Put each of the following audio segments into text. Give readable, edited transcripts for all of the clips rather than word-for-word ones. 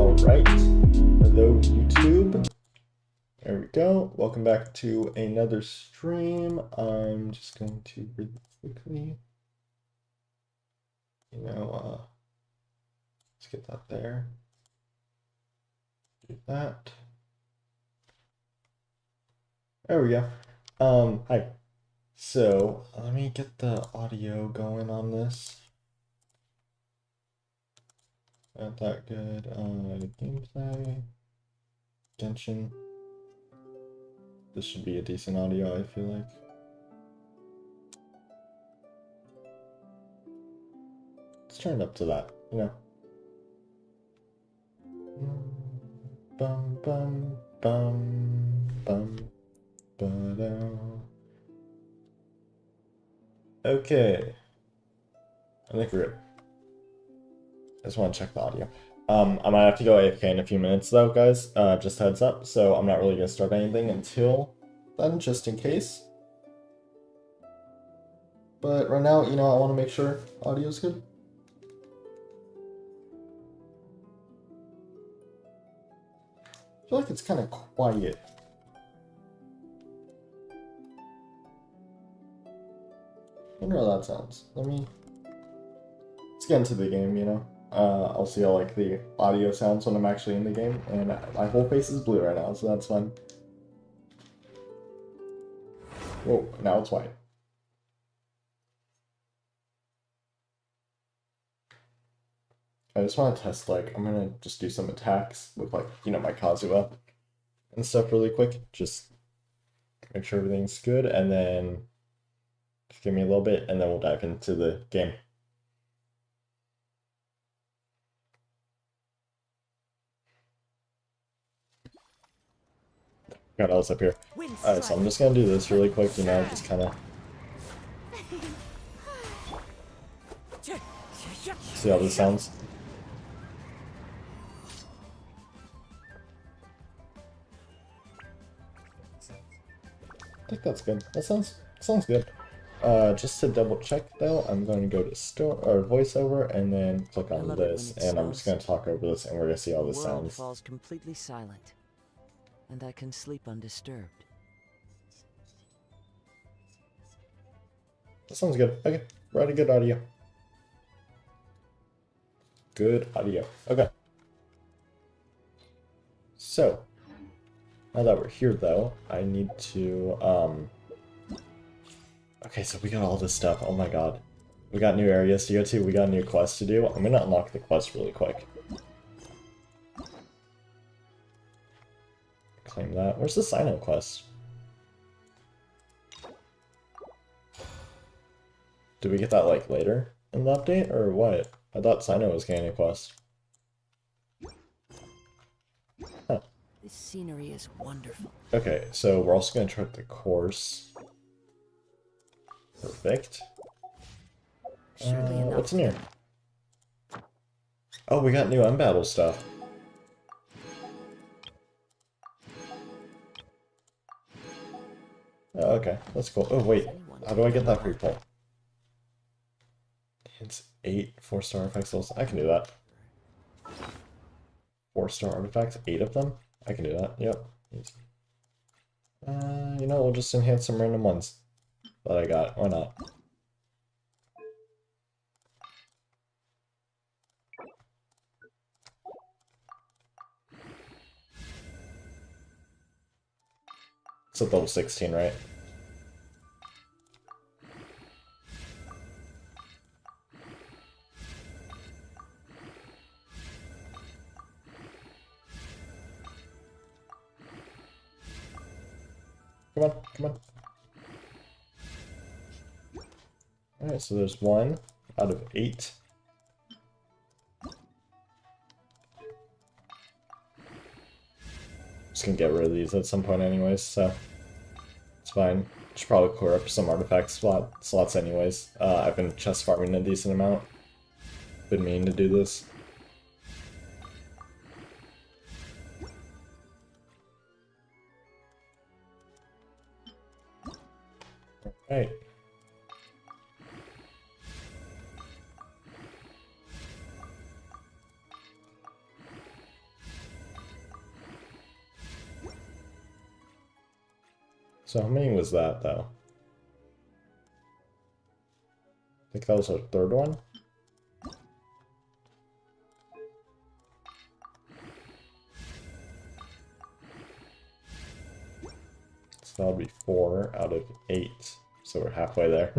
Alright, hello YouTube. There we go. Welcome back to another stream. I'm just going to really quickly, let's get that there. Do that. There we go. Hi. So, let me get the audio going on this. Not that good. Gameplay. Genshin. This should be a decent audio, I feel like. Let's turn it up to that, Bum bum bum bum ba-da. Okay. I think we're good. I just want to check the audio. I might have to go AFK in a few minutes though, guys. Just heads up. So I'm not really gonna start anything until then, just in case. But right now, I want to make sure audio's good. I feel like it's kind of quiet. I wonder how that sounds. Let's get into the game, I'll see how the audio sounds when I'm actually in the game, and my whole face is blue right now, so that's fun. Whoa, now it's white. I just want to test, I'm gonna just do some attacks with, my Kazuha and stuff really quick. Just make sure everything's good, and then just give me a little bit, and then we'll dive into the game. Got else up here. Alright, so I'm just gonna do this really quick, just kind of see how this sounds. I think that's good. That sounds good. Just to double check though, I'm going to go to store or voiceover and then click on this, and I'm just going to talk over this, and we're going to see how this sounds. The world falls completely silent, and I can sleep undisturbed. That sounds good. Okay, we're at a good audio. Good audio. Okay. So, now that we're here though, I need to, okay, so we got all this stuff. Oh my god. We got new areas to go to, we got a new quest to do. I'm gonna unlock the quest really quick. Claim that. Where's the Sino quest? Did we get that later in the update or what? I thought Sino was getting a quest. Huh. This scenery is wonderful. Okay, so we're also gonna try the course. Perfect. What's in here? Oh, we got new unbattle stuff. Oh, okay, that's cool. Oh wait, how do I get that free pull? It's 8 4-star artifacts. I can do that. 4-star artifacts, 8 of them? I can do that, yep. We'll just enhance some random ones that I got. Why not? It's at level 16, right? Come on, come on. Alright, so there's 1 out of 8. Just gonna get rid of these at some point anyways, so it's fine. Should probably clear up some artifact slots anyways. I've been chest farming a decent amount. Been meaning to do this. Alright. So how many was that, though? I think that was our third one. So that would be 4 out of 8. So we're halfway there.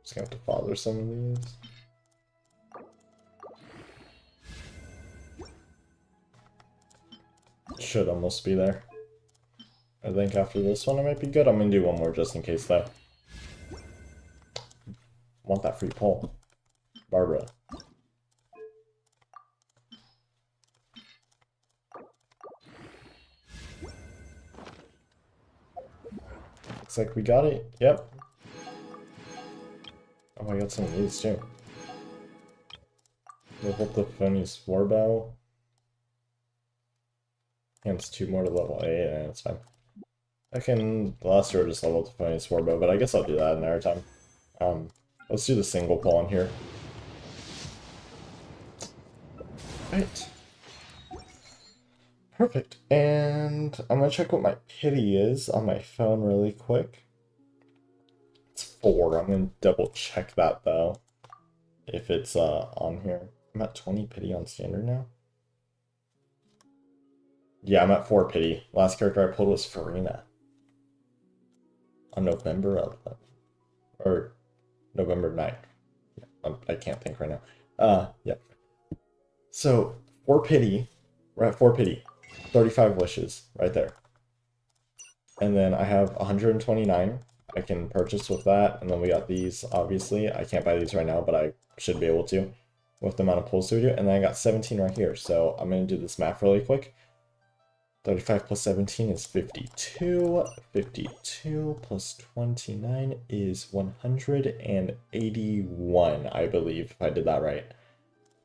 Just gonna have to father some of these. Should almost be there. I think after this one I might be good. I'm gonna do one more just in case though. Want that free pull. Barbara. Looks like we got it. Yep. Oh, I got some of these too. Level up the Phony's Warbow. And it's 2 more to level 8, and it's fine. I can, the last year just level up the Phony's Warbow, but I guess I'll do that another time. Let's do the single pull on here. Right. Perfect. And I'm gonna check what my pity is on my phone really quick. It's 4. I'm gonna double check that though. If it's on here. I'm at 20 pity on standard now. Yeah, I'm at 4 pity. Last character I pulled was Farina. On November 11th. Or November 9th. I can't think right now. Yeah. So, 4 pity. We're at 4 pity. 35 wishes right there. And then I have 129 I can purchase with that. And then we got these, obviously. I can't buy these right now, but I should be able to with the amount of pulls to do. And then I got 17 right here. So I'm going to do this math really quick. 35 plus 17 is 52. 52 plus 29 is 181, I believe, if I did that right.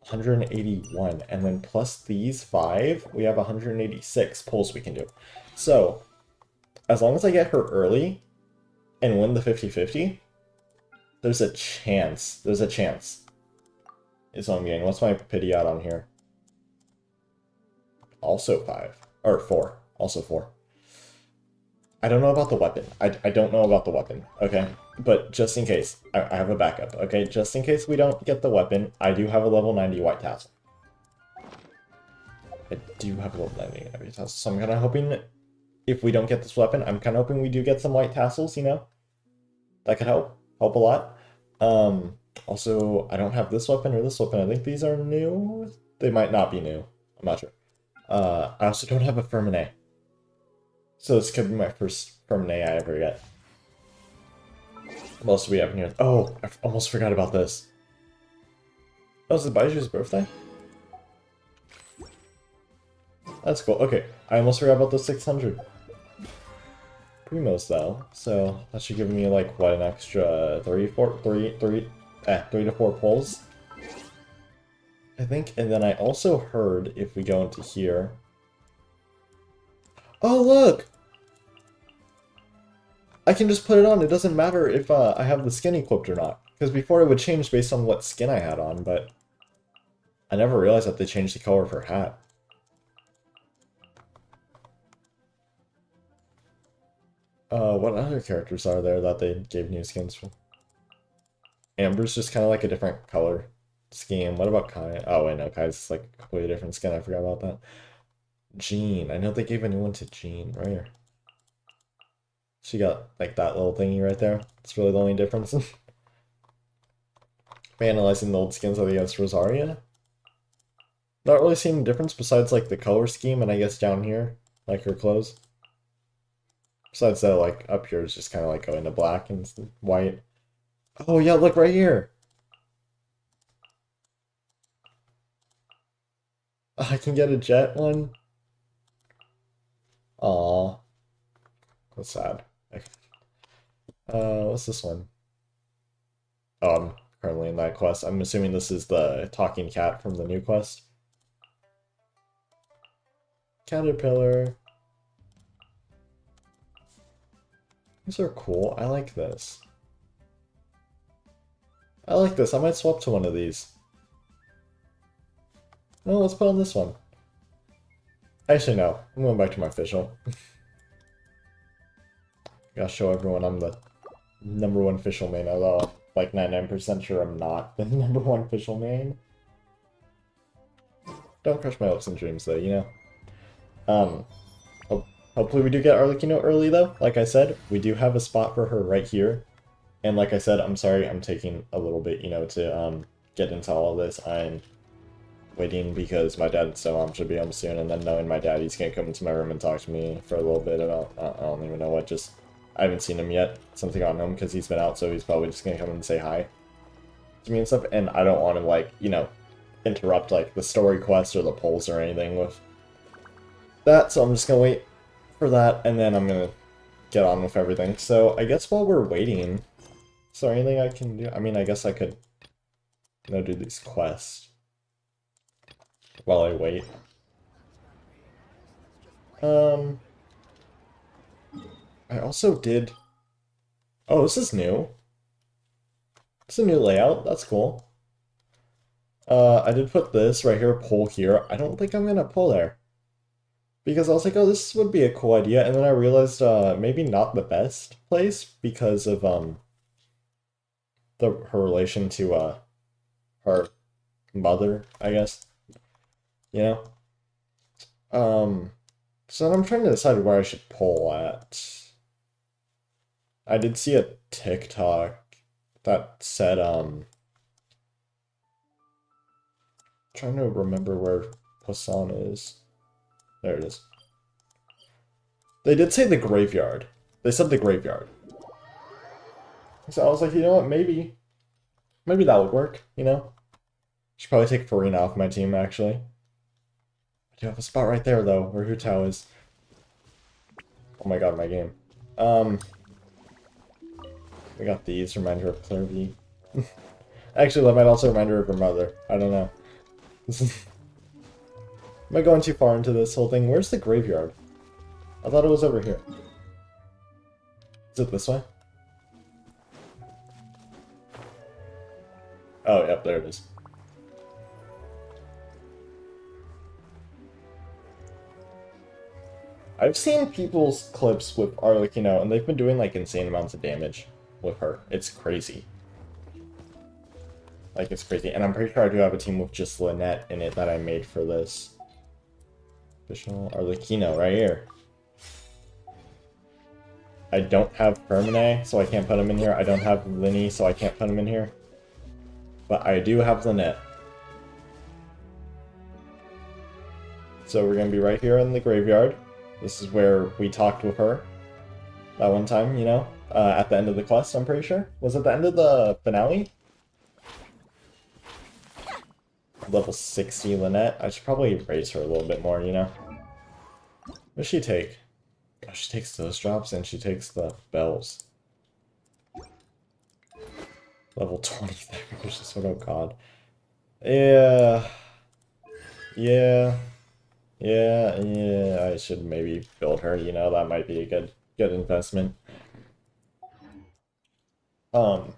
181, and then plus these 5, we have 186 pulls we can do. So, as long as I get her early and win the 50-50, there's a chance. There's a chance. Is what I'm getting. What's my pity out on here? Also 5. Or 4. Also 4. I don't know about the weapon. I don't know about the weapon, okay? But just in case, I have a backup, okay? Just in case we don't get the weapon, I do have a level 90 white tassel. I do have a level 90 white tassel, so I'm kind of hoping if we don't get this weapon, I'm kind of hoping we do get some white tassels, you know? That could help a lot. Also, I don't have this weapon or this weapon. I think these are new. They might not be new. I'm not sure. I also don't have a Ferminet. So this could be my first Ferminet I ever get. What else do we have in here? Oh, I almost forgot about this. Oh, is it Baiju's birthday? That's cool. Okay, I almost forgot about the 600 Primos though. So that should give me like what, an extra 3 to 4 pulls. I think, and then I also heard if we go into here. Oh look! I can just put it on. It doesn't matter if I have the skin equipped or not. Because before it would change based on what skin I had on, but I never realized that they changed the color of her hat. What other characters are there that they gave new skins for? Amber's just kind of like a different color scheme. What about Kai? Oh wait, no, Kai's like a completely different skin. I forgot about that. Jean. I know they gave a new one to Jean right here. She got like that little thingy right there. It's really the only difference. Analyzing the old skins against Rosaria. Not really seeing a difference besides like the color scheme and I guess down here, like her clothes. Besides that, like up here is just kind of like going to black and white. Oh yeah, look right here. I can get a jet one. Aw. That's sad. Okay. What's this one? currently in that quest. I'm assuming this is the talking cat from the new quest. Caterpillar. These are cool. I like this. I like this. I might swap to one of these. No, let's put on this one. Actually, no. I'm going back to my official. Gotta show everyone I'm the #1 official main, although like 99% sure I'm not the #1 official main. Don't crush my hopes and dreams though, you know? Hopefully we do get Arlecchino early though. Like I said, we do have a spot for her right here. And like I said, I'm sorry I'm taking a little bit, you know, to get into all of this. I'm waiting because my dad and stepmom should be home soon, and then knowing my dad, he's gonna come into my room and talk to me for a little bit about, I don't even know what, just, I haven't seen him yet, something on him, because he's been out, so he's probably just gonna come and say hi to me and stuff, and I don't want to, like, you know, interrupt, like, the story quest or the polls or anything with that, so I'm just gonna wait for that, and then I'm gonna get on with everything. So I guess while we're waiting, is there anything I can do? I mean, I guess I could, you know, do these quests while I wait. I also did... Oh, this is new. It's a new layout. That's cool. I did put this right here, pull here. I don't think I'm gonna pull there. Because I was like, oh, this would be a cool idea, and then I realized maybe not the best place because of her relation to her mother, I guess. You know? So then I'm trying to decide where I should pull at. I did see a TikTok that said, trying to remember where Poisson is. There it is. They did say the graveyard. They said the graveyard. So I was like, you know what, maybe that would work, you know? Should probably take Farina off my team, actually. I do have a spot right there, though, where Hu Tao is. Oh my god, my game. We got these, reminder of Clairvy. Actually, that might also remind her of her mother. I don't know. Am I going too far into this whole thing? Where's the graveyard? I thought it was over here. Is it this way? Oh, yep, there it is. I've seen people's clips with Arlecchino, and they've been doing, like, insane amounts of damage with her. It's crazy. Like, it's crazy. And I'm pretty sure I do have a team with just Lynette in it that I made for this. Official Arlecchino, right here. I don't have Permane, so I can't put him in here. I don't have Linny, so I can't put him in here. But I do have Lynette. So we're going to be right here in the graveyard. This is where we talked with her that one time, you know, at the end of the quest, I'm pretty sure. Was it the end of the finale? Level 60 Lynette. I should probably raise her a little bit more, you know. What does she take? Oh, she takes those drops and she takes the bells. Level 20 there. Oh god. Yeah. I should maybe build her, you know, that might be a good investment. I'll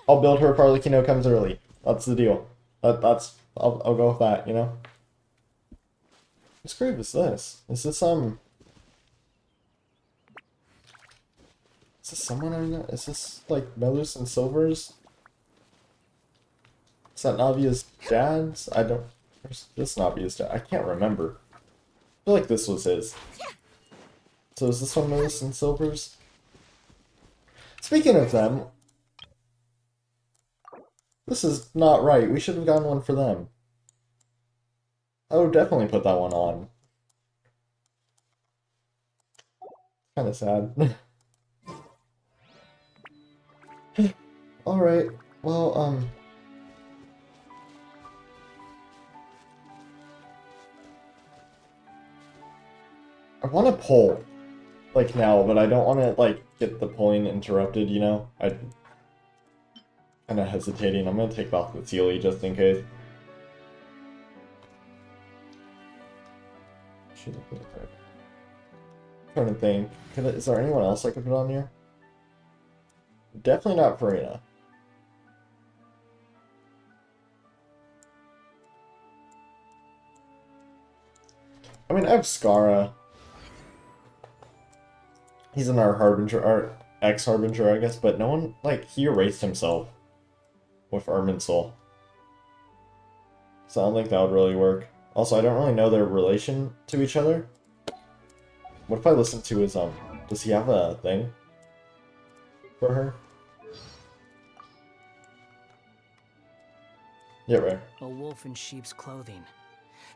build her if Arlecchino comes early. That's the deal. I'll go with that, you know? Whose grave is this? Is this someone I know? Is this like Melus and Silver's? Is that Navia's dad's? I don't. Where's this Navia's dad? I can't remember. I feel like this was his. So is this one Melus and Silver's? Speaking of them, this is not right. We should have gotten one for them. I would definitely put that one on. Kind of sad. Alright, well, I want to pull, like, now, but I don't want to, like, get the pulling interrupted, you know? kind of hesitating. I'm gonna take off the Sealy just in case. Trying to think. Is there anyone else I could put on here? Definitely not Farina. I mean, I have Skara. He's in our Harbinger, our ex-Harbinger, I guess, but no one, like, he erased himself with Irminsul. So I don't think that would really work. Also, I don't really know their relation to each other. What if I listen to his, does he have a thing for her? Yeah, right. A wolf in sheep's clothing.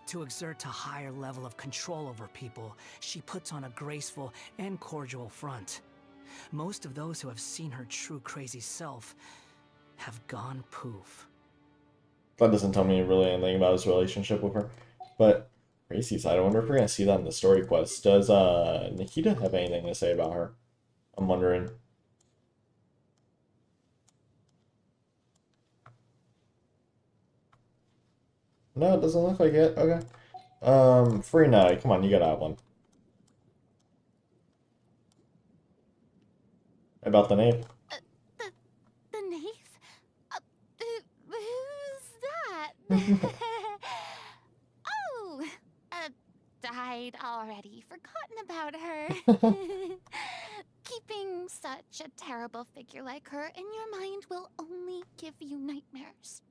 To exert a higher level of control over people, she puts on a graceful and cordial front. Most of those who have seen her true crazy self have gone poof. That doesn't tell me really anything about his relationship with her. But, crazy side, I wonder if we're going to see that in the story quest. Does Nikita have anything to say about her? I'm wondering. No, it doesn't look like it. Okay. Free night. Come on, you gotta have one. About the name. The Nath? Who's that? Oh, died already. Forgotten about her. Keeping such a terrible figure like her in your mind will only give you nightmares.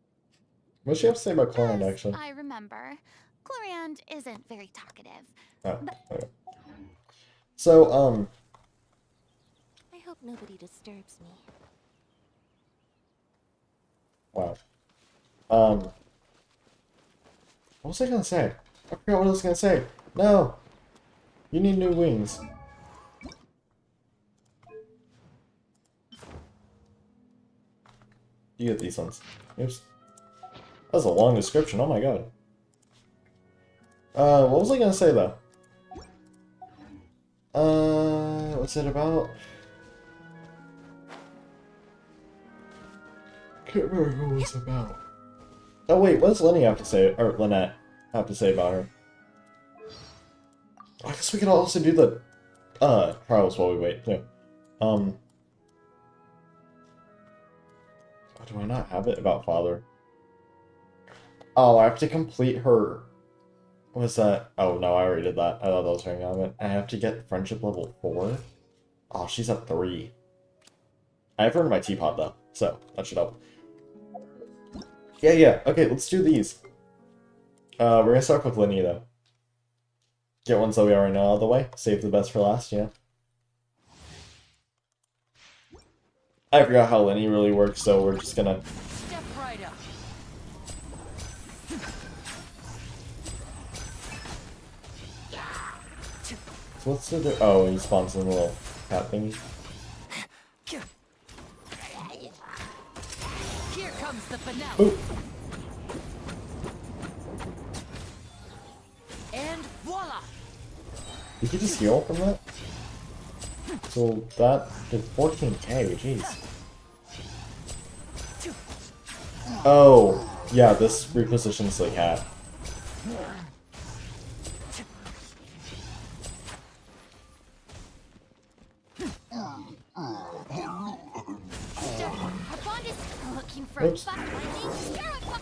What's she have to say about Clorian, Yes, actually? I remember. Clorian isn't very talkative. Oh, okay. So, I hope nobody disturbs me. wow. What was I gonna say? I forgot what I was gonna say. No! You need new wings. You get these ones. Oops. That was a long description, oh my god. What was I gonna say though? What's it about? Can't remember what it was about. Oh wait, what does Lenny have to say, or Lynette have to say about her? I guess we could also do the, trials while we wait, too. Oh, do I not have it about Father? Oh, I have to complete her... What's that? Oh, no, I already did that. I thought that was very common. I have to get friendship level 4? Oh, she's at 3. I have her in my teapot, though, so that should help. Yeah. Okay, let's do these. We're gonna start with Linny, though. Get ones that we already know out of the way. Save the best for last, you know? I forgot how Linny really works, so we're just gonna... Step right up. So what's the do? Oh, he spawns in a little cat thingy. Here comes the finale. Ooh. And voila! Did he just heal from that? So that did 14k, jeez. Oh, yeah, this repositions the cat. Our bond is looking for Oops. a buck lightning. You're a buck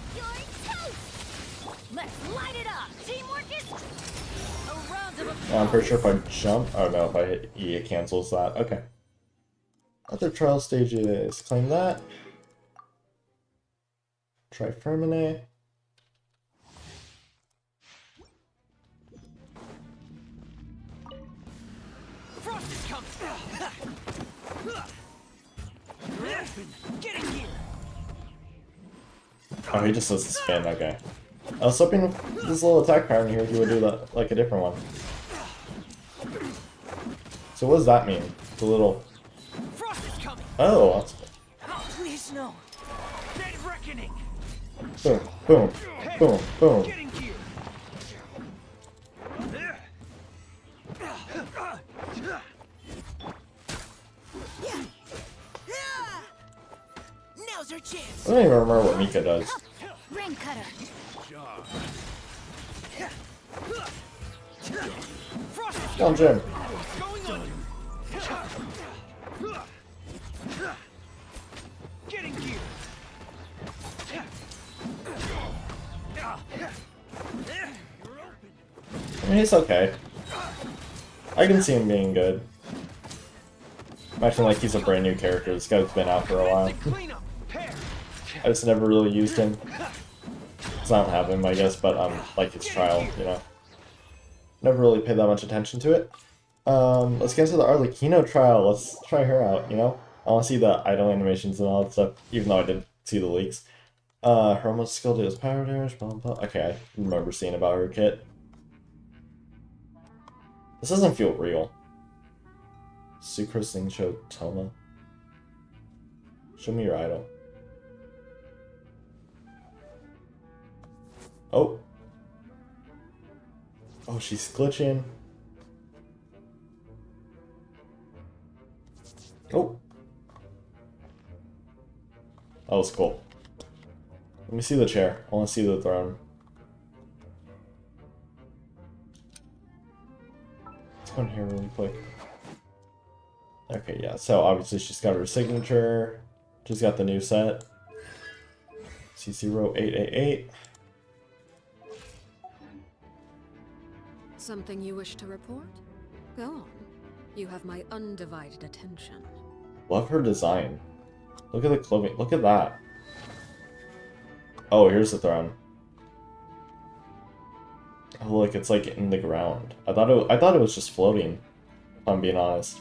toast. Let's light it up. Teamwork is a round of applause. I'm pretty sure if I jump... Oh no, if I hit E, it cancels that. Okay. Other trial stages. Claim that. Try Fermine. Frost is coming! Get in here! Oh, he just does the spin, okay. I was hoping with this little attack pattern here he would do that, like a different one. So what does that mean? The little... Frost is coming! Oh, that's... Oh, please no! Dead reckoning! Boom, boom, boom, boom. Get in gear! Now's our chance. I don't even remember what Mika does. Rain cutter. Come on, Jim. Going on. Getting gear. I mean, he's okay. I can see him being good. I'm acting like he's a brand new character. This guy's been out for a while. I just never really used him. Because I don't have him, I guess, but like his trial, you know. Never really paid that much attention to it. Let's get into the Arlecchino trial. Let's try her out, you know? I want to see the idle animations and all that stuff, even though I didn't see the leaks. Her most skilled is power damage, blah, blah, blah. Okay, I remember seeing about her kit. This doesn't feel real. Sucrose Show Toma. Show me your idol. Oh. Oh, she's glitching. Oh. That was cool. Let me see the chair. I want to see the throne. Let's go in here really quick. Okay, yeah, so obviously she's got her signature. She's got the new set. C0888. Something you wish to report? Go on. You have my undivided attention. Love her design. Look at the clothing. Look at that. Oh, here's the throne. Oh, look, it's like in the ground. I thought it was just floating, if I'm being honest.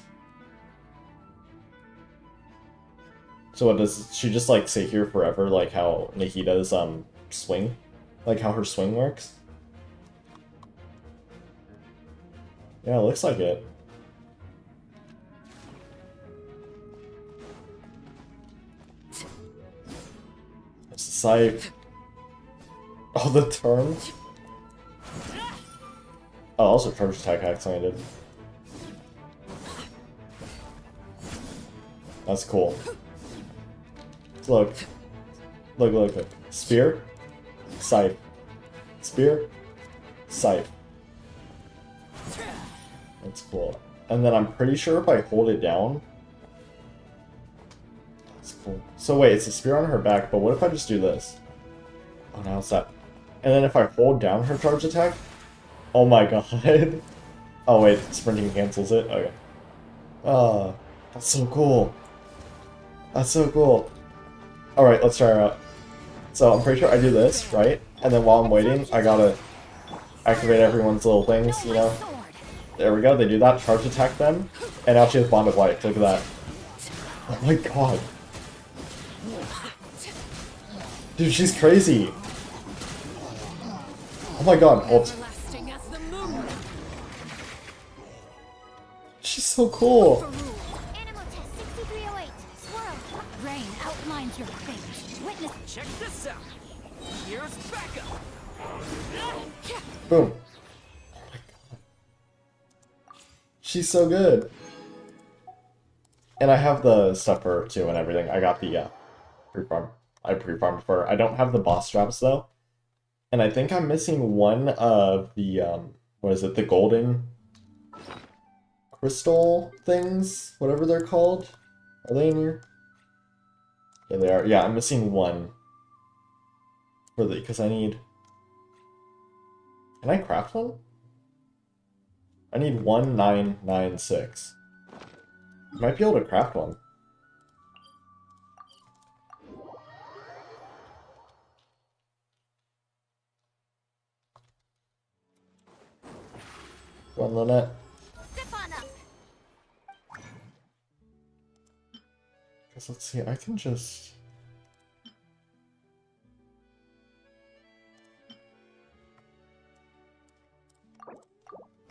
So what, does she just like sit here forever, like how Nahida's swing? Like how her swing works? Yeah, it looks like it. It's the scythe. Oh, the turn? Oh, also charge attack activated. That's cool. Look. Look, look, look. Spear. Scythe. Spear. Scythe. That's cool. And then I'm pretty sure if I hold it down... That's cool. So wait, it's a spear on her back, but what if I just do this? Oh, now it's that. And then if I hold down her charge attack... Oh my god. Oh wait, sprinting cancels it? Okay. That's so cool. That's so cool. Alright, let's try her out. So I'm pretty sure I do this, right? And then while I'm waiting, I gotta activate everyone's little things, you know? There we go, they do that, charge attack them, and now she has Bond of Light, look at that. Oh my god. Dude, she's crazy. Oh my god, ult. She's so cool. Animal test 6308. Swirl. Rain outlines your fate. Witness. Check this out. Here's backup. Boom. Oh my god. She's so good. And I have the stuff for her too and everything. I got the pre-farm. I pre-farmed for her. I don't have the boss straps though. And I think I'm missing one of the what is it? The golden crystal things, whatever they're called. Are they in here? Yeah, they are. Yeah, I'm missing one for the because I need. Can I craft one? I need 1996. Might be able to craft one. One Lynette. Step on up. Guess let's see, I can just...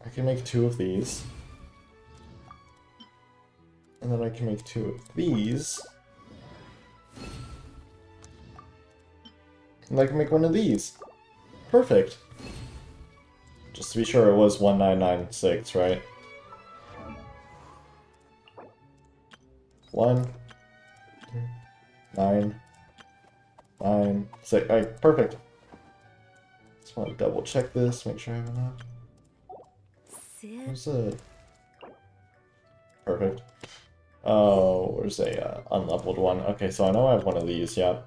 I can make 2 of these. And then I can make 2 of these. And I can make 1 of these. Perfect. Just to be sure it was 1996, right? 1, 9, Fine. So, alright, perfect. Just want to double check this, make sure I have enough. Where's a... Perfect. Oh, where's a unleveled one? Okay, so I know I have one of these, yeah.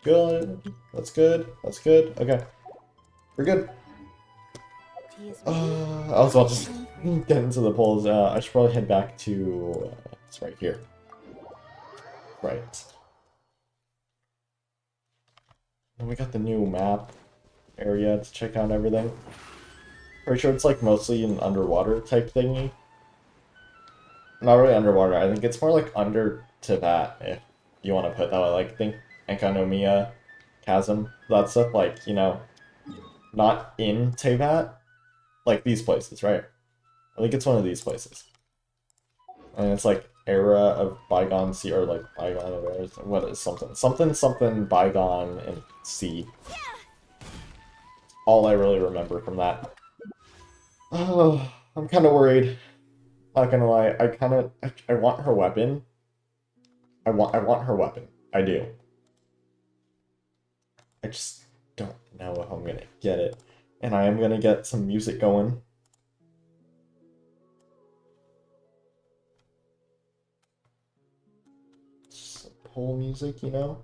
Good. That's good. That's good. Okay. We're good. I was about to get into the polls. I should probably head back to... it's right here. Right. And we got the new map area to check out everything. Pretty sure it's like mostly an underwater type thingy. Not really underwater, I think it's more like under Tibet, if you want to put it that way. Like, think Enkanomiya, Chasm, that stuff, like, you know, not in Tibet. Like these places, right? I think it's one of these places. And it's like era of bygone sea, or like bygone of eras. What is something? Something bygone and sea. All I really remember from that. Oh, I'm kind of worried. Not gonna lie, I want her weapon. I want her weapon. I do. I just don't know if I'm gonna get it. And I am gonna get some music going. Some pole music, you know?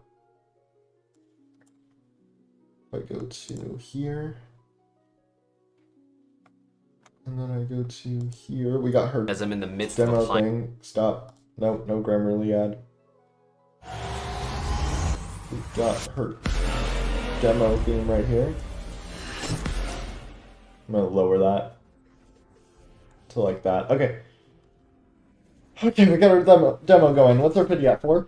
If I go to here. And then I go to here. We got her As I'm in the midst demo of a thing. Stop. No Grammarly ad. We got her demo theme right here. I'm gonna lower that to like that. Okay. Okay, we got our demo going. What's our pity at? 4? Is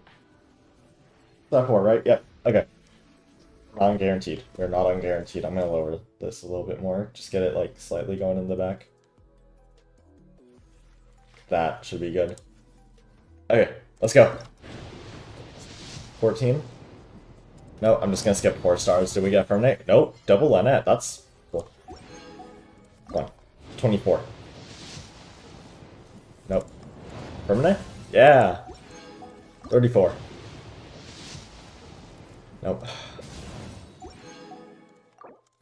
that 4, right? Yep. Okay. Not guaranteed. We're not on guaranteed. I'm gonna lower this a little bit more. Just get it like slightly going in the back. That should be good. Okay, let's go. 14. No, I'm just gonna skip 4 stars. Did we get Ferminate? Nope. Double Lynette. That's cool. Come on. 24. Nope. Ferminate? Yeah. 34. Nope.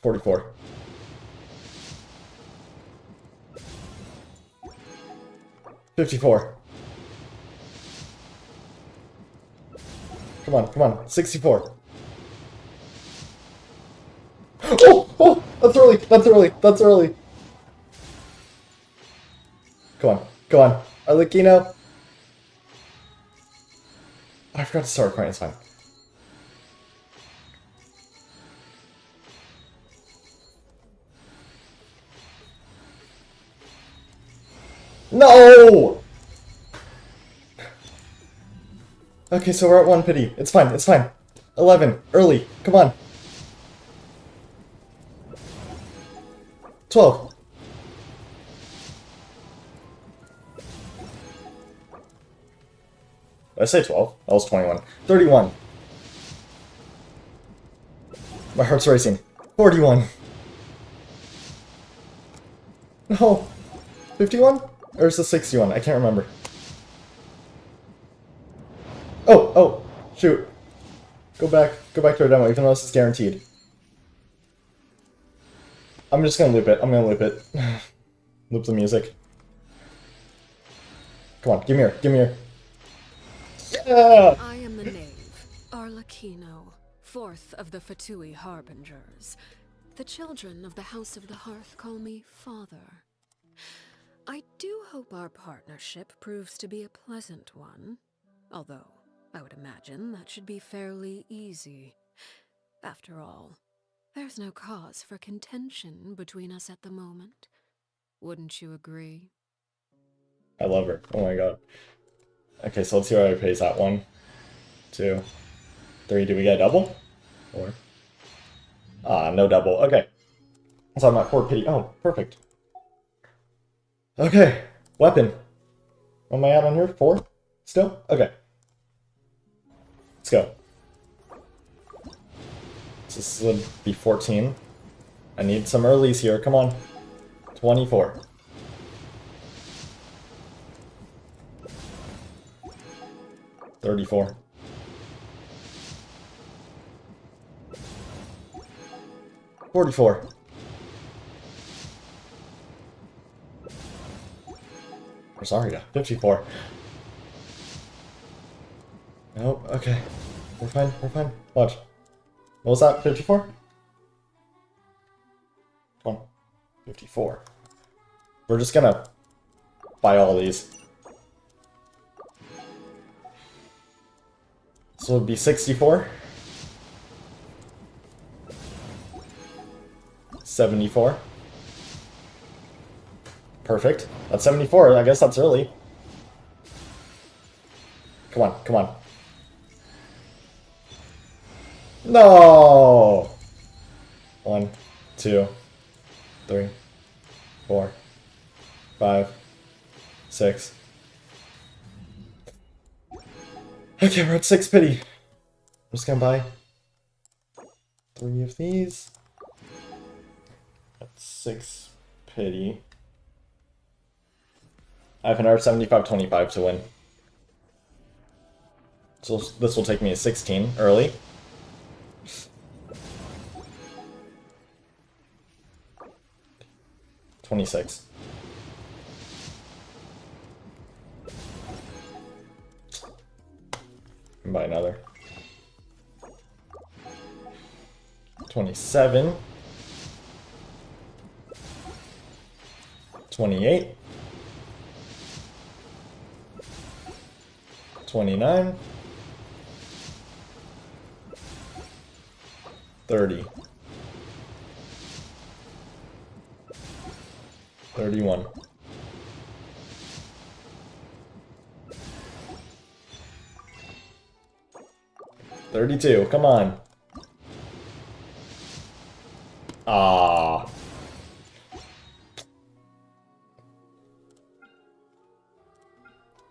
44. $54. Come on. 64. Oh! That's early. Come on. Arlecchino. I forgot to start recording, it's fine. No! Okay, so we're at 1 pity. It's fine. 11. Early. Come on. 12. Did I say 12? That was 21. 31. My heart's racing. 41. No. 51? Or is it 61? I can't remember. Oh, shoot. Go back to our demo, even though this is guaranteed. I'm just gonna loop it. Loop the music. Come on, give me here. Yeah! I am the knave, Arlecchino, 4th of the Fatui Harbingers. The children of the House of the Hearth call me Father. I do hope our partnership proves to be a pleasant one, although I would imagine that should be fairly easy. After all, there's no cause for contention between us at the moment. Wouldn't you agree? I love her. Oh my god. Okay, so let's see what I pays that. 1, 2, 3. Do we get a double? 4. Ah, no double. Okay. So I'm at 4 pity. Oh, perfect. Okay. Weapon. What am I at on here? 4? Still? Okay. Let's go. So this would be 14. I need some earlies here. Come on. 24. $34. 44. Rosaria, 54. Nope, okay. We're fine, we're fine. Watch. What was that? 54? Come on. 54. We're just gonna buy all these. So it'd be 64. 74. Perfect. That's 74. I guess that's early. Come on, come on. No! 1, 2, 3, 4, 5, 6. Okay, we're at 6 pity. I'm just gonna buy 3 of these. That's 6 pity. I have another 75-25 to win. So this will take me to 16 early. $26. And buy another. 27. 28. 29. 30. 31. 32. Come on. Ah.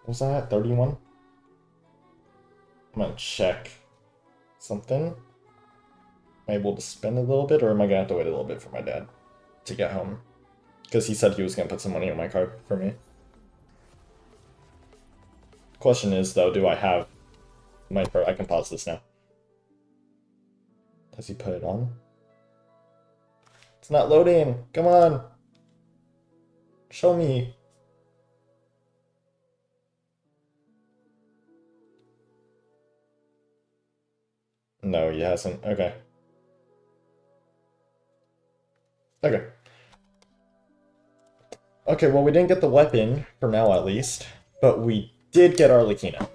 What was that? 31? I'm gonna check something. Am I able to spend a little bit, or am I gonna have to wait a little bit for my dad to get home? Because he said he was gonna put some money on my card for me. Question is, though, do I have my card? I can pause this now. Does he put it on? It's not loading. Come on. Show me. No, he hasn't. Okay. Okay. Okay, well, we didn't get the weapon, for now at least, but we did get Arlecchino.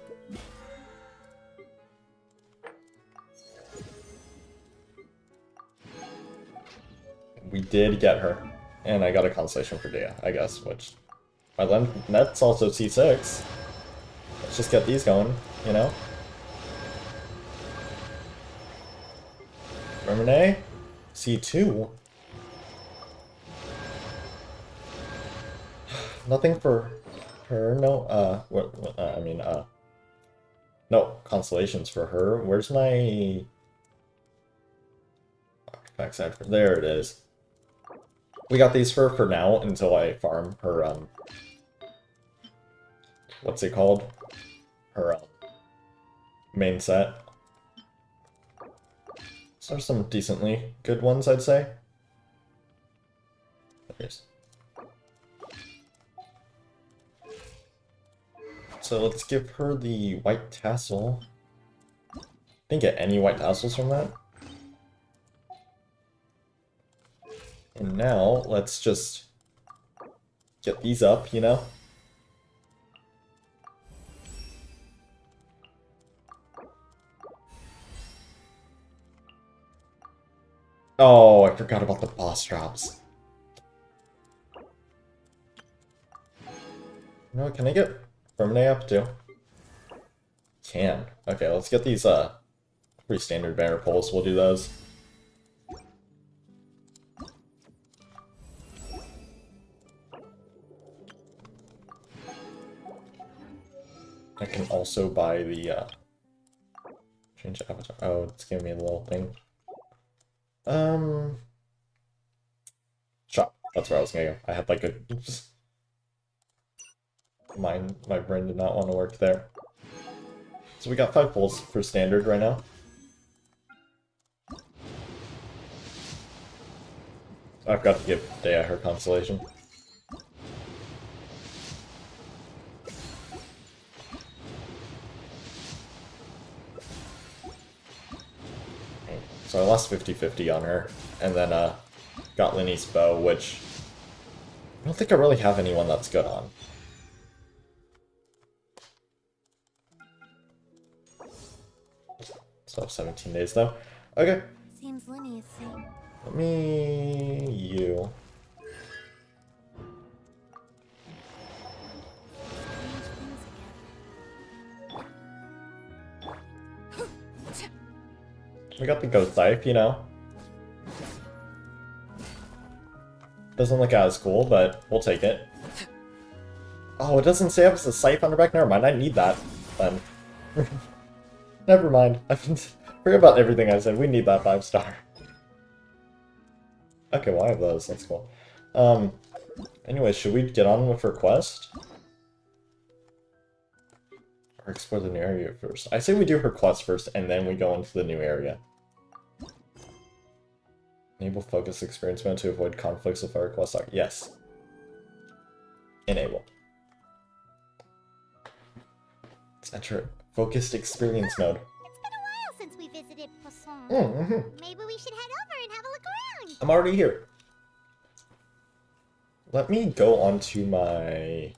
We did get her. And I got a constellation for Dea, I guess, which... my net's also C6. Let's just get these going, you know? Renee? C2? Nothing for her, no, no constellations for her. Where's my... backside for... there it is. We got these for now, until I farm her, what's it called? Her, main set. So there's some decently good ones, I'd say. There's... so let's give her the white tassel. Didn't get any white tassels from that. And now, let's just get these up, you know? Oh, I forgot about the boss drops. No, can I get Fermine up too? Can. Okay, let's get these pretty standard banner poles. We'll do those. I can also buy the change avatar. Oh, it's giving me a little thing. Shop. That's where I was gonna go. I had like a my brain did not want to work there. So we got 5 pulls for standard right now. I've got to give Dea her consolation. So I lost 50-50 on her, and then got Linny's bow, which I don't think I really have anyone that's good on. Still have 17 days though. Okay. Seems Linny is saying. Let me... you. We got the ghost scythe, you know. Doesn't look as cool, but we'll take it. Oh, it doesn't say if it's a scythe on the back? Never mind, I need that then. Never mind. I forget about everything I said. We need that 5-star. Okay, well I have those. That's cool. Anyway, should we get on with her quest? Or explore the new area first? I say we do her quest first, and then we go into the new area. Enable focus experience mode to avoid conflicts with our quest log. Yes. Enable. Let's enter focused experience mode. It's been a while since we visited Poisson. Maybe we should head over and have a look around. I'm already here. Let me go on to my...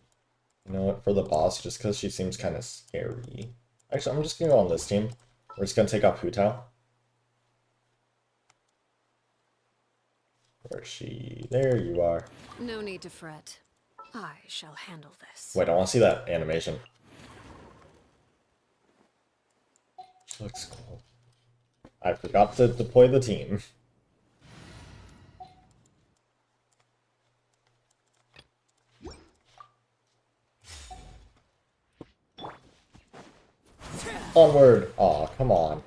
You know what, for the boss, just because she seems kind of scary. Actually, I'm just going to go on this team. We're just going to take off Hu Tao. Where is she? There you are. No need to fret. I shall handle this. Wait, I want to see that animation. She looks cool. I forgot to deploy the team. Onward! Aw, come on.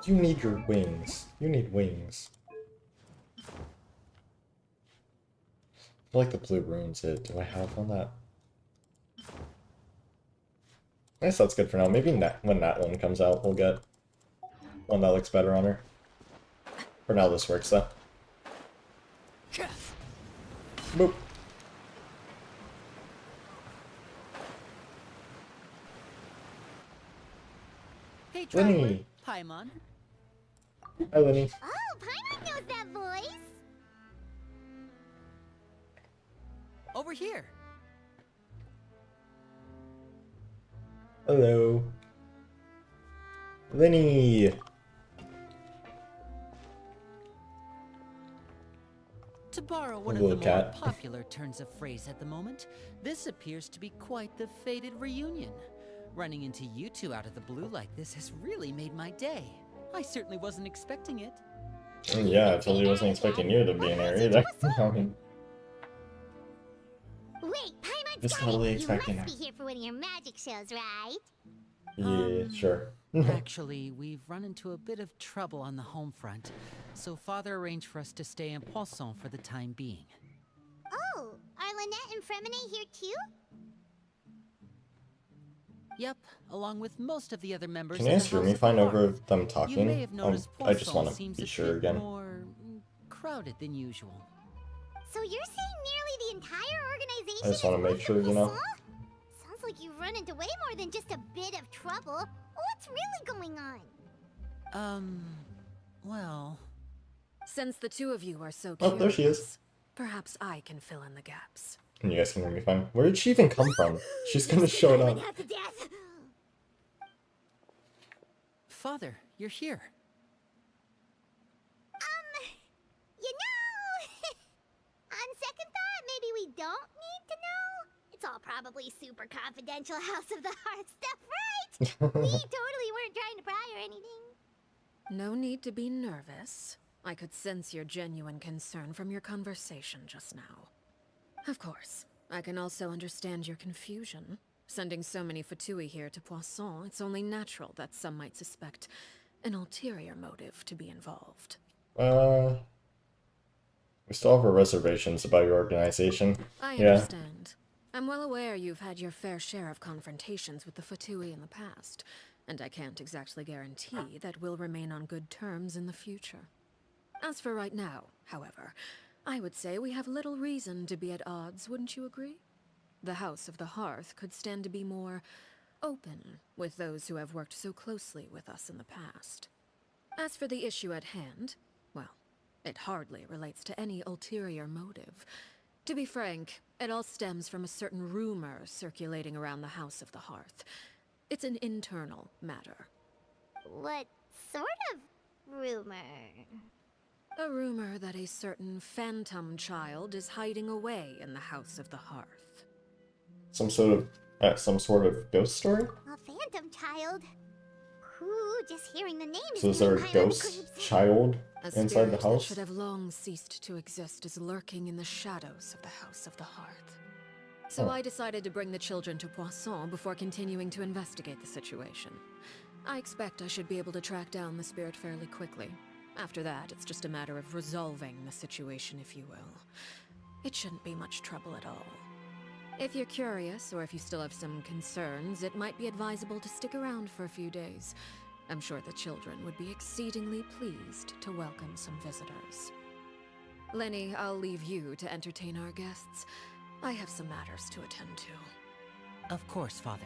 You need your wings. You need wings. I feel like the blue ruins it. Do I have one that... I guess that's good for now. Maybe when that one comes out, we'll get one that looks better on her. For now, this works, though. Boop. Hey, traveler. Linny. Paimon. Hi, Linny. Oh, Paimon knows that voice. Over here. Hello. Linny. To borrow one of Little the more cat. popular turns of phrase at the moment, this appears to be quite the fated reunion. Running into you two out of the blue like this has really made my day. I certainly wasn't expecting it. Yeah, I totally wasn't expecting you to be in here either. I mean, Wait, Paimon's just got totally it. expecting You her. must be here for one of your magic shows, right? Yeah, sure. Actually, we've run into a bit of trouble on the home front, so Father arranged for us to stay in Poisson for the time being. Oh, are Lynette and Fremine here too? Yep, along with most of the other members Can of you the ask me House of find the over Hearth. them You may talking? have noticed I just Poisson want to seems be a sure bit again. more crowded than usual. So you're saying nearly the entire organization I just want to make sure, you know. Sounds like you've run into way more than just a bit of trouble. What's really going on? Well... Since the two of you are so Oh, curious, there she is. perhaps I can fill in the gaps. And you guys can hear me fine. Where did she even come from? She's gonna show it up. Paimon to death. Father, you're here. You know, on second thought, maybe we don't need to know. It's all probably super confidential House of the Hearth stuff, right? We totally weren't trying to pry or anything. No need to be nervous. I could sense your genuine concern from your conversation just now. Of course, I can also understand your confusion. Sending so many Fatui here to Poisson, it's only natural that some might suspect an ulterior motive to be involved. We still have our reservations about your organization. I Yeah. understand. I'm well aware you've had your fair share of confrontations with the Fatui in the past. and I can't exactly guarantee that we'll remain on good terms in the future. As for right now, however, I would say we have little reason to be at odds, wouldn't you agree? The House of the Hearth could stand to be more open with those who have worked so closely with us in the past. As for the issue at hand, well, it hardly relates to any ulterior motive. To be frank, it all stems from a certain rumor circulating around the House of the Hearth. It's an internal matter. What sort of rumor? A rumor that a certain phantom child is hiding away in the House of the Hearth. Some sort of ghost story? A phantom child? Ooh, just hearing the name is So is there a giving me the ghost creeps. child A inside the spirit that house? should have long ceased to exist is lurking in the shadows of the House of the Hearth. So Oh. I decided to bring the children to Poisson before continuing to investigate the situation. I expect I should be able to track down the spirit fairly quickly. After that, it's just a matter of resolving the situation, if you will. It shouldn't be much trouble at all. If you're curious, or if you still have some concerns, it might be advisable to stick around for a few days. I'm sure the children would be exceedingly pleased to welcome some visitors. Lenny, I'll leave you to entertain our guests. I have some matters to attend to. Of course, Father.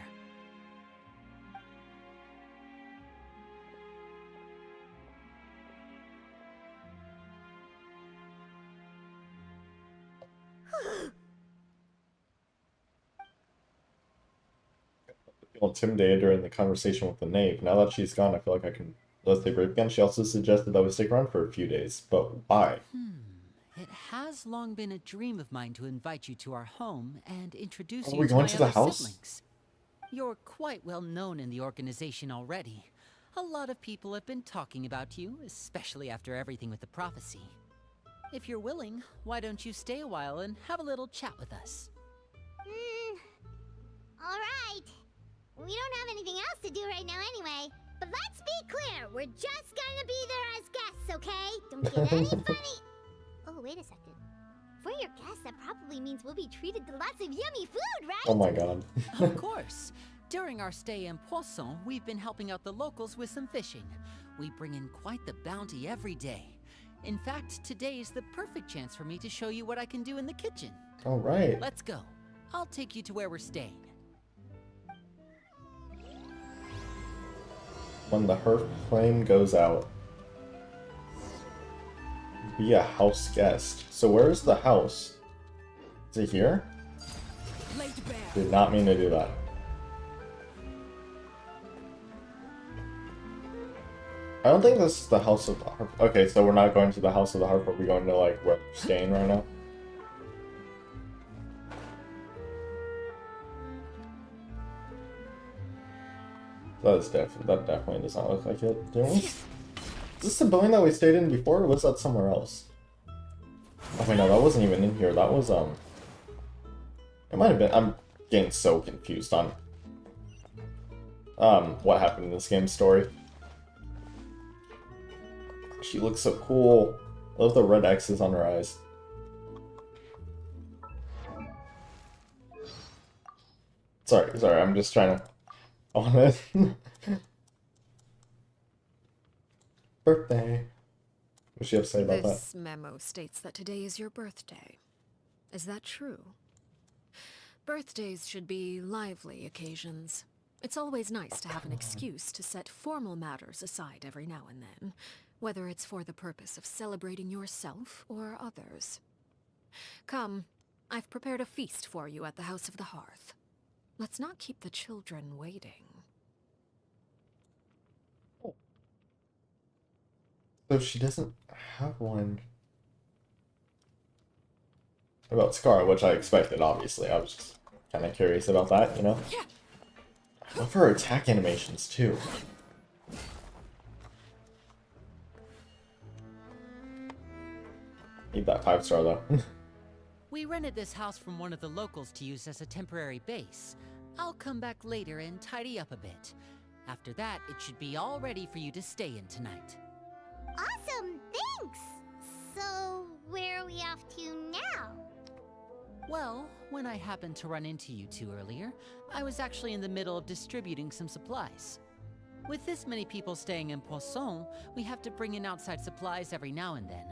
Feel intimidated during the conversation with the knave. Now that she's gone, I feel like I can let's say break again. She also suggested that we stick around for a few days, but why? It has long been a dream of mine to invite you to our home and introduce Are you we to going my to the other house? siblings. You're quite well known in the organization already. A lot of people have been talking about you, especially after everything with the prophecy. If you're willing, why don't you stay a while and have a little chat with us? Alright. We don't have anything else to do right now anyway. But let's be clear, we're just gonna be there as guests, okay? Don't get any funny. Oh, wait a second. For your guests, that probably means we'll be treated to lots of yummy food, right? Oh my god. Of course. During our stay in Poisson, we've been helping out the locals with some fishing. We bring in quite the bounty every day. In fact, today is the perfect chance for me to show you what I can do in the kitchen. Alright. Let's go. I'll take you to where we're staying. When the hearth flame goes out. Be a house guest. So where is the house? Is it here? Did not mean to do that. I don't think this is the house of the harp. Okay, so we're not going to the house of the harp. Are we going to like where we're staying right now? That definitely does not look like it. Is this the building that we stayed in before, or was that somewhere else? Oh wait, no, that wasn't even in here. That was it might have been. I'm getting so confused on what happened in this game's story. She looks so cool. I love the red X's on her eyes. Sorry, I'm just trying to on it. Birthday. What's she have to say about that? This memo states that today is your birthday. Is that true? Birthdays should be lively occasions. It's always nice to have an excuse to set formal matters aside every now and then, whether it's for the purpose of celebrating yourself or others. Come, I've prepared a feast for you at the House of the Hearth. Let's not keep the children waiting. So she doesn't have one. About Scar, which I expected, obviously. I was just kind of curious about that, you know? I love her attack animations, too. Need that 5-star, though. We rented this house from one of the locals to use as a temporary base. I'll come back later and tidy up a bit. After that, it should be all ready for you to stay in tonight. Awesome, thanks! So, where are we off to now? Well, when I happened to run into you two earlier, I was actually in the middle of distributing some supplies. With this many people staying in Poisson, we have to bring in outside supplies every now and then.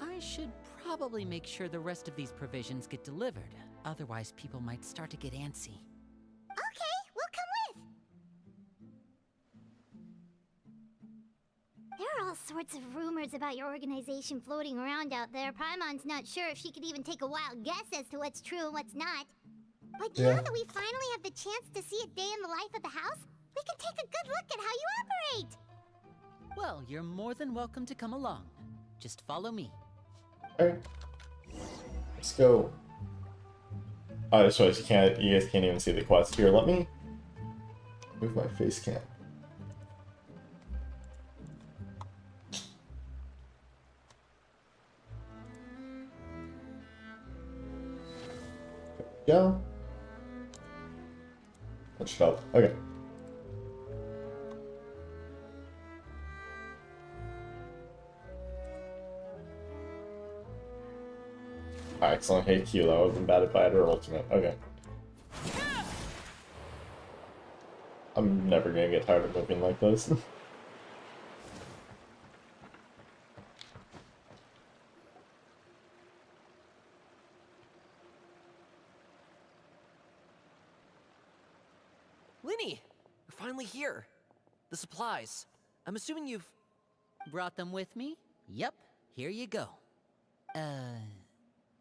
I should probably make sure the rest of these provisions get delivered. Otherwise, people might start to get antsy. Okay, we'll come with. There are all sorts of rumors about your organization floating around out there. Paimon's not sure if she could even take a wild guess as to what's true and what's not. But Yeah. now that we finally have the chance to see a day in the life of the house, we can take a good look at how you operate. Well, you're more than welcome to come along. Just follow me. Alright. Let's go. Oh, I just realized you guys can't even see the quest. Here, let me move my face cam. Go. That should help. Okay. Excellent. Hey Q, that would have been bad if I had her ultimate. Okay. I'm never gonna get tired of moving like this. Linny, you're finally here. The supplies. I'm assuming you've... Brought them with me? Yep, here you go.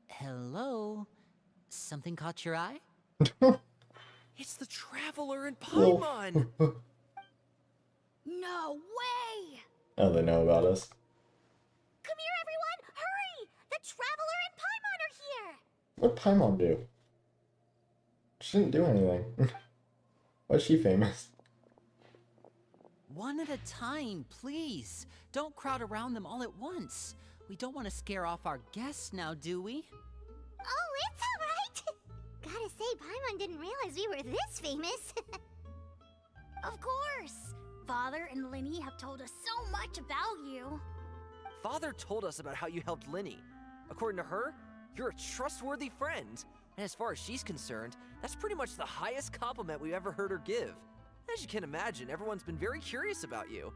Hello? Something caught your eye? It's the Traveler in Whoa. Paimon! No way! Oh, they know about us. Come here, everyone! Hurry! The Traveler and Paimon are here! What'd Paimon do? She didn't do anything. Why's she famous? One at a time, please. Don't crowd around them all at once. We don't want to scare off our guests now, do we? Oh, it's alright! Gotta say, Paimon didn't realize we were this famous. Of course! Father and Linny have told us so much about you. Father told us about how you helped Linny. According to her, you're a trustworthy friend. And as far as she's concerned, that's pretty much the highest compliment we've ever heard her give. As you can imagine, everyone's been very curious about you.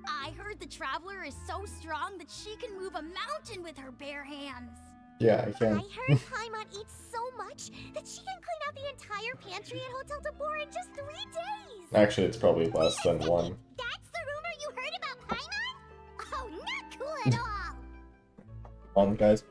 I heard the Traveler is so strong that she can move a mountain with her bare hands. Yeah, I can. I heard Paimon eats so much that she can clean out the entire pantry at Hotel de Boer in just 3 days. Actually, it's probably less than one. That's the rumor you heard about Paimon? Oh, not cool at all. On, guys.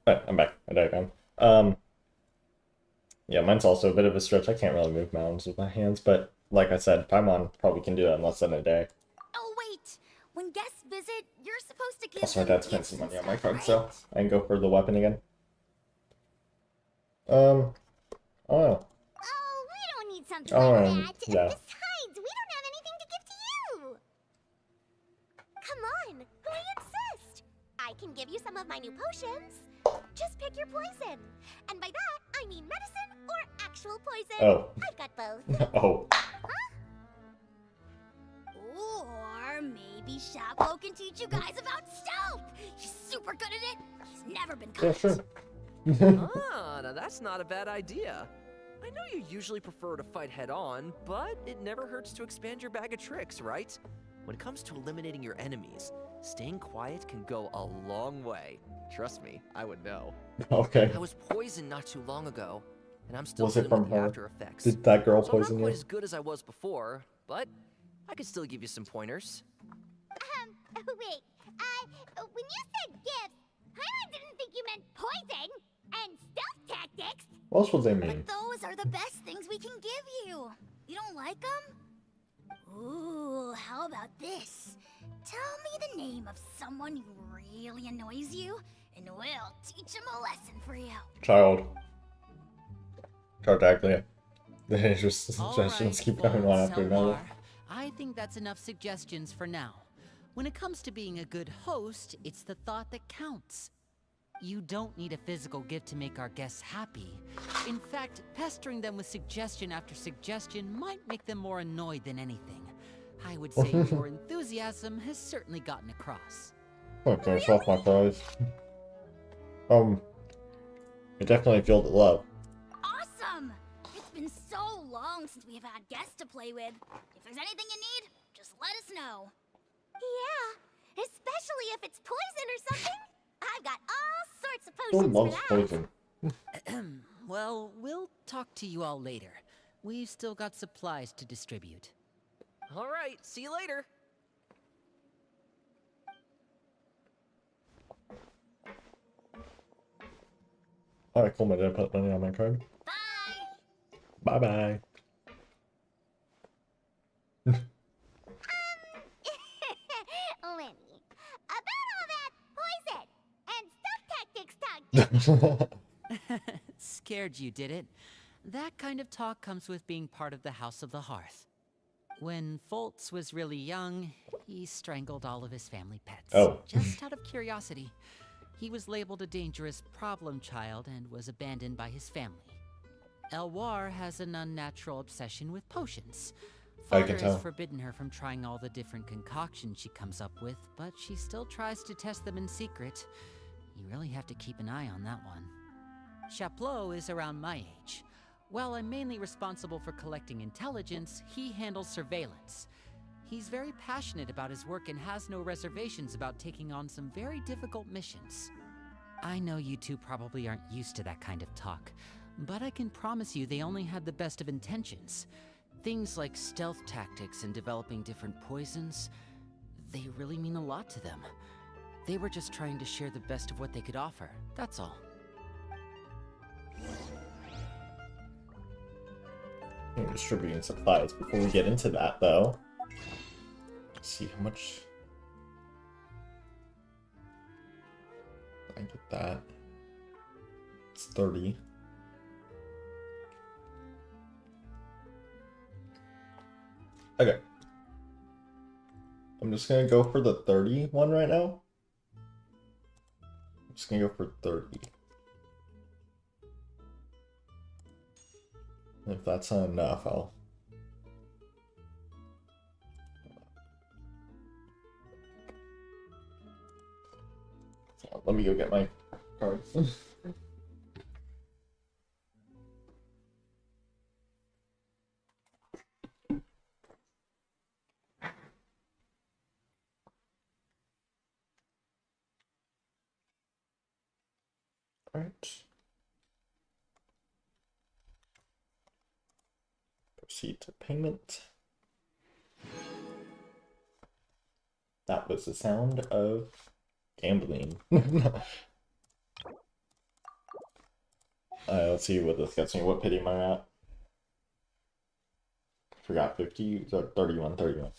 Alright, I'm back. I died down. Yeah, mine's also a bit of a stretch. I can't really move mountains with my hands, but like I said, Paimon probably can do that in less than a day. Oh, wait. When guests visit, you're supposed to give Also, my them dad spent gifts some and money on my stuff, card, right? so I can go for the weapon again. Oh, Oh, we don't need something Oh, like yeah. that. Besides, we don't have anything to give to you. Come on, we insist. I can give you some of my new potions. Just pick your poison. And by that, I mean medicine or actual poison. Oh. I've got both. Oh. Or maybe Chapo can teach you guys about stealth. He's super good at it. He's never been Yeah, caught. sure. Ah, now that's not a bad idea. I know you usually prefer to fight head on, but it never hurts to expand your bag of tricks, right? When it comes to eliminating your enemies, staying quiet can go a long way. Trust me, I would know. Okay. I was poisoned not too long ago, and I'm still Was it feeling from the her? after effects. Did that girl So I'm poison not quite you? as good as I was before, but I could still give you some pointers. Wait, when you said gifts, I didn't think you meant poison and stealth tactics. What else would they mean? But those are the best things we can give you. You don't like them? Ooh, how about this? Tell me the name of someone who really annoys you, and we'll teach him a lesson for you. Child. Tartaglia. They just All suggestions right, keep coming one folks, after another. Elwar. I think that's enough suggestions for now. When it comes to being a good host, it's the thought that counts. You don't need a physical gift to make our guests happy. In fact, pestering them with suggestion after suggestion might make them more annoyed than anything. I would say your enthusiasm has certainly gotten across. Okay, off my prize. I definitely feel the love. Awesome! It's been so long since we've had guests to play with. If there's anything you need, just let us know. Yeah, especially if it's poison or something. I've got all sorts of Who potions loves for that. poison? Well, we'll talk to you all later. We've still got supplies to distribute. All right, see you later. Alright, cool. My dad put money on my card. Bye! Bye-bye. Lenny, about all that poison and stuff tactics talk. Scared you, did it? That kind of talk comes with being part of the House of the Hearth. When Foltz was really young, he strangled all of his family pets. Oh. Just out of curiosity. He was labeled a dangerous problem child and was abandoned by his family. Elwar has an unnatural obsession with potions. I Father can tell. has forbidden her from trying all the different concoctions she comes up with, but she still tries to test them in secret. You really have to keep an eye on that one. Chaplot is around my age. While I'm mainly responsible for collecting intelligence, he handles surveillance. He's very passionate about his work and has no reservations about taking on some very difficult missions. I know you two probably aren't used to that kind of talk, but I can promise you they only had the best of intentions. Things like stealth tactics and developing different poisons, they really mean a lot to them. They were just trying to share the best of what they could offer, that's all. I'm distributing supplies. Before we get into that, though, let's see how much I get that. It's 30. Okay. I'm just gonna go for the 30 one right now. I'm just gonna go for 30. If that's not enough, I'll... Let me go get my cards. Alright. Proceed to payment. That was the sound of gambling. Let's see what this gets me. What pity am I at? Forgot 50, so 31, 31.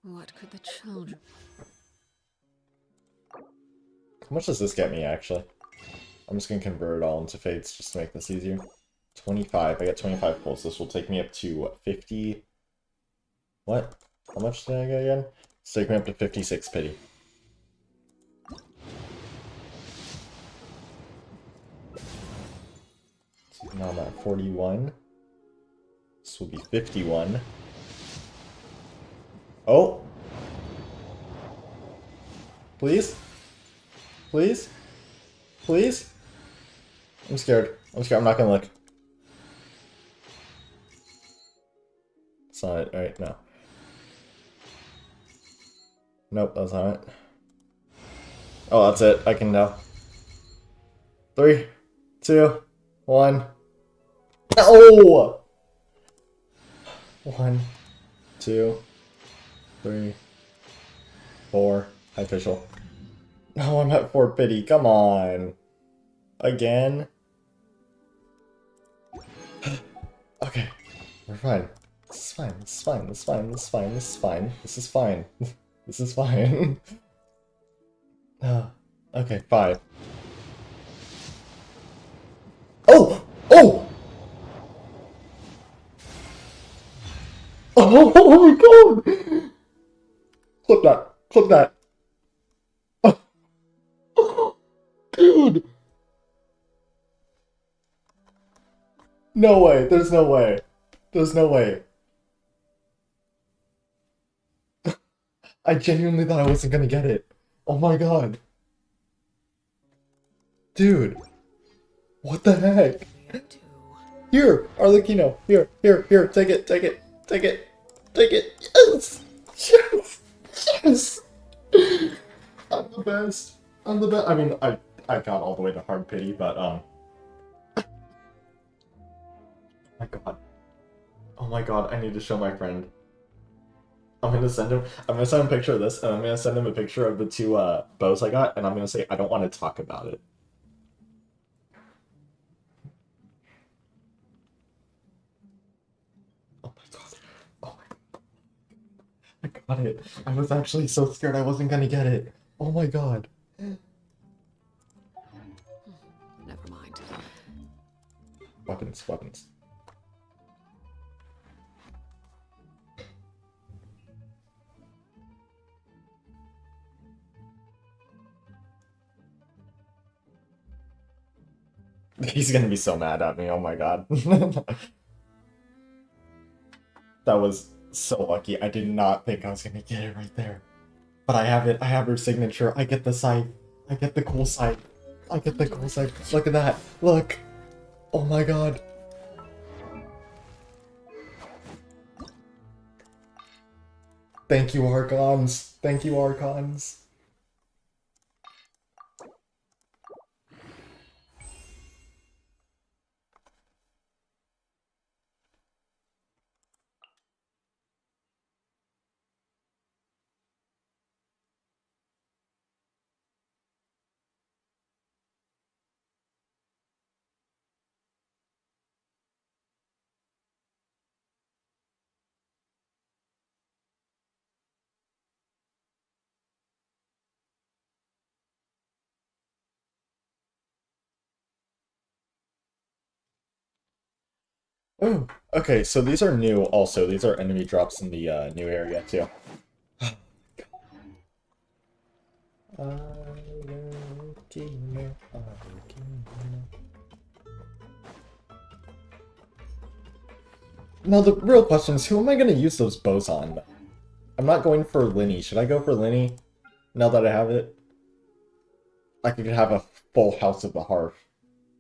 What could the children... How much does this get me, actually? I'm just going to convert it all into fates just to make this easier. 25. I get 25 pulls. This will take me up to 50... What? How much did I get again? It's taking me up to 56 pity. So now I'm at 41. This will be 51. Oh! Please? Please? Please? I'm scared. I'm scared. I'm not gonna look. It's not it. Alright, no. Nope, that's not it. Oh, that's it. I can tell. 3, 2, 1. No! 1, 2, 3, 4. High official. No, I'm at Fort Pity. Come on. Again? Okay. We're fine. This is fine. This is fine. This is fine. This is fine. This is fine. This is fine. This is fine. Okay, 5. Oh! Oh! Oh my god! Clip that. Clip that. Oh, dude! No way. There's no way. There's no way. I genuinely thought I wasn't gonna get it. Oh my god. Dude. What the heck? Here, Arlecchino. Here, take it, take it, take it, take it. Yes! Yes! Yes! I'm the best. I'm the best. I mean, I got all the way to hard pity, but, my god. Oh my god, I need to show my friend. I'm gonna send him a picture of this, and I'm gonna send him a picture of the 2, bows I got, and I'm gonna say I don't want to talk about it. Oh my god. Oh my god. I got it. I was actually so scared I wasn't gonna get it. Oh my god. Never mind. Weapons, weapons. He's gonna be so mad at me, oh my god. That was so lucky. I did not think I was gonna get it right there. But I have it. I have her signature. I get the scythe. I get the cool scythe. I get the cool scythe. Look at that. Look. Oh my god. Thank you, Archons. Thank you, Archons. Oh, okay, so these are new also. These are enemy drops in the new area too. Arlecchino, Arlecchino. Now the real question is, who am I going to use those bows on? I'm not going for Linny. Should I go for Linny now that I have it? I could have a full House of the Hearth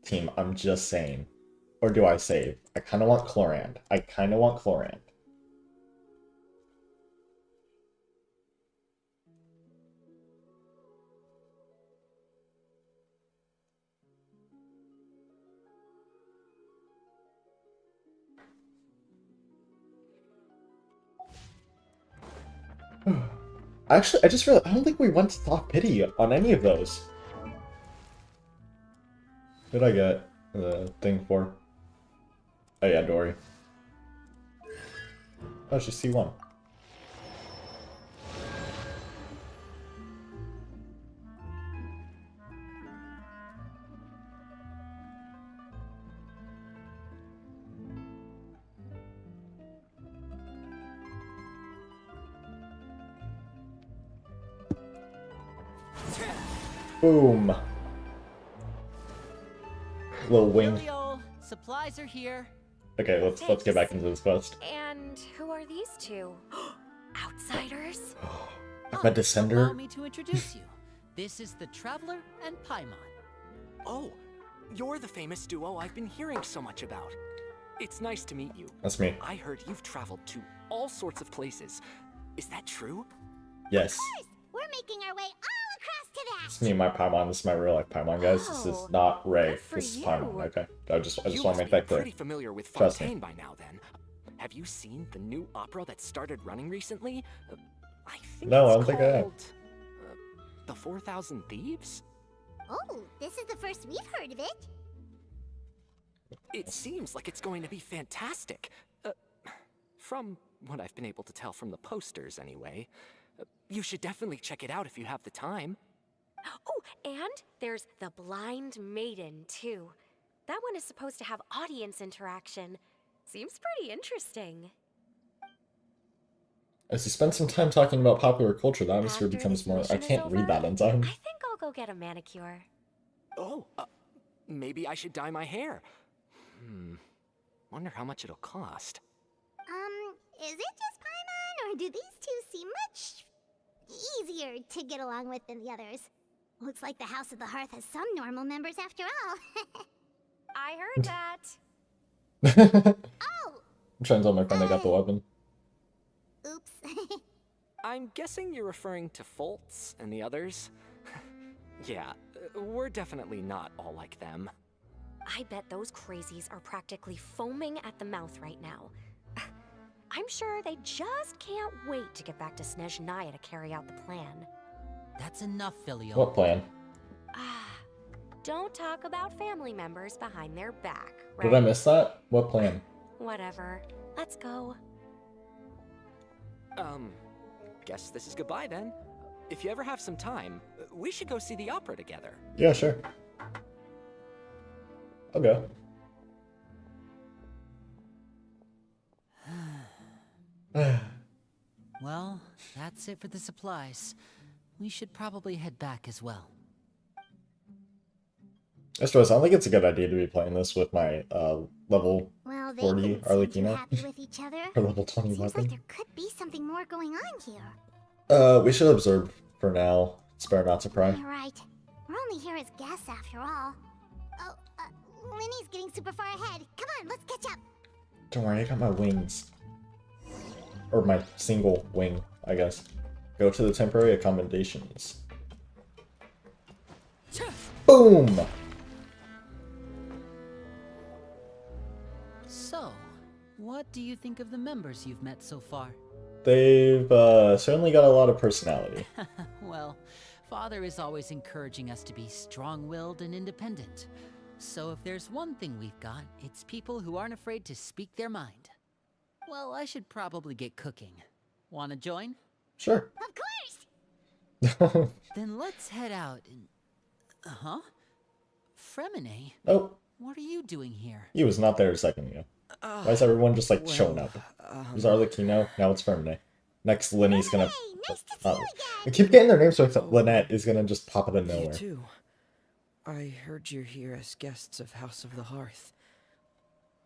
team, I'm just saying. Or do I save? I kind of want Chlorand. I kind of want Chlorand. Actually, I just realized, I don't think we went to Soft Pity on any of those. What did I get the thing for? Oh yeah, Dory. Oh, she's C1. Boom. Little wing. Lilio, supplies are here. Okay, let's get back into this quest. And who are these two? Outsiders? I'm a descender. Allow me to introduce you. This is the Traveler and Paimon. Oh, you're the famous duo I've been hearing so much about. It's nice to meet you. That's me. I heard you've traveled to all sorts of places. Is that true? Yes. we're making our way all across to that. It's me and my Paimon. This is my real life Paimon, guys. This is Oh, not Ray. good for This is you. Paimon, okay? I just You want to must make be that clear. pretty familiar with Trust me. Fontaine by now, then. Have you seen the new opera that started running recently? I think No, I it's don't think I have. called, The 4,000 Thieves? Oh, this is the first we've heard of it. It seems like it's going to be fantastic. From what I've been able to tell from the posters, anyway. You should definitely check it out if you have the time. Oh, and there's the Blind Maiden, too. That one is supposed to have audience interaction. Seems pretty interesting. As you spend some time talking about popular culture, the atmosphere After becomes this more. I mission is can't read over, that in time. I think I'll go get a manicure. Oh, maybe I should dye my hair. Wonder how much it'll cost. Is it just Paimon, or do these two seem much easier to get along with than the others? Looks like the House of the Hearth has some normal members after all. I heard that. Oh! I'm trying to tell my friend I got the weapon. Oops. I'm guessing you're referring to Foltz and the others? Yeah, we're definitely not all like them. I bet those crazies are practically foaming at the mouth right now. I'm sure they just can't wait to get back to Snezhnaya to carry out the plan. That's enough, Filio. What plan? Don't talk about family members behind their back, right? Did I miss that? What plan? Whatever. Let's go. Guess this is goodbye then. If you ever have some time, we should go see the opera together. Yeah, sure. I'll go. Well, that's it for the supplies. We should probably head back as well. I suppose I don't think it's a good idea to be playing this with my level Well, they 40 didn't seem too Arlecchino. happy with each other. or level 20 Seems like weapon. there could be something more going on here. We should observe for now. It's better not to pry. You're right. We're only here as guests after all. Oh, Linny's getting super far ahead. Come on, let's catch up. Don't worry, I got my wings. Or my single wing, I guess. Go to the temporary accommodations. Boom! So, what do you think of the members you've met so far? They've certainly got a lot of personality. Well, Father is always encouraging us to be strong-willed and independent. So if there's one thing we've got, it's people who aren't afraid to speak their mind. Well, I should probably get cooking. Wanna join? Sure. Of course! Then let's head out and... Huh? Fremine, Oh, what are you doing here? he was not there a second ago. Why is everyone just like showing up? It was Arlecchino, now it's Fermine. Next, Linny's gonna. Hey, nice to see you I again! keep getting their names mixed up. Lynette is gonna just pop out of You nowhere. too. I heard you're here as guests of House of the Hearth.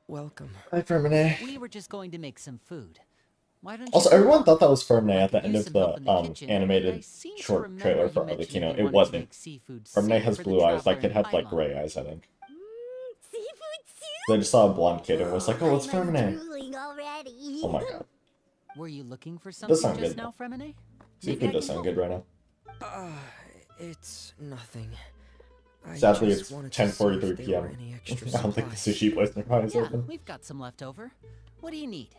Welcome. Hi, Fermine. We were just going to make some food. Why don't Also, you... everyone thought that was Fermine I at the could end use of some help in the the kitchen, and I animated seem to short remember trailer you for mentioned Arlecchino. you It wanted to wasn't. make seafood Fermine soup has for the blue eyes. That traveler kid in had like Paimon. gray eyes, I think. Seafood soup? They just saw a blonde kid and was like, oh, it's I'm Fermine. drooling already. Oh my god. Were you looking for Does something sound just good, now, Fremine? Seafood does sound good right now. It's nothing. I Sadly, just it's wanted to see 10:43 if there p.m. were any extra I don't think the supplies. sushi place nearby is Yeah, open. we've got some left over. What do you need?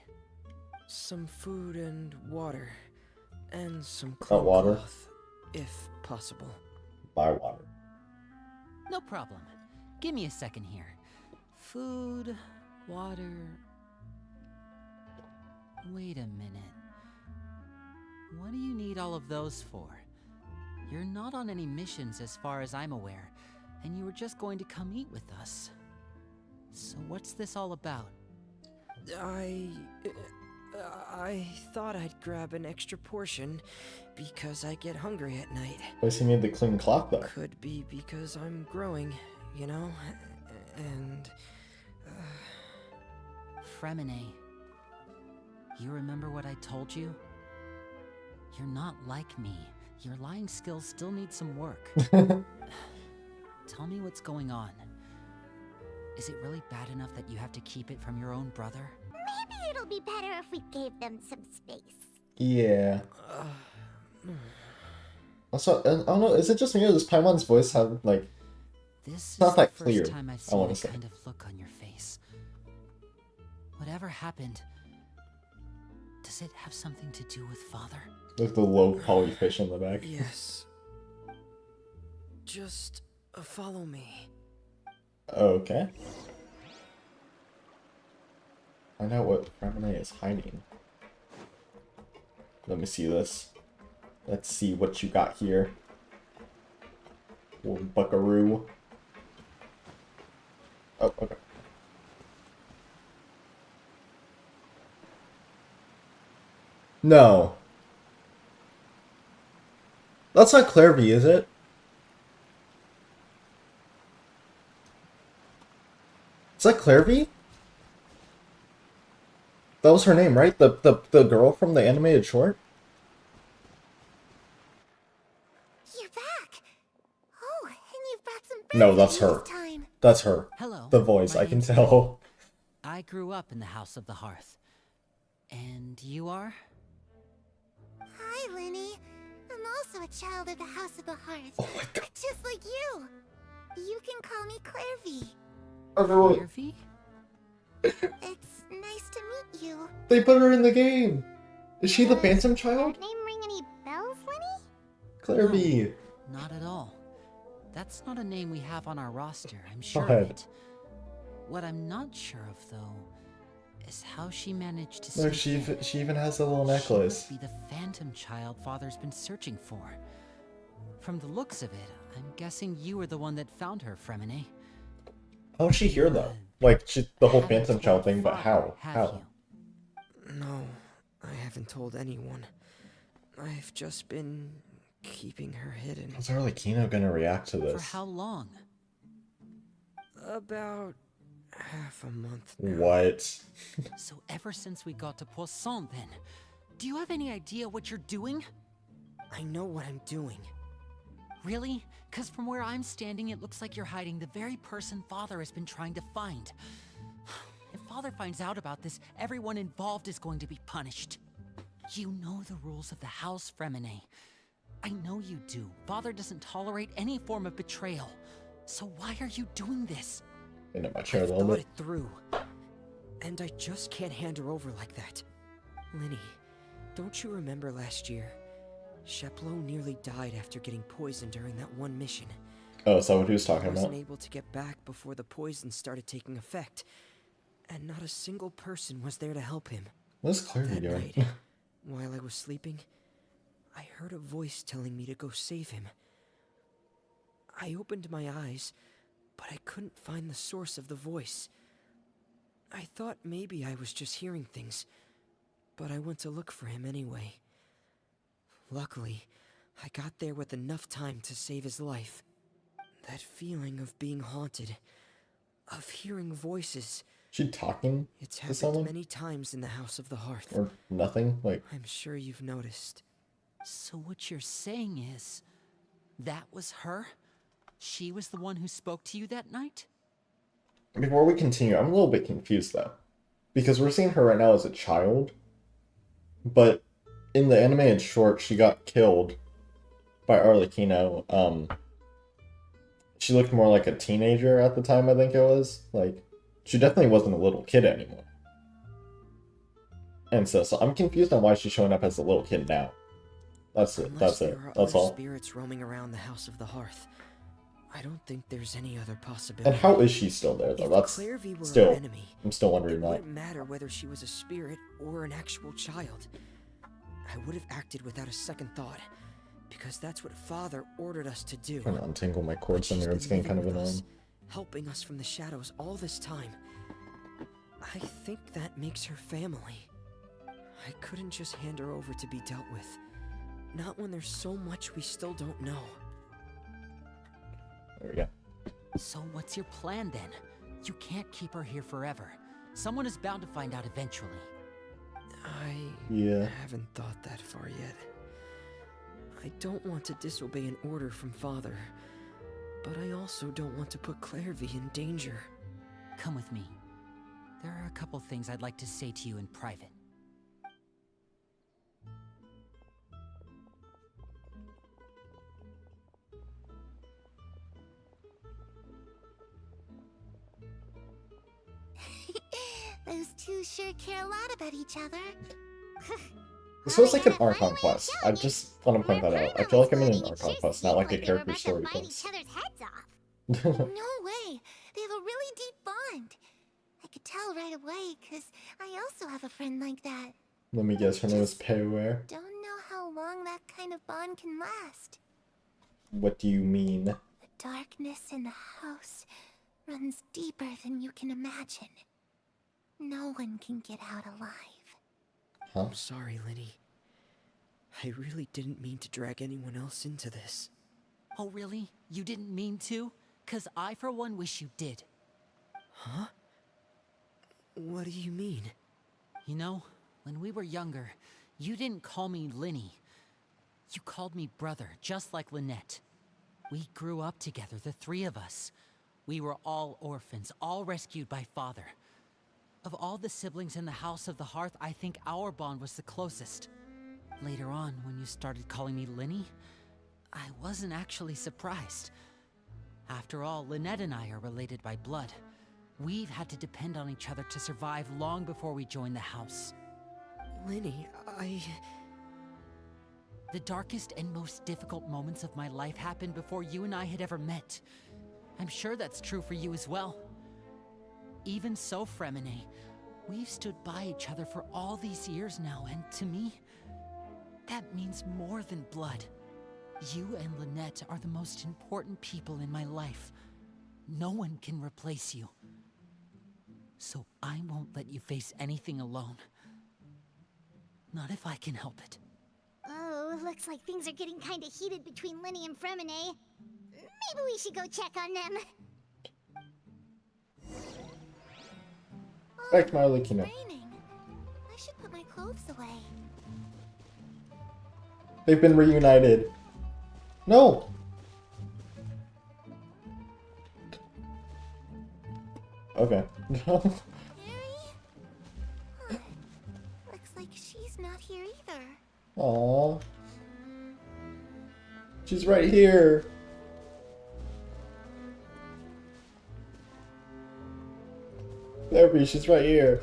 Some food and water. And some Got water? cloth, if possible. Buy water. No problem. Give me a second here. Food, water... Wait a minute. What do you need all of those for? You're not on any missions as far as I'm aware, and you were just going to come eat with us. So what's this all about? I thought I'd grab an extra portion because I get hungry at night. Why does he need the clean cloth though? Could be because I'm growing, you know? And Fremine, you remember what I told you? You're not like me. Your lying skills still need some work. Tell me what's going on. Is it really bad enough that you have to keep it from your own brother? Maybe it'll be better if we gave them some space. Yeah. Also, I don't know, is it just me or does Paimon's voice have, like, This not is the that first clear, time I've I seen wanna that say. kind of look on your face. Whatever happened, does it have something to do with Father? Like the low poly fish in the back. Yes. Just follow me. Okay. Find out what Fremine is hiding. Let me see this. Let's see what you got here. Little buckaroo. Oh, okay. No. That's not Clairvy, is it? Is that Clairvy? That was her name, right? The girl from the animated short? You're back. Oh, and you've brought some No, birthday that's her. this time. That's her. Hello. The voice, my I can name's tell. I grew up in the House of the Hearth. And you are? Hi, Lenny. I'm also a child of the House of the Hearth. Oh my god. Just like you. You can call me Clairvy. Everyone, Clairvy? It's nice to meet you. they put her in the game. Is she the Does Phantom Child? that name ring any bells, Lenny? Clairvy. No, not at all. That's not a name we have on our roster, I'm sure ahead. of it. What I'm not sure of, though, is how she managed to Look, sneak in. she even has a little necklace. She must be the Phantom Child Father's been searching for. From the looks of it, I'm guessing you were the one that found her, Fremine. How is she here though? Like the whole Phantom Child thing, but how? How? No, I haven't told anyone. I've just been keeping her hidden. How's Arlecchino gonna react to For this? how long? About half a month now. What? So ever since we got to Poisson, then, do you have any idea what you're doing? I know what I'm doing. Really? Because from where I'm standing, it looks like you're hiding the very person Father has been trying to find. If Father finds out about this, everyone involved is going to be punished. You know the rules of the house, Fremine. I know you do. Father doesn't tolerate any form of betrayal. So why are you doing this? In my chair a I've little thought bit. it through. And I just can't hand her over like that. Linny, don't you remember last year? Sheplo nearly died after getting poisoned during that one mission. Oh, is that what he was I talking wasn't about? able to get back before the poison started taking effect. And not a single person was there to help him. What's Clairvy That doing? night, while I was sleeping, I heard a voice telling me to go save him. I opened my eyes, but I couldn't find the source of the voice. I thought maybe I was just hearing things, but I went to look for him anyway. Luckily, I got there with enough time to save his life. That feeling of being haunted, of hearing voices, She talking it's to happened someone? many times in the House of the Hearth. Or nothing? Like, I'm sure you've noticed. So what you're saying is, that was her? She was the one who spoke to you that night? before we continue, I'm a little bit confused though. Because we're seeing her right now as a child, but in the animated short, she got killed by Arlecchino. She looked more like a teenager at the time, I think it was. Like, she definitely wasn't a little kid anymore. And so I'm confused on why she's showing up as a little kid now. That's it. Unless That's there it. are That's other all. spirits roaming around the House of the Hearth, I don't think there's any other possibility. And how is she still there though? If That's Clairvy were still. our enemy, I'm still it wondering that. wouldn't matter whether she was a spirit or an actual child. I would have acted without a second thought, because that's what Father ordered us to do. Trying to untangle my cords But in she's there. It's been getting kind of living with annoying. us, helping us from the shadows all this time. I think that makes her family. I couldn't just hand her over to be dealt with. Not when there's so much we still don't know. There we go. So what's your plan then? You can't keep her here forever. Someone is bound to find out eventually. Yeah. haven't thought that far yet. I don't want to disobey an order from Father, but I also don't want to put Clairvy in danger. Come with me. There are a couple things I'd like to say to you in private. Those two sure care a lot about each other. This feels like an Archon quest. I just want to point that out. I feel like I'm in an Archon quest, not like a character story quest. No way. They have a really deep bond. I could tell right away, because I also have a friend like that. Let me guess, her name is Payware. Don't know how long that kind of bond can last. What do you mean? The darkness in the house runs deeper than you can imagine. No one can get out alive. Huh? I'm sorry, Lenny. I really didn't mean to drag anyone else into this. Oh, really? You didn't mean to? 'Cause I, for one, wish you did. Huh? What do you mean? You know, when we were younger, you didn't call me Linny. You called me brother, just like Lynette. We grew up together, the three of us. We were all orphans, all rescued by father. Of all the siblings in the House of the Hearth, I think our bond was the closest. Later on, when you started calling me Linny, I wasn't actually surprised. After all, Lynette and I are related by blood. We've had to depend on each other to survive long before we joined the house. Lenny, The darkest and most difficult moments of my life happened before you and I had ever met. I'm sure that's true for you as well. Even so, Fremine, we've stood by each other for all these years now, and to me, that means more than blood. You and Lynette are the most important people in my life. No one can replace you. So I won't let you face anything alone. Not if I can help it. Oh, looks like things are getting kinda heated between Lenny and Fremine. Maybe we should go check on them. Back to my Arlecchino. It's raining. I should put my clothes away. They've been reunited. No! Okay. Harry? Huh. Looks like she's not here either. Aww. She's right here. There, she's right here.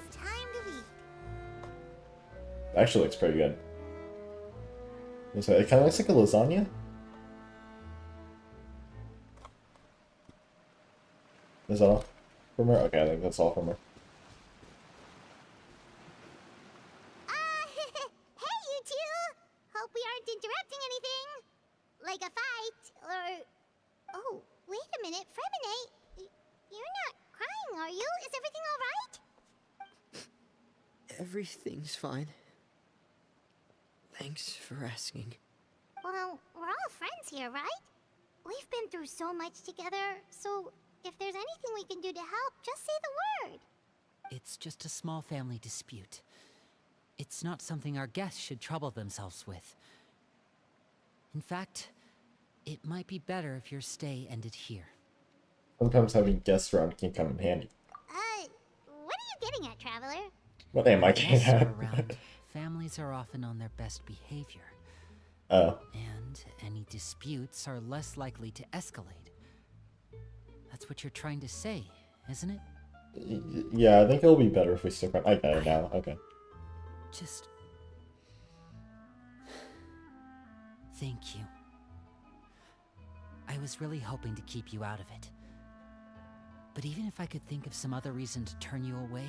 It's time to eat. Actually looks pretty good. It kind of looks like a lasagna. Is that all from her? Okay, I think that's all from her. Hey, you two! Hope we aren't interrupting anything. Like a fight, or... Oh, wait a minute, Fremine. You're not crying, are you? Is everything alright? everything's fine. Thanks for asking. Well, we're all friends here, right? We've been through so much together, so if there's anything we can do to help, just say the word. It's just a small family dispute. It's not something our guests should trouble themselves with. In fact, it might be better if your stay ended here. Sometimes having guests around can come in handy. What are you getting at, Traveler? What am I getting Guests are at? around, families are often on their best behavior. Oh. And any disputes are less likely to escalate. That's what you're trying to say, isn't it? Yeah, I think it'll be better if we stick around. I get it now. Okay. Just... thank you. I was really hoping to keep you out of it. But even if I could think of some other reason to turn you away,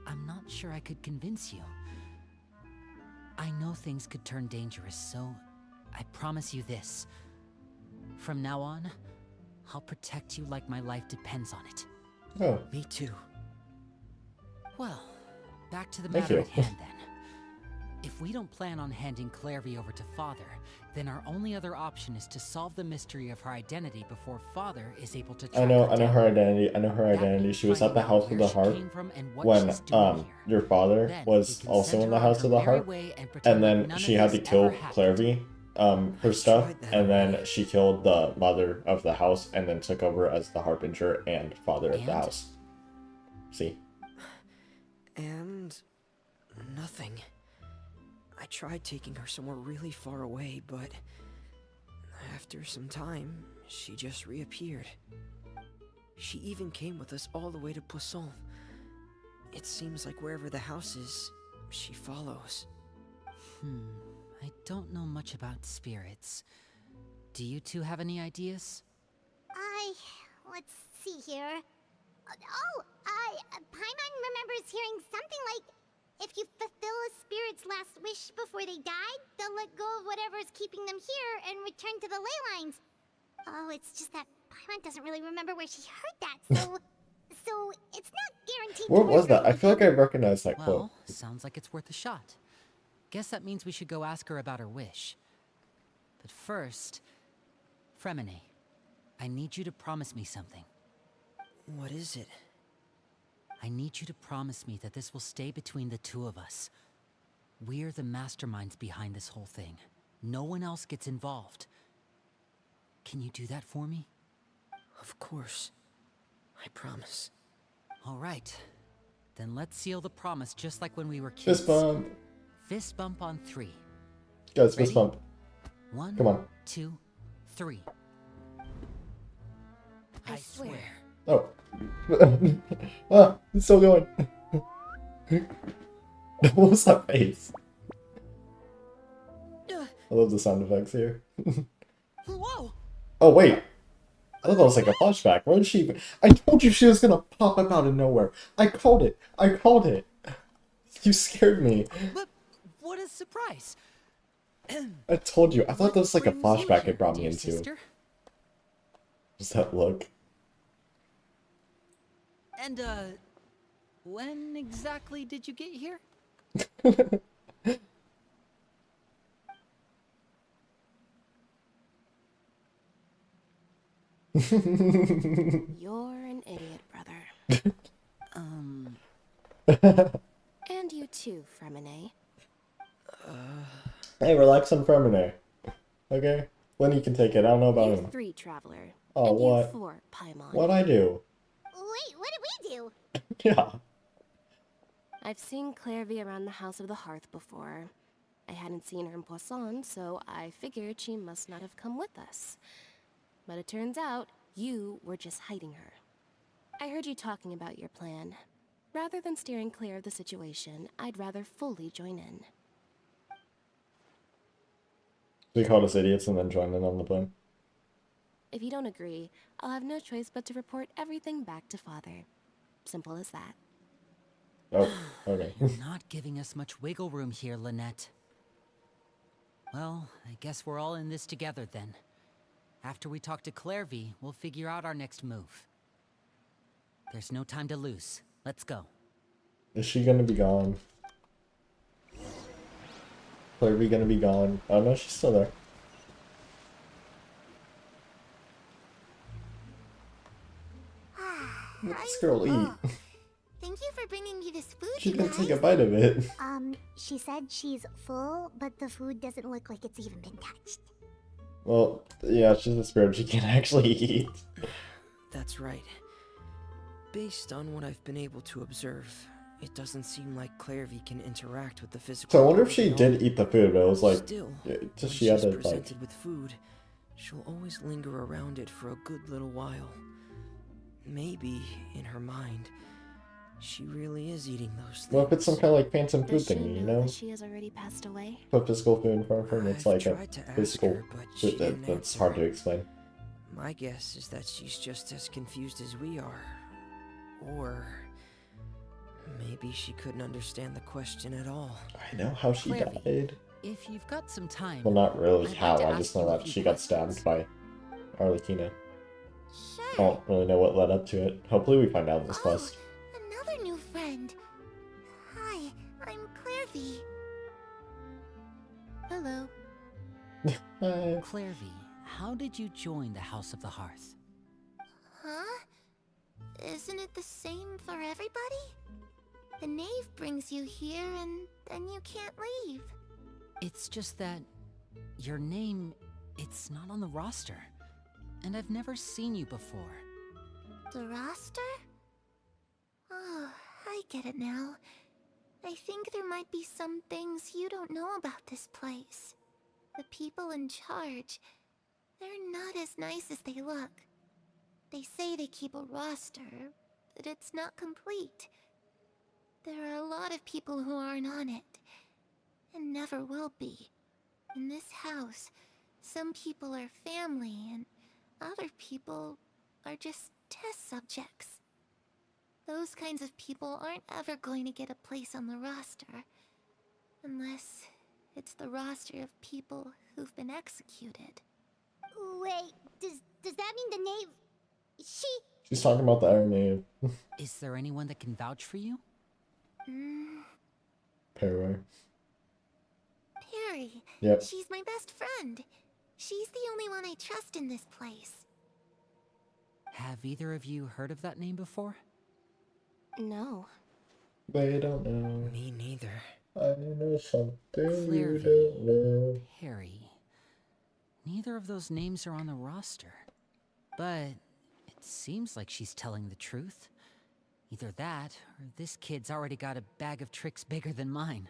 I'm not sure I could convince you. I know things could turn dangerous, so I promise you this. From now on, I'll protect you like my life depends on it. Oh. Me too. Well, back to the Thank matter you. at hand then. If we don't plan on handing Clairvy over to Father, then our only other option is to solve the mystery of her identity before Father is able to track I know her down. her identity. I know her That identity. means She was at the finding House out of where the she Heart came from and what when she's doing here. your father Then was we can also send in the her on House her of the merry Heart, way and pretend and like then none she of had to this kill ever happened. Clairvy, her stuff, tried that and then already. she killed the mother of the house, and then took over as the Harbinger and father of the And? house. See? And nothing. I tried taking her somewhere really far away, but after some time, she just reappeared. She even came with us all the way to Poisson. It seems like wherever the house is, she follows. I don't know much about spirits. Do you two have any ideas? Let's see here. Paimon remembers hearing something like, if you fulfill a spirit's last wish before they died, they'll let go of whatever's keeping them here and return to the ley lines. Oh, it's just that Paimon doesn't really remember where she heard that, so it's not guaranteed. What was that? I feel like I recognize that quote. Well, sounds like it's worth a shot. Guess that means we should go ask her about her wish. But first, Fremine, I need you to promise me something. What is it? I need you to promise me that this will stay between the two of us. We're the masterminds behind this whole thing. No one else gets involved. Can you do that for me? Of course. I promise. All right. Then let's seal the promise just like when we were kids. Fist bump. Fist bump on 3. Guys, Ready? fist bump. 1, Come on. 2, 3. I swear. Oh. Ah, it's still going. What was that face? I love the sound effects here. Whoa! Oh, wait. I thought that was like a flashback. Where did she... I told you she was gonna pop up out of nowhere. I called it. I called it. You scared me. But what a surprise. I told you. I thought that was like a What brings you flashback here, it brought me dear into. sister? Just that look. And, when exactly did you get here? You're an idiot, brother. And you too, Fremine. Hey, relax on Fremine. Okay? Lenny can take it. I don't know about You him. 3, Traveler. Oh, and what? You 4, Paimon. What'd I do? Wait, what did we do? Yeah. I've seen Clairvy around the House of the Hearth before. I hadn't seen her in Poisson, so I figured she must not have come with us. But it turns out, you were just hiding her. I heard you talking about your plan. Rather than steering clear of the situation, I'd rather fully join in. They called us idiots and then joined in on the plan. If you don't agree, I'll have no choice but to report everything back to Father. Simple as that. Oh, okay. You're not giving us much wiggle room here, Lynette. Well, I guess we're all in this together then. After we talk to Clairvy, we'll figure out our next move. There's no time to lose. Let's go. Is she gonna be gone? Clairvy gonna be gone? Oh no, she's still there. Let this girl eat. Thank you for bringing me this food, She you can guys. take a bite of it. She said she's full, but the food doesn't look like it's even been touched. Well, yeah, she's a spirit. She can't actually eat. That's right. Based on what I've been able to observe, it doesn't seem like Clairvy can interact with the physical. So I wonder if she world at all. did eat the food, but it was like, Still, just when she had she's to like. presented with food, she'll always linger around it for a good little while. Maybe, in her mind, she really is eating those things. Well, if it's some kind of like phantom food Does she thingy, you know know? that she has already passed away? Put physical food in front of her, and it's I've like a tried to ask physical her, but she food didn't that's answer. hard to explain. My guess is that she's just as confused as we are. Or maybe she couldn't understand the question at all. I know how she Clairvy. died. If you've got some time... Well, not really I'd like how. to I ask just you know a that few she got questions. stabbed by Arlecchino. Sure. I don't really know what led up to it. Hopefully we find out in this quest. Another new friend. Hi, I'm Clairvy. Hello. Hi. Clairvy, how did you join the House of the Hearth? Huh? Isn't it the same for everybody? The knave brings you here and then you can't leave. It's just that your name, it's not on the roster. And I've never seen you before. The roster? Oh, I get it now. I think there might be some things you don't know about this place. The people in charge, they're not as nice as they look. They say they keep a roster, but it's not complete. There are a lot of people who aren't on it, and never will be. In this house, some people are family, and other people are just test subjects. Those kinds of people aren't ever going to get a place on the roster, unless it's the roster of people who've been executed. Wait, does that mean the knave... She's talking about the Iron Knave. Is there anyone that can vouch for you? Perry. Perry. Yep. She's my best friend. She's the only one I trust in this place. Have either of you heard of that name before? No. They don't know. Me neither. I know something you Clairvy, don't know. Harry. Neither of those names are on the roster. But it seems like she's telling the truth. Either that, or this kid's already got a bag of tricks bigger than mine.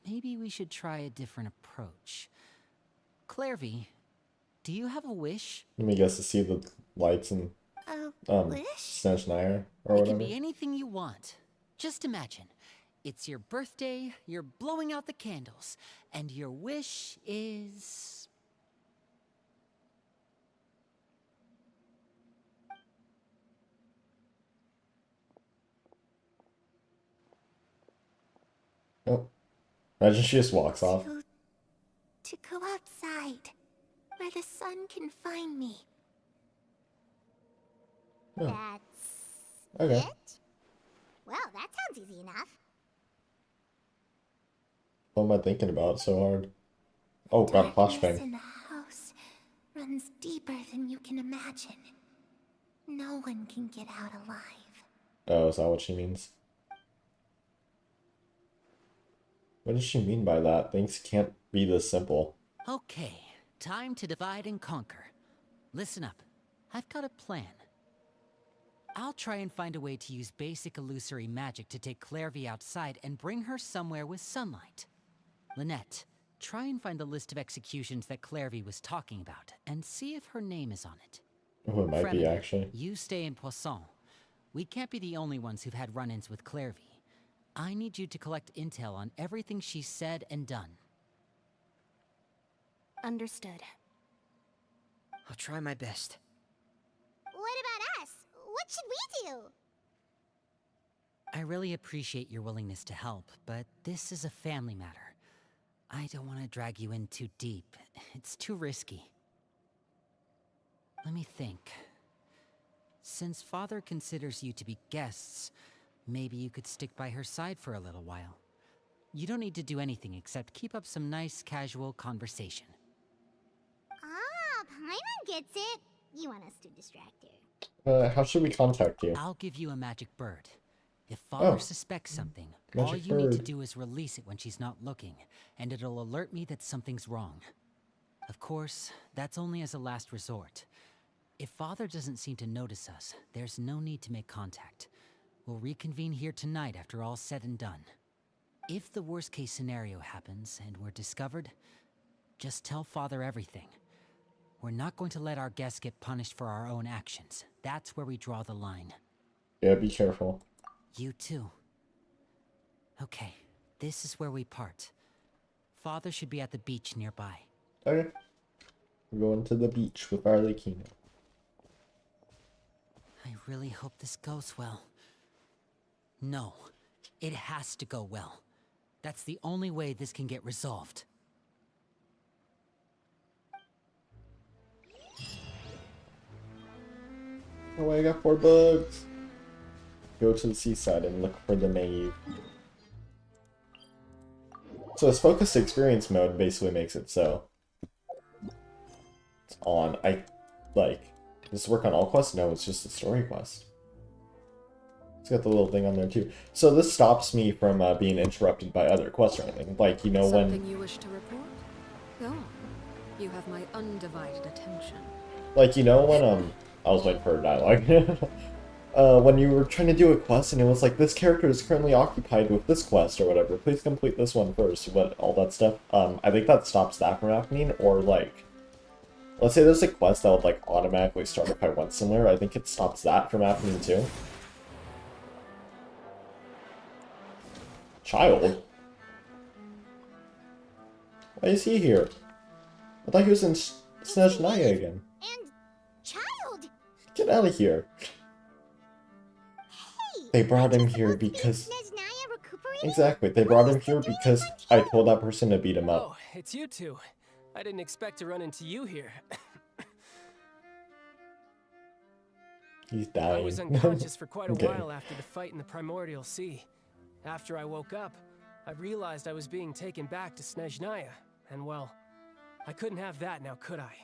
Maybe we should try a different approach. Clairvy, do you have a wish? Let me guess, to see the lights and Wish? Snezhnaya or It whatever. can be anything you want. Just imagine. It's your birthday, you're blowing out the candles, and your wish is... Oh. Imagine she just walks off. To go outside, where the sun can find me. Oh. That's Okay. it? Well, that sounds easy enough. What am I thinking about so hard? Oh, got Darkness flashbang. in the house runs deeper than you can imagine. No one can get out alive. Oh, is that what she means? What does she mean by that? Things can't be this simple. Okay, time to divide and conquer. Listen up. I've got a plan. I'll try and find a way to use basic illusory magic to take Clairvy outside and bring her somewhere with sunlight. Lynette, try and find the list of executions that Clairvy was talking about, and see if her name is on it. Oh, it might be, Fremini, actually. you stay in Poisson. We can't be the only ones who've had run-ins with Clairvy. I need you to collect intel on everything she's said and done. Understood. I'll try my best. What about us? What should we do? I really appreciate your willingness to help, but this is a family matter. I don't want to drag you in too deep. It's too risky. Let me think. Since Father considers you to be guests, maybe you could stick by her side for a little while. You don't need to do anything except keep up some nice, casual conversation. Ah, Paimon gets it. You want us to distract her. How should we contact you? I'll give you a magic bird. If Father suspects something, all Magic you need to bird. do is release it when she's not looking, and it'll alert me that something's wrong. Of course, that's only as a last resort. If Father doesn't seem to notice us, there's no need to make contact. We'll reconvene here tonight after all's said and done. If the worst-case scenario happens and we're discovered, just tell Father everything. We're not going to let our guests get punished for our own actions. That's where we draw the line. Yeah, be careful. You too. Okay, this is where we part. Father should be at the beach nearby. Okay. We're going to the beach with Arlecchino. I really hope this goes well. No, it has to go well. That's the only way this can get resolved. Oh, I got 4 bugs. Go to the seaside and look for the knave. So this focused experience mode basically makes it so it's on. Does this work on all quests? No, it's just a story quest. It's got the little thing on there too. So this stops me from being interrupted by other quests or anything. Like, you know, Something you wish to report? Go on. You have my undivided attention. like, you know, when I was waiting for a dialogue. When you were trying to do a quest and it was like, this character is currently occupied with this quest or whatever, please complete this one first, all that stuff. I think that stops that from happening, or like, let's say there's a quest that would like automatically start if I went somewhere, I think it stops that from happening too. Child? Why is he here? I thought he was in Snezhnaya again. And child. Get out of here. Hey, They brought him here supposed to be because... Snezhnaya recuperating? Exactly, they brought him here because I told that person to beat him up. Oh, it's you two. I didn't expect to run into you here. He's dying. I was unconscious for quite a Okay. while after the fight in the Primordial Sea. After I woke up, I realized I was being taken back to Snezhnaya, and well, I couldn't have that now, could I?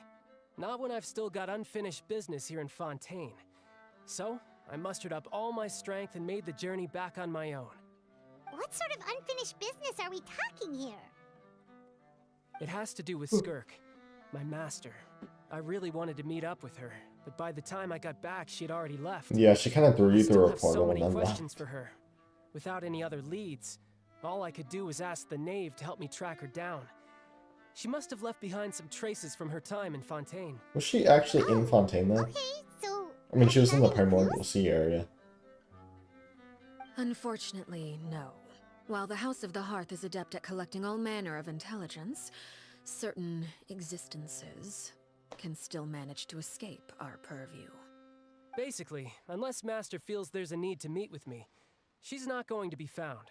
Not when I've still got unfinished business here in Fontaine. So, I mustered up all my strength and made the journey back on my own. What sort of unfinished business are we talking here? It has to do with Skirk, my master. I really wanted to meet up with her, but by the time I got back, she'd already left. Yeah, she kind of threw I you still through a have so portal many and then questions left. for her. Without any other leads, all I could do was ask the knave to help me track her down. She must have left behind some traces from her time in Fontaine. Was she actually in Fontaine then? Okay, so... I mean, she was in the have you got any Primordial clues? Sea area. Unfortunately, no. While the House of the Hearth is adept at collecting all manner of intelligence, certain existences can still manage to escape our purview. Basically, unless Master feels there's a need to meet with me, she's not going to be found.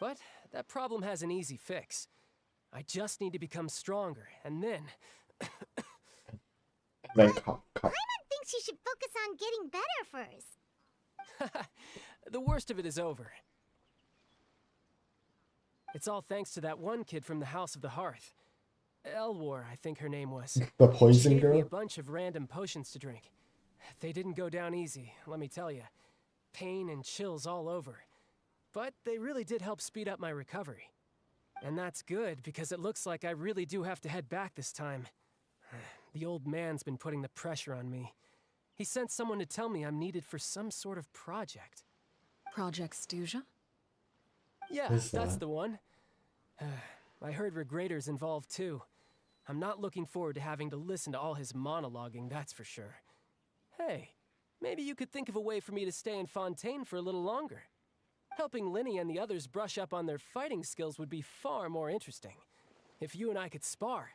But that problem has an easy fix. I just need to become stronger, and then... Then Paimon thinks you should focus on getting better first. the worst of it is over. It's all thanks to that one kid from the House of the Hearth. Elwar, I think her name was. The She poison gave me a girl? bunch of random potions to drink. They didn't go down easy, let me tell you. Pain and chills all over. But they really did help speed up my recovery. And that's good, because it looks like I really do have to head back this time. The old man's been putting the pressure on me. He sent someone to tell me I'm needed for some sort of project. Project Stuja? Yeah, What's that's that? the one. I heard Regrador's involved too. I'm not looking forward to having to listen to all his monologuing, that's for sure. Hey, maybe you could think of a way for me to stay in Fontaine for a little longer. Helping Linny and the others brush up on their fighting skills would be far more interesting. If you and I could spar,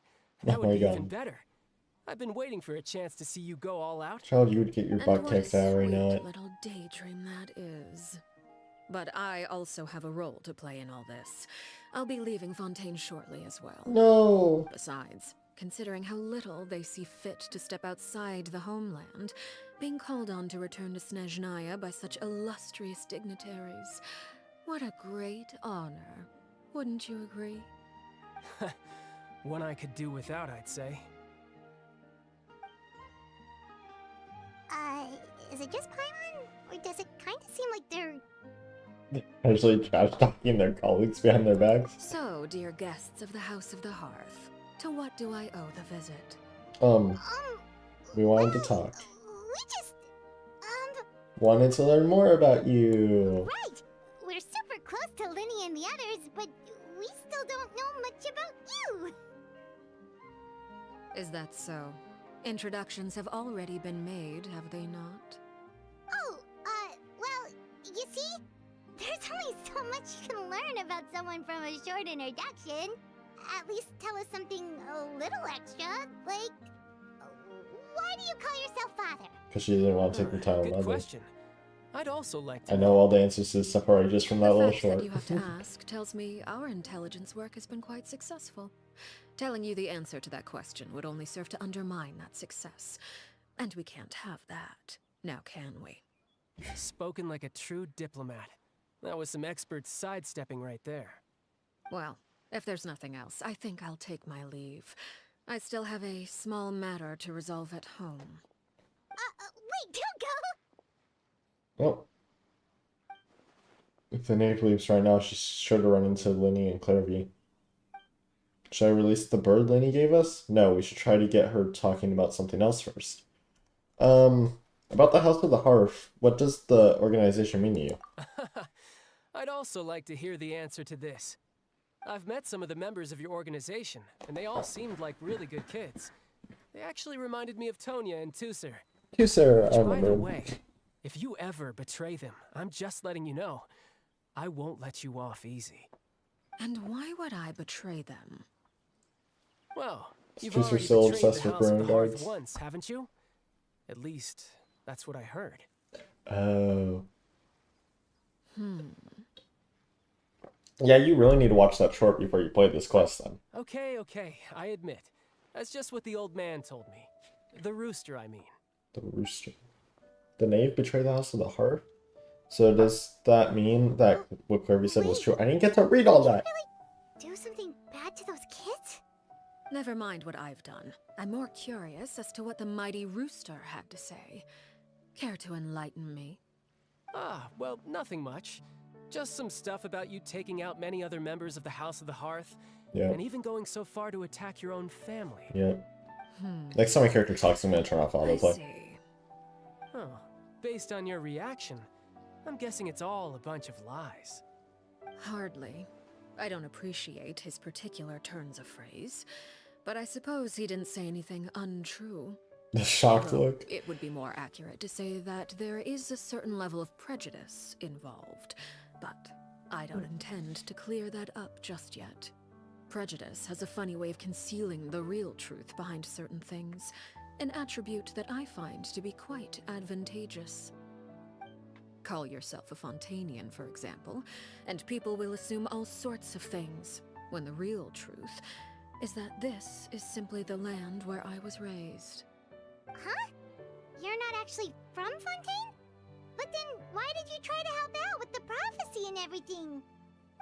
that Oh would my be God. even better. I've been waiting for a chance to see you go all out. Child, you would get your And butt what a kicked out, I know sweet it. little daydream that is. But I also have a role to play in all this. I'll be leaving Fontaine shortly as well. No! Besides, considering how little they see fit to step outside the homeland, being called on to return to Snezhnaya by such illustrious dignitaries, what a great honor. Wouldn't you agree? One I could do without, I'd say. Is it just Paimon? Or does it kind of seem like they're... Actually trash talking their colleagues behind their backs. So, dear guests of the House of the Hearth, to what do I owe the visit? We wanted to well, talk. We just... Wanted to learn more about you. Right! We're super close to Linny and the others, but we still don't know much about you! Is that so? Introductions have already been made, have they not? Oh, well, you see? There's only so much you can learn about someone from a short introduction. At least tell us something a little extra, like... Why do you call yourself father? Because she didn't want to take the title Good mother. question. I'd also like to I know all the answers to this stuff already just from that The little fact short. that you have to ask tells me our intelligence work has been quite successful. Telling you the answer to that question would only serve to undermine that success. And we can't have that, now can we? Spoken like a true diplomat. That was some expert sidestepping right there. Well, if there's nothing else, I think I'll take my leave. I still have a small matter to resolve at home. Wait, don't go! Well, if the knave leaves right now, she's sure to run into Linny and Clairvy. Should I release the bird Linny gave us? No, we should try to get her talking about something else first. About the House of the Hearth, what does the organization mean to you? I'd also like to hear the answer to this. I've met some of the members of your organization, and they all seemed like really good kids. They actually reminded me of Tonya and Tusser. Tusser, I Which, by the remember. way, if you ever betray them, I'm just letting you know, I won't let you off easy. And why would I betray them? Well, you've Tucer's already still betrayed the obsessed with House of the ruin Hearth guards. once, haven't you? At least, that's what I heard. Oh. Yeah, you really need to watch that short before you play this quest then. Okay, I admit. That's just what the old man told me. The rooster, I mean. The rooster. The knave betrayed the House of the Hearth? So does that mean that what Kirby said was true? I didn't get to read all that. Do something bad to those kids? Never mind what I've done. I'm more curious as to what the mighty rooster had to say. Care to enlighten me? Ah, well, nothing much. Just some stuff about you taking out many other members of the House of the Hearth, Yeah. and even going so far to attack your own family. Yeah. Next time my character talks, I'm gonna turn off I autoplay. see. Oh, based on your reaction, I'm guessing it's all a bunch of lies. Hardly. I don't appreciate his particular turns of phrase, but I suppose he didn't say anything untrue. The shocked Although look. it would be more accurate to say that there is a certain level of prejudice involved, but I don't intend to clear that up just yet. Prejudice has a funny way of concealing the real truth behind certain things, an attribute that I find to be quite advantageous. Call yourself a Fontanian, for example, and people will assume all sorts of things, when the real truth is that this is simply the land where I was raised. Huh? You're not actually from Fontaine? But then why did you try to help out with the prophecy and everything?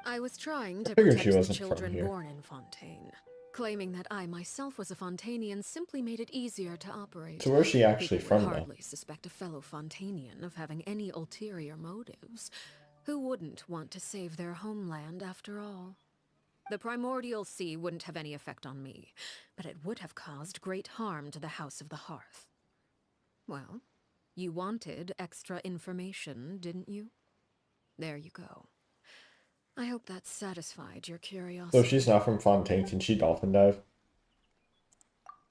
I was trying to figured protect she the wasn't from children here. born in Fontaine. Claiming that I myself was a Fontanian simply made it easier to operate. So where's she actually People would from, though? hardly suspect a fellow Fontanian of having any ulterior motives. Who wouldn't want to save their homeland after all? The primordial sea wouldn't have any effect on me, but it would have caused great harm to the House of the Hearth. Well, you wanted extra information, didn't you? There you go. I hope that satisfied your curiosity. So if she's not from Fontaine, can she dolphin dive?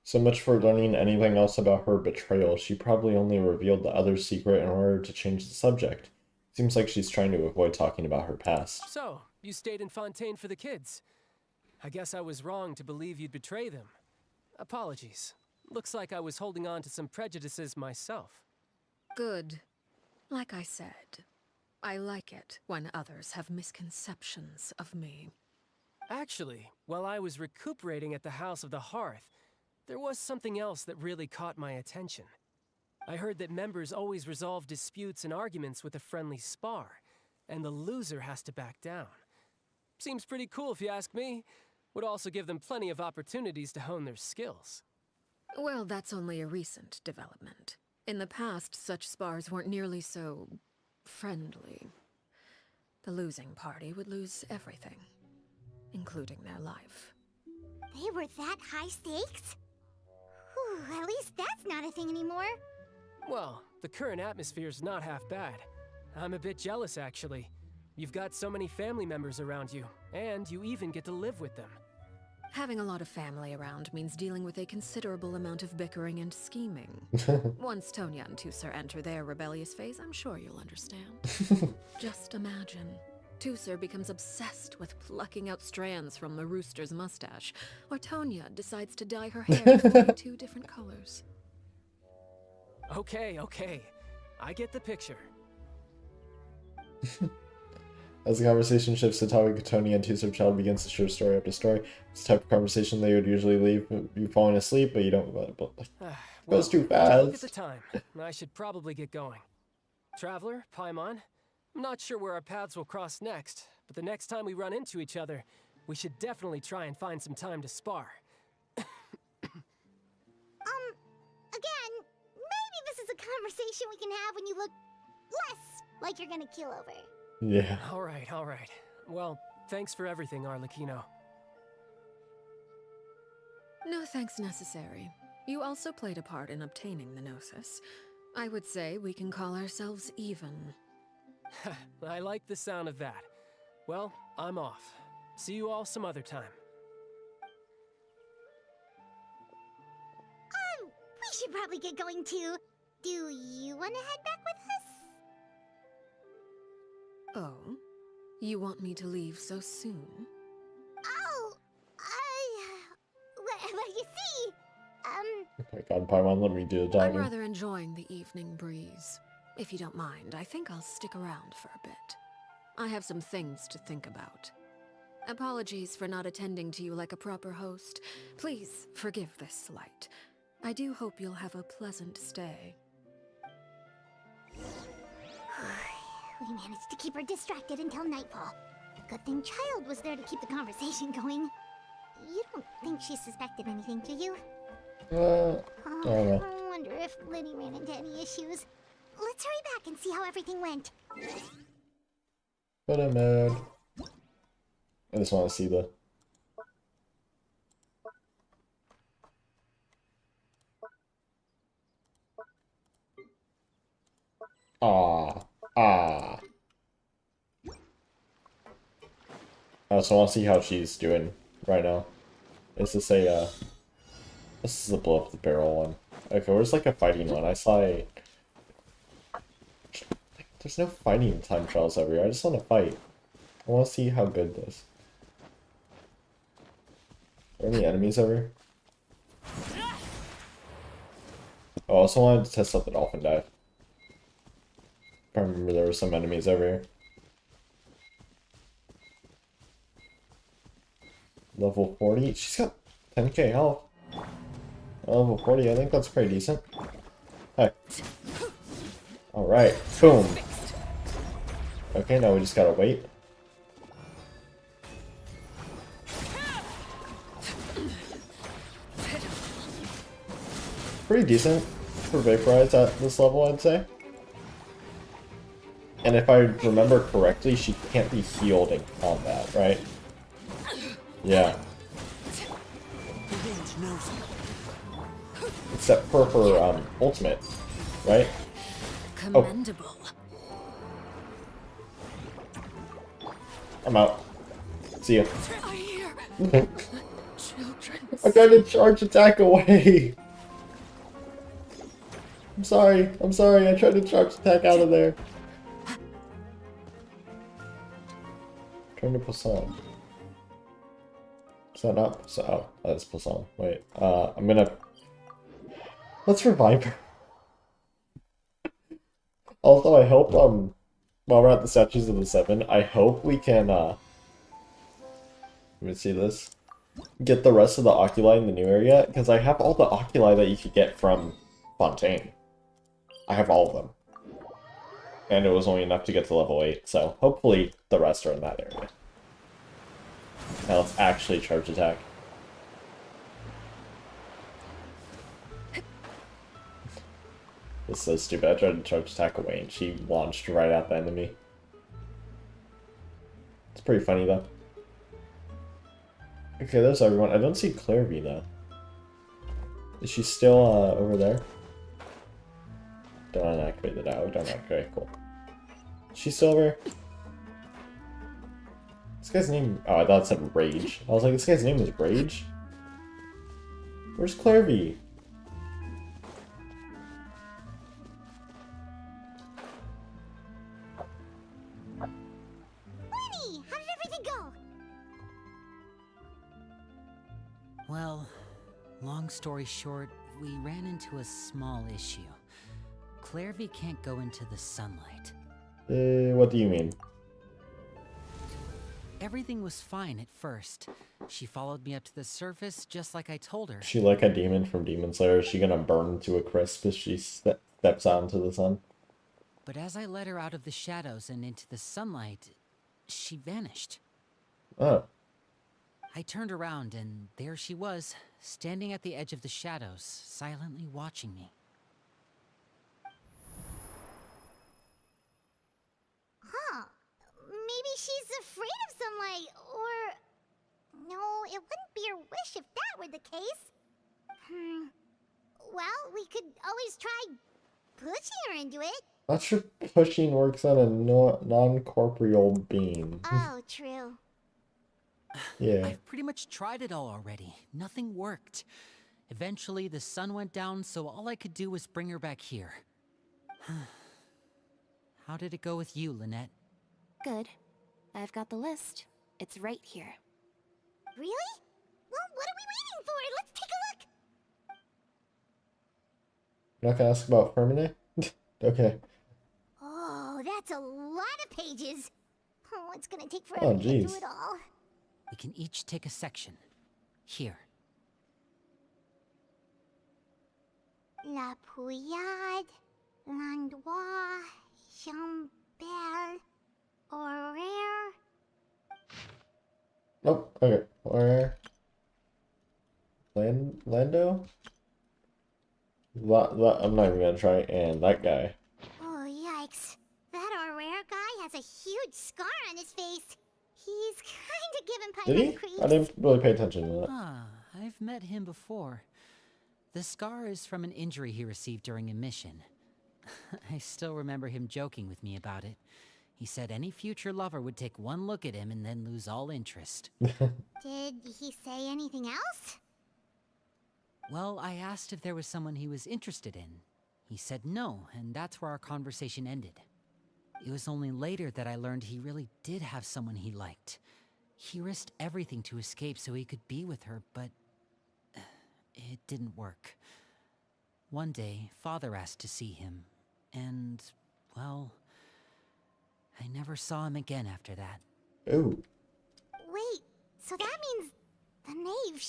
So much for learning anything else about her betrayal. She probably only revealed the other's secret in order to change the subject. Seems like she's trying to avoid talking about her past. So, you stayed in Fontaine for the kids. I guess I was wrong to believe you'd betray them. Apologies. Looks like I was holding on to some prejudices myself. Good. Like I said, I like it when others have misconceptions of me. Actually, while I was recuperating at the House of the Hearth, there was something else that really caught my attention. I heard that members always resolve disputes and arguments with a friendly spar, and the loser has to back down. Seems pretty cool if you ask me. Would also give them plenty of opportunities to hone their skills. Well, that's only a recent development. In the past, such spars weren't nearly so friendly. The losing party would lose everything, including their life. They were that high stakes? Whew, at least that's not a thing anymore. Well, the current atmosphere's not half bad. I'm a bit jealous, actually. You've got so many family members around you, and you even get to live with them. Having a lot of family around means dealing with a considerable amount of bickering and scheming. Once Tonya and Tucer enter their rebellious phase, I'm sure you'll understand. Just imagine. Tucer becomes obsessed with plucking out strands from the rooster's mustache, or Tonya decides to dye her hair 42 different colors. Okay. I get the picture. As the conversation shifts to topic, Tony and Tucer Child begins to share story after story. It's the type of conversation they would usually leave you falling asleep, but you don't. But goes too Look at the fast. time. I should probably get going. Traveler, Paimon, I'm not sure where our paths will cross next, but the next time we run into each other, we should definitely try and find some time to spar. Again, maybe this is a conversation we can have when you look less like you're gonna keel over. Yeah. All right. Well, thanks for everything, Arlecchino. No thanks necessary. You also played a part in obtaining the Gnosis. I would say we can call ourselves even. I like the sound of that. Well, I'm off. See you all some other time. We should probably get going too. Do you want to head back with us? Oh? You want me to leave so soon? Oh, well, you see, Oh my god, Paimon, let me do the I'm talking. rather enjoying the evening breeze. If you don't mind, I think I'll stick around for a bit. I have some things to think about. Apologies for not attending to you like a proper host. Please forgive this slight. I do hope you'll have a pleasant stay. we managed to keep her distracted until nightfall. Good thing Child was there to keep the conversation going. You don't think she suspected anything, do you? I don't know. I wonder if Liddy ran into any issues. Let's hurry back and see how everything went. But I'm mad. I just want to see the... Ah. I also want to see how she's doing right now. Is this a, this is a blow up the barrel one. Okay, where's like a fighting one? I saw a... There's no fighting time trials over here. I just want to fight. I want to see how good this. Are there any enemies over here? Oh, I also wanted to test out the dolphin dive. I remember there were some enemies over here. Level 40? She's got 10k health. Level 40, I think that's pretty decent. Hey. Alright, boom. Okay, now we just gotta wait. Pretty decent for Vaporize at this level, I'd say. And if I remember correctly, she can't be healed in combat, right? Yeah. Except for her ultimate, right? Commendable. Oh. I'm out. See ya. I hear children. I tried to charge attack away. I'm sorry. I tried to charge attack out of there. Turn to Poisson. Is that not Poisson? Oh, that's Poisson. Wait. I'm gonna... Let's revive her. Also, I hope, while we're at the Statues of the Seven, I hope we can, let me see this. Get the rest of the oculi in the new area, because I have all the oculi that you could get from Fontaine. I have all of them. And it was only enough to get to level 8, so hopefully the rest are in that area. Now let's actually charge attack. This is so stupid. I tried to charge attack away and she launched right at the enemy. It's pretty funny though. Okay, there's everyone. I don't see Clairvy though. Is she still over there? Don't activate the dialogue. Don't activate. Cool. She's still over here? This guy's name... Oh, I thought it said Rage. I was like, this guy's name is Rage? Where's Clairvy? Lenny, how did everything go? Well, long story short, we ran into a small issue. Clairvy can't go into the sunlight. What do you mean? Everything was fine at first. She followed me up to the surface just like I told her. Is she like a demon from Demon Slayer? Is she gonna burn to a crisp as she steps out into the sun? But as I led her out of the shadows and into the sunlight, she vanished. Oh. I turned around and there she was, standing at the edge of the shadows, silently watching me. Huh. Maybe she's afraid of sunlight, or... No, it wouldn't be her wish if that were the case. Well, we could always try pushing her into it. Not sure pushing works on a non-corporeal being. Oh, true. Yeah. I've pretty much tried it all already. Nothing worked. Eventually, the sun went down, so all I could do was bring her back here. How did it go with you, Lynette? Good. I've got the list. It's right here. Really? Well, what are we waiting for? Let's take a look. You're not gonna ask about Fermine? Okay. Oh, that's a lot of pages. Oh, it's gonna take Oh, forever to get through jeez. it all. We can each take a section. Here. La Pouillade, L'Endroit, Chambel, Horaire. Nope. Okay. Or Lando? I'm not even gonna try. And that guy. Oh, yikes. That Horaire guy has a huge scar on his face. He's kind of giving Did he? Paimon creeps. I didn't really pay attention to that. Ah, I've met him before. The scar is from an injury he received during a mission. I still remember him joking with me about it. He said any future lover would take one look at him and then lose all interest. Did he say anything else? Well, I asked if there was someone he was interested in. He said no, and that's where our conversation ended. It was only later that I learned he really did have someone he liked. He risked everything to escape so he could be with her, but it didn't work. One day, Father asked to see him, and, well, I never saw him again after that. Ooh. Wait, so that means the knave,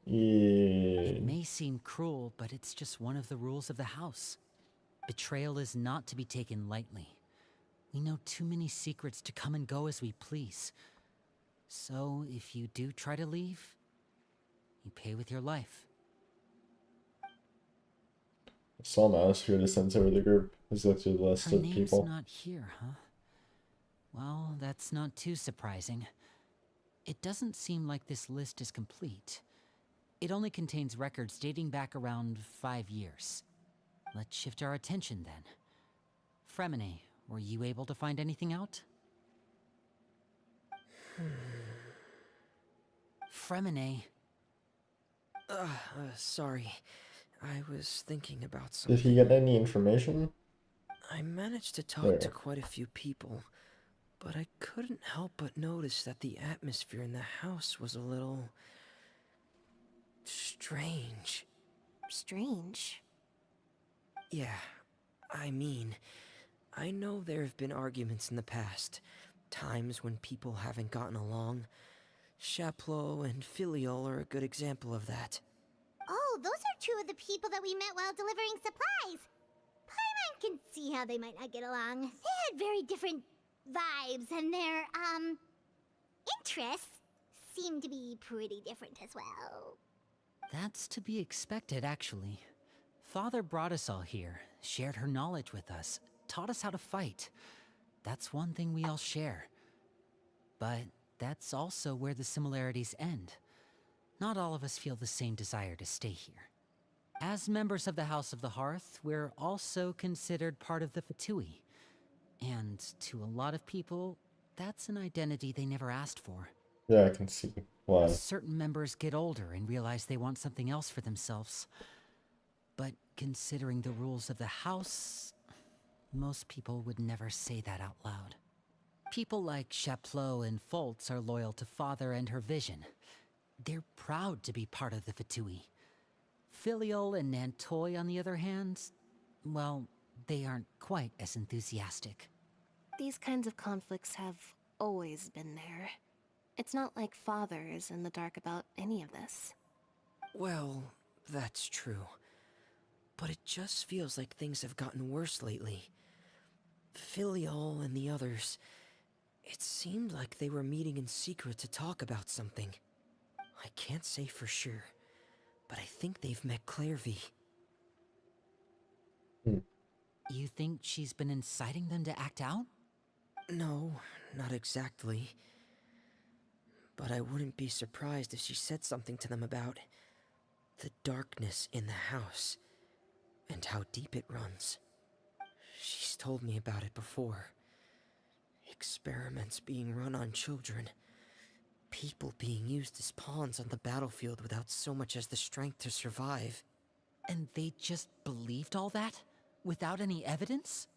Yeah. It may seem cruel, but it's just one of the rules of the house. Betrayal is not to be taken lightly. We know too many secrets to come and go as we please. So, if you do try to leave, you pay with your life. Saw Mouse here to censor the group. He's looked through the list Her of name's people. not here, huh? Well, that's not too surprising. It doesn't seem like this list is complete. It only contains records dating back around 5 years. Let's shift our attention then. Fremine, were you able to find anything out? Fremine. Sorry. I was thinking about Did something. he get any information? I managed to talk There. to quite a few people, but I couldn't help but notice that the atmosphere in the house was a little strange. Strange. Yeah, I mean, I know there have been arguments in the past, times when people haven't gotten along. Chaplot and Filiol are a good example of that. Oh, those are two of the people that we met while delivering supplies. Paimon can see how they might not get along. They had very different vibes, and their, interests seem to be pretty different as well. That's to be expected, actually. Father brought us all here, shared her knowledge with us, taught us how to fight. That's one thing we all share. But that's also where the similarities end. Not all of us feel the same desire to stay here. As members of the House of the Hearth, we're also considered part of the Fatui. And to a lot of people, that's an identity they never asked for. Yeah, I can see why. Certain members get older and realize they want something else for themselves. But considering the rules of the house, most people would never say that out loud. People like Chaplot and Foltz are loyal to Father and her vision. They're proud to be part of the Fatui. Filiol and Nantoy, on the other hand, well, they aren't quite as enthusiastic. These kinds of conflicts have always been there. It's not like Father is in the dark about any of this. Well, that's true. But it just feels like things have gotten worse lately. Filiol and the others, it seemed like they were meeting in secret to talk about something. I can't say for sure, but I think they've met Clairvy. You think she's been inciting them to act out? No, not exactly. But I wouldn't be surprised if she said something to them about the darkness in the house and how deep it runs. She's told me about it before. Experiments being run on children. People being used as pawns on the battlefield without so much as the strength to survive. And they just believed all that? Without any evidence?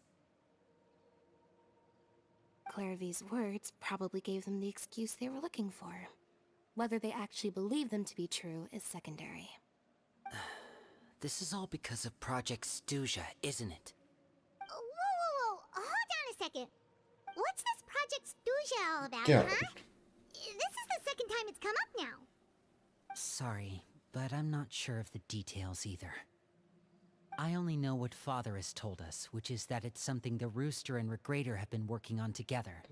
Clairvy's words probably gave them the excuse they were looking for. Whether they actually believe them to be true is secondary. This is all because of Project Stuja, isn't it? Whoa. Hold on a second. What's this Project Stuja all about, Yeah. huh? This is the second time it's come up now. Sorry, but I'm not sure of the details either. I only know what Father has told us, which is that it's something the Rooster and Regrator have been working on together.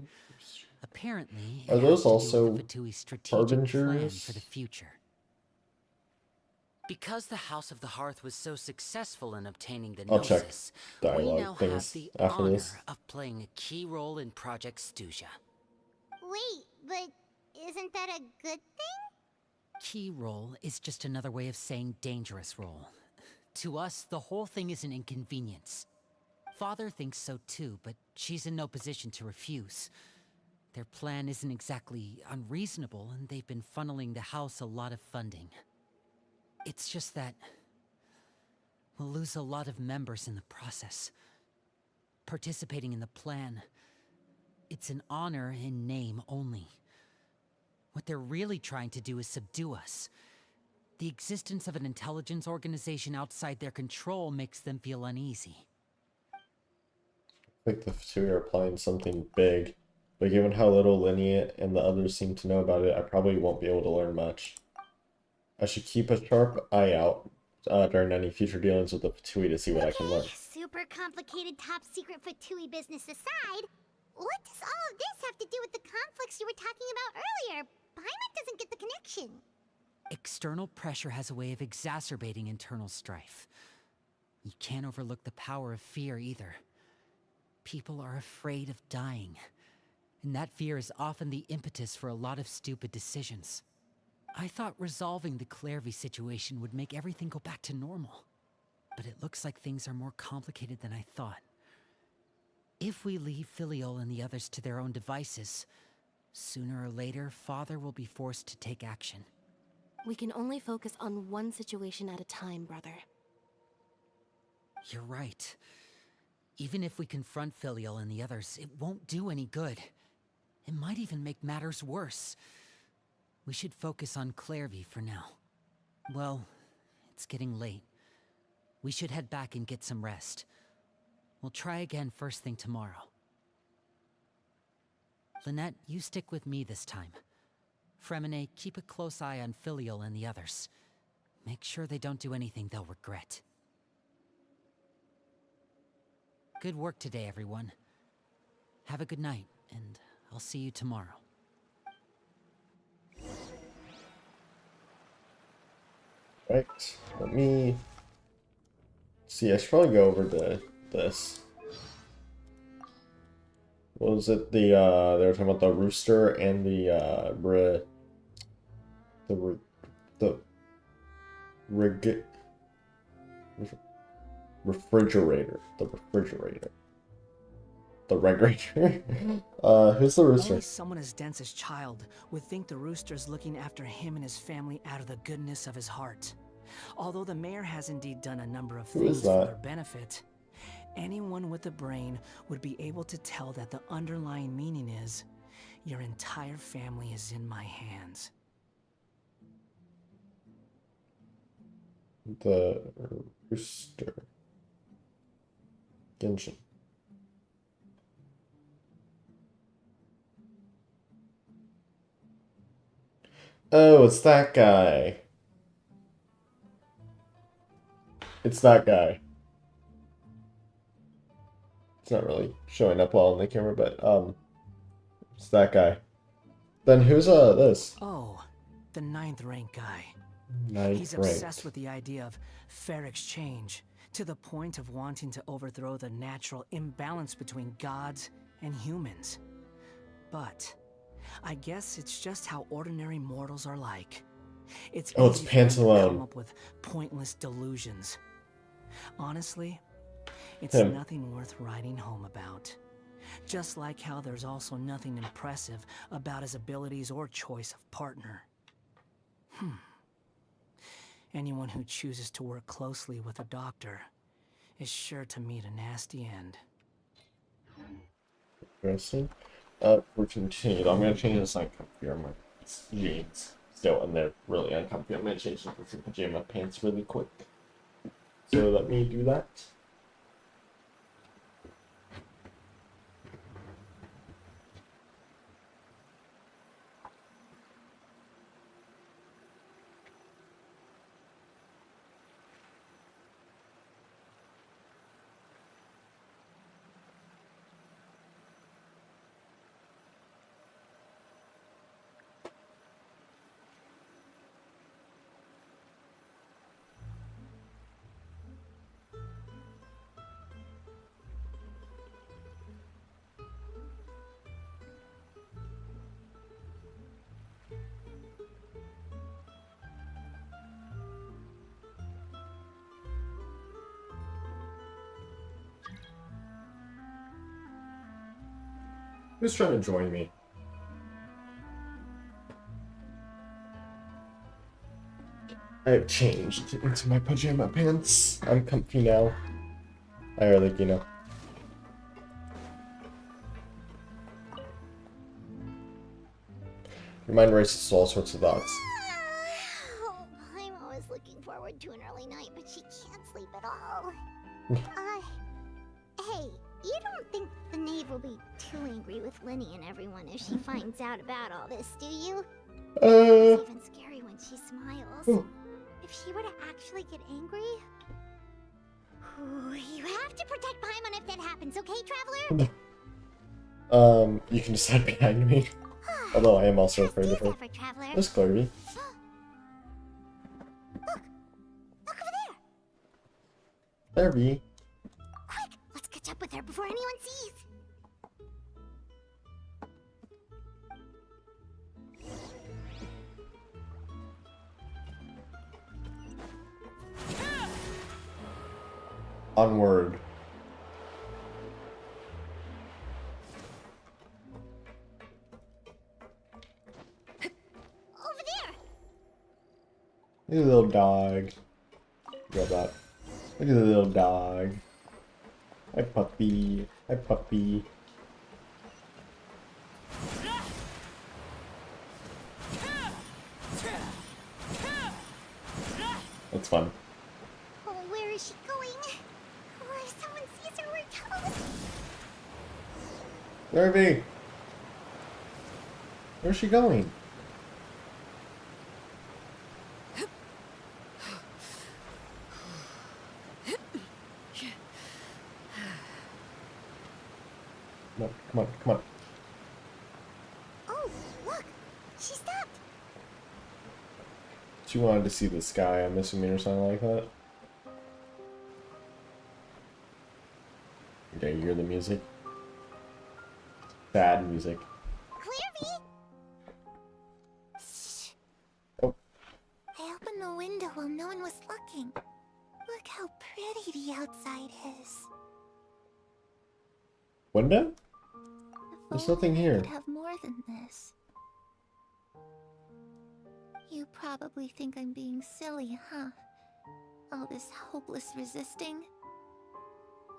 Apparently, it Are those has to do also with the Fatui's strategic plan harbingers? for the future. Because the House of the Hearth was so successful in obtaining the I'll check Gnosis, we dialogue now have things the after honor this. of playing a key role in Project Stuja. Wait, but isn't that a good thing? Key role is just another way of saying dangerous role. To us, the whole thing is an inconvenience. Father thinks so too, but she's in no position to refuse. Their plan isn't exactly unreasonable, and they've been funneling the house a lot of funding. It's just that we'll lose a lot of members in the process. Participating in the plan, it's an honor in name only. What they're really trying to do is subdue us. The existence of an intelligence organization outside their control makes them feel uneasy. I think the Fatui are planning something big, but given how little Lineate and the others seem to know about it, I probably won't be able to learn much. I should keep a sharp eye out during any future dealings with the Fatui to see what I can learn. Super complicated top secret Fatui business aside, what does all of this have to do with the conflicts you were talking about earlier? Paimon doesn't get the connection. External pressure has a way of exacerbating internal strife. You can't overlook the power of fear either. People are afraid of dying, and that fear is often the impetus for a lot of stupid decisions. I thought resolving the Clairvy situation would make everything go back to normal, but it looks like things are more complicated than I thought. If we leave Filiol and the others to their own devices, sooner or later, Father will be forced to take action. We can only focus on one situation at a time, brother. You're right. Even if we confront Filial and the others, it won't do any good. It might even make matters worse. We should focus on Clairvy for now. Well, it's getting late. We should head back and get some rest. We'll try again first thing tomorrow. Lynette, you stick with me this time. Fremine, keep a close eye on Filial and the others. Make sure they don't do anything they'll regret. Good work today, everyone. Have a good night, and I'll see you tomorrow. Right, let me see. I should probably go over this. What was it? They were talking about the rooster and the refrigerator. The regulator. Who's the rooster? Only someone as dense as Child would think the Rooster's looking after him and his family out of the goodness of his heart. Although the mayor has indeed done a number of things for their benefit, anyone with a brain would be able to tell that the underlying meaning is, your entire family is in my hands. The rooster. Genshin. Oh, it's that guy. It's that guy. It's not really showing up well on the camera, but it's that guy. Then who's this? Oh, the 9th rank guy. He's Ninth obsessed ranked. with the idea of fair exchange, to the point of wanting to overthrow the natural imbalance between gods and humans. But I guess it's just how ordinary mortals are like. It's Oh, it's easy for them to Pantalone. come up with pointless delusions. Honestly, it's Him. nothing worth writing home about. Just like how there's also nothing impressive about his abilities or choice of partner. Anyone who chooses to work closely with a doctor is sure to meet a nasty end. Interesting. we're continued. I'm gonna change this like comfy on my jeans still, and they're really uncomfy. I'm gonna change them to some pajama pants really quick. So let me do that. Who's trying to join me? I have changed into my pajama pants. I'm comfy now. Hi, Arlecchino. Your mind races to all sorts of thoughts. I'm always looking forward to an early night, but she can't sleep at all. Hey, you don't think the knave will be too angry with Linny and everyone if she finds out about all this, do you? It's even scary when she smiles. If she were to actually get angry... Ooh, you have to protect Paimon if that happens, okay, Traveler? You can decide behind me. Although I am also afraid of her. There's Clarby. Look over there! Clarby. Quick, let's catch up with her before anyone sees. Onward. Over there! Look at the little dog. Grab that. Look at the little dog. Hi, puppy. Hi, puppy. That's fun. Oh, where is she going? Oh, if someone sees her, we're toast. Clarby! Where's she going? Come on, come on. Oh, look! She stopped! She wanted to see the sky, I'm assuming, or something like that. Okay, you hear the music? Sad music. Clarby! Shh. Oh. I opened the window while no one was looking. Look how pretty the outside is. Window? There's nothing here. Could have more than this. You probably think I'm being silly, huh? All this hopeless resisting.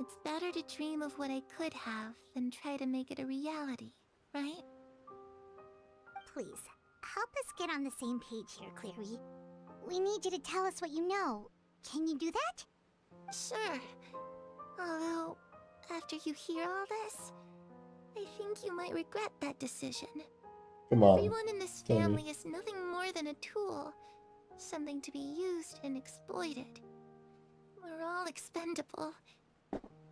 It's better to dream of what I could have than try to make it a reality, right? Please, help us get on the same page here, Clary. We need you to tell us what you know. Can you do that? Sure. Although, after you hear all this, I think you might regret that decision. Come on. Everyone in this family is nothing more than a tool. Something to be used and exploited. We're all expendable.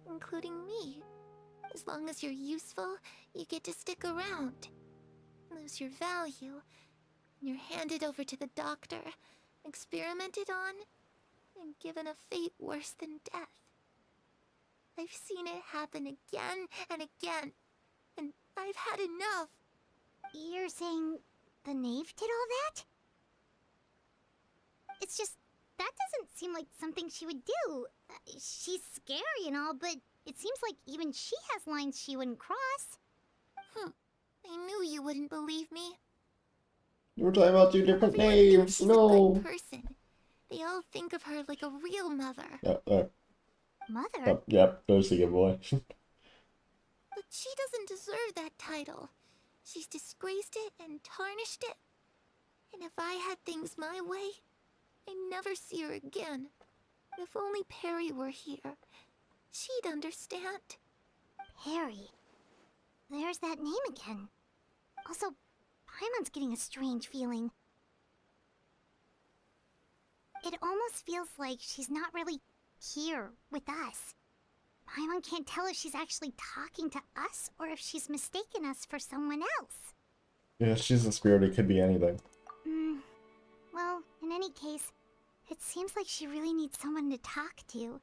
Including me. As long as you're useful, you get to stick around. Lose your value. You're handed over to the doctor, experimented on, and given a fate worse than death. I've seen it happen again and again, and I've had enough. You're saying the knave did all that? It's just, that doesn't seem like something she would do. She's scary and all, but it seems like even she has lines she wouldn't cross. I knew you wouldn't believe me. You were talking about two different Everyone thinks names. she's No. a good person. They all think of her like a real mother. Yep, Mother? yep, there's the good boy. But she doesn't deserve that title. She's disgraced it and tarnished it. And if I had things my way, I'd never see her again. If only Perry were here, she'd understand. Perry? There's that name again. Also, Paimon's getting a strange feeling. It almost feels like she's not really here with us. Paimon can't tell if she's actually talking to us or if she's mistaken us for someone else. Yeah, she's a spirit. It could be anything. Well, in any case, it seems like she really needs someone to talk to.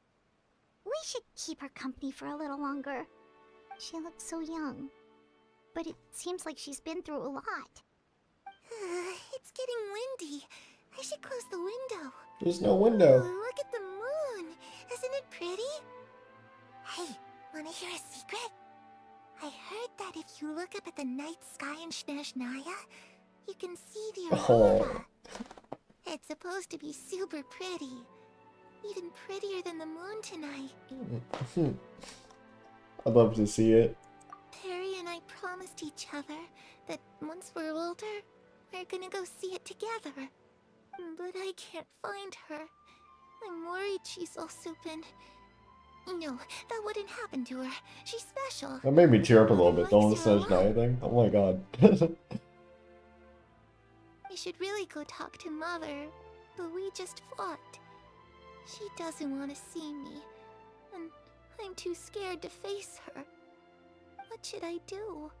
We should keep her company for a little longer. She looks so young. But it seems like she's been through a lot. It's getting windy. I should close the window. There's no window. Look at the moon. Isn't it pretty? Hey, wanna hear a secret? I heard that if you look up at the night sky in Snezhnaya, you can see the aurora. It's supposed to be super pretty. Even prettier than the moon tonight. I'd love to see it. Perry and I promised each other that once we're older, we're gonna go see it together. But I can't find her. I'm worried she's also been... No, that wouldn't happen to her. She's special. That made me tear up a little bit. The whole Snezhnaya thing. Oh my god. I should really go talk to Mother, but we just fought. She doesn't want to see me, and I'm too scared to face her. What should I do?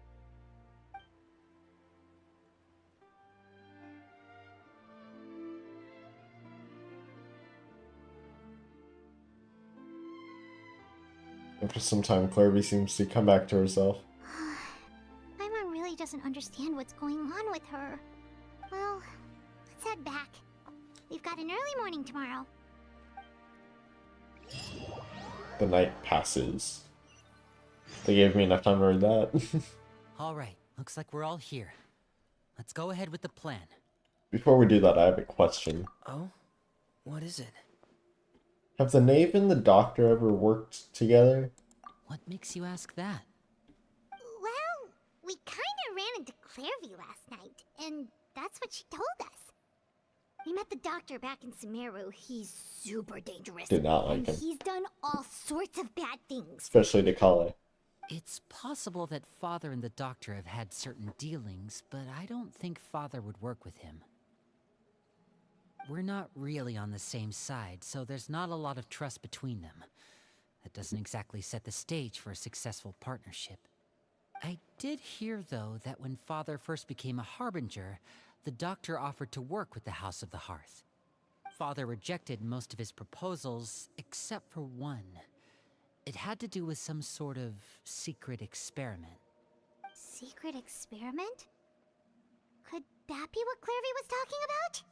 After some time, Clarby seems to come back to herself. Paimon really doesn't understand what's going on with her. Well, let's head back. We've got an early morning tomorrow. The night passes. They gave me enough time to read that. Alright, looks like we're all here. Let's go ahead with the plan. Before we do that, I have a question. Oh? What is it? Have the knave and the doctor ever worked together? What makes you ask that? Well, we kinda ran into Clairvy last night, and that's what she told us. We met the doctor back in Sumeru. He's super dangerous. Did not like him. He's done all sorts of bad things. Especially to Kale. It's possible that Father and the Doctor have had certain dealings, but I don't think Father would work with him. We're not really on the same side, so there's not a lot of trust between them. That doesn't exactly set the stage for a successful partnership. I did hear, though, that when Father first became a Harbinger, the Doctor offered to work with the House of the Hearth. Father rejected most of his proposals, except for one. It had to do with some sort of secret experiment. Secret experiment? Could that be what Clairvy was talking about?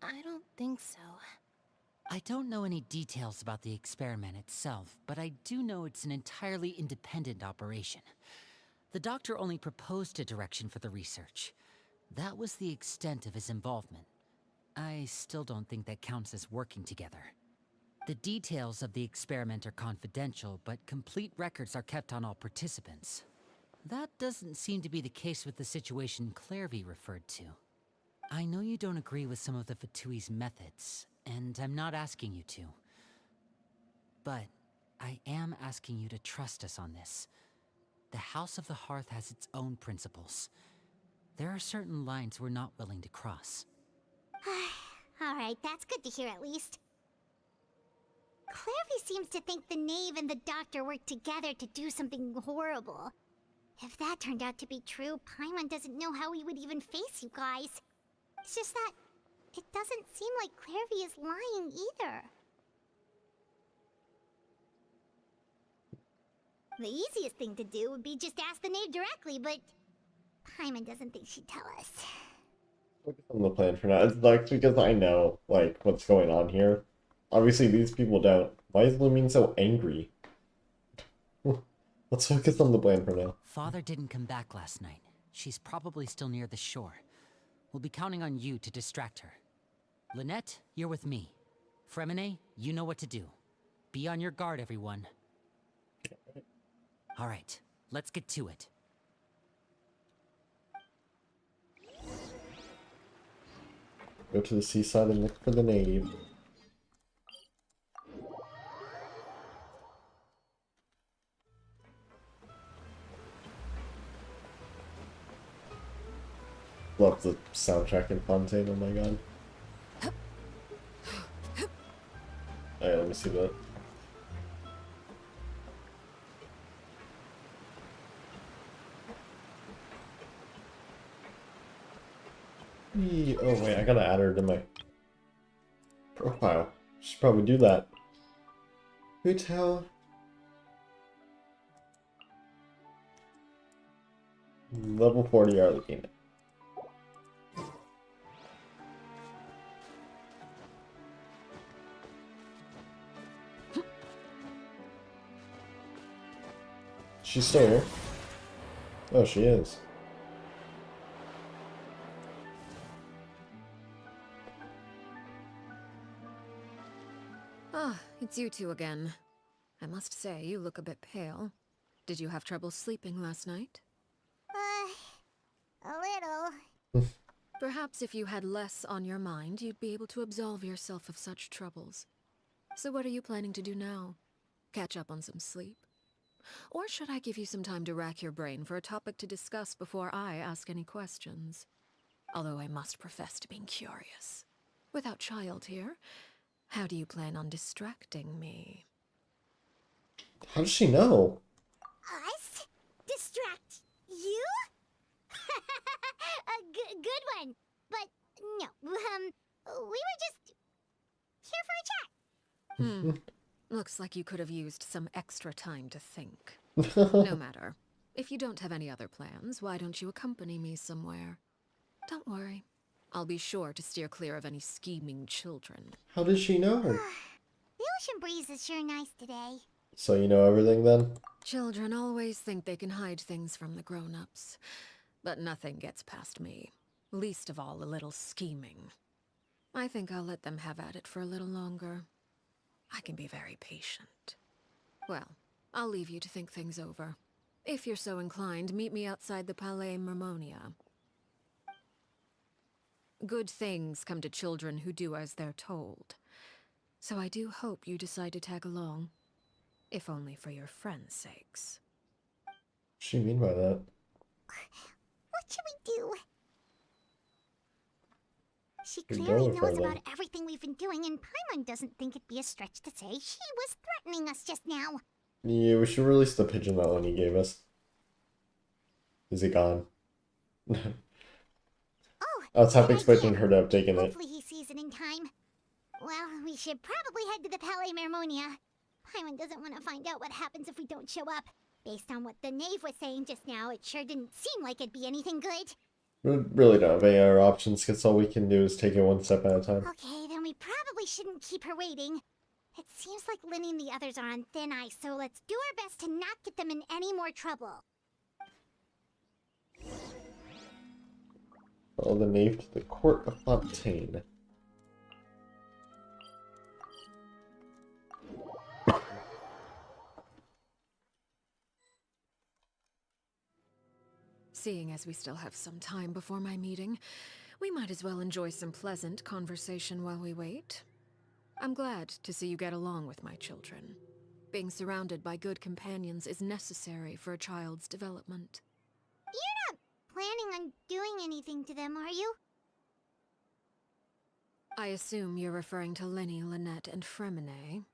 I don't think so. I don't know any details about the experiment itself, but I do know it's an entirely independent operation. The Doctor only proposed a direction for the research. That was the extent of his involvement. I still don't think that counts as working together. The details of the experiment are confidential, but complete records are kept on all participants. That doesn't seem to be the case with the situation Clairvy referred to. I know you don't agree with some of the Fatui's methods, and I'm not asking you to. But I am asking you to trust us on this. The House of the Hearth has its own principles. There are certain lines we're not willing to cross. Alright, that's good to hear at least. Clairvy seems to think the knave and the doctor worked together to do something horrible. If that turned out to be true, Paimon doesn't know how he would even face you guys. It's just that it doesn't seem like Clairvy is lying either. The easiest thing to do would be just ask the knave directly, but Paimon doesn't think she'd tell us. Focus on the plan for now. It's like because I know like what's going on here. Obviously these people don't. Why is Lumine so angry? Let's focus on the plan for now. Father didn't come back last night. She's probably still near the shore. We'll be counting on you to distract her. Lynette, you're with me. Fremine, you know what to do. Be on your guard, everyone. Alright, let's get to it. Go to the seaside and look for the knave. Love the soundtrack in Fontaine, oh my god. Oh yeah, let me see that. Oh wait, I gotta add her to my profile. Should probably do that. Hotel. Level 40 Arlecchino. She's still here? Oh, she is. Ah, it's you two again. I must say, you look a bit pale. Did you have trouble sleeping last night? A little. Perhaps if you had less on your mind, you'd be able to absolve yourself of such troubles. So what are you planning to do now? Catch up on some sleep? Or should I give you some time to rack your brain for a topic to discuss before I ask any questions? Although I must profess to being curious. Without child here, how do you plan on distracting me? How does she know? Us? Distract you? A good one. But no, we were just here for a chat. Looks like you could have used some extra time to think. No matter. If you don't have any other plans, why don't you accompany me somewhere? Don't worry. I'll be sure to steer clear of any scheming children. How does she know? The ocean breeze is sure nice today. So you know everything then? Children always think they can hide things from the grown-ups. But nothing gets past me. Least of all a little scheming. I think I'll let them have at it for a little longer. I can be very patient. Well, I'll leave you to think things over. If you're so inclined, meet me outside the Palais Mermonia. Good things come to children who do as they're told. So I do hope you decide to tag along. If only for your friends' sakes. What does she mean by that? What should we do? She We clearly go knows further. about everything we've been doing, and Paimon doesn't think it'd be a stretch to say she was threatening us just now. Yeah, we should release the pigeon that Lenny gave us. Is it gone? I was half good expecting idea. her to have taken it. Hopefully he sees it in time. Well, we should probably head to the Palais Mermonia. Paimon doesn't want to find out what happens if we don't show up. Based on what the knave was saying just now, it sure didn't seem like it'd be anything good. We really don't have any other options, because all we can do is take it one step at a time. Okay, then we probably shouldn't keep her waiting. It seems like Linny and the others are on thin ice, so let's do our best to not get them in any more trouble. Follow the knave to the court of Fontaine. Seeing as we still have some time before my meeting, we might as well enjoy some pleasant conversation while we wait. I'm glad to see you get along with my children. Being surrounded by good companions is necessary for a child's development. You're not planning on doing anything to them, are you? I assume you're referring to Lenny, Lynette, and Fremine.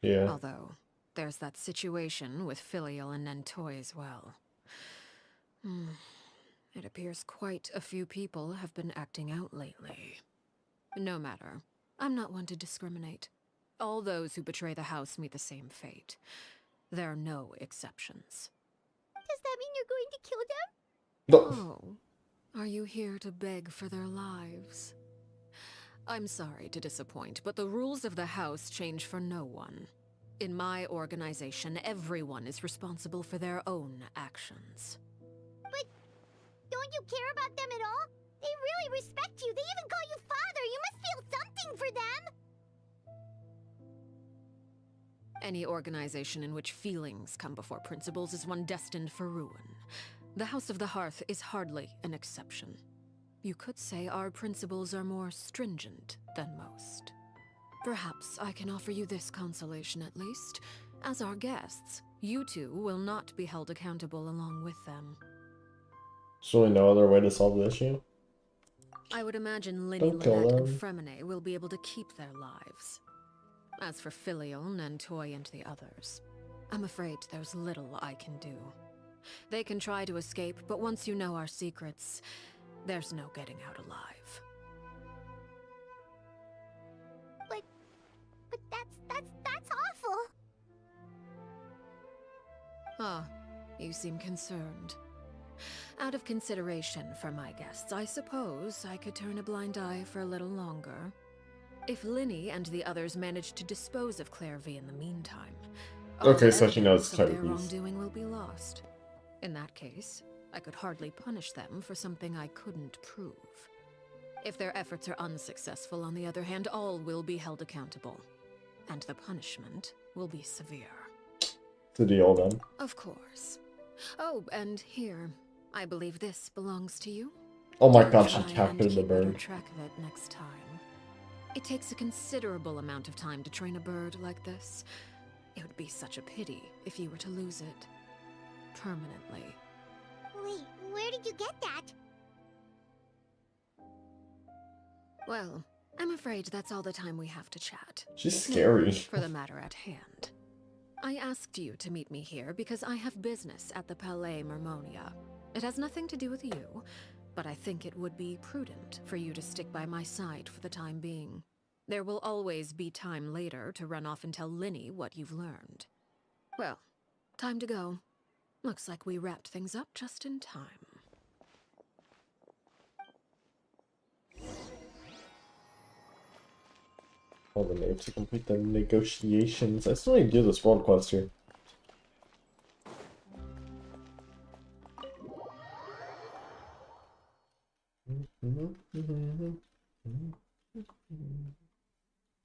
Yeah. Although, there's that situation with Filial and Nentoy as well. It appears quite a few people have been acting out lately. No matter. I'm not one to discriminate. All those who betray the house meet the same fate. There are no exceptions. Does that mean you're going to kill them? Oh, are you here to beg for their lives? I'm sorry to disappoint, but the rules of the house change for no one. In my organization, everyone is responsible for their own actions. But don't you care about them at all? They really respect you. They even call you father. You must feel something for them. Any organization in which feelings come before principles is one destined for ruin. The House of the Hearth is hardly an exception. You could say our principles are more stringent than most. Perhaps I can offer you this consolation at least. As our guests, you two will not be held accountable along with them. There's really no other way to solve the issue. I would imagine Linny, Don't kill Lynette, and them. Fremine will be able to keep their lives. As for Filial, Nantoy, and the others, I'm afraid there's little I can do. They can try to escape, but once you know our secrets, there's no getting out alive. But that's awful. Ah, you seem concerned. Out of consideration for my guests, I suppose I could turn a blind eye for a little longer. If Linny and the others manage to dispose of Clairvy in the meantime, Okay, so she knows evidence of their Clairvy's. wrongdoing will be lost. In that case, I could hardly punish them for something I couldn't prove. If their efforts are unsuccessful, on the other hand, all will be held accountable. And the punishment will be severe. It's a deal then. Of course. Oh, and here, I believe this belongs to you. Oh my Do god, she try and captured the keep better bird. track of it next time. It takes a considerable amount of time to train a bird like this. It would be such a pity if you were to lose it. Permanently. Wait, where did you get that? Well, I'm afraid that's all the time we have to chat. She's Now, scary. for the matter at hand. I asked you to meet me here because I have business at the Palais Mermonia. It has nothing to do with you, but I think it would be prudent for you to stick by my side for the time being. There will always be time later to run off and tell Linny what you've learned. Well, time to go. Looks like we wrapped things up just in time. All the knave to complete the negotiations. I still need to do this world quest here.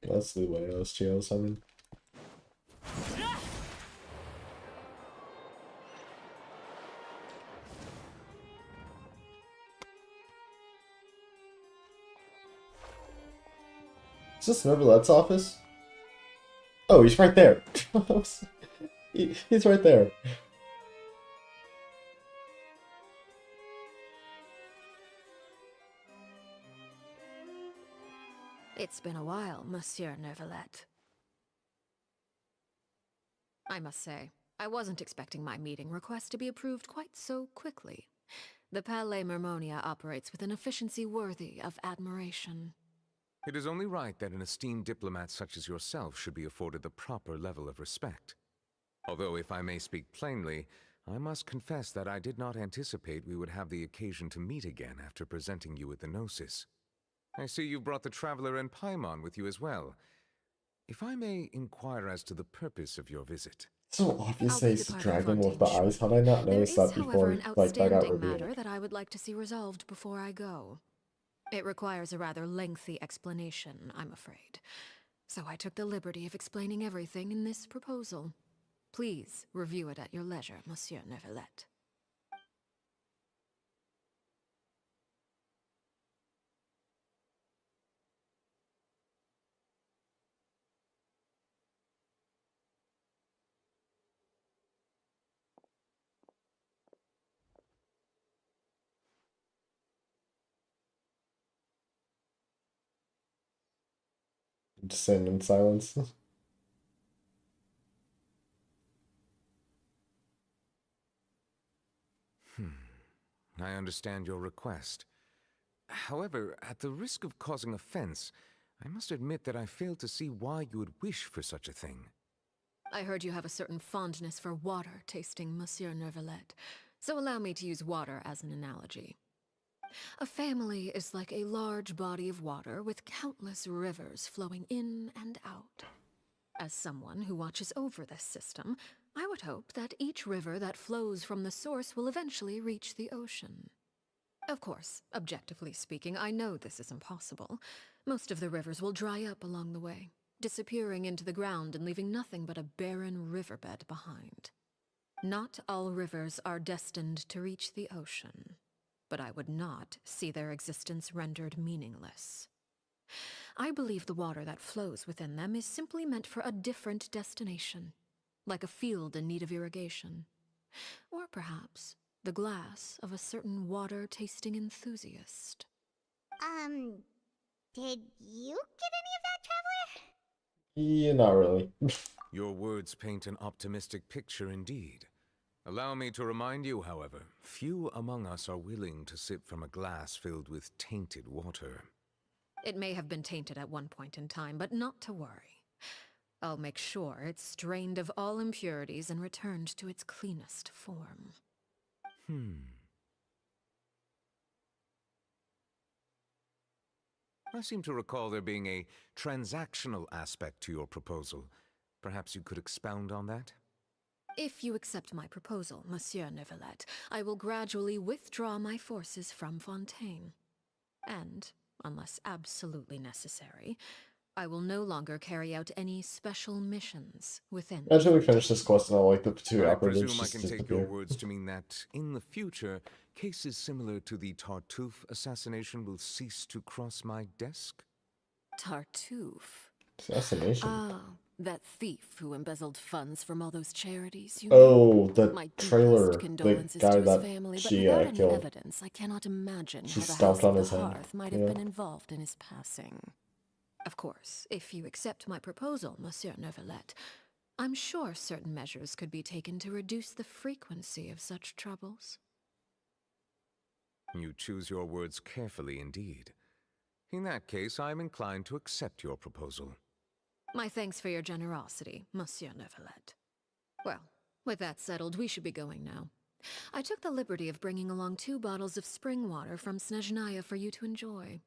That's the way OSGO summon. Is this Neverlette's office? Oh, he's right there. He's right there. It's been a while, Monsieur Neverlet. I must say, I wasn't expecting my meeting request to be approved quite so quickly. The Palais Mermonia operates with an efficiency worthy of admiration. It is only right that an esteemed diplomat such as yourself should be afforded the proper level of respect. Although, if I may speak plainly, I must confess that I did not anticipate we would have the occasion to meet again after presenting you with the Gnosis. I see you brought the Traveler and Paimon with you as well. If I may inquire as to the purpose of your visit. So obvious that he's the I'll be dragon with departing the shortly. eyes. How did I not There notice is, that however, before an like that got outstanding revealed? matter that I would like to see resolved before I go. It requires a rather lengthy explanation, I'm afraid. So I took the liberty of explaining everything in this proposal. Please review it at your leisure, Monsieur Neverlet. Just sitting in silence. I understand your request. However, at the risk of causing offense, I must admit that I fail to see why you would wish for such a thing. I heard you have a certain fondness for water tasting, Monsieur Neverlet, so allow me to use water as an analogy. A family is like a large body of water with countless rivers flowing in and out. As someone who watches over this system, I would hope that each river that flows from the source will eventually reach the ocean. Of course, objectively speaking, I know this is impossible. Most of the rivers will dry up along the way. disappearing into the ground and leaving nothing but a barren riverbed behind. Not all rivers are destined to reach the ocean, but I would not see their existence rendered meaningless. I believe the water that flows within them is simply meant for a different destination, like a field in need of irrigation. Or perhaps the glass of a certain water-tasting enthusiast. Did you get any of that, Traveler? Yeah, not really. Your words paint an optimistic picture indeed. Allow me to remind you, however, few among us are willing to sip from a glass filled with tainted water. It may have been tainted at one point in time, but not to worry. I'll make sure it's strained of all impurities and returned to its cleanest form. I seem to recall there being a transactional aspect to your proposal. Perhaps you could expound on that? If you accept my proposal, Monsieur Neuvillette, I will gradually withdraw my forces from Fontaine. And, unless absolutely necessary, I will no longer carry out any special missions within. After we finish this quest, and I'll like the two I operatives presume I just can disappear. take your words to mean that, in the future, cases similar to the Tartuffe assassination will cease to cross my desk? Tartuffe? Assassination? Ah, that thief who embezzled funds from all those charities, you Oh, know? the My trailer, deepest the condolences guy to his that family, but she without any killed. evidence, I cannot imagine She how the stomped House on of his the head. Hearth might Yeah. have been involved in his passing. Of course, if you accept my proposal, Monsieur Neuvillette, I'm sure certain measures could be taken to reduce the frequency of such troubles. You choose your words carefully indeed. In that case, I am inclined to accept your proposal. My thanks for your generosity, Monsieur Neuvillette. Well, with that settled, we should be going now. I took the liberty of bringing along 2 bottles of spring water from Snezhnaya for you to enjoy.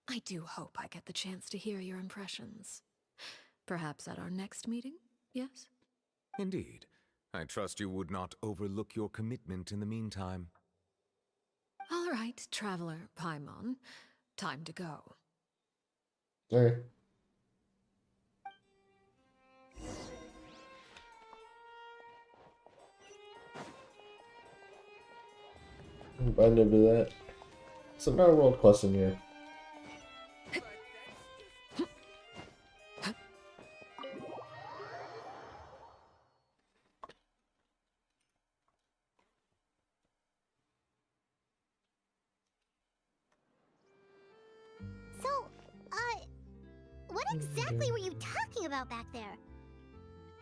I do hope I get the chance to hear your impressions. Perhaps at our next meeting, yes? Indeed. I trust you would not overlook your commitment in the meantime. All right, Traveler Paimon. Time to go. Okay. Bind over that. So no world quest in here. So, what exactly were you talking about back there?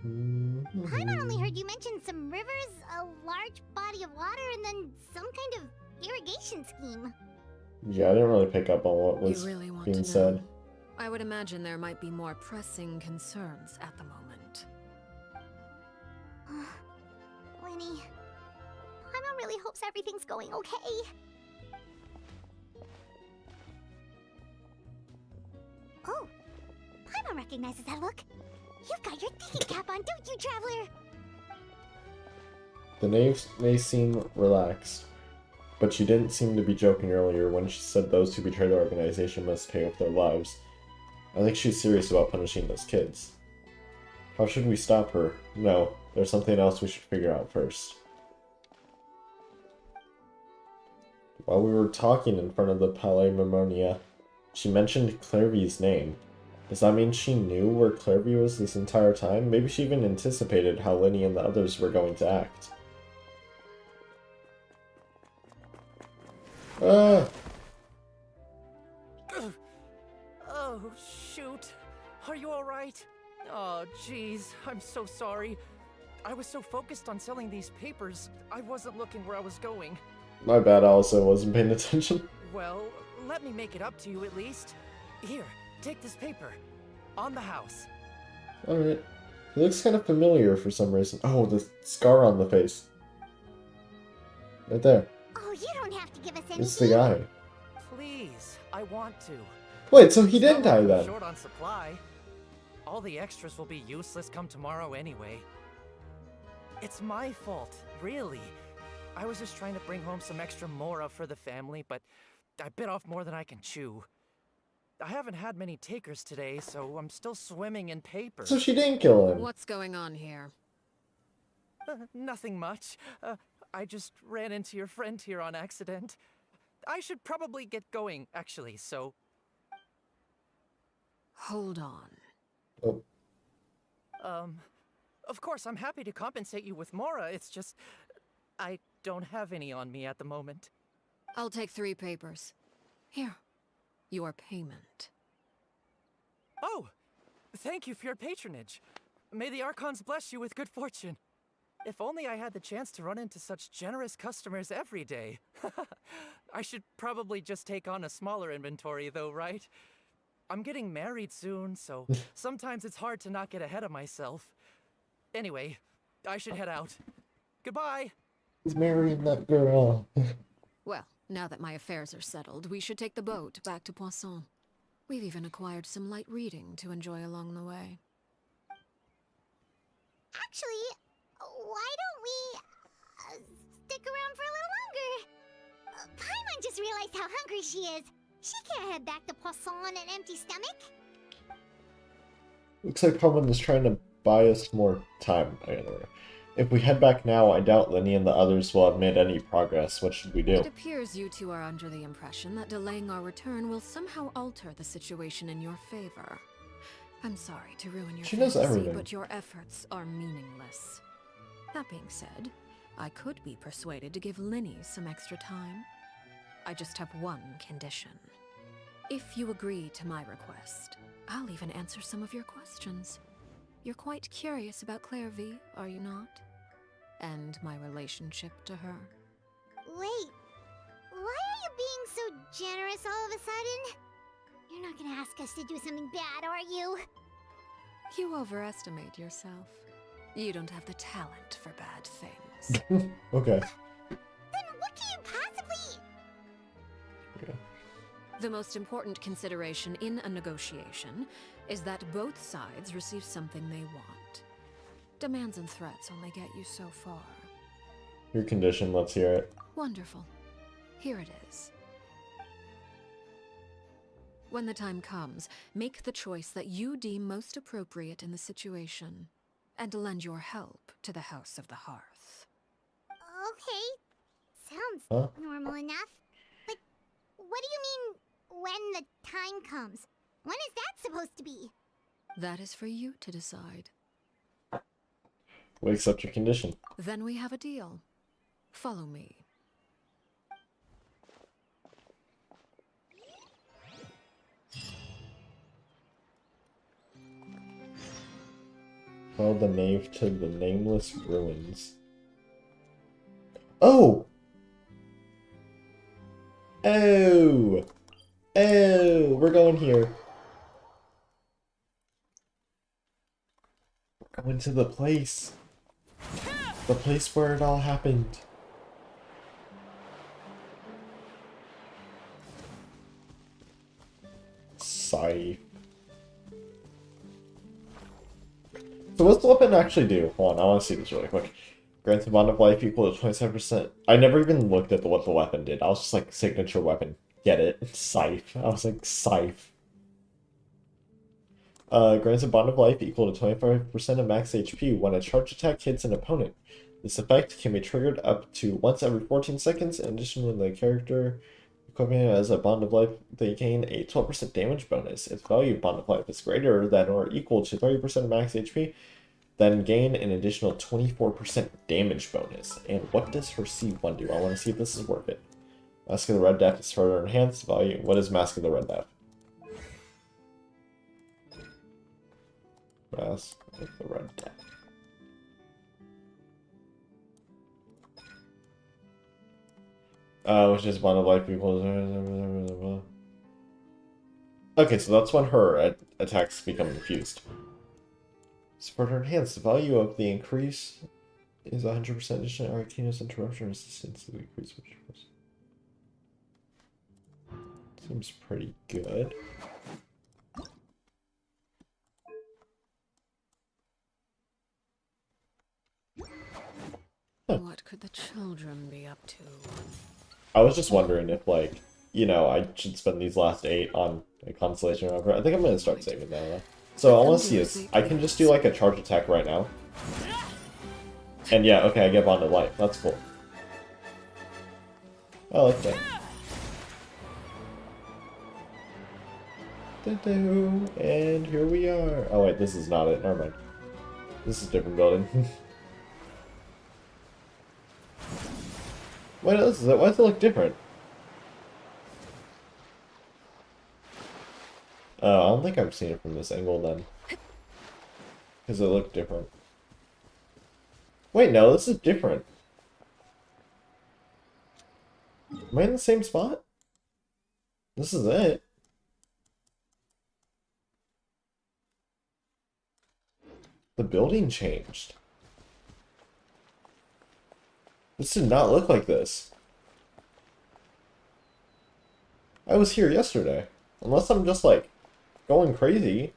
Paimon only heard you mention some rivers, a large body of water, and then some kind of irrigation scheme. Yeah, I didn't really pick up on what was You really want being to know? said. I would imagine there might be more pressing concerns at the moment. Winnie, Paimon really hopes everything's going okay. Oh, Paimon recognizes that look. You've got your thinking cap on, don't you, Traveler? The knaves may seem relaxed, but she didn't seem to be joking earlier when she said those who betray the organization must pay with their lives. I think she's serious about punishing those kids. How should we stop her? No, there's something else we should figure out first. While we were talking in front of the Palais Mimonia, she mentioned Clairvy's name. Does that mean she knew where Clairvy was this entire time? Maybe she even anticipated how Linny and the others were going to act. Ah! Oh, shoot. Are you alright? Oh, jeez. I'm so sorry. I was so focused on selling these papers, I wasn't looking where I was going. My bad, I also wasn't paying attention. Well, let me make it up to you at least. Here, take this paper. On the house. Alright. He looks kind of familiar for some reason. Oh, the scar on the face. Right there. Oh, you don't have to give us anything. It's the guy. Please, I want to. Wait, so he didn't It's not die like I'm then? short on supply. All the extras will be useless come tomorrow anyway. It's my fault, really. I was just trying to bring home some extra mora for the family, but I bit off more than I can chew. I haven't had many takers today, so I'm still swimming in paper. So she didn't kill him. What's going on here? Nothing much. I just ran into your friend here on accident. I should probably get going, actually, so... Hold on. Oh. Of course, I'm happy to compensate you with Mora, it's just... I don't have any on me at the moment. I'll take 3 papers. Here. Your payment. Oh! Thank you for your patronage. May the Archons bless you with good fortune. If only I had the chance to run into such generous customers every day. I should probably just take on a smaller inventory though, right? I'm getting married soon, so sometimes it's hard to not get ahead of myself. Anyway, I should head out. Goodbye! He's marrying that girl. Well, now that my affairs are settled, we should take the boat back to Poisson. We've even acquired some light reading to enjoy along the way. Actually, why don't we stick around for a little longer? Paimon just realized how hungry she is. She can't head back to Poisson on an empty stomach. Looks like Paimon is trying to buy us more time. If we head back now, I doubt Lenny and the others will have made any progress. What should we do? It appears you two are under the impression that delaying our return will somehow alter the situation in your favor. I'm sorry to ruin your She knows fantasy, everything. but your efforts are meaningless. That being said, I could be persuaded to give Linny some extra time. I just have one condition. If you agree to my request, I'll even answer some of your questions. You're quite curious about Claire V, are you not? And my relationship to her. Wait, why are you being so generous all of a sudden? You're not gonna ask us to do something bad, are you? You overestimate yourself. You don't have the talent for bad things. Okay. Then what can you possibly... Yeah. The most important consideration in a negotiation is that both sides receive something they want. Demands and threats only get you so far. Your condition, let's hear it. Wonderful. Here it is. When the time comes, make the choice that you deem most appropriate in the situation, and lend your help to the House of the Hearth. Okay, sounds normal enough. But what do you mean, when the time comes? When is that supposed to be? That is for you to decide. We accept your condition. Then we have a deal. Follow me. Follow the knave to the nameless ruins. Oh! Oh! Oh! We're going here. We're going to the place. The place where it all happened. Sigh. So what's the weapon actually do? Hold on, I want to see this really quick. Grants a bond of life equal to 27%. I never even looked at what the weapon did. I was just like, signature weapon. Get it? Scythe. I was like, scythe. Grants a bond of life equal to 25% of max HP when a charge attack hits an opponent. This effect can be triggered up to once every 14 seconds. In addition to the character equipping it as a bond of life, they gain a 12% damage bonus. Its value of bond of life is greater than or equal to 30% of max HP, then gain an additional 24% damage bonus. And what does her C1 do? I want to see if this is worth it. Mask of the Red Death is further enhanced value. What is Mask of the Red Death? Mask of the Red Death. Which is bond of life equals... Okay, so that's when her attacks become infused. Support enhanced. The value of the increase is 100% addition. Arlecchino's interruption resistance to the increase. Seems pretty good. What could the children be up to? I was just wondering if, like, you know, I should spend these last 8 on A constellation over. I think I'm gonna start saving that though. So I want to see this. I can just do like a charge attack right now. And yeah, okay, I get bonded light. That's cool. I like that. And here we are. Oh wait, this is not it. Never mind. This is a different building. Why does it look different? Oh, I don't think I've seen it from this angle then. Because it looked different. Wait, no, this is different. Am I in the same spot? This is it. The building changed. This did not look like this. I was here yesterday. Unless I'm just like going crazy.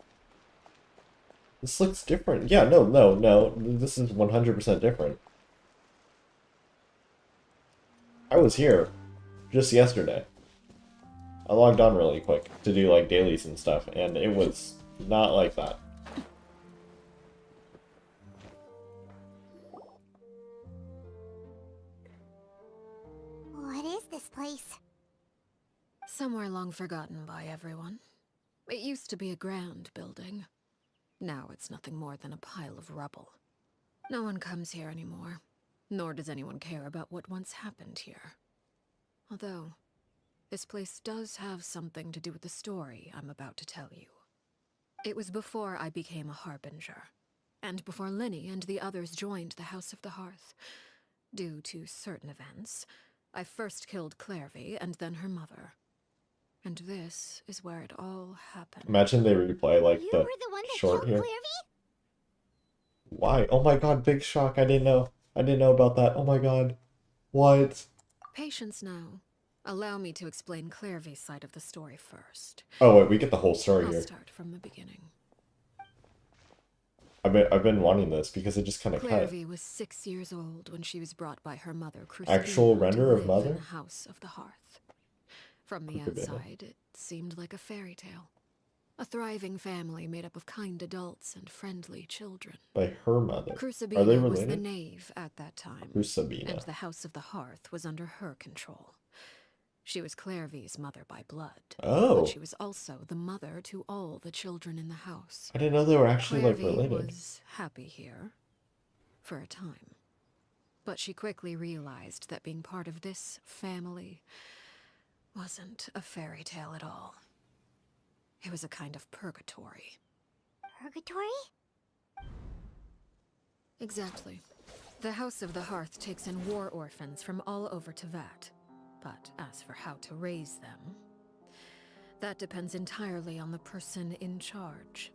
This looks different. Yeah, no. This is 100% different. I was here just yesterday. I logged on really quick to do like dailies and stuff, and it was not like that. What is this place? Somewhere long forgotten by everyone. It used to be a grand building. Now it's nothing more than a pile of rubble. No one comes here anymore, nor does anyone care about what once happened here. Although, this place does have something to do with the story I'm about to tell you. It was before I became a Harbinger, and before Linny and the others joined the House of the Hearth. Due to certain events, I first killed Clairvy and then her mother. And this is where it all happened. Imagine they replay like You the were the one that short killed here. Clairvy? Why? Oh my god, big shock. I didn't know. I didn't know about that. Oh my god. What? Patience now. Allow me to explain Clairvy's side of the story first. Oh wait, we get the whole story I'll here. start from the beginning. I've been wanting this because it just kind of cut. Clairvy was 6 years old when she was brought by her mother, Crucibina, Actual render to of live mother? in the House of the Hearth. From the Crucibina. outside, it seemed like a fairy tale. A thriving family made up of kind adults and friendly children. By her mother. Are they Crucibina was the related? knave at that time, Crucibina. and the House of the Hearth was under her control. She was Clairvy's mother by blood, Oh. but she was also the mother to all the children in the house. I didn't know they were actually like Clairvy related. was happy here, for a time. But she quickly realized that being part of this family wasn't a fairy tale at all. It was a kind of purgatory. Purgatory? Exactly. The House of the Hearth takes in war orphans from all over Tevat. But as for how to raise them, that depends entirely on the person in charge.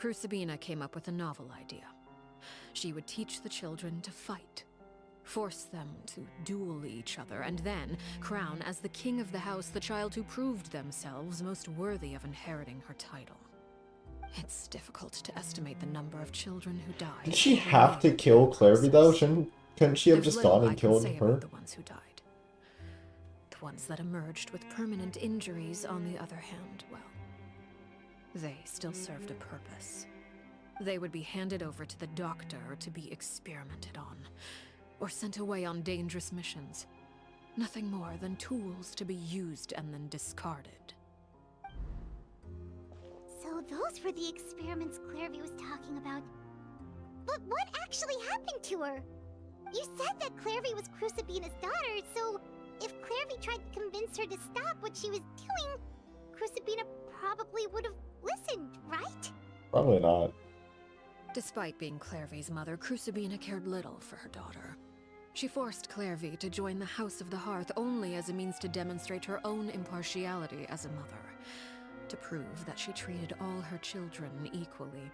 Crucibina came up with a novel idea. She would teach the children to fight, force them to duel each other, and then crown as the king of the house the child who proved themselves most worthy of inheriting her title. It's difficult to estimate the number of children who died. Did she have to kill Clairvy though? Couldn't she have just gone and killed her? The ones who died. The ones that emerged with permanent injuries, on the other hand, well, they still served a purpose. They would be handed over to the doctor to be experimented on, or sent away on dangerous missions. Nothing more than tools to be used and then discarded. So those were the experiments Clairvy was talking about. But what actually happened to her? You said that Clairvy was Crucibina's daughter, so if Clairvy tried to convince her to stop what she was doing, Crucibina probably would have listened, right? Probably not. Despite being Clairvy's mother, Crucibina cared little for her daughter. She forced Clairvy to join the House of the Hearth only as a means to demonstrate her own impartiality as a mother, to prove that she treated all her children equally.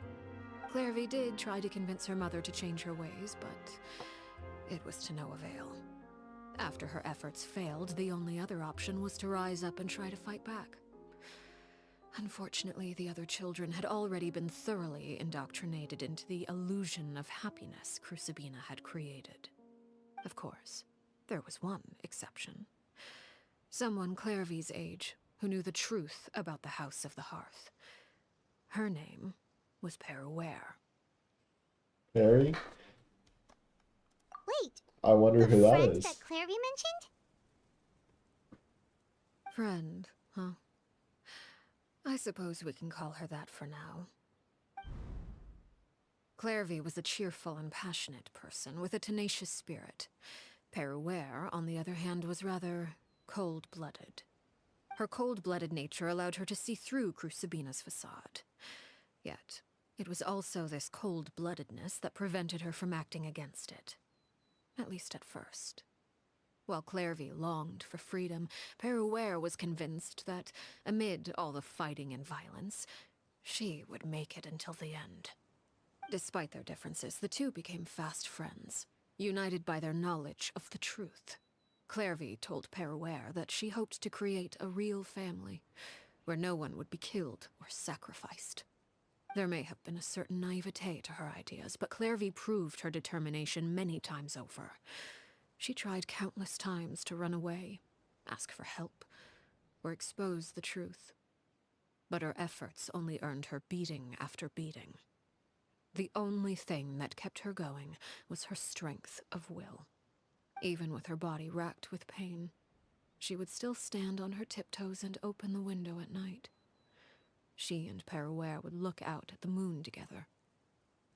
Clairvy did try to convince her mother to change her ways, but it was to no avail. After her efforts failed, the only other option was to rise up and try to fight back. Unfortunately, the other children had already been thoroughly indoctrinated into the illusion of happiness Crucibina had created. Of course, there was one exception. Someone Clairvy's age, who knew the truth about the House of the Hearth. Her name was Peruere. Very? Wait, I wonder the who that friend is. that Clary mentioned? Friend, huh? I suppose we can call her that for now. Clairvy was a cheerful and passionate person with a tenacious spirit. Peruere, on the other hand, was rather cold-blooded. Her cold-blooded nature allowed her to see through Crucibina's facade. Yet, it was also this cold-bloodedness that prevented her from acting against it. At least at first. While Clairvy longed for freedom, Peruere was convinced that, amid all the fighting and violence, she would make it until the end. Despite their differences, the two became fast friends, united by their knowledge of the truth. Clairvy told Peruere that she hoped to create a real family, where no one would be killed or sacrificed. There may have been a certain naivete to her ideas, but Clairvy proved her determination many times over. She tried countless times to run away, ask for help, or expose the truth. But her efforts only earned her beating after beating. The only thing that kept her going was her strength of will. Even with her body racked with pain, she would still stand on her tiptoes and open the window at night. She and Peruere would look out at the moon together,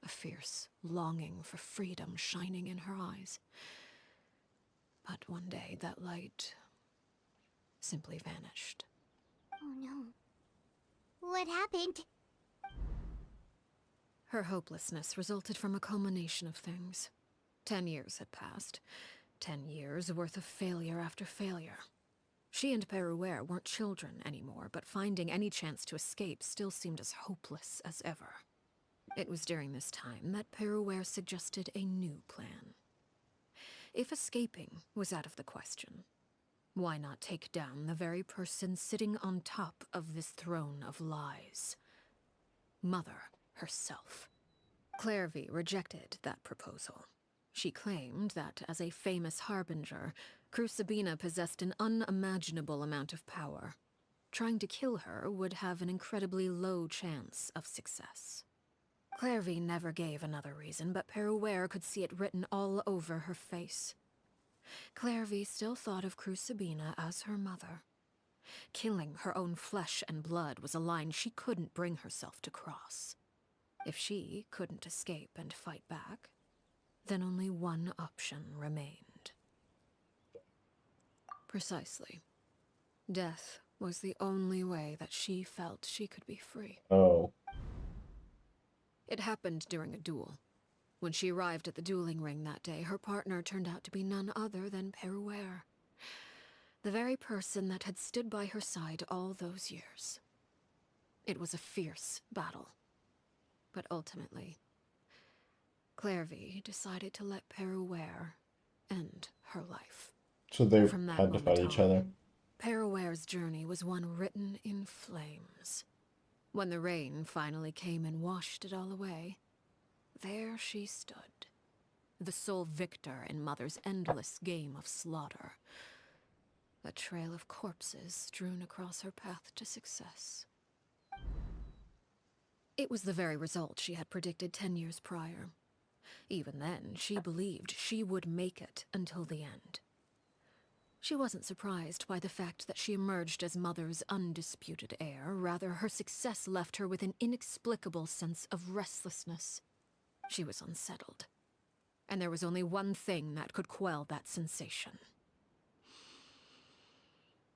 a fierce longing for freedom shining in her eyes. But one day that light simply vanished. Oh no. What happened? Her hopelessness resulted from a culmination of things. 10 years had passed. 10 years worth of failure after failure. She and Peruere weren't children anymore, but finding any chance to escape still seemed as hopeless as ever. It was during this time that Peruere suggested a new plan. If escaping was out of the question, why not take down the very person sitting on top of this throne of lies? Mother herself. Clairvy rejected that proposal. She claimed that, as a famous harbinger, Crucibina possessed an unimaginable amount of power. Trying to kill her would have an incredibly low chance of success. Clairvy never gave another reason, but Peruere could see it written all over her face. Clairvy still thought of Crucibina as her mother. Killing her own flesh and blood was a line she couldn't bring herself to cross. If she couldn't escape and fight back, then only one option remained. Precisely. Death was the only way that she felt she could be free. Oh. It happened during a duel. When she arrived at the dueling ring that day, her partner turned out to be none other than Peruere. The very person that had stood by her side all those years. It was a fierce battle. But ultimately, Clairvy decided to let Peruere end her life. So they From that had to fight moment each other. on, Peruere's journey was one written in flames. When the rain finally came and washed it all away, there she stood, the sole victor in Mother's endless game of slaughter. A trail of corpses strewn across her path to success. It was the very result she had predicted 10 years prior. Even then, she believed she would make it until the end. She wasn't surprised by the fact that she emerged as Mother's undisputed heir. Rather, her success left her with an inexplicable sense of restlessness. She was unsettled. And there was only one thing that could quell that sensation.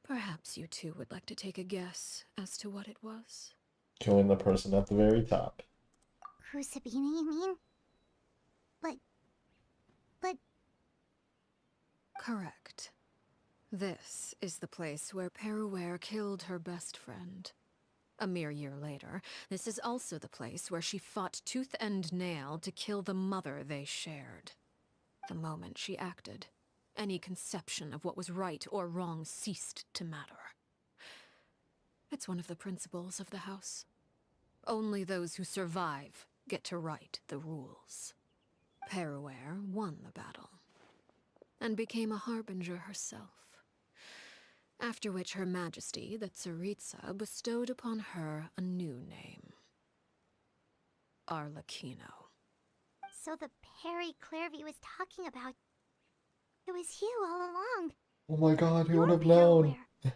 Perhaps you two would like to take a guess as to what it was? Killing the person at the very top. Crucibina, you mean? But... Correct. This is the place where Peruere killed her best friend. A mere year later, this is also the place where she fought tooth and nail to kill the mother they shared. The moment she acted, any conception of what was right or wrong ceased to matter. It's one of the principles of the house. Only those who survive get to write the rules. Peruere won the battle, and became a harbinger herself. After which Her Majesty, the Tsaritsa, bestowed upon her a new name. Arlecchino. So the Perry Clairvy was talking about, it was you all along. Oh my god, who You're would have Peril known? Wear.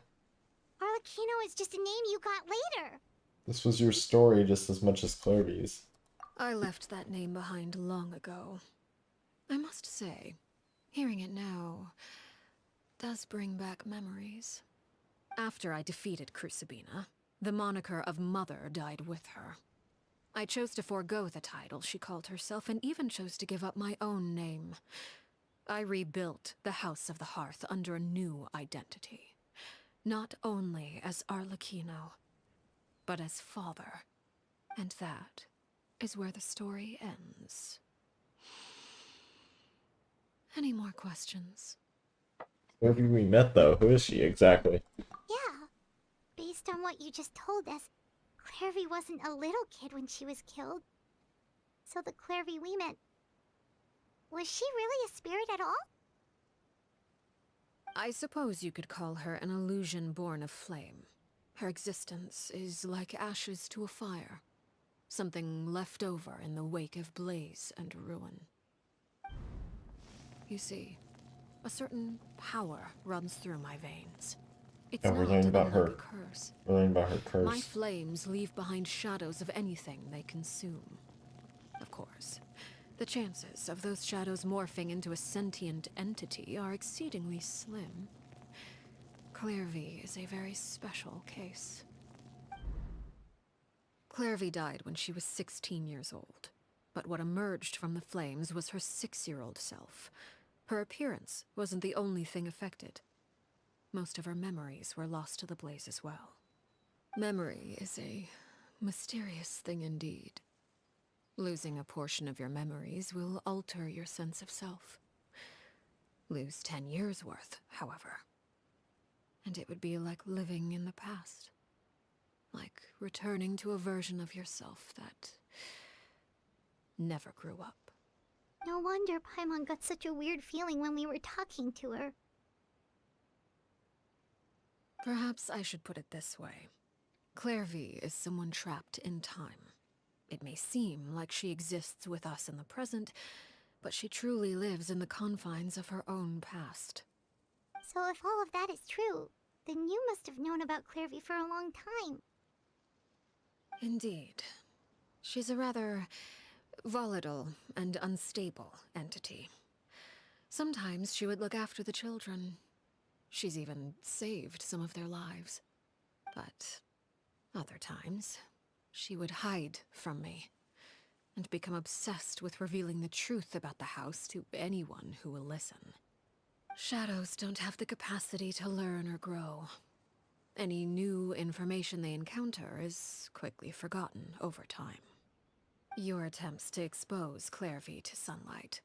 Arlecchino is just a name you got later. This was your story just as much as Clairvy's. I left that name behind long ago. I must say, hearing it now does bring back memories. After I defeated Crucibina, the moniker of Mother died with her. I chose to forego the title she called herself and even chose to give up my own name. I rebuilt the House of the Hearth under a new identity. Not only as Arlecchino, but as father. And that is where the story ends. Any more questions? Where have we met, though? Who is she exactly? Yeah. Based on what you just told us, Clairvy wasn't a little kid when she was killed. So the Clairvy we met, was she really a spirit at all? I suppose you could call her an illusion born of flame. Her existence is like ashes to a fire. Something left over in the wake of blaze and ruin. You see, a certain power runs through my veins. It's Oh, we're not learning about unlike her. a curse. We're learning about her curse. My flames leave behind shadows of anything they consume. Of course, the chances of those shadows morphing into a sentient entity are exceedingly slim. Clairvy is a very special case. Clairvy died when she was 16 years old, but what emerged from the flames was her 6-year-old self. Her appearance wasn't the only thing affected. Most of her memories were lost to the blaze as well. Memory is a mysterious thing indeed. Losing a portion of your memories will alter your sense of self. Lose 10 years' worth, however, and it would be like living in the past. Like returning to a version of yourself that never grew up. No wonder Paimon got such a weird feeling when we were talking to her. Perhaps I should put it this way. Clairvy is someone trapped in time. It may seem like she exists with us in the present, but she truly lives in the confines of her own past. So if all of that is true, then you must have known about Clairvy for a long time. Indeed. She's a rather volatile and unstable entity. Sometimes she would look after the children. She's even saved some of their lives. But other times, she would hide from me and become obsessed with revealing the truth about the house to anyone who will listen. Shadows don't have the capacity to learn or grow. Any new information they encounter is quickly forgotten over time. Your attempts to expose Clairvy to sunlight,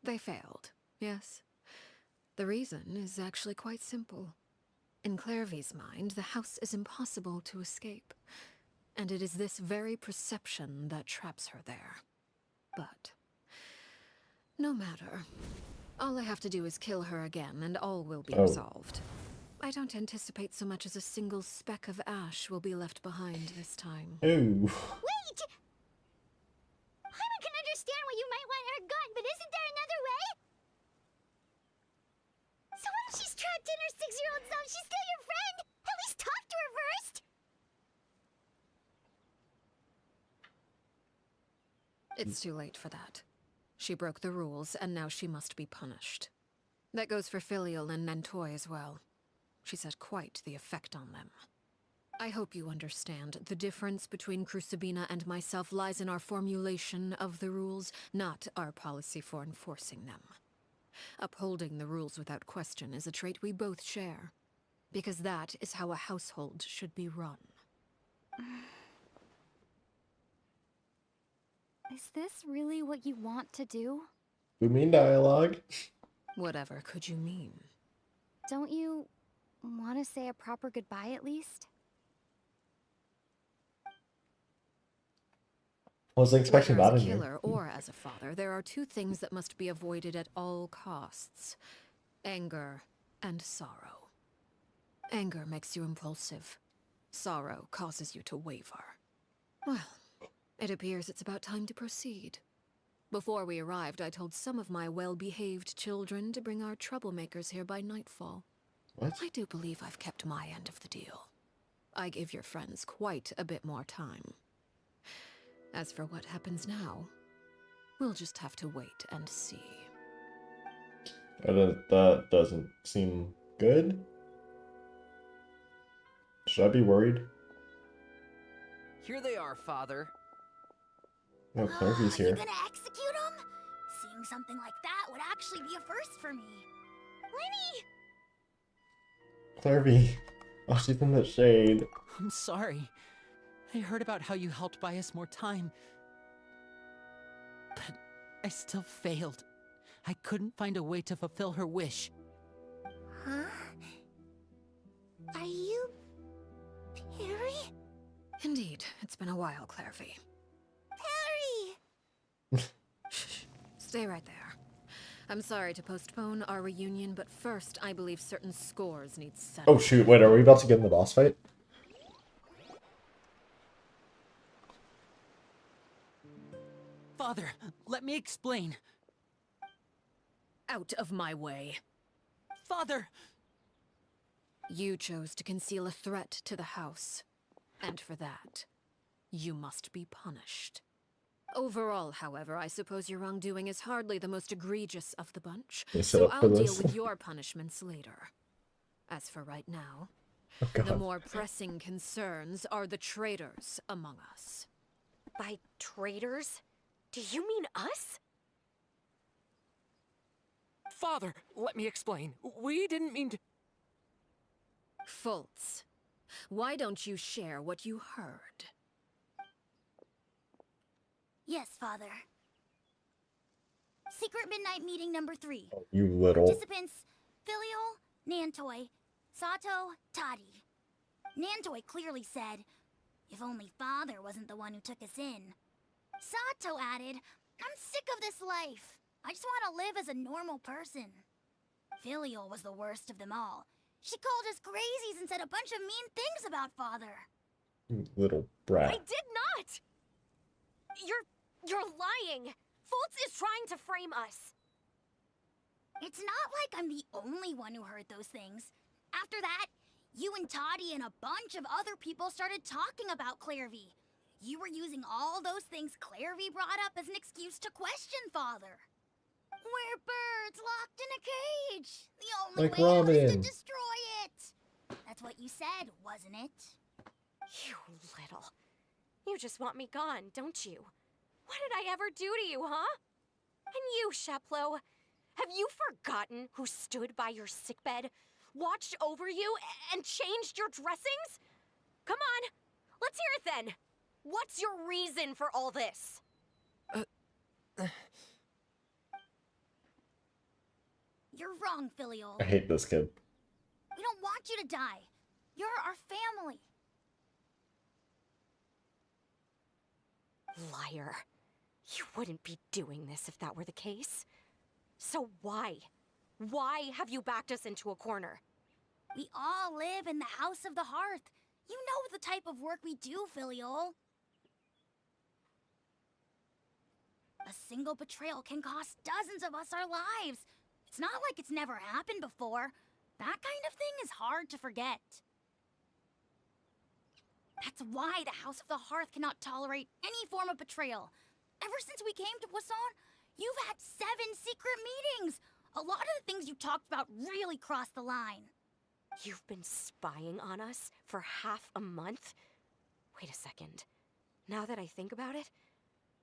they failed, yes? The reason is actually quite simple. In Clairvy's mind, the house is impossible to escape, and it is this very perception that traps her there. But no matter. All I have to do is kill her again, and all will be resolved. I don't anticipate so much as a single speck of ash will be left behind this time. Ooh. Wait! Paimon can understand why you might want her gone, but isn't there another way? So what if she's trapped in her 6-year-old self? She's still your friend! At least talk to her first! It's too late for that. She broke the rules, and now she must be punished. That goes for Filial and Nantoy as well. She's had quite the effect on them. I hope you understand. The difference between Crucibina and myself lies in our formulation of the rules, not our policy for enforcing them. Upholding the rules without question is a trait we both share, because that is how a household should be run. Is this really what you want to do? You mean dialogue? Whatever could you mean? Don't you want to say a proper goodbye at least? I was expecting Whether that as in a here. killer or as a father, there are two things that must be avoided at all costs: anger and sorrow. Anger makes you impulsive. Sorrow causes you to waver. Well, it appears it's about time to proceed. Before we arrived, I told some of my well-behaved children to bring our troublemakers here by nightfall. What? I do believe I've kept my end of the deal. I gave your friends quite a bit more time. As for what happens now, we'll just have to wait and see. That doesn't seem good. Should I be worried? Here they are, Father. No, Clairvy's You here. gonna execute him? Seeing something like that would actually be a first for me. Lenny! Clairvy. Oh, she's in the shade. I'm sorry. I heard about how you helped buy us more time. But I still failed. I couldn't find a way to fulfill her wish. Huh? Are you... Perry? Indeed, it's been a while, Clairvy. Perry! Shh. Stay right there. I'm sorry to postpone our reunion, but first, I believe certain scores need settling. Oh shoot, wait, are we about to get in the boss fight? Father, let me explain. Out of my way. Father! You chose to conceal a threat to the house. And for that, you must be punished. Overall, however, I suppose your wrongdoing is hardly the most egregious of the bunch, They set so up for I'll deal this. with your punishments later. As for right now, Oh, God. the more pressing concerns are the traitors among us. By traitors? Do you mean us? Father, let me explain. We didn't mean to... Fultz, why don't you share what you heard? Yes, Father. Secret Midnight Meeting number 3. Oh, you little. Participants, Filial, Nantoy, Sato, Toddy. Nantoy clearly said, if only Father wasn't the one who took us in. Sato added, I'm sick of this life. I just want to live as a normal person. Filial was the worst of them all. She called us crazies and said a bunch of mean things about Father. You little I brat. did not! You're lying! Fultz is trying to frame us. It's not like I'm the only one who heard those things. After that, you and Toddy and a bunch of other people started talking about Clairvy. You were using all those things Clairvy brought up as an excuse to question Father. We're birds locked in a cage. The only Like way out is to Robin. destroy it. That's what you said, wasn't it? You little. You just want me gone, don't you? What did I ever do to you, huh? And you, Sheplo, have you forgotten who stood by your sickbed, watched over you, and changed your dressings? Come on, let's hear it then. What's your reason for all this? You're wrong, Filial. I hate this kid. We don't want you to die. You're our family. Liar. You wouldn't be doing this if that were the case. So why? Why have you backed us into a corner? We all live in the House of the Hearth. You know the type of work we do, Filial. A single betrayal can cost dozens of us our lives. It's not like it's never happened before. That kind of thing is hard to forget. That's why the House of the Hearth cannot tolerate any form of betrayal. Ever since we came to Poisson, you've had 7 secret meetings. A lot of the things you talked about really crossed the line. You've been spying on us for half a month? Wait a second. Now that I think about it,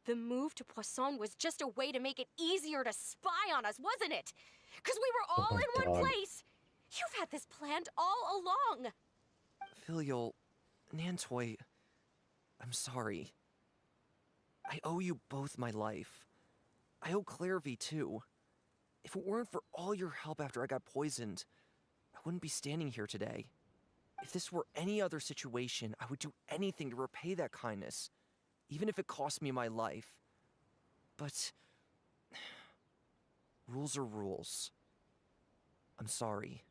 the move to Poisson was just a way to make it easier to spy on us, wasn't it? Because we were all in one place. You've had this planned all along. Filial, Nantoy, I'm sorry. I owe you both my life. I owe Clairvy too. If it weren't for all your help after I got poisoned, I wouldn't be standing here today. If this were any other situation, I would do anything to repay that kindness, even if it cost me my life. But rules are rules. I'm sorry.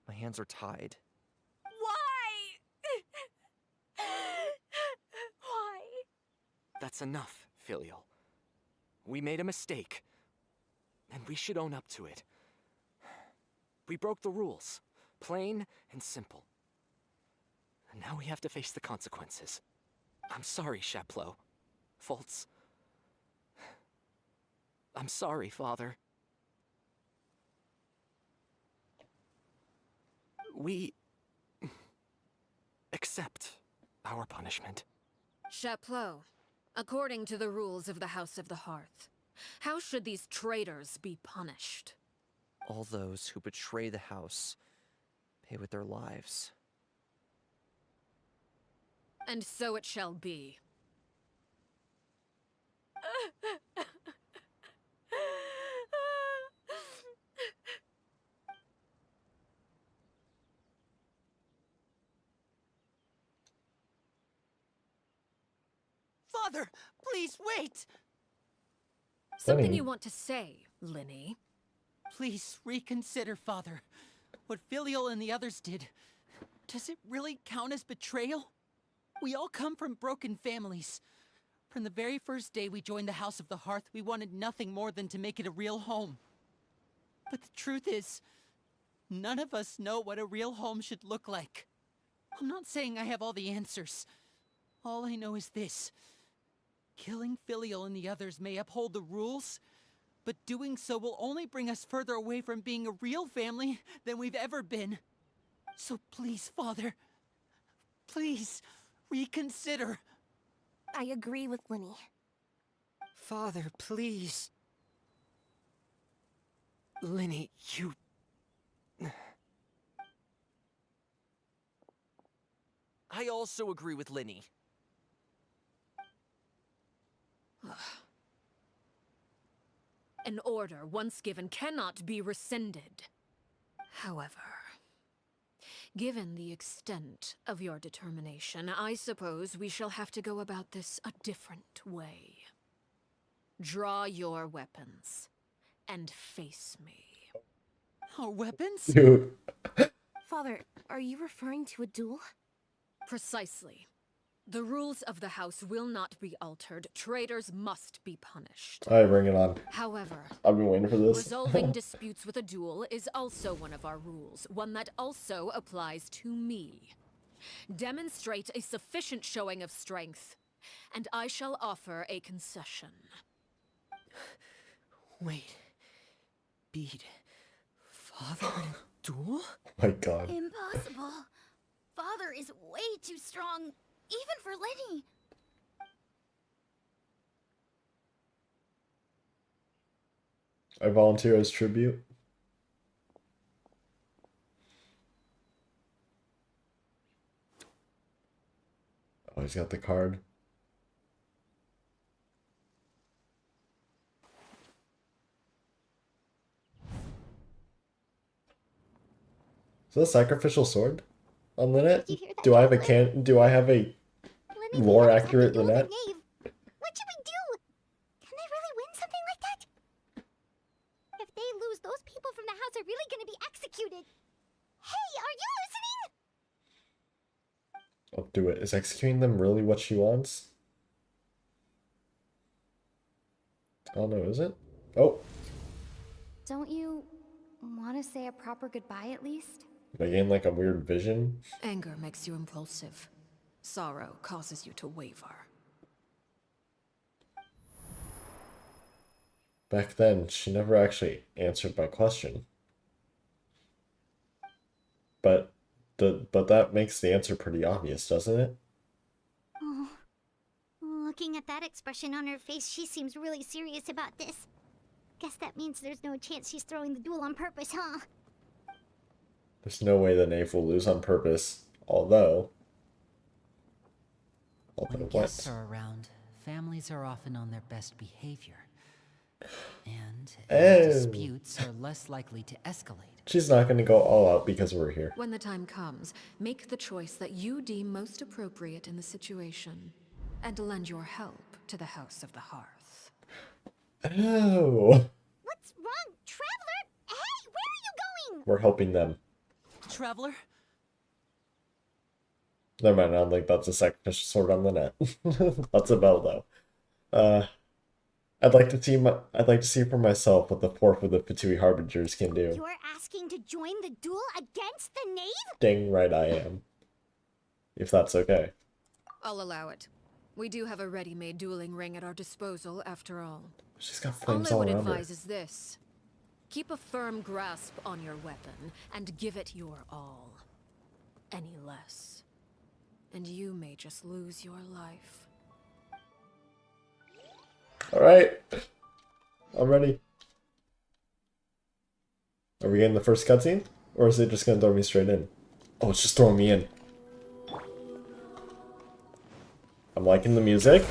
My hands are tied. Why? That's enough, Filial. We made a mistake, and we should own up to it. We broke the rules, plain and simple. And now we have to face the consequences. I'm sorry, Chaplot. Fultz. I'm sorry, Father. We accept our punishment. Chaplot, according to the rules of the House of the Hearth, how should these traitors be punished? All those who betray the house pay with their lives. And so it shall be. Father, please wait! Something Lenny. you want to say, Linny? Please reconsider, Father. What Filial and the others did, does it really count as betrayal? We all come from broken families. From the very first day we joined the House of the Hearth, we wanted nothing more than to make it a real home. But the truth is, none of us know what a real home should look like. I'm not saying I have all the answers. All I know is this. Killing Filial and the others may uphold the rules, but doing so will only bring us further away from being a real family than we've ever been. So please, Father, please reconsider. I agree with Linny. Father, please. Linny, you... I also agree with Linny. An order once given cannot be rescinded. However, given the extent of your determination, I suppose we shall have to go about this a different way. Draw your weapons and face me. Our weapons? Dude. Father, are you referring to a duel? Precisely. The rules of the house will not be altered. Traitors must be punished. Alright, bring it on. However, I've been waiting for this. resolving disputes with a duel is also one of our rules, one that also applies to me. Demonstrate a sufficient showing of strength, and I shall offer a concession. Wait. Beat. Father in a duel? My god. Impossible. Father is way too strong, even for Lenny. I volunteer as tribute. Oh, he's got the card. Is that a sacrificial sword on Lynette? Do I have a do I have a more accurate Lynette? What should we do? Can they really win something like that? If they lose, those people from the house are really gonna be executed. Hey, are you listening? I'll do it. Is executing them really what she wants? I don't know, is it? Oh, Don't you want to say a proper goodbye at least? I gain like a weird vision. Anger makes you impulsive. Sorrow causes you to waver. Back then, she never actually answered my question. But that makes the answer pretty obvious, doesn't it? Oh, looking at that expression on her face, she seems really serious about this. Guess that means there's no chance she's throwing the duel on purpose, huh? There's no way the knave will lose on purpose. Although When guests are around, families are often on their best behavior. And disputes are less likely to escalate. She's not going to go all out because we're here. When the time comes, make the choice that you deem most appropriate in the situation, and lend your help to the House of the Hearth. Oh. What's wrong, Traveler? Hey, where are you going? We're helping them. Traveler? Never mind, I don't think that's a sacrificial sword on the net. That's a bell though. I'd like to see for myself what the fourth of the Fatui Harbingers can do. You're asking to join the duel against the knave? Dang right I am. If that's okay. I'll allow it. We do have a ready-made dueling ring at our disposal, after all. She's got flames all all I would around her. advise is this. Keep a firm grasp on your weapon, and give it your all. Any less, and you may just lose your life. Alright. I'm ready. Are we getting the first cutscene? Or is it just gonna throw me straight in? Oh, it's just throwing me in. I'm liking the music.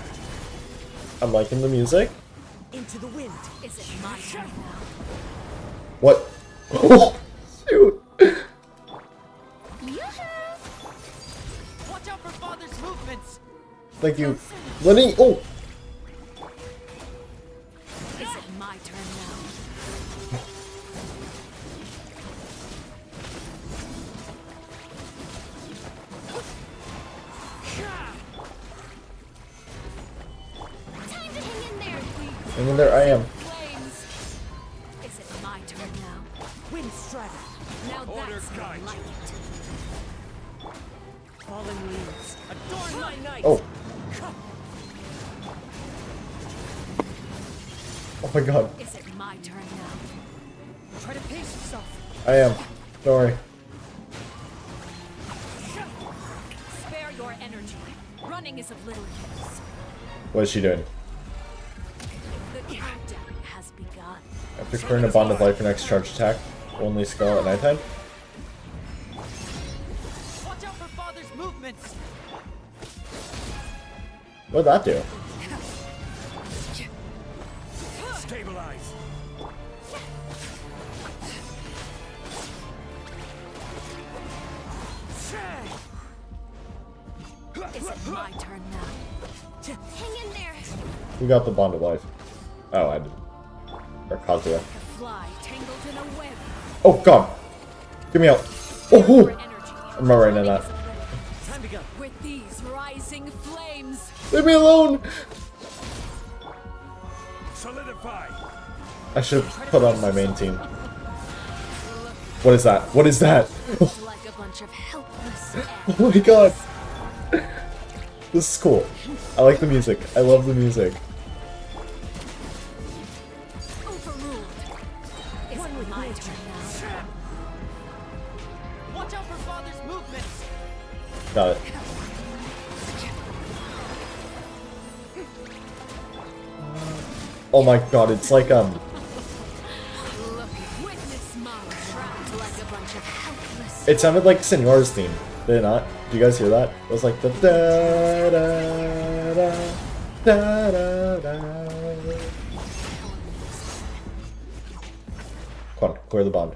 I'm liking the music. Into the wind. Is it my turn now? What? Oh, shoot! Watch out for Father's movements! Thank you. Lenny! Oh! Is it my turn now? Time to hang in there, please. And then there I am. Flames. Is it my turn now? Wind strider. Now that's more like it. Fallen leaves. Adorn my night. Oh. Oh my god. Is it my turn now? Try to pace yourself. I am. Don't worry. Spare your energy. Running is of little use. What is she doing? The countdown has begun. After clearing a bond of life for next charge attack, only skull at nighttime? Watch out for Father's movements! What'd that do? Stabilize. Is it my turn now? Hang in there. Who got the bond of life? Oh, I did. Or Kazuya. A fly tangled in a web. Oh god! Get me out! Oh! I'm not right in that. Time to go. With these rising flames. Leave me alone! Solidify. I should put on my main team. What is that? What is that? Like a bunch of helpless Oh my god! This is cool. I like the music. I love the music. overruled. Is it my turn now? Watch out for Father's movements! Got it. Oh my god, it's like Witness my trapped like a bunch of helpless. it sounded like Senor's theme. Did it not? Do you guys hear that? It was like the da da da da da da. Come on, clear the bond.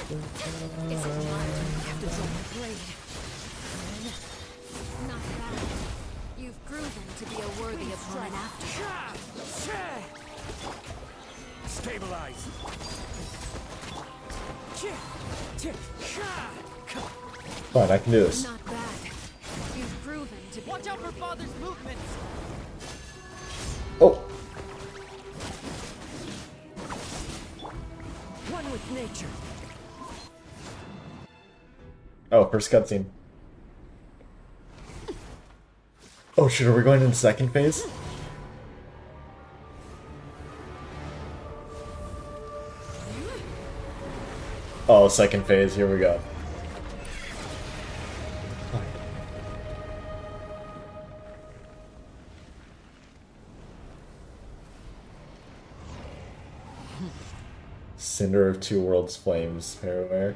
Is it my turn? You have to draw my blade. Not bad. You've proven to be a worthy opponent after all. Stabilize. Fine, I can do this. Not bad. You've proven to be. Watch out for Father's movements! Oh! One with nature. Oh, first cutscene. Oh shit, are we going into second phase? Oh, second phase, here we go. Cinder of Two Worlds Flames, Paraware.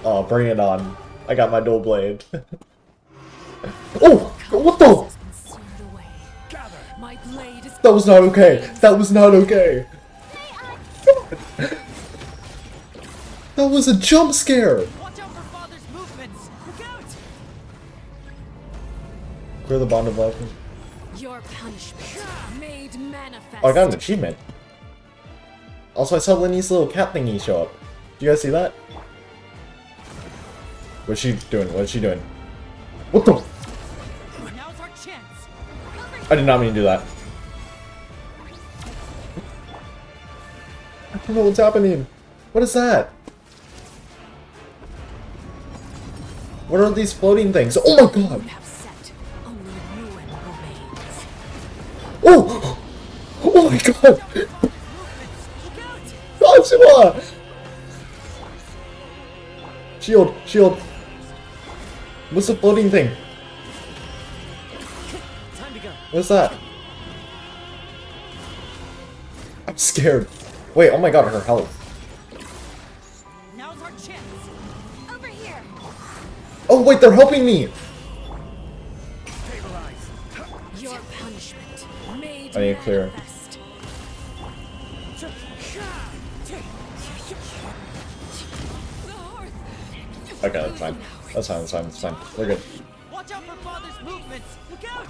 Oh, bring it on. I got my dual blade. Oh! What the? My blade is. That was not okay. That was not okay. That was a jump scare. Watch out for Father's movements! Look out! Clear the bond of life. Your punishment made manifest. Oh, I got an achievement. Also, I saw Lenny's little cat thingy show up. Do you guys see that? What's she doing? What's she doing? What the? Now's our chance. I did not mean to do that. I don't know what's happening. What is that? What are these floating things? Oh my god! Oh! Oh my god! Godzilla! Shield! Shield! What's the floating thing? Time to go. What's that? I'm scared. Wait, oh my god, her health. Now's our chance. Over here. Oh wait, they're helping me! Your punishment made I need to clear. manifest. Okay, that's fine. That's fine, that's fine, that's fine. We're good. Watch out for Father's movements. Look out!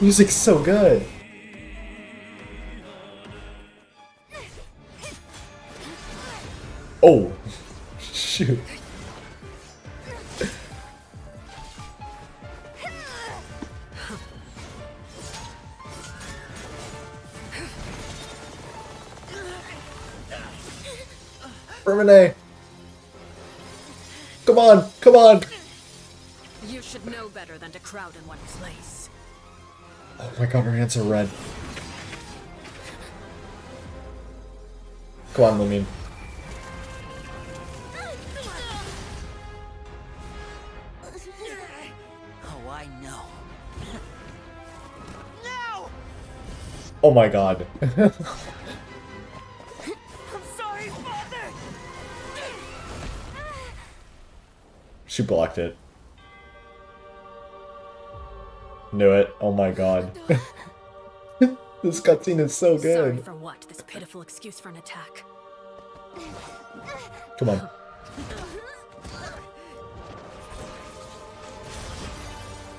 Music's so good! Oh! Shoot. Renee! Come on! Come on! You should know better than to crowd in one place. Oh my god, her hands are red. Come on, Lumine. Oh, I know. Oh my god. I'm sorry, Father! She blocked it. Knew it. Oh my god. This cutscene is so Sorry good. for what? This pitiful excuse for an attack. Come on.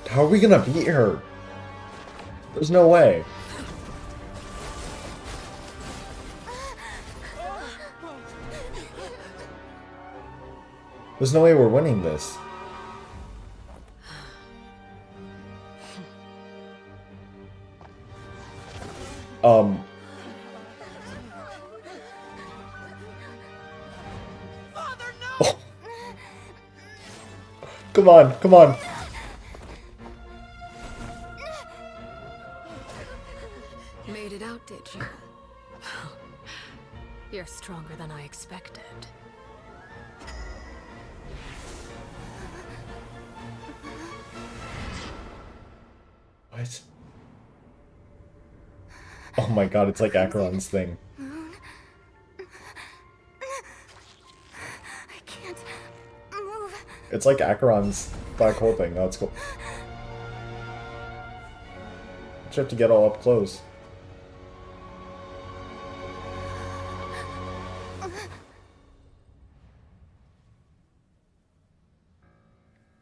How are we gonna beat her? There's no way. There's no way we're winning this. Oh. Come on, come on. Made it out, did you? You're stronger than I expected. What? Oh my god, it's like Acheron's thing. I can't move. It's like Acheron's black hole thing. That's cool. You have to get all up close.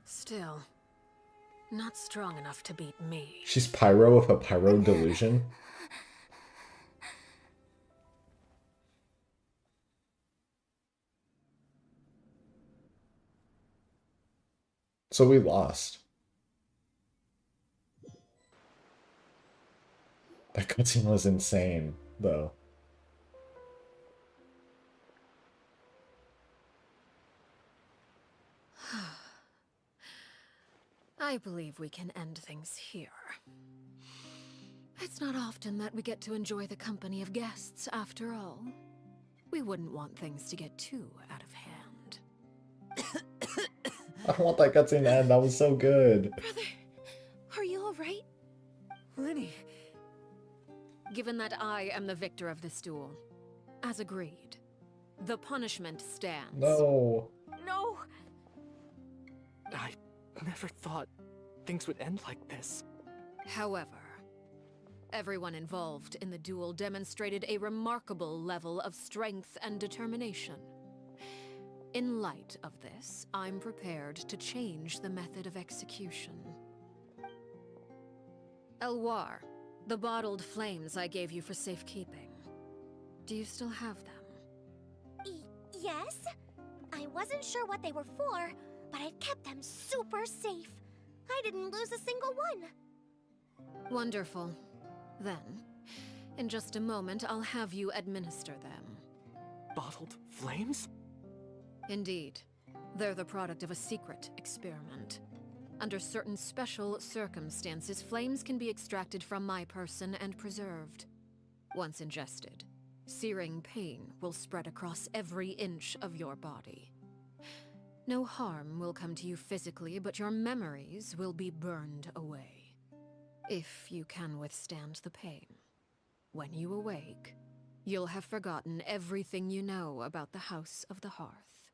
Still, not strong enough to beat me. She's Pyro with a Pyro delusion. So we lost. That cutscene was insane, though. I believe we can end things here. It's not often that we get to enjoy the company of guests, after all. We wouldn't want things to get too out of hand. I don't want that cutscene to end. That was so good. Brother, are you alright? Lenny. Given that I am the victor of this duel, as agreed, the punishment stands. No. No! I never thought things would end like this. However, everyone involved in the duel demonstrated a remarkable level of strength and determination. In light of this, I'm prepared to change the method of execution. Elwar, the bottled flames I gave you for safekeeping. Do you still have them? Yes? I wasn't sure what they were for, but I've kept them super safe. I didn't lose a single one. Wonderful. Then, in just a moment, I'll have you administer them. Bottled flames? Indeed. They're the product of a secret experiment. Under certain special circumstances, flames can be extracted from my person and preserved. Once ingested, searing pain will spread across every inch of your body. No harm will come to you physically, but your memories will be burned away. If you can withstand the pain. When you awake, you'll have forgotten everything you know about the House of the Hearth,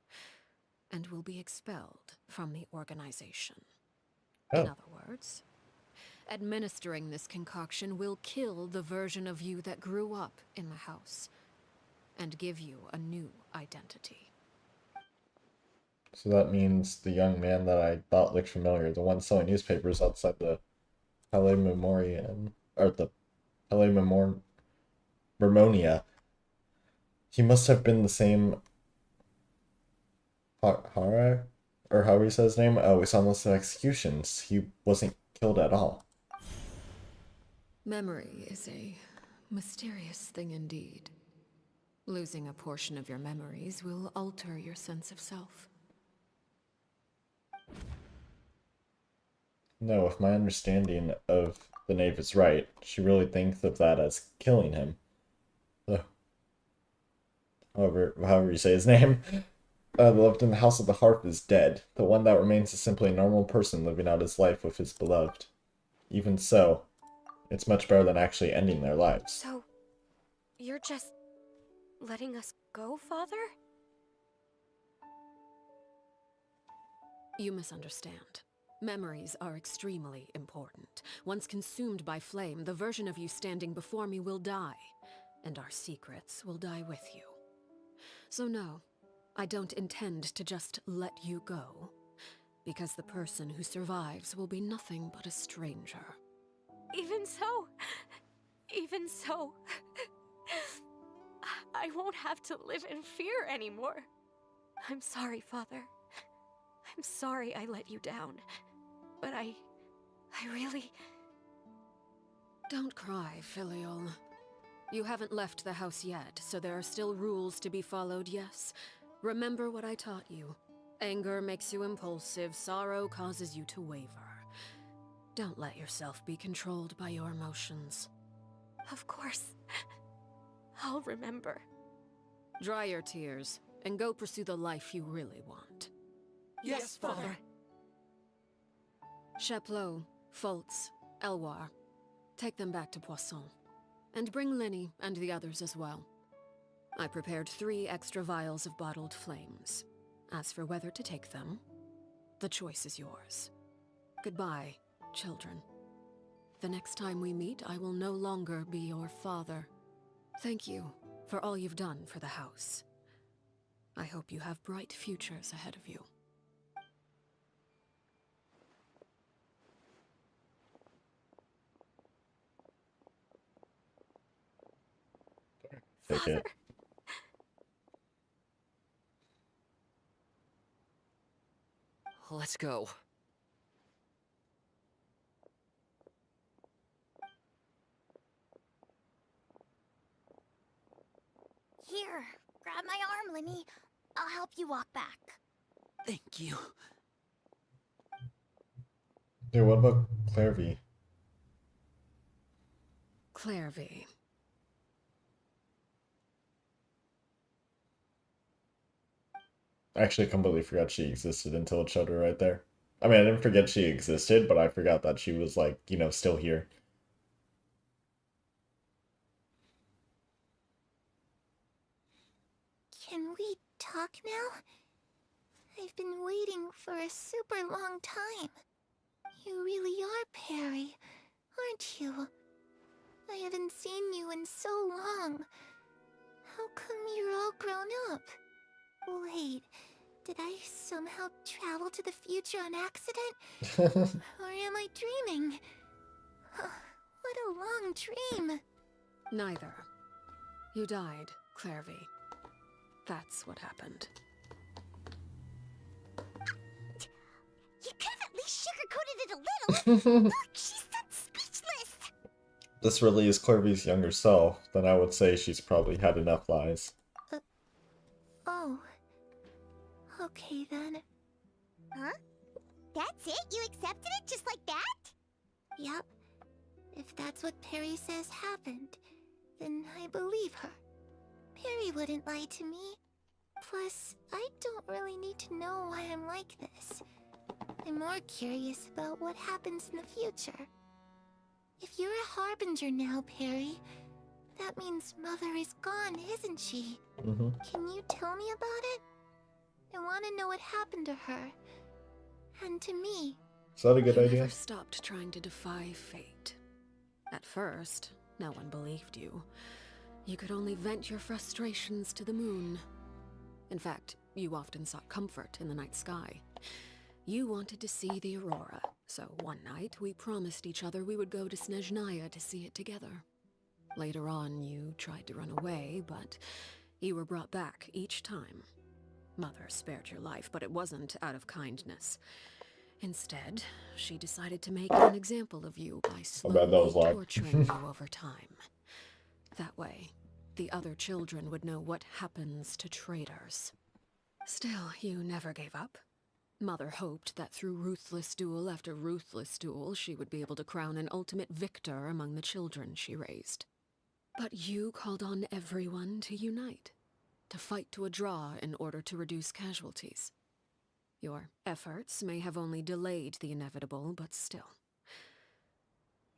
and will be expelled from the organization. Oh. In other words, administering this concoction will kill the version of you that grew up in the house, and give you a new identity. So that means the young man that I thought looked familiar, the one selling newspapers outside the Palais Memoriam, or the Palais Mermonia, he must have been the same Hara, or however he says his name. We saw most of the executions. He wasn't killed at all. Memory is a mysterious thing indeed. Losing a portion of your memories will alter your sense of self. No, if my understanding of the knave is right, she really thinks of that as killing him. However you say his name. The loved in the House of the Harp is dead. The one that remains is simply a normal person living out his life with his beloved. Even so, it's much better than actually ending their lives. So, you're just letting us go, Father? You misunderstand. Memories are extremely important. Once consumed by flame, the version of you standing before me will die, and our secrets will die with you. So no, I don't intend to just let you go, because the person who survives will be nothing but a stranger. Even so, I won't have to live in fear anymore. I'm sorry, Father. I'm sorry I let you down. But I really... Don't cry, Filial. You haven't left the house yet, so there are still rules to be followed, yes? Remember what I taught you. Anger makes you impulsive, sorrow causes you to waver. Don't let yourself be controlled by your emotions. Of course. I'll remember. Dry your tears, and go pursue the life you really want. Yes, Father. Chaplot, Fultz, Elwar. Take them back to Poisson. And bring Linny and the others as well. I prepared 3 extra vials of bottled flames. As for whether to take them, the choice is yours. Goodbye, children. The next time we meet, I will no longer be your father. Thank you for all you've done for the house. I hope you have bright futures ahead of you. Take it. Let's go. Here, grab my arm, Linny. I'll help you walk back. Thank you. Dude, what about Clairvy? Clairvy. I actually completely forgot she existed until it showed her right there. I mean, I didn't forget she existed, but I forgot that she was, like, you know, still here. Can we talk now? I've been waiting for a super long time. You really are Perry, aren't you? I haven't seen you in so long. How come you're all grown up? Wait, did I somehow travel to the future on accident? Or am I dreaming? What a long dream. Neither. You died, Clairvy. That's what happened. You could have at least sugarcoated it a little. Look, she's done speechless. This really is Clairvy's younger self, then I would say she's probably had enough lies. Oh. Okay then. Huh? That's it? You accepted it just like that? Yep. If that's what Perry says happened, then I believe her. Perry wouldn't lie to me. Plus, I don't really need to know why I'm like this. I'm more curious about what happens in the future. If you're a harbinger now, Perry, that means Mother is gone, isn't she? Can you tell me about it? I want to know what happened to her. And to me. Is that a good You idea? never stopped trying to defy fate. At first, no one believed you. You could only vent your frustrations to the moon. In fact, you often sought comfort in the night sky. You wanted to see the aurora, so one night we promised each other we would go to Snezhnaya to see it together. Later on, you tried to run away, but you were brought back each time. Mother spared your life, but it wasn't out of kindness. Instead, she decided to make an example of you by slowly torturing you over time. That way, the other children would know what happens to traitors. Still, you never gave up. Mother hoped that through ruthless duel after ruthless duel, she would be able to crown an ultimate victor among the children she raised. But you called on everyone to unite, to fight to a draw in order to reduce casualties. Your efforts may have only delayed the inevitable, but still.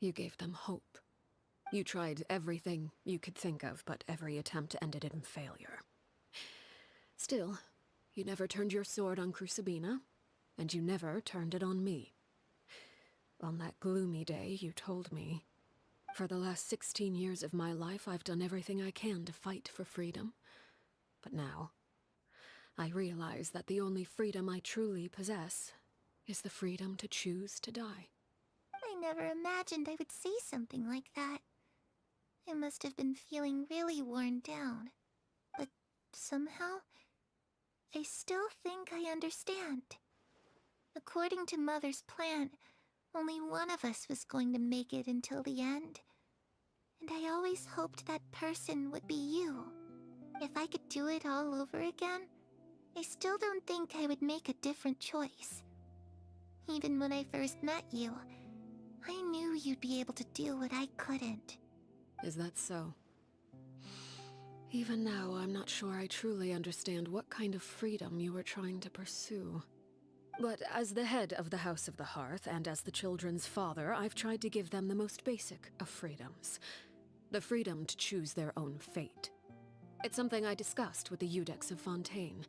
You gave them hope. You tried everything you could think of, but every attempt ended in failure. Still, you never turned your sword on Crucibina, and you never turned it on me. On that gloomy day, you told me, "For the last 16 years of my life, I've done everything I can to fight for freedom. But now, I realize that the only freedom I truly possess is the freedom to choose to die." I never imagined I would say something like that. I must have been feeling really worn down. But somehow, I still think I understand. According to Mother's plan, only one of us was going to make it until the end. And I always hoped that person would be you. If I could do it all over again, I still don't think I would make a different choice. Even when I first met you, I knew you'd be able to do what I couldn't. Is that so? Even now, I'm not sure I truly understand what kind of freedom you were trying to pursue. But as the head of the House of the Hearth, and as the children's father, I've tried to give them the most basic of freedoms. The freedom to choose their own fate. It's something I discussed with the Eudex of Fontaine.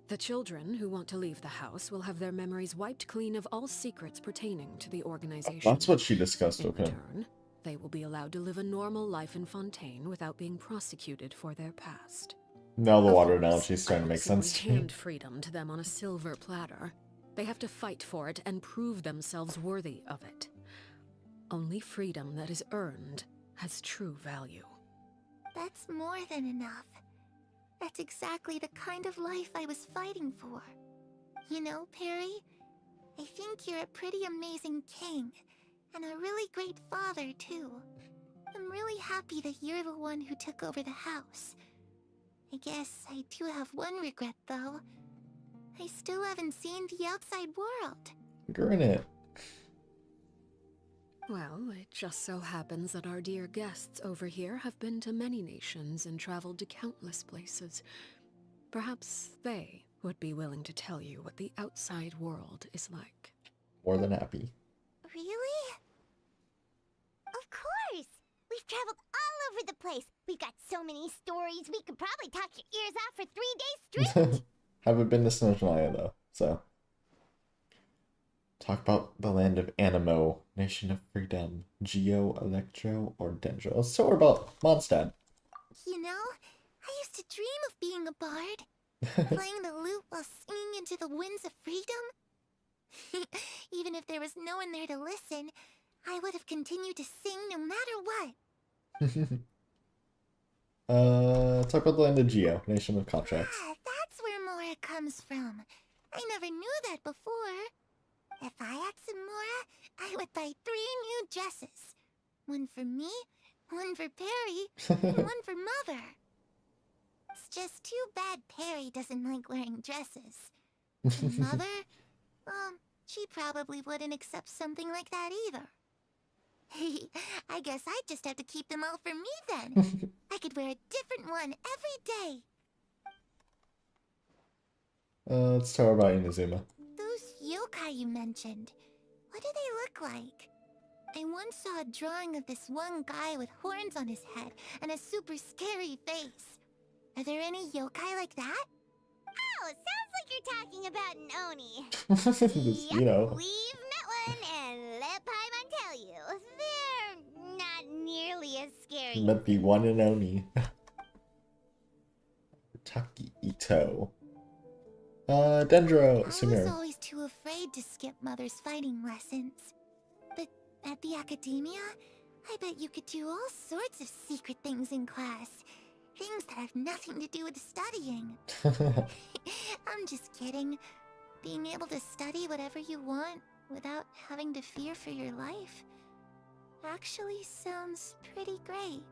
The children who want to leave the house will have their memories wiped clean of all secrets pertaining to the organization. That's what she discussed with him. In return, they will be allowed to live a normal life in Fontaine without being prosecuted for their past. Now the water analogy's starting to make sense to me. Hand freedom to them on a silver platter. They have to fight for it and prove themselves worthy of it. Only freedom that is earned has true value. That's more than enough. That's exactly the kind of life I was fighting for. You know, Perry, I think you're a pretty amazing king, and a really great father, too. I'm really happy that you're the one who took over the house. I guess I do have one regret, though. I still haven't seen the outside world. Grin it. Well, it just so happens that our dear guests over here have been to many nations and traveled to countless places. Perhaps they would be willing to tell you what the outside world is like. More than happy. Really? Of course! We've traveled all over the place. We've got so many stories, we could probably talk your ears out for 3 days straight. Haven't been to Snezhnaya though, so. Talk about the land of Animo, nation of freedom, Geo, Electro, or Dendro. Let's talk about Mondstadt. You know, I used to dream of being a bard. Playing the lute while singing into the winds of freedom. Even if there was no one there to listen, I would have continued to sing no matter what. Talk about the land of Geo, Nation of Contracts. Ah, that's where Mora comes from. I never knew that before. If I had some Mora, I would buy 3 new dresses. One for me, one for Perry, and one for Mother. It's just too bad Perry doesn't like wearing dresses. And Mother, she probably wouldn't accept something like that either. I guess I'd just have to keep them all for me then. I could wear a different one every day. Let's talk about Inazuma. Those yokai you mentioned, what do they look like? I once saw a drawing of this one guy with horns on his head and a super scary face. Are there any yokai like that? Oh, sounds like you're talking about an Oni. Just, you know. We've met one, and let Paimon tell you, they're not nearly as scary. Met the one and only. Taki Ito. Dendro, I was Sumeru. always too afraid to skip Mother's fighting lessons. But at the academia, I bet you could do all sorts of secret things in class. Things that have nothing to do with studying. I'm just kidding. Being able to study whatever you want without having to fear for your life actually sounds pretty great.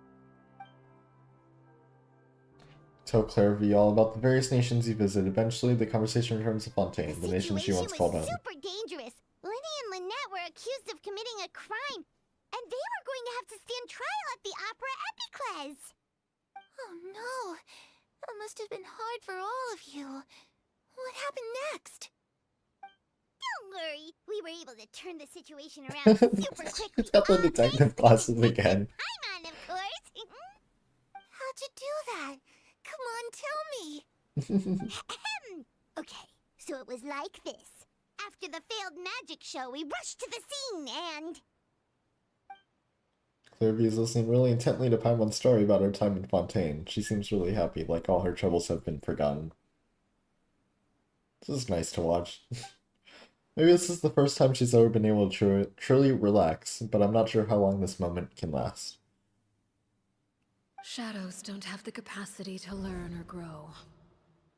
Tell Claire V all about the various nations you visit. Eventually, the conversation returns to Fontaine, the nation she once called home. Super dangerous. Lenny and Lynette were accused of committing a crime, and they were going to have to stand trial at the Opera Epicles. Oh no, that must have been hard for all of you. What happened next? Don't worry, we were able to turn the situation around super quickly. It's got the detective glasses again. I'm on, of course. How'd you do that? Come on, tell me. Okay, so it was like this. After the failed magic show, we rushed to the scene and... Claire V is listening really intently to Paimon's story about her time in Fontaine. She seems really happy, like all her troubles have been forgotten. This is nice to watch. Maybe this is the first time she's ever been able to truly relax, but I'm not sure how long this moment can last. Shadows don't have the capacity to learn or grow.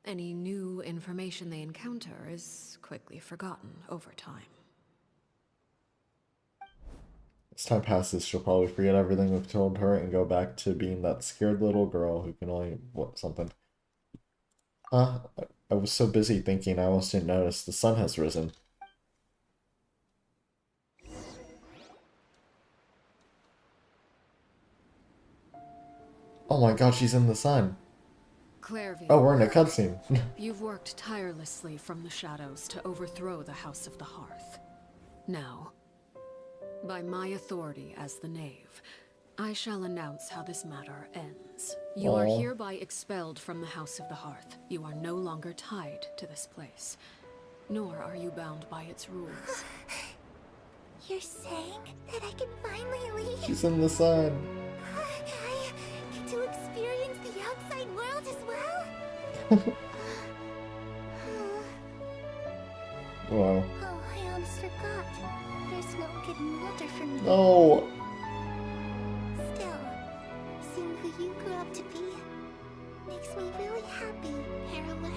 Any new information they encounter is quickly forgotten over time. As time passes, she'll probably forget everything we've told her and go back to being that scared little girl who can only... what, something? I was so busy thinking I almost didn't notice the sun has risen. Oh my god, she's in the sun. Clairvy. Oh, we're in a cutscene. You've worked tirelessly from the shadows to overthrow the House of the Hearth. Now, by my authority as the Knave, I shall announce how this matter ends. You are hereby expelled from the House of the Hearth. You are no longer tied to this place, nor are you bound by its rules. You're saying that I can finally leave? She's in the sun. I get to experience the outside world as well? Wow. Oh, I almost forgot. There's no getting older for me. No. Still, seeing who you grew up to be makes me really happy, Parallel.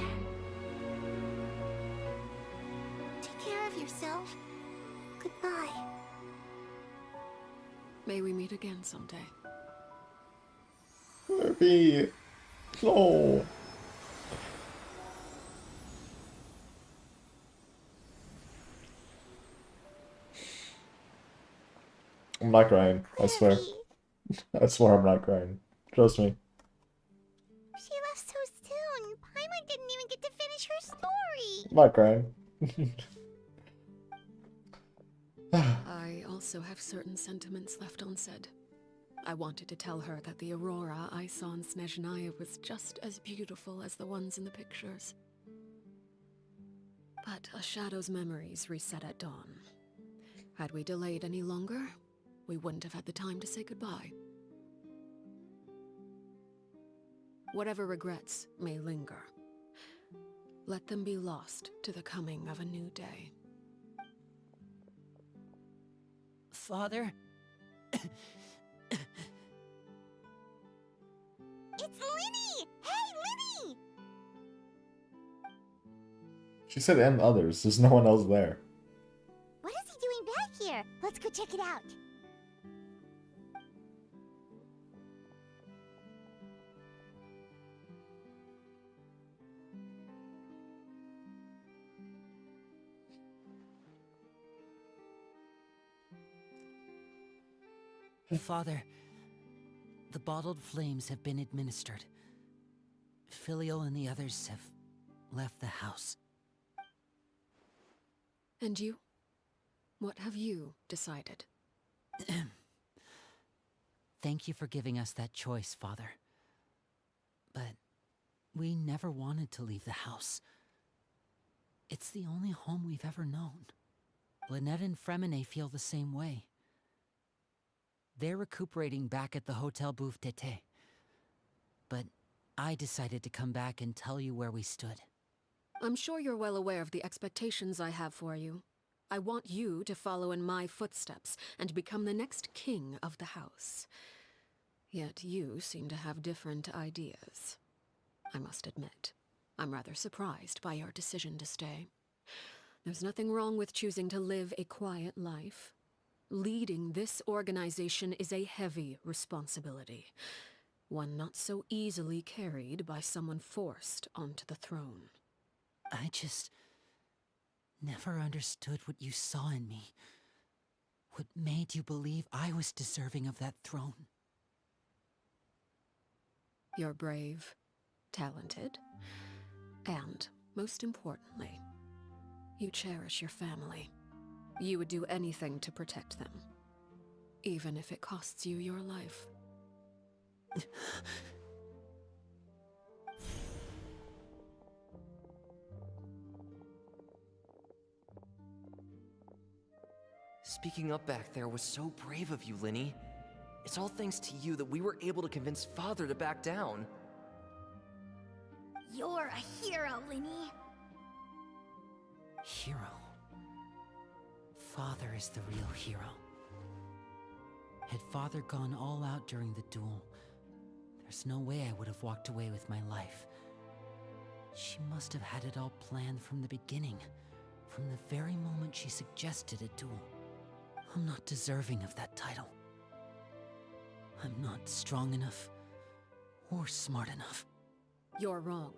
Take care of yourself. Goodbye. May we meet again someday. Kirby. No. I'm not crying. I swear. I swear I'm not crying. Trust me. She left so soon. Paimon didn't even get to finish her story. I'm not crying. I also have certain sentiments left unsaid. I wanted to tell her that the aurora I saw in Snezhnaya was just as beautiful as the ones in the pictures. But a shadow's memories reset at dawn. Had we delayed any longer, we wouldn't have had the time to say goodbye. Whatever regrets may linger, let them be lost to the coming of a new day. Father? It's Linny! Hey, Linny! She said and others. There's no one else there. What is he doing back here? Let's go check it out. Father, the bottled flames have been administered. Filio and the others have left the house. And you? What have you decided? Thank you for giving us that choice, Father. But we never wanted to leave the house. It's the only home we've ever known. Lynette and Fremine feel the same way. They're recuperating back at the Hotel Bouffe d'été. But I decided to come back and tell you where we stood. I'm sure you're well aware of the expectations I have for you. I want you to follow in my footsteps and become the next king of the house. Yet you seem to have different ideas. I must admit, I'm rather surprised by your decision to stay. There's nothing wrong with choosing to live a quiet life. Leading this organization is a heavy responsibility, one not so easily carried by someone forced onto the throne. I just never understood what you saw in me. What made you believe I was deserving of that throne? You're brave, talented, and, most importantly, you cherish your family. You would do anything to protect them, even if it costs you your life. Speaking up back there was so brave of you, Linny. It's all thanks to you that we were able to convince Father to back down. You're a hero, Linny. Hero. Father is the real hero. Had Father gone all out during the duel, there's no way I would have walked away with my life. She must have had it all planned from the beginning, from the very moment she suggested a duel. I'm not deserving of that title. I'm not strong enough or smart enough. You're wrong.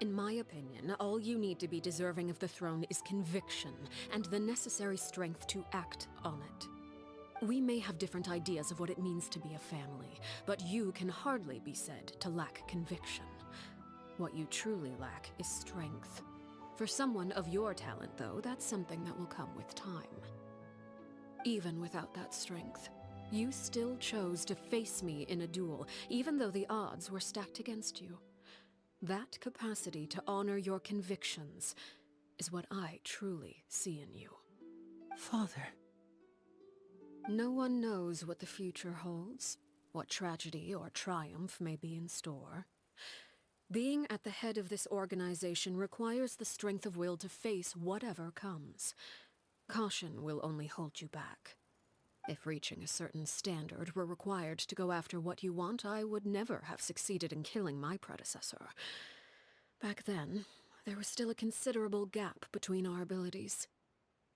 In my opinion, all you need to be deserving of the throne is conviction and the necessary strength to act on it. We may have different ideas of what it means to be a family, but you can hardly be said to lack conviction. What you truly lack is strength. For someone of your talent, though, that's something that will come with time. Even without that strength, you still chose to face me in a duel, even though the odds were stacked against you. That capacity to honor your convictions is what I truly see in you. Father. No one knows what the future holds, what tragedy or triumph may be in store. Being at the head of this organization requires the strength of will to face whatever comes. Caution will only hold you back. If reaching a certain standard were required to go after what you want, I would never have succeeded in killing my predecessor. Back then, there was still a considerable gap between our abilities.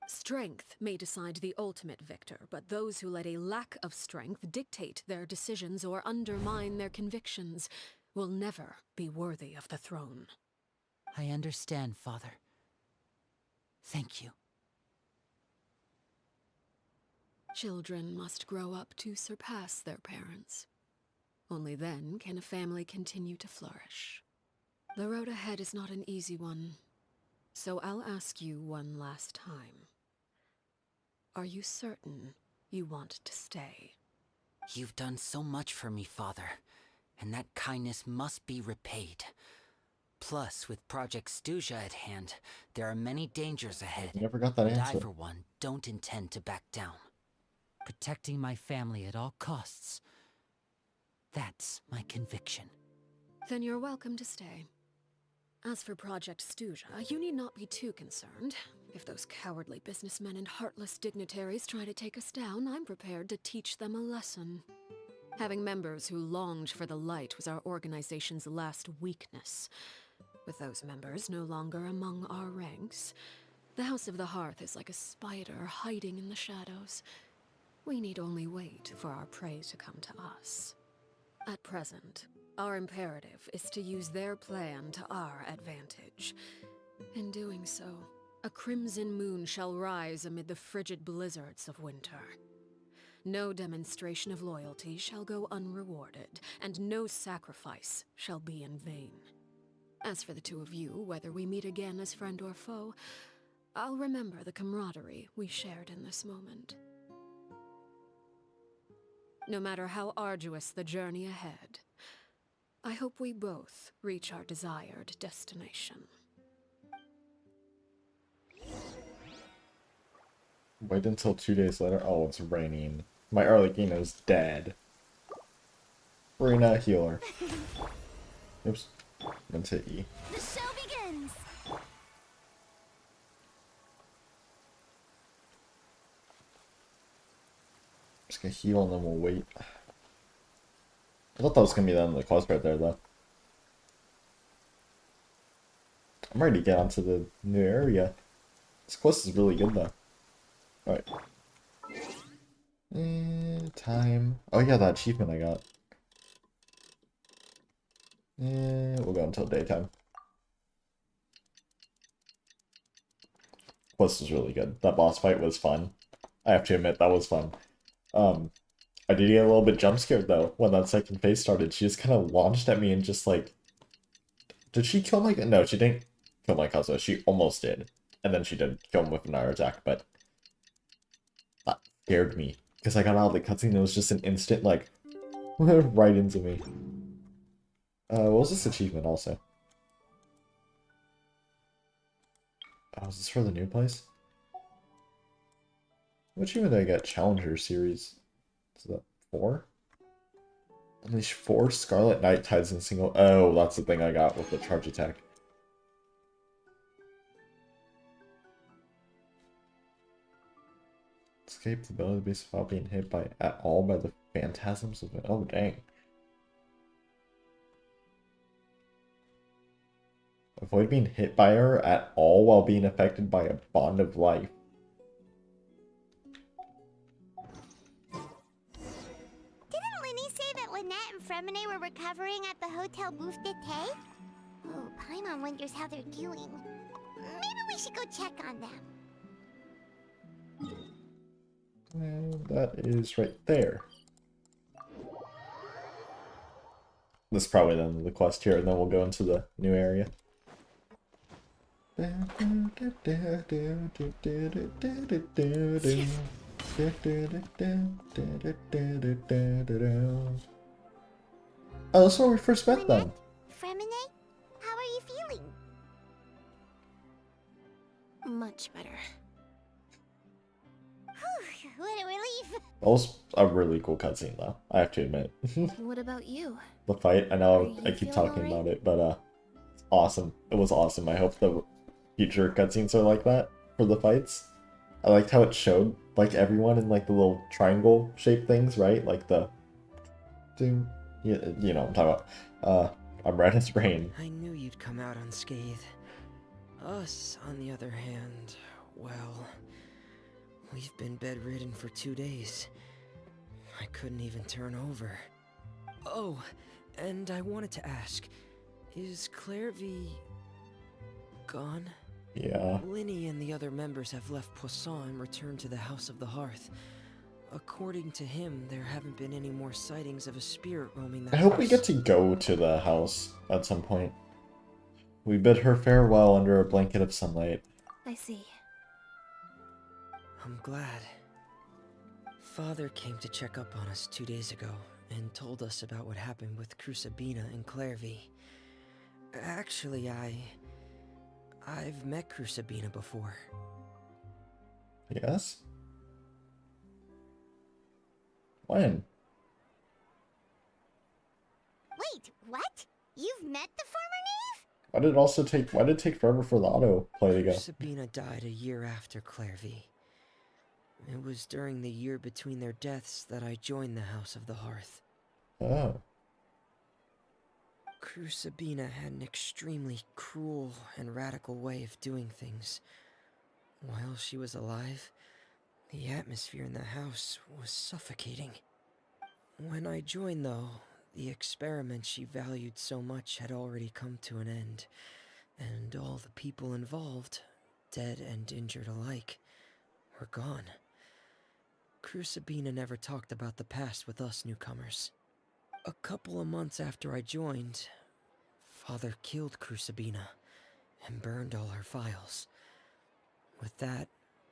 Strength may decide the ultimate victor, but those who let a lack of strength dictate their decisions or undermine their convictions will never be worthy of the throne. I understand, Father. Thank you. Children must grow up to surpass their parents. Only then can a family continue to flourish. The road ahead is not an easy one, so I'll ask you one last time. Are you certain you want to stay? You've done so much for me, Father, and that kindness must be repaid. Plus, with Project Stuja at hand, there are many dangers ahead. I never got that and answer. I, for one, don't intend to back down. Protecting my family at all costs. That's my conviction. Then you're welcome to stay. As for Project Stuja, you need not be too concerned. If those cowardly businessmen and heartless dignitaries try to take us down, I'm prepared to teach them a lesson. Having members who longed for the light was our organization's last weakness. With those members no longer among our ranks, the House of the Hearth is like a spider hiding in the shadows. We need only wait for our prey to come to us. At present, our imperative is to use their plan to our advantage. In doing so, a crimson moon shall rise amid the frigid blizzards of winter. No demonstration of loyalty shall go unrewarded, and no sacrifice shall be in vain. As for the two of you, whether we meet again as friend or foe, I'll remember the camaraderie we shared in this moment. No matter how arduous the journey ahead, I hope we both reach our desired destination. Wait until 2 days later. Oh, it's raining. My Arlecchino's dead. Rena healer. Oops. Meant to E. The show begins! Just gonna heal and then we'll wait. I thought that was gonna be the end of the quest right there, though. I'm ready to get onto the new area. This quest is really good, though. Alright. Time. Oh yeah, that achievement I got. We'll go until daytime. Quest is really good. That boss fight was fun. I have to admit, that was fun. I did get a little bit jump scared though when that second phase started. She just kind of launched at me and just like, did she kill my? No, she didn't kill my cousin. She almost did, and then she did kill him with another attack. But that scared me because I got out of the cutscene. It was just an instant like right into me. What was this achievement also? Oh, is this for the new place? What achievement did I get? Challenger series. Is that 4? Unleash 4 Scarlet Knight Tides in single. Oh, that's the thing I got with the charge attack. Escape the ability base without being hit by at all by the phantasms of it. Oh, dang. Avoid being hit by her at all while being affected by a bond of life. Didn't Linny say that Lynette and Fremine were recovering at the Hotel Bouffe d'été? Oh, Paimon wonders how they're doing. Maybe we should go check on them. And that is right there. This is probably the end of the quest here, and then we'll go into the new area. Oh, that's where we first met them. Fremine, how are you feeling? Much better. Whew, what a relief. That was a really cool cutscene, though. I have to admit. What about you? The fight. I know Are I you keep feeling talking alright? about it, but it's awesome. It was awesome. I hope the future cutscenes are like that for the fights. I liked how it showed like everyone in like the little triangle shaped things, right? Like the you know what I'm talking about. I'm red as rain. I knew you'd come out unscathed. Us, on the other hand, well, we've been bedridden for 2 days. I couldn't even turn over. Oh, and I wanted to ask, is Clairvy gone? Yeah. Linny and the other members have left Poisson and returned to the House of the Hearth. According to him, there haven't been any more sightings of a spirit roaming the I house. hope we get to go to the house at some point. We bid her farewell under a blanket of sunlight. I see. I'm glad. Father came to check up on us 2 days ago and told us about what happened with Crusabina and Clairvy. Actually, I've met Crusabina before. Yes? When? Wait, what? You've met the former knave? Why did it take forever for the auto play to go? Sabina died a year after Clairvy. It was during the year between their deaths that I joined the House of the Hearth. Oh. Sabina had an extremely cruel and radical way of doing things. While she was alive, the atmosphere in the house was suffocating. When I joined, though, the experiment she valued so much had already come to an end, and all the people involved, dead and injured alike, were gone. Sabina never talked about the past with us newcomers. A couple of months after I joined, Father killed Sabina and burned all her files. With that,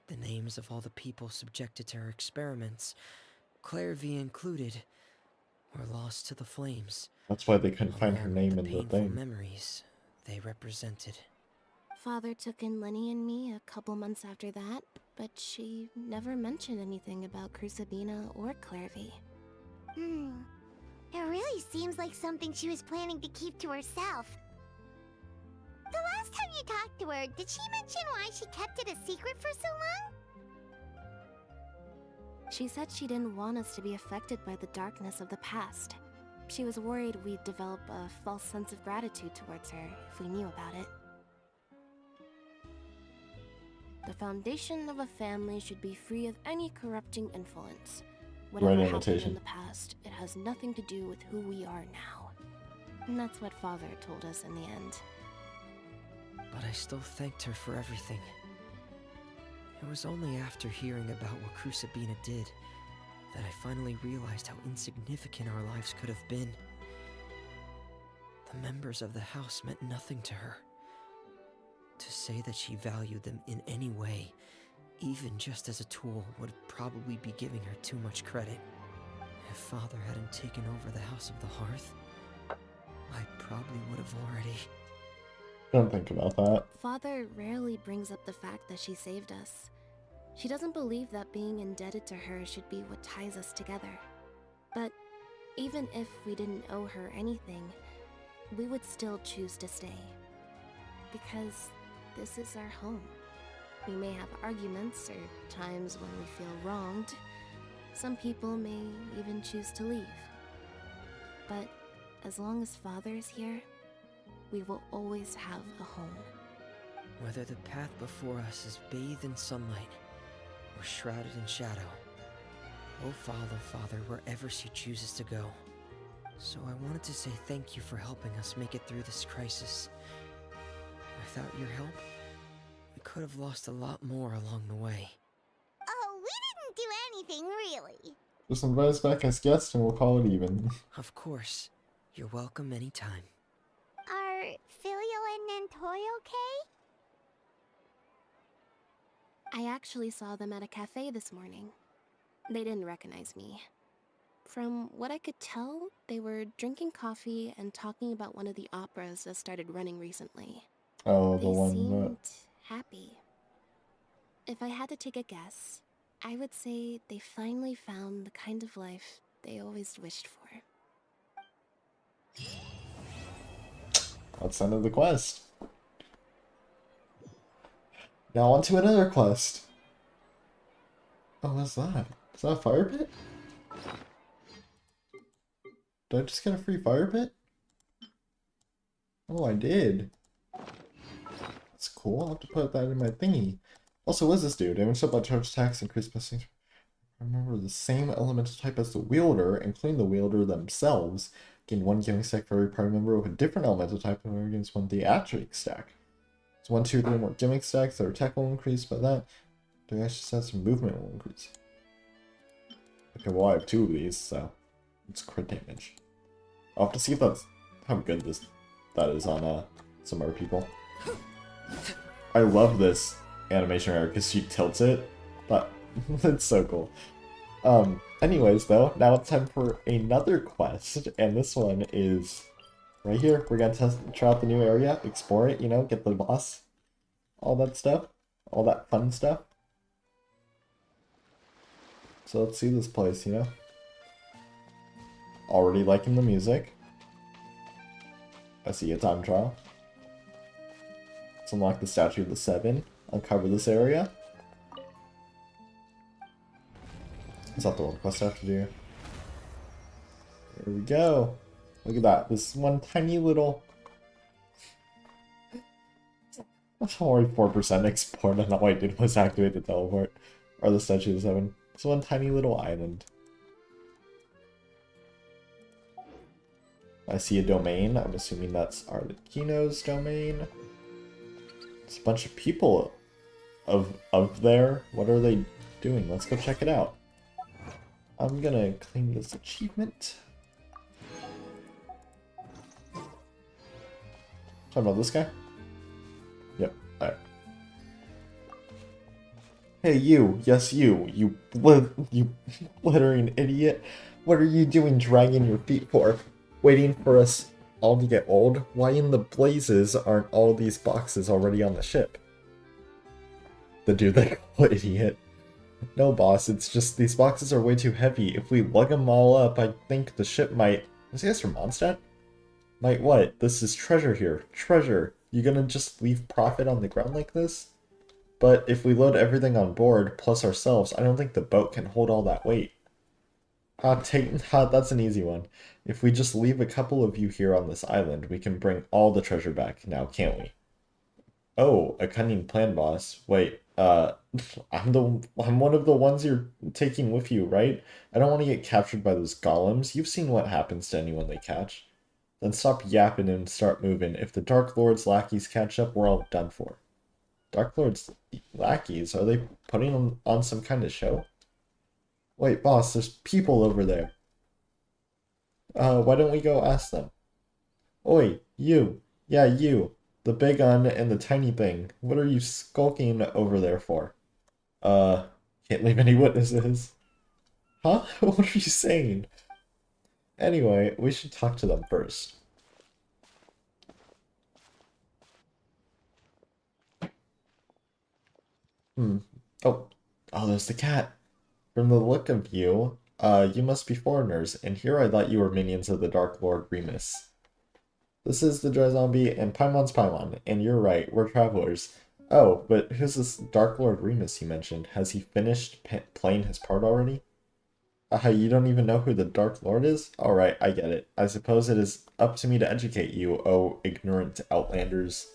the names of all the people subjected to her experiments, Clairvy included, were lost to the flames. That's why they couldn't find her along name with in the the painful thing. memories they represented. Father took in Lenny and me a couple months after that, but she never mentioned anything about Sabina or Clairvy. It really seems like something she was planning to keep to herself. The last time you talked to her, did she mention why she kept it a secret for so long? She said she didn't want us to be affected by the darkness of the past. She was worried we'd develop a false sense of gratitude towards her if we knew about it. The foundation of a family should be free of any corrupting influence. Whatever Right happened annotation. in the past, it has nothing to do with who we are now. And that's what Father told us in the end. But I still thanked her for everything. It was only after hearing about what Sabina did that I finally realized how insignificant our lives could have been. The members of the house meant nothing to her. To say that she valued them in any way, even just as a tool, would probably be giving her too much credit. If Father hadn't taken over the House of the Hearth, I probably would have already... Don't think about that. Father rarely brings up the fact that she saved us. She doesn't believe that being indebted to her should be what ties us together. But even if we didn't owe her anything, we would still choose to stay. Because this is our home. We may have arguments or times when we feel wronged. Some people may even choose to leave. But as long as Father's here, we will always have a home. Whether the path before us is bathed in sunlight or shrouded in shadow, oh follow Father wherever she chooses to go. So I wanted to say thank you for helping us make it through this crisis. Without your help, we could have lost a lot more along the way. Oh, we didn't do anything, really. Just invite us back as guests and we'll call it even. Of course. You're welcome anytime. Are Filial and Nantoy okay? I actually saw them at a cafe this morning. They didn't recognize me. From what I could tell, they were drinking coffee and talking about one of the operas that started running recently. Oh, the They one seemed that... happy. If I had to take a guess, I would say they finally found the kind of life they always wished for. That's the end of the quest. Now on to another quest. Oh, what's that? Is that a fire pit? Did I just get a free fire pit? Oh, I did. That's cool. I'll have to put that in my thingy. Also, what does this do? Damage up by charge attacks, increase blessings. Remember the same elemental type as the wielder, including the wielder themselves. Gain one giving stack for every party member with a different elemental type and against one theatric stack. So 1, 2, 3 more gimmick stacks, their attack will increase by that. The actually says some movement will increase. Okay, well I have 2 of these, so it's crit damage. I'll have to see if that's how good that is on some other people. I love this animation error because she tilts it, but it's so cool. Anyways though, now it's time for another quest, and this one is right here. We're gonna try out the new area, explore it, you know, get the boss, all that stuff, all that fun stuff. So let's see this place, you know. Already liking the music. I see a time trial. unlock the Statue of the Seven. Uncover this area. Is that the one quest I have to do? Here we go. Look at that. This one tiny little... I'm already 4% export, and all I did was activate the teleport. Or the Statue of the Seven. It's one tiny little island. I see a domain. I'm assuming that's Arlecchino's domain. It's a bunch of people of there. What are they doing? Let's go check it out. I'm gonna claim this achievement. Talking about this guy? Yep, alright. Hey you, yes you littering idiot. What are you doing dragging your feet for? Waiting for us all to get old? Why in the blazes aren't all these boxes already on the ship? The dude they call idiot. No boss, it's just these boxes are way too heavy. If we lug them all up, I think the ship might... Is he guys from Mondstadt? Might what? This is treasure here. Treasure. You gonna just leave profit on the ground like this? But if we load everything on board, plus ourselves, I don't think the boat can hold all that weight. That's an easy one. If we just leave a couple of you here on this island, we can bring all the treasure back now, can't we? Oh, a cunning plan, boss. Wait, I'm one of the ones you're taking with you, right? I don't want to get captured by those golems. You've seen what happens to anyone they catch. Then stop yapping and start moving. If the Dark Lord's lackeys catch up, we're all done for. Dark Lord's lackeys? Are they putting on some kind of show? Wait, boss, there's people over there. Why don't we go ask them? Oi, you. Yeah, you. The big un and the tiny thing. What are you skulking over there for? Can't leave any witnesses. Huh? What are you saying? Anyway, we should talk to them first. Oh, there's the cat. From the look of you, you must be foreigners, and here I thought you were minions of the Dark Lord Remus. This is the Dry Zombie, and Paimon's Paimon, and you're right, we're travelers. Oh, but who's this Dark Lord Remus you mentioned? Has he finished playing his part already? You don't even know who the Dark Lord is? Alright, I get it. I suppose it is up to me to educate you, oh ignorant outlanders.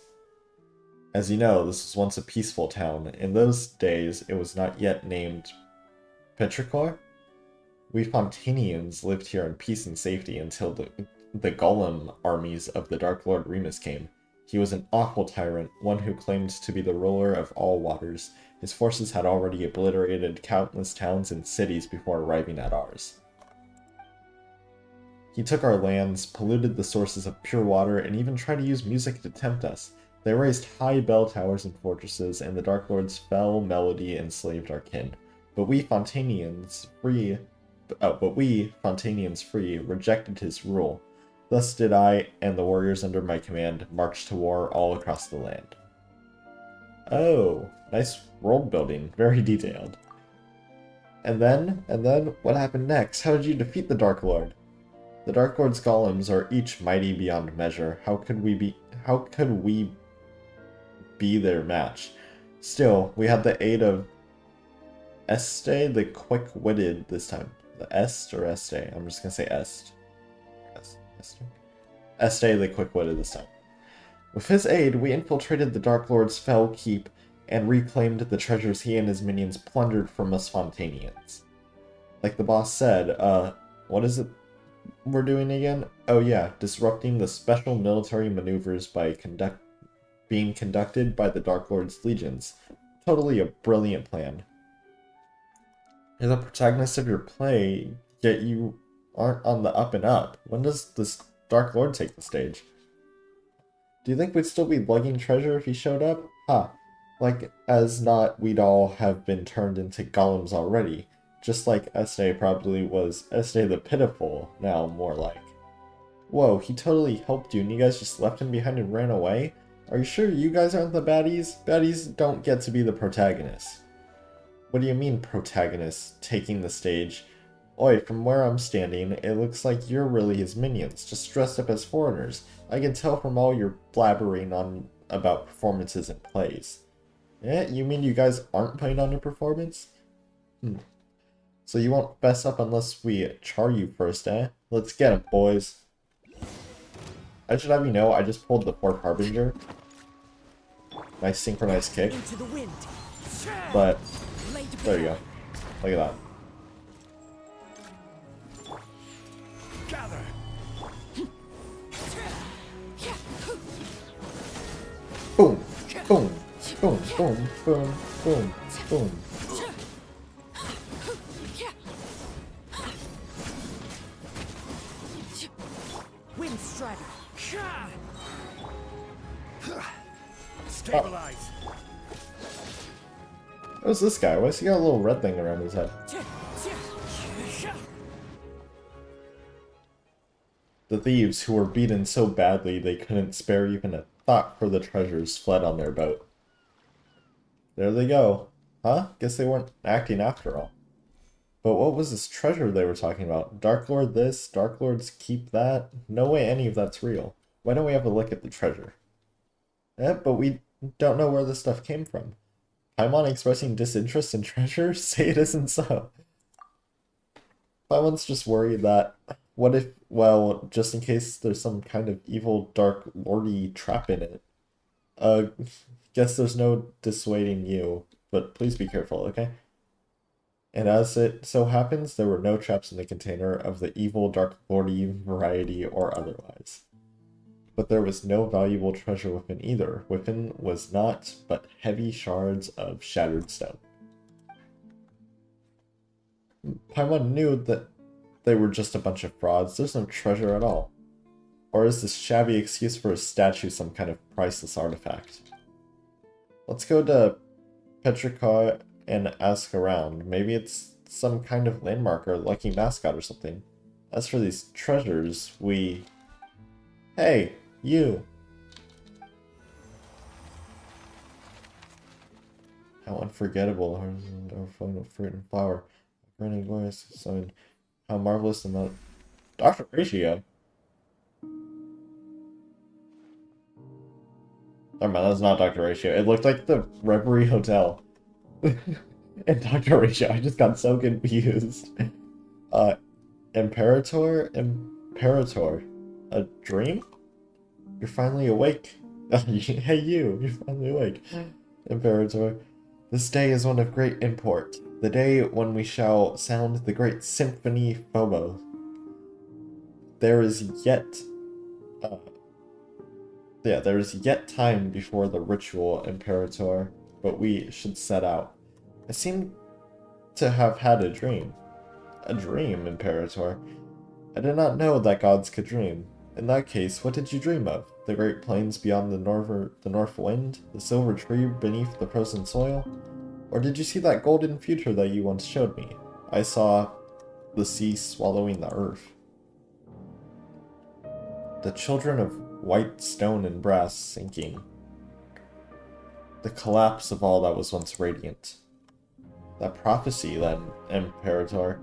As you know, this was once a peaceful town. In those days, it was not yet named Petrichor? We Fontanians lived here in peace and safety until the golem armies of the Dark Lord Remus came. He was an awful tyrant, one who claimed to be the ruler of all waters. His forces had already obliterated countless towns and cities before arriving at ours. He took our lands, polluted the sources of pure water, and even tried to use music to tempt us. They raised high bell towers and fortresses, and the Dark Lord's fell melody enslaved our kin. But we Fontanians free rejected his rule. Thus did I and the warriors under my command march to war all across the land. Oh, nice world building, very detailed. And then, what happened next? How did you defeat the Dark Lord? The Dark Lord's golems are each mighty beyond measure. How could we be their match? Still, we had the aid of Este the quick-witted this time. The Est or Este? I'm just gonna say Est. Este the quick-witted this time. With his aid, we infiltrated the Dark Lord's fell keep and reclaimed the treasures he and his minions plundered from us Fontanians. Like the boss said, what is it we're doing again? Oh yeah, disrupting the special military maneuvers by being conducted by the Dark Lord's legions. Totally a brilliant plan. You're the protagonist of your play, yet you aren't on the up and up. When does this Dark Lord take the stage? Do you think we'd still be lugging treasure if he showed up? Like as not, we'd all have been turned into golems already. Just like Este probably was Este the Pitiful, now more like. Whoa, he totally helped you and you guys just left him behind and ran away? Are you sure you guys aren't the baddies? Baddies don't get to be the protagonists. What do you mean, protagonists taking the stage? Oi, from where I'm standing, it looks like you're really his minions, just dressed up as foreigners. I can tell from all your blabbering on about performances and plays. Eh, you mean you guys aren't putting on a performance? So you won't fess up unless we char you first, eh? Let's get 'em, boys. I should have you know, I just pulled the Fourth Harbinger. Nice synchronized kick. Into the wind. But, there you go. Look at that. Gather. Boom! Boom! Boom! Boom! Boom! Boom! Boom! Wind strider. Stabilize. Who's this guy? Why has he got a little red thing around his head? The thieves, who were beaten so badly they couldn't spare even a thought for the treasures, fled on their boat. There they go. Huh? Guess they weren't acting after all. But what was this treasure they were talking about? Dark Lord this, Dark Lord's keep that? No way any of that's real. Why don't we have a look at the treasure? But we don't know where this stuff came from. Paimon expressing disinterest in treasure? Say it isn't so. Paimon's just worried that, what if, well, just in case there's some kind of evil Dark Lordy trap in it. Guess there's no dissuading you, but please be careful, okay? And as it so happens, there were no traps in the container of the evil Dark Lordy variety or otherwise. But there was no valuable treasure within either. Within was naught but heavy shards of shattered stone. Paimon knew that they were just a bunch of frauds. There's no treasure at all. Or is this shabby excuse for a statue some kind of priceless artifact? Let's go to Petrichor and ask around. Maybe it's some kind of landmark or lucky mascot or something. As for these treasures, we... Hey, you! How unforgettable, our fruit and flower. Burning glorious, sun. How marvelous the mount. Dr. Ratio? Never mind, that's not Dr. Ratio. It looked like the Reverie Hotel. And Dr. Ratio, I just got so confused. Imperator? Imperator? A dream? You're finally awake. Hey you, you're finally awake. Imperator. This day is one of great import. The day when we shall sound the great symphony Phobos. There is yet time before the ritual, Imperator, but we should set out. I seem to have had a dream. A dream, Imperator. I did not know that gods could dream. In that case, what did you dream of? The great plains beyond the north wind? The silver tree beneath the frozen soil? Or did you see that golden future that you once showed me? I saw the sea swallowing the earth. The children of white stone and brass sinking. The collapse of all that was once radiant. That prophecy, then, Imperator,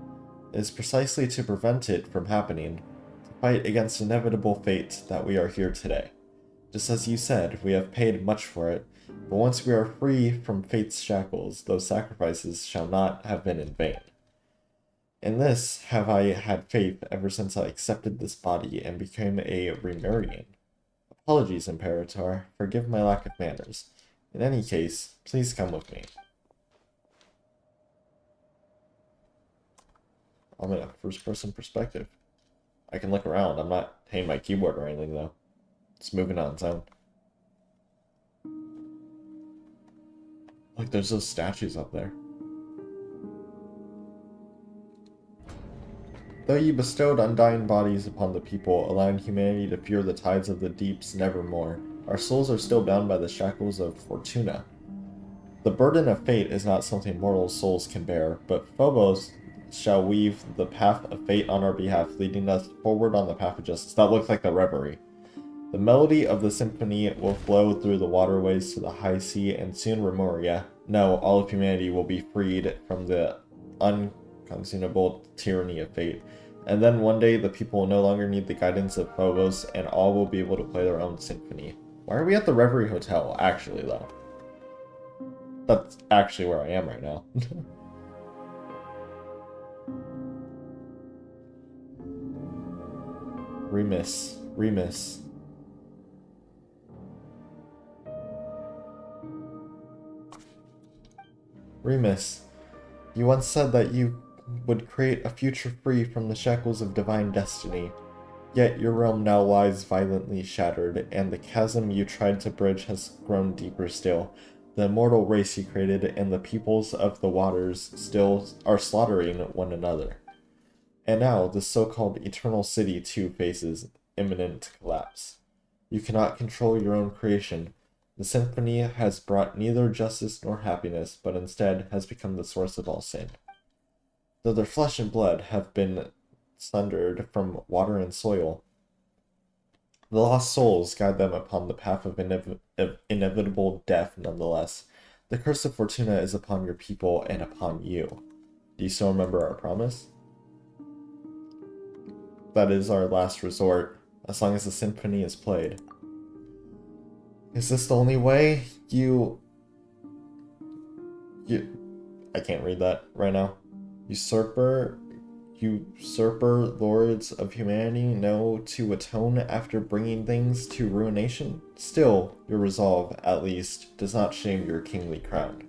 is precisely to prevent it from happening, to fight against inevitable fate that we are here today. Just as you said, we have paid much for it, but once we are free from fate's shackles, those sacrifices shall not have been in vain. In this have I had faith ever since I accepted this body and became a Remarian. Apologies, Imperator, forgive my lack of manners. In any case, please come with me. I'm in a first-person perspective. I can look around. I'm not hitting my keyboard or anything, though. It's moving on its own. Look, there's those statues up there. Though you bestowed undying bodies upon the people, allowing humanity to fear the tides of the deeps nevermore, our souls are still bound by the shackles of Fortuna. The burden of fate is not something mortal souls can bear, but Phobos shall weave the path of fate on our behalf, leading us forward on the path of justice. That looks like the Reverie. The melody of the symphony will flow through the waterways to the high sea, and soon Remoria, no, all of humanity will be freed from the unconsumable tyranny of fate. And then one day the people will no longer need the guidance of Phobos, and all will be able to play their own symphony. Why are we at the Reverie Hotel, actually, though? That's actually where I am right now. Remus. Remus. Remus, you once said that you would create a future free from the shackles of divine destiny. Yet your realm now lies violently shattered, and the chasm you tried to bridge has grown deeper still. The immortal race you created and the peoples of the waters still are slaughtering one another. And now, the so-called Eternal City too faces imminent collapse. You cannot control your own creation. The symphony has brought neither justice nor happiness, but instead has become the source of all sin. Though their flesh and blood have been sundered from water and soil, the lost souls guide them upon the path of inevitable death nonetheless. The curse of Fortuna is upon your people and upon you. Do you still remember our promise? That is our last resort, as long as the symphony is played. Is this the only way? I can't read that right now. Usurper lords of humanity know to atone after bringing things to ruination? Still, your resolve, at least, does not shame your kingly crown.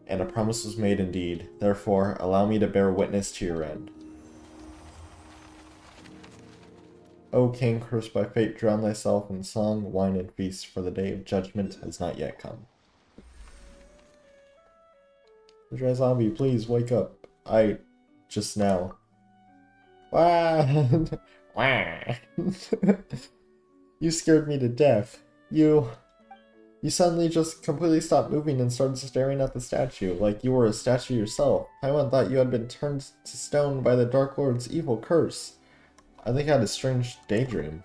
And a promise was made indeed, therefore allow me to bear witness to your end. O king, cursed by fate, drown thyself in song, wine, and feast, for the day of judgment has not yet come. Dry zombie, please wake up. Just now. Wah! Wah! You scared me to death. You suddenly just completely stopped moving and started staring at the statue, like you were a statue yourself. Paimon thought you had been turned to stone by the Dark Lord's evil curse. I think I had a strange daydream.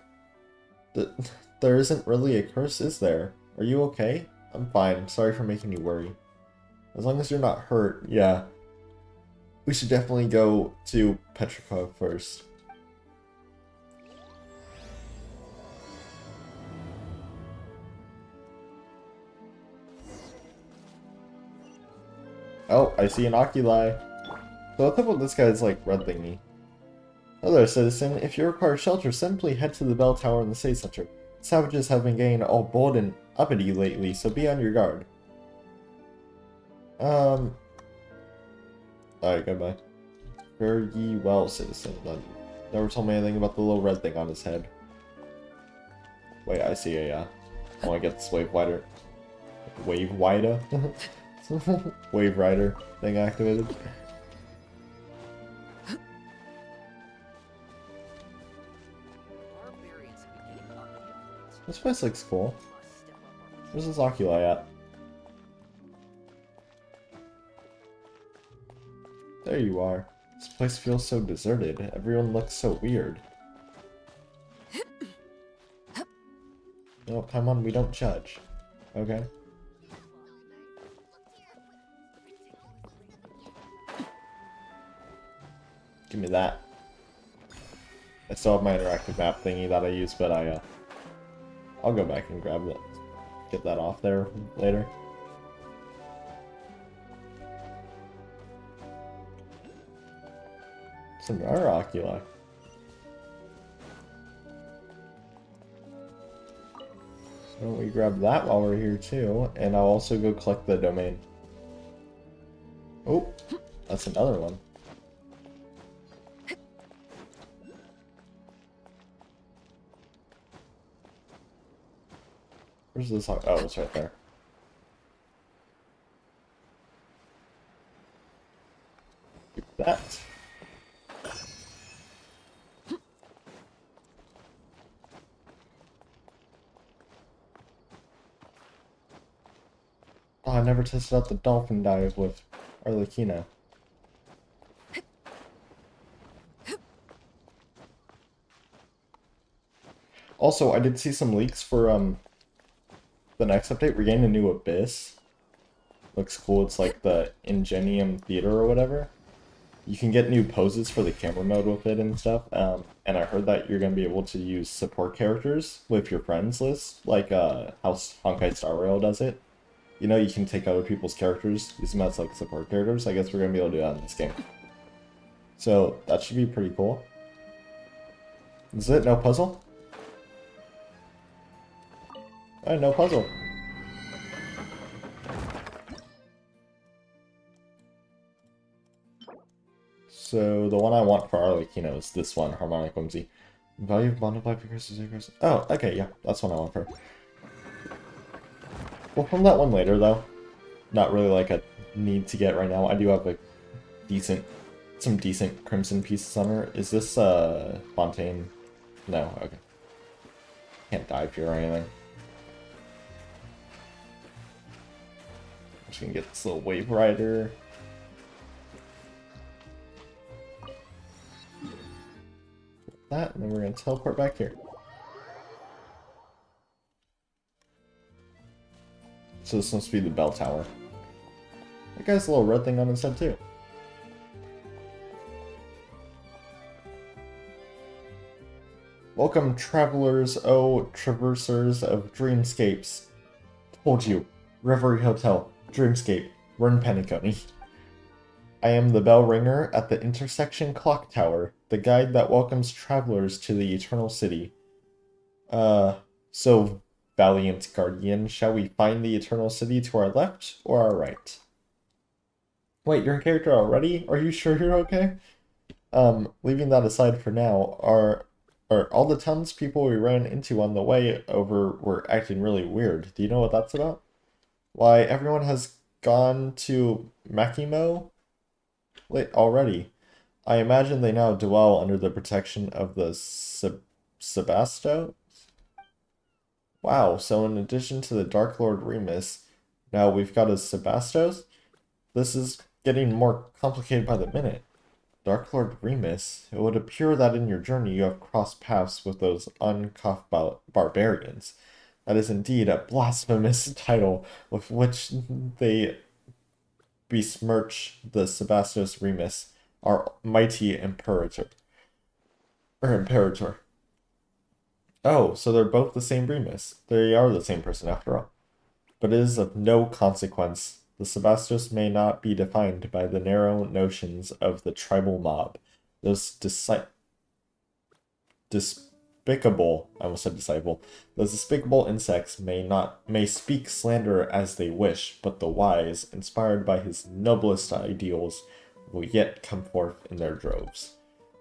There isn't really a curse, is there? Are you okay? I'm fine. Sorry for making you worry. As long as you're not hurt, yeah. We should definitely go to Petrichor first. Oh, I see an oculi. So what's up with this guy's, like, red thingy? Hello, citizen. If you require shelter, simply head to the bell tower in the city center. Savages have been getting all bold and uppity lately, so be on your guard. Alright, goodbye. Fare ye well, citizen. Never told me anything about the little red thing on his head. Wait, I see a, I want to get this wave rider. Wave rider? Wave rider thing activated. This place looks cool. Where's this oculi at? There you are. This place feels so deserted. Everyone looks so weird. No, Paimon, we don't judge. Okay? Give me that. I still have my interactive map thingy that I use, but I'll go back and grab that. Get that off there later. Some rare oculi. So we grab that while we're here too, and I'll also go collect the domain. Oh, that's another one. Where's this? Oh, it's right there. Keep that. Oh, I never tested out the dolphin dive with Arlecchino. Also, I did see some leaks for the next update. We're getting a new abyss. Looks cool. It's like the Ingenium Theater or whatever. You can get new poses for the camera mode with it and stuff. and I heard that you're gonna be able to use support characters with your friends list, like how Honkai Star Rail does it. You know, you can take other people's characters, use them as like support characters. I guess we're gonna be able to do that in this game. So that should be pretty cool. Is it? No puzzle? Alright, no puzzle. So the one I want for Arlecchino is this one, Harmonic Whimsy. Value of bond of life increases. Oh, okay, yeah, that's what I want for her. We'll film that one later, though. Not really like a need to get right now. I do have a some decent crimson pieces on her. Is this Fontaine? No, okay. Can't dive here or anything. I'm just gonna get this little wave rider. That, and then we're gonna teleport back here. So this must be the bell tower. That guy's a little red thing on his head too. Welcome, travelers, oh traversers of dreamscapes. Told you, Reverie Hotel, Dreamscape, we're in Penacony. I am the bell ringer at the intersection clock tower, the guide that welcomes travelers to the eternal city. So valiant guardian, shall we find the eternal city to our left or our right? Wait, you're in character already? Are you sure you're okay? Leaving that aside for now, are all the townspeople we ran into on the way over were acting really weird. Do you know what that's about? Why, everyone has gone to Makimo already. I imagine they now dwell under the protection of the Sebastos? Wow, so in addition to the Dark Lord Remus, now we've got a Sebastos? This is getting more complicated by the minute. Dark Lord Remus, it would appear that in your journey you have crossed paths with those uncuffed barbarians. That is indeed a blasphemous title with which they besmirch the Sebastos Remus, our mighty imperator. Oh, so they're both the same Remus. They are the same person after all. But it is of no consequence. The Sebastos may not be defined by the narrow notions of the tribal mob. Those despicable, I almost said disciple, those despicable insects may speak slander as they wish, but the wise, inspired by his noblest ideals, will yet come forth in their droves.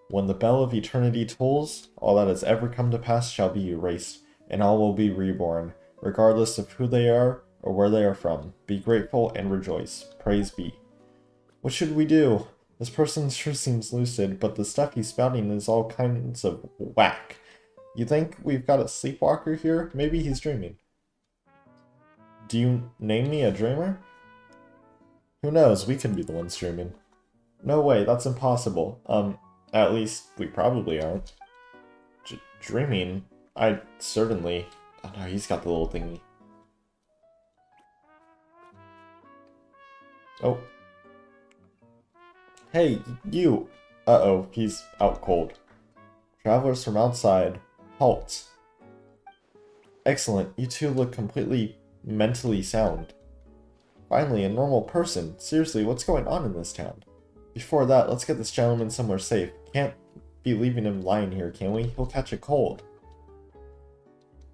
When the bell of eternity tolls, all that has ever come to pass shall be erased, and all will be reborn, regardless of who they are or where they are from. Be grateful and rejoice. Praise be. What should we do? This person sure seems lucid, but the stuff he's spouting is all kinds of whack. You think we've got a sleepwalker here? Maybe he's dreaming. Do you name me a dreamer? Who knows? We could be the ones dreaming. No way, that's impossible. At least we probably aren't. Dreaming? I certainly... Oh no, he's got the little thingy. Oh. Hey, you! Uh-oh, he's out cold. Travelers from outside. Halt. Excellent, you two look completely mentally sound. Finally, a normal person. Seriously, what's going on in this town? Before that, let's get this gentleman somewhere safe. Can't be leaving him lying here, can we? He'll catch a cold.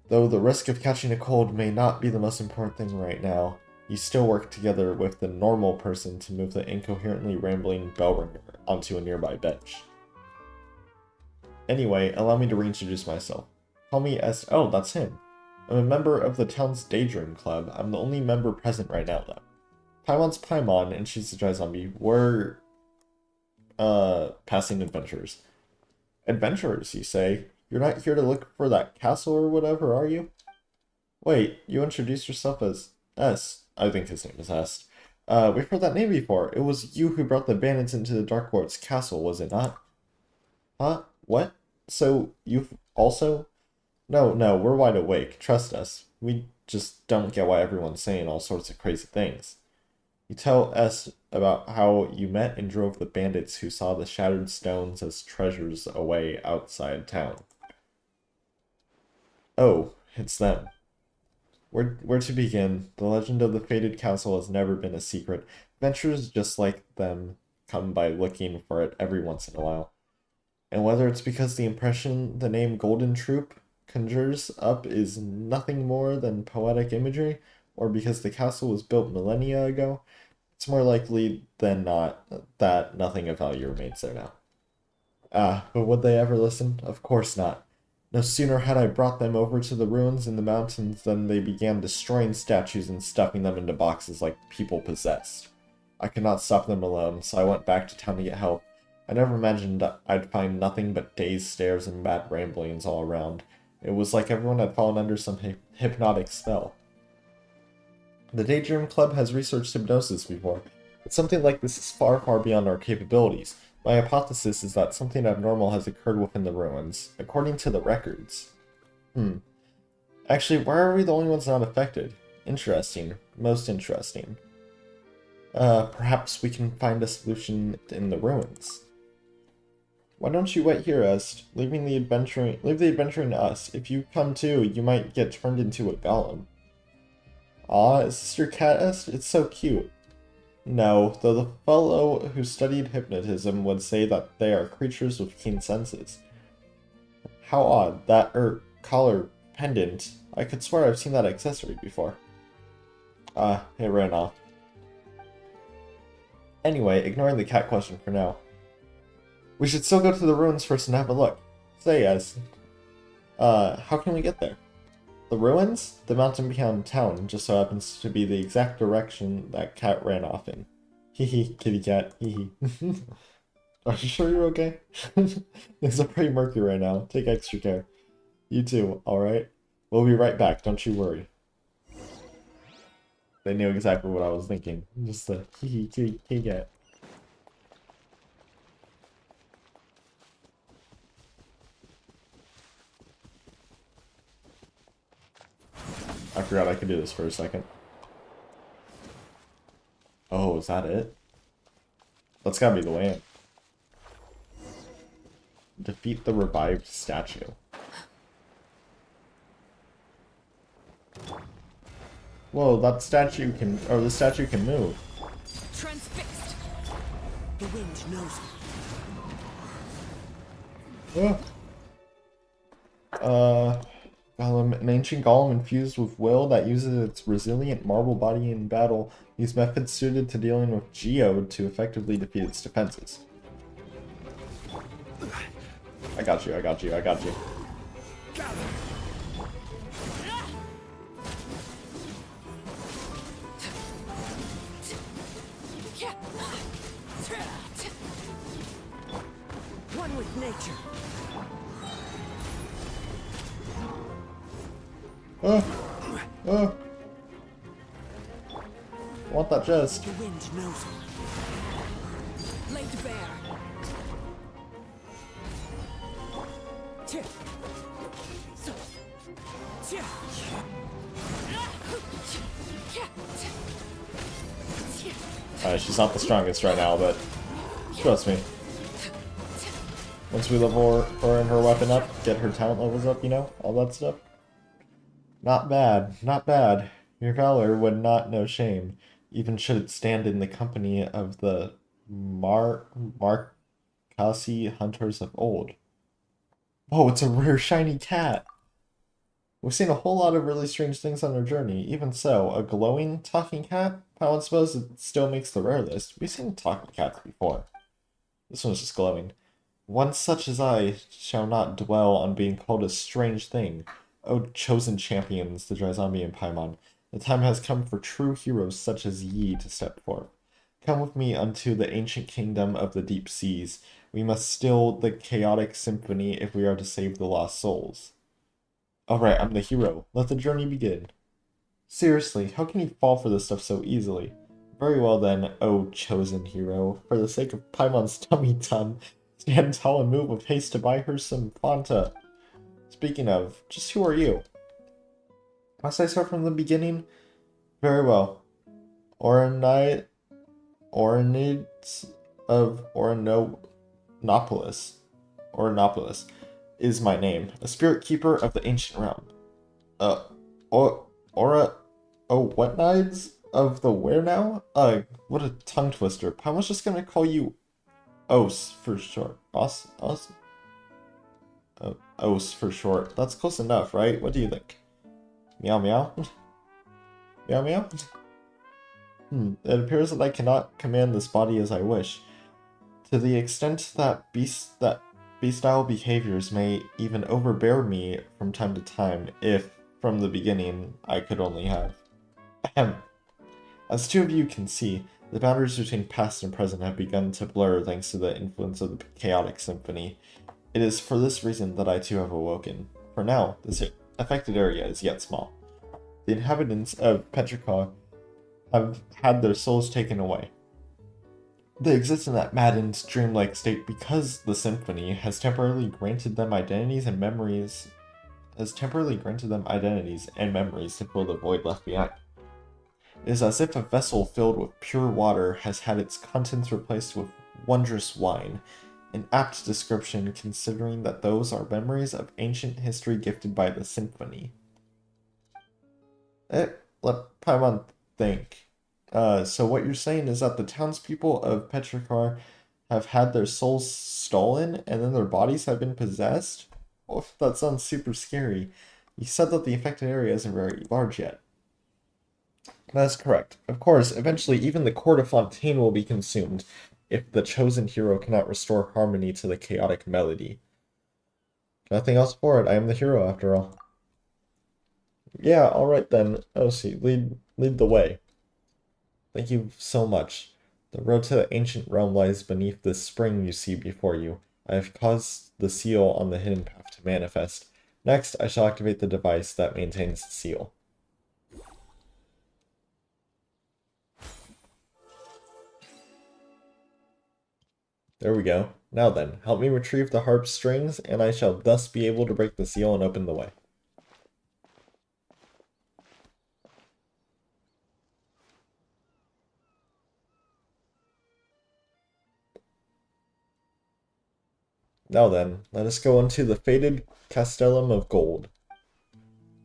Though the risk of catching a cold may not be the most important thing right now, you still work together with the normal person to move the incoherently rambling bell ringer onto a nearby bench. Anyway, allow me to reintroduce myself. Call me Oh, that's him. I'm a member of the town's Daydream Club. I'm the only member present right now, though. Paimon's Paimon, and she's a dry zombie. We're, passing adventurers. Adventurers, you say? You're not here to look for that castle or whatever, are you? Wait, you introduced yourself as S. I think his name is S. We've heard that name before. It was you who brought the bandits into the Dark Lord's castle, was it not? Huh? What? So, you've also... No, we're wide awake. Trust us. We just don't get why everyone's saying all sorts of crazy things. You tell us about how you met and drove the bandits who saw the shattered stones as treasures away outside town. Oh, it's them. Where to begin? The legend of the fated castle has never been a secret. Adventurers just like them come by looking for it every once in a while. And whether it's because the impression the name Golden Troop conjures up is nothing more than poetic imagery, or because the castle was built millennia ago, it's more likely than not that nothing of value remains there now. But would they ever listen? Of course not. No sooner had I brought them over to the ruins in the mountains than they began destroying statues and stuffing them into boxes like people possessed. I could not stop them alone, so I went back to town to get help. I never imagined I'd find nothing but dazed stares and mad ramblings all around. It was like everyone had fallen under some hypnotic spell. The Daydream Club has researched hypnosis before, but something like this is far, far beyond our capabilities. My hypothesis is that something abnormal has occurred within the ruins, according to the records. Actually, why are we the only ones not affected? Interesting. Most interesting. Perhaps we can find a solution in the ruins. Why don't you wait here, Est? Leave the adventuring to us. If you come too, you might get turned into a golem. Aw, is this your cat, Est? It's so cute. No, though the fellow who studied hypnotism would say that they are creatures with keen senses. How odd, that collar pendant. I could swear I've seen that accessory before. It ran off. Anyway, ignoring the cat question for now. We should still go to the ruins first and have a look. Say, yes. How can we get there? The ruins? The mountain beyond town just so happens to be the exact direction that cat ran off in. Hehe, kitty cat, hehe. Are you sure you're okay? It's pretty murky right now. Take extra care. You too, alright? We'll be right back, don't you worry. They knew exactly what I was thinking. Just the hehe, kitty cat. I forgot I could do this for a second. Oh, is that it? That's gotta be the way in. Defeat the revived statue. Whoa, that statue can, or the statue can move. Transfixed. The wind knows me. An ancient golem infused with will that uses its resilient marble body in battle. These methods suited to dealing with Geode to effectively defeat its defenses. I got you, I got you, I got you. One with nature. I want that chest. The wind knows it. Laid bare. She's not the strongest right now, but trust me. Once we level her and her weapon up, get her talent levels up, you know, all that stuff. Not bad, not bad. Your valor would not know shame, even should it stand in the company of the Markasi hunters of old. Whoa, it's a rare shiny cat! We've seen a whole lot of really strange things on our journey. Even so, a glowing talking cat? I don't suppose it still makes the rare list. We've seen talking cats before. This one's just glowing. One such as I shall not dwell on being called a strange thing. O chosen champions, the dry zombie and Paimon, the time has come for true heroes such as ye to step forth. Come with me unto the ancient kingdom of the deep seas. We must still the chaotic symphony if we are to save the lost souls. Alright, I'm the hero. Let the journey begin. Seriously, how can you fall for this stuff so easily? Very well then, O chosen hero. For the sake of Paimon's tummy ton, stand tall and move with haste to buy her some Fanta. Speaking of, just who are you? Must I start from the beginning? Very well. Oranite Orinids of Orinopolis is my name, a spirit keeper of the ancient realm. What nides of the where now? What a tongue twister. I was just gonna call you Os for short. Os? Os for short. That's close enough, right? What do you think? Meow meow? Meow meow? It appears that I cannot command this body as I wish. To the extent that bestial behaviors may even overbear me from time to time, if, from the beginning, I could only have. Ahem. As two of you can see, the boundaries between past and present have begun to blur thanks to the influence of the chaotic symphony. It is for this reason that I too have awoken. For now, this affected area is yet small. The inhabitants of Petrichor have had their souls taken away. They exist in that maddened, dreamlike state because the symphony has temporarily granted them identities and memories to fill the void left behind. It is as if a vessel filled with pure water has had its contents replaced with wondrous wine, an apt description considering that those are memories of ancient history gifted by the symphony. Let Paimon think. So what you're saying is that the townspeople of Petrichor have had their souls stolen and then their bodies have been possessed? Oh, that sounds super scary. You said that the affected area isn't very large yet. That's correct. Of course, eventually even the court of Fontaine will be consumed if the chosen hero cannot restore harmony to the chaotic melody. Nothing else for it. I am the hero after all. Yeah, alright then. Osi, lead the way. Thank you so much. The road to the ancient realm lies beneath this spring you see before you. I have caused the seal on the hidden path to manifest. Next, I shall activate the device that maintains the seal. There we go. Now then, help me retrieve the harp strings, and I shall thus be able to break the seal and open the way. Now then, let us go into the fated Castellum of Gold.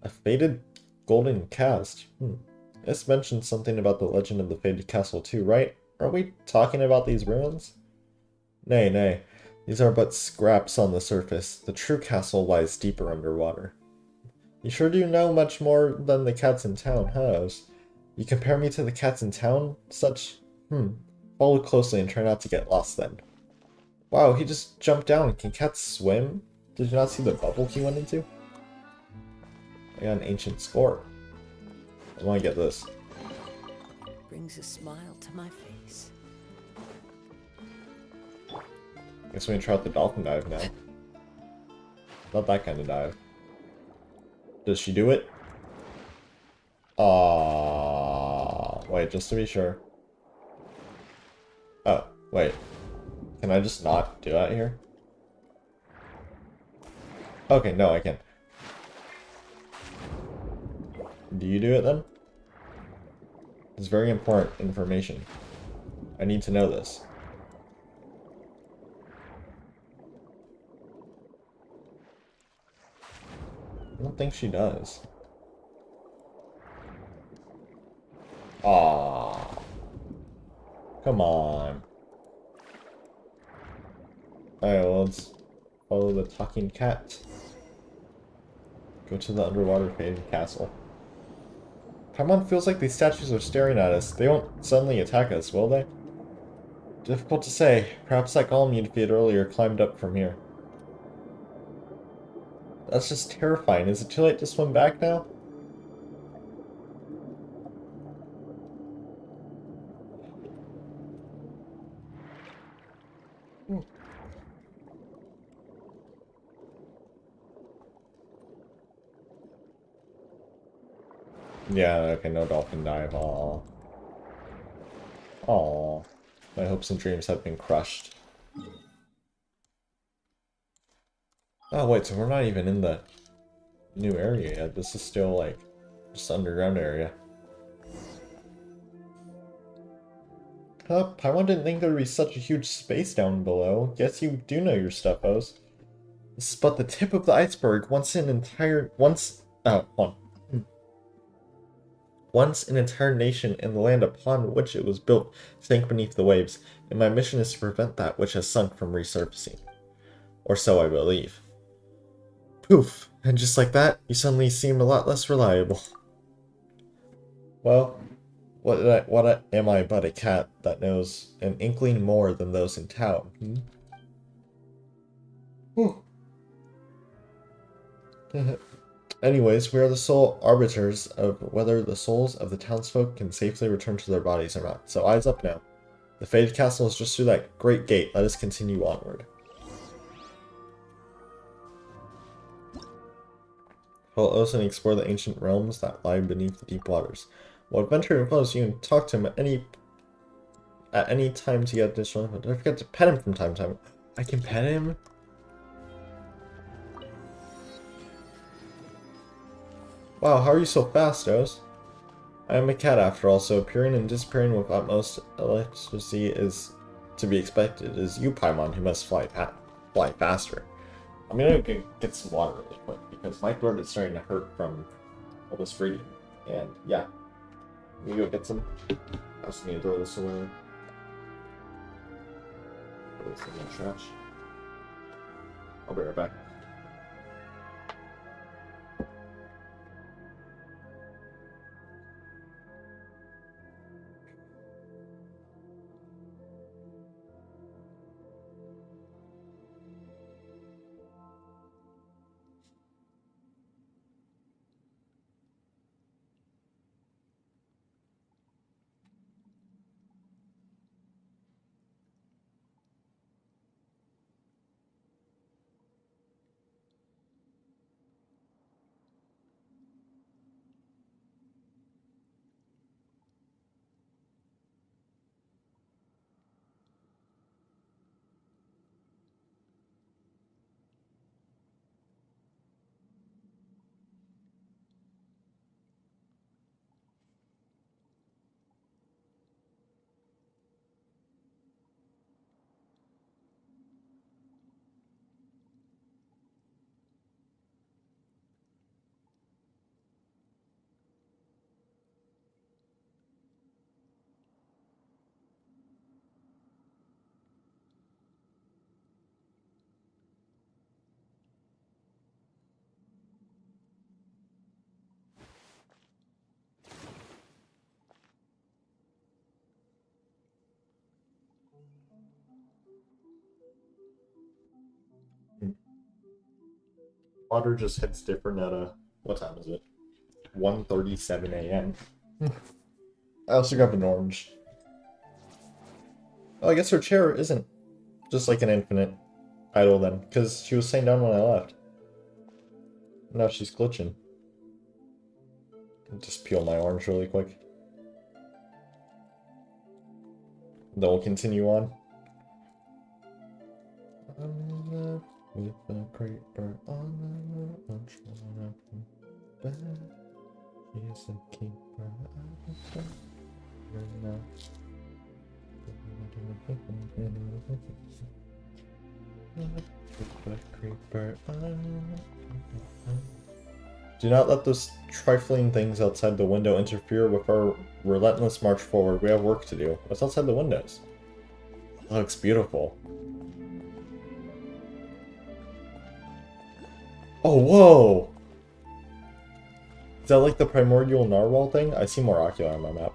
A fated golden cast? This mentioned something about the legend of the fated castle too, right? Are we talking about these ruins? Nay, nay. These are but scraps on the surface. The true castle lies deeper underwater. You sure do know much more than the cats in town, huh? You compare me to the cats in town? Such... Follow closely and try not to get lost then. Wow, he just jumped down. Can cats swim? Did you not see the bubble he went into? I got an ancient score. I want to get this. Brings a smile to my face. Guess we can try out the dolphin dive now. Not that kind of dive. Does she do it? Wait, just to be sure. Oh, wait. Can I just not do that here? Okay, no, I can. Do you do it then? It's very important information. I need to know this. I don't think she does. Aww. Come on. Alright, well, let's follow the talking cat. Go to the underwater faded castle. Paimon feels like these statues are staring at us. They won't suddenly attack us, will they? Difficult to say. Perhaps that golem you defeated earlier climbed up from here. That's just terrifying. Is it too late to swim back now? Yeah, okay, no dolphin dive. Aww. Aww. My hopes and dreams have been crushed. Oh, wait, so we're not even in the new area yet. This is still, like, just underground area. Paimon didn't think there would be such a huge space down below. Guess you do know your stuff, Oz. This is but the tip of the iceberg. Once an entire nation in the land upon which it was built sank beneath the waves, and my mission is to prevent that which has sunk from resurfacing. Or so I believe. Poof! And just like that, you suddenly seem a lot less reliable. Well, what am I but a cat that knows an inkling more than those in town? Anyways, we are the sole arbiters of whether the souls of the townsfolk can safely return to their bodies or not. So eyes up now. The Faded Castle is just through that great gate. Let us continue onward. Follow Oz and explore the ancient realms that lie beneath the deep waters. While adventure follows, you can talk to him at any time to get additional info. Don't forget to pet him from time to time. I can pet him? Wow, how are you so fast, Oz? I am a cat after all, so appearing and disappearing with utmost electricity is to be expected. It is you, Paimon, who must fly faster. I'm gonna go get some water really quick, because my throat is starting to hurt from all this reading. And yeah, let me go get some. I just need to throw this away. Throw this in the trash. I'll be right back. Water just hits different at what time is it? 1:37 a.m. I also got an orange. Oh, I guess her chair isn't just like an infinite idle then, because she was sitting down when I left. Now she's glitching. I'll just peel my orange really quick. Then we'll continue on. With a creeper on the lunch bed. He's a keeper of the now. Do not let those trifling things outside the window interfere with our relentless march forward. We have work to do. What's outside the windows? That looks beautiful. Oh, whoa! Is that like the primordial narwhal thing? I see more oculi on my map.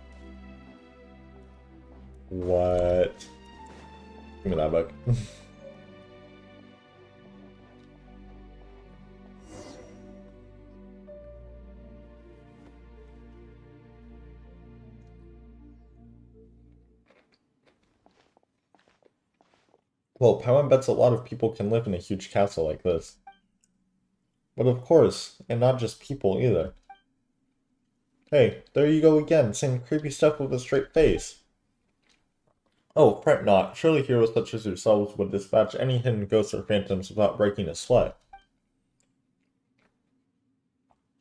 What? Give me that book. Well, Paimon bets a lot of people can live in a huge castle like this. But of course, and not just people either. Hey, there you go again, saying creepy stuff with a straight face. Oh, fret not. Surely heroes such as yourselves would dispatch any hidden ghosts or phantoms without breaking a sweat.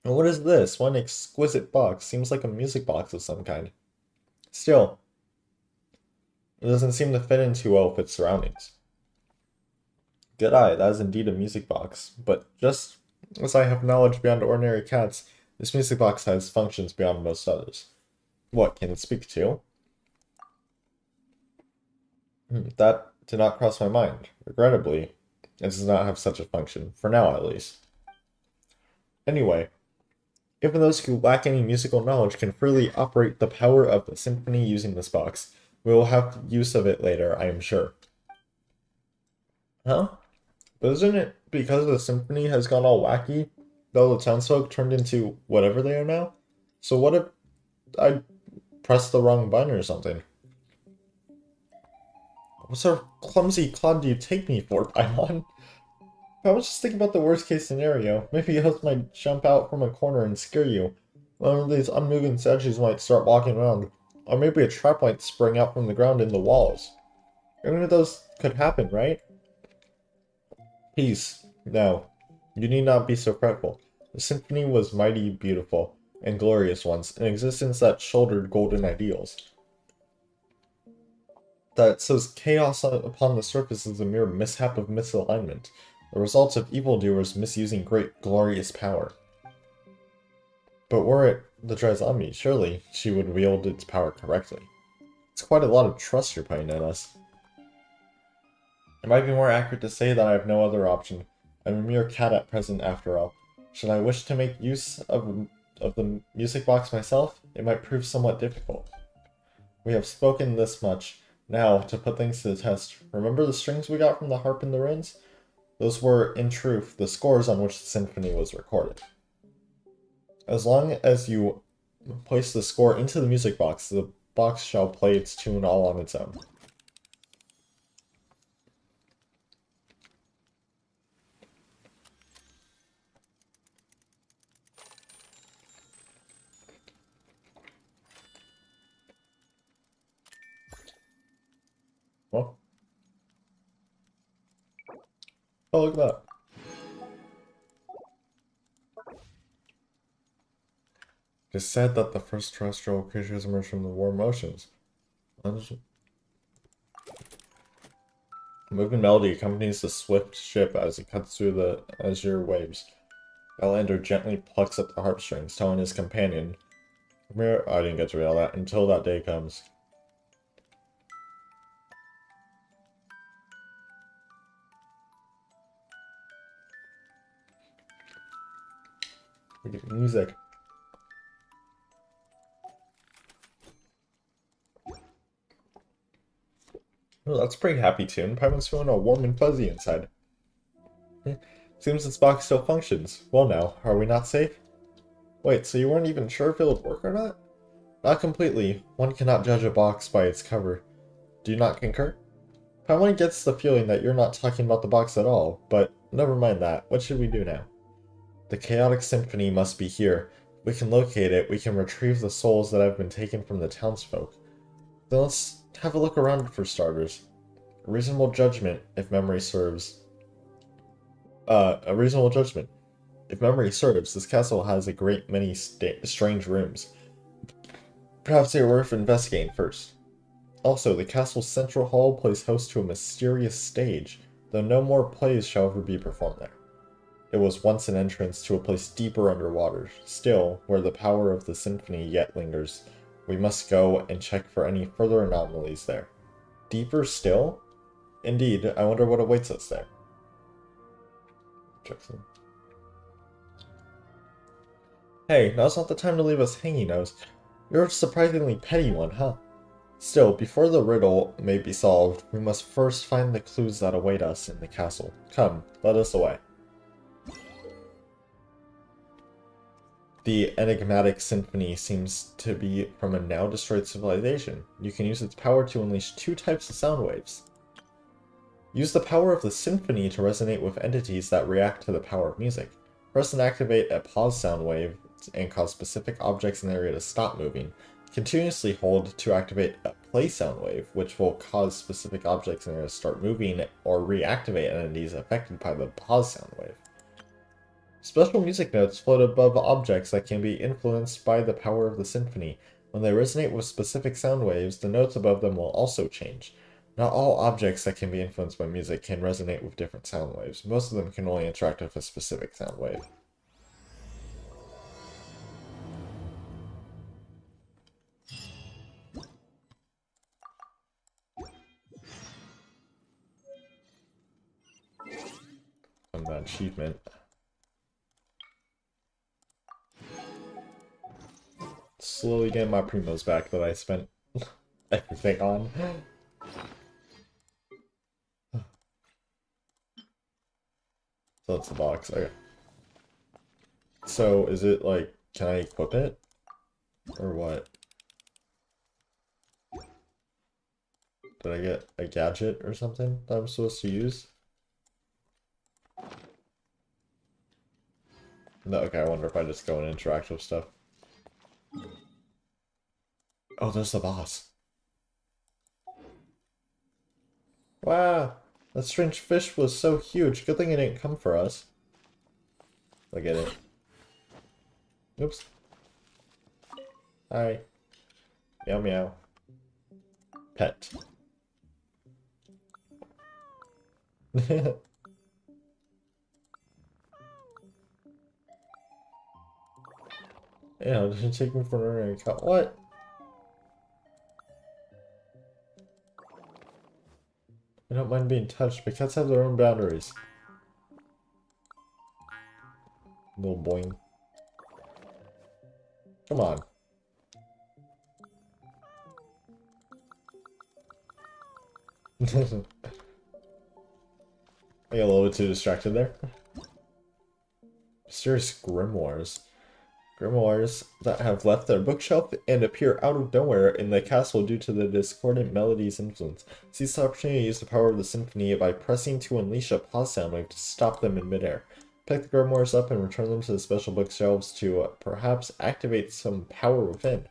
And what is this? What an exquisite box. Seems like a music box of some kind. Still, It doesn't seem to fit in too well with its surroundings. Good eye, that is indeed a music box, but just as I have knowledge beyond ordinary cats, this music box has functions beyond most others. What, can it speak to? That did not cross my mind. Regrettably, it does not have such a function, for now at least. Anyway, even those who lack any musical knowledge can freely operate the power of the symphony using this box. We will have use of it later, I am sure. Huh? But isn't it because the symphony has gone all wacky that all the townsfolk turned into whatever they are now? So what if I pressed the wrong button or something? What sort of clumsy clod do you take me for, Paimon? I was just thinking about the worst case scenario. Maybe a host might jump out from a corner and scare you. One of these unmoving statues might start walking around. Or maybe a trap might spring out from the ground in the walls. Any of those could happen, right? Peace. No. You need not be so fretful. The symphony was mighty beautiful and glorious once, an existence that shouldered golden ideals. That says chaos upon the surface is a mere mishap of misalignment, the result of evildoers misusing great glorious power. But were it the Dry Zombie, surely she would wield its power correctly. It's quite a lot of trust you're putting in us. It might be more accurate to say that I have no other option. I'm a mere cat at present, after all. Should I wish to make use of the music box myself, it might prove somewhat difficult. We have spoken this much. Now, to put things to the test, remember the strings we got from the harp in the ruins? Those were, in truth, the scores on which the symphony was recorded. As long as you place the score into the music box, the box shall play its tune all on its own. Well. Oh, look at that. It is said that the first terrestrial creatures emerged from the warm oceans. A moving melody accompanies the swift ship as it cuts through the azure waves. Outlander gently plucks at the harp strings, telling his companion, I didn't get to read all that until that day comes. We get music. Oh, that's a pretty happy tune. Paimon's feeling all warm and fuzzy inside. Seems this box still functions. Well now, are we not safe? Wait, so you weren't even sure if it would work or not? Not completely. One cannot judge a box by its cover. Do you not concur? Paimon gets the feeling that you're not talking about the box at all, but never mind that. What should we do now? The chaotic symphony must be here. If we can locate it, we can retrieve the souls that have been taken from the townsfolk. Then let's have a look around for starters. A reasonable judgment, if memory serves. If memory serves, this castle has a great many strange rooms. Perhaps they are worth investigating first. Also, the castle's central hall plays host to a mysterious stage, though no more plays shall ever be performed there. It was once an entrance to a place deeper underwater. Still, where the power of the symphony yet lingers, we must go and check for any further anomalies there. Deeper still? Indeed, I wonder what awaits us there. Jackson. Hey, now's not the time to leave us hanging, Nose. You're a surprisingly petty one, huh? Still, before the riddle may be solved, we must first find the clues that await us in the castle. Come, let us away. The enigmatic symphony seems to be from a now-destroyed civilization. You can use its power to unleash two types of sound waves. Use the power of the symphony to resonate with entities that react to the power of music. Press and activate a pause sound wave and cause specific objects in the area to stop moving. Continuously hold to activate a play sound wave, which will cause specific objects in the area to start moving or reactivate entities affected by the pause sound wave. Special music notes float above objects that can be influenced by the power of the symphony. When they resonate with specific sound waves, the notes above them will also change. Not all objects that can be influenced by music can resonate with different sound waves. Most of them can only interact with a specific sound wave. On that achievement. Slowly getting my primos back that I spent everything on. So that's the box. Okay. So is it like, can I equip it? Or what? Did I get a gadget or something that I'm supposed to use? No, okay, I wonder if I just go and interact with stuff. Oh, there's the boss. Wow, that strange fish was so huge. Good thing it didn't come for us. Look at it. Oops. Hi. Meow meow. Pet. Yeah, doesn't take me for an ordinary cat. What? I don't mind being touched, but cats have their own boundaries. Little boing. Come on. I got a little bit too distracted there. Mysterious grimoires. Grimoires that have left their bookshelf and appear out of nowhere in the castle due to the discordant melody's influence. Seize the opportunity to use the power of the symphony by pressing to unleash a pause sound wave to stop them in midair. Pick the grimoires up and return them to the special bookshelves to perhaps activate some power within.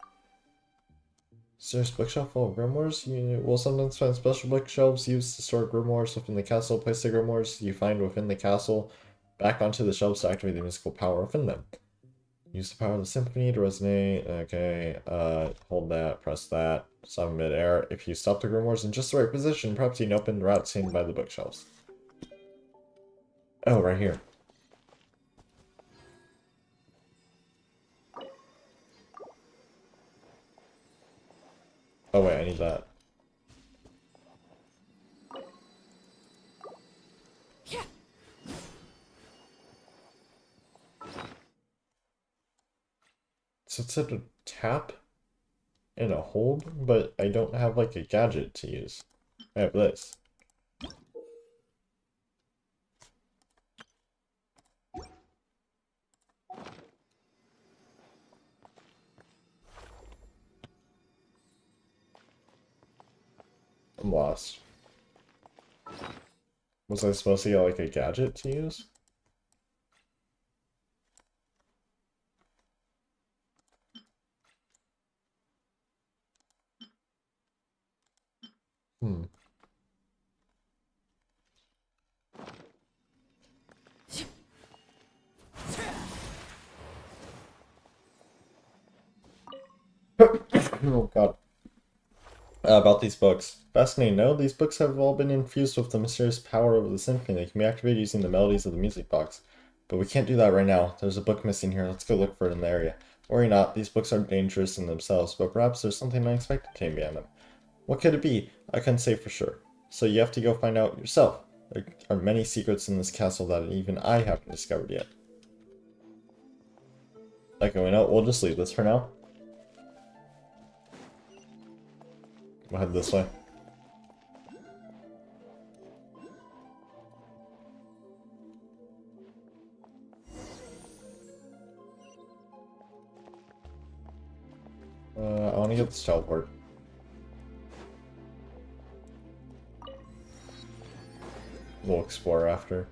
Mysterious bookshelf full of grimoires? You will sometimes find special bookshelves used to store grimoires within the castle. Place the grimoires you find within the castle back onto the shelves to activate the musical power within them. Use the power of the symphony to resonate. Okay, hold that, press that. Stop mid-air. If you stop the grimoires in just the right position, perhaps you can open the route seen by the bookshelves. Oh, right here. Oh wait, I need that. Yeah. So it said a tap and a hold, but I don't have like a gadget to use. I have this. I'm lost. Was I supposed to get like a gadget to use? Hmm. Oh god. About these books. Fascinating, no? These books have all been infused with the mysterious power of the symphony. They can be activated using the melodies of the music box. But we can't do that right now. There's a book missing here. Let's go look for it in the area. Worry not, these books aren't dangerous in themselves, but perhaps there's something unexpected hidden behind them. What could it be? I couldn't say for sure. So you have to go find out yourself. There are many secrets in this castle that even I haven't discovered yet. Okay, we know, we'll just leave this for now. We'll head this way. I want to get this teleport. We'll explore after.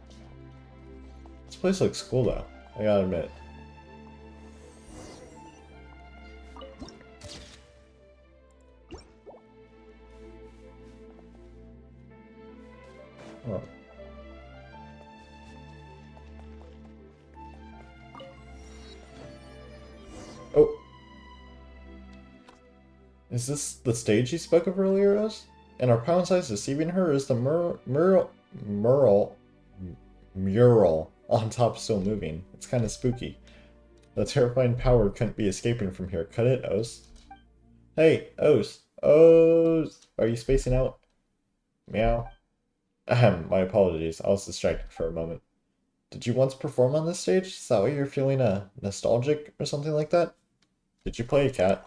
This place looks cool though, I gotta admit. Oh. Oh. Is this the stage you spoke of earlier, Rose? And are Pound Size deceiving her, or is the mural on top still moving? It's kind of spooky. The terrifying power couldn't be escaping from here, could it, Oz? Hey, Oz. Oz! Are you spacing out? Meow. Ahem, my apologies. I was distracted for a moment. Did you once perform on this stage? Is that why you're feeling nostalgic or something like that? Did you play a cat?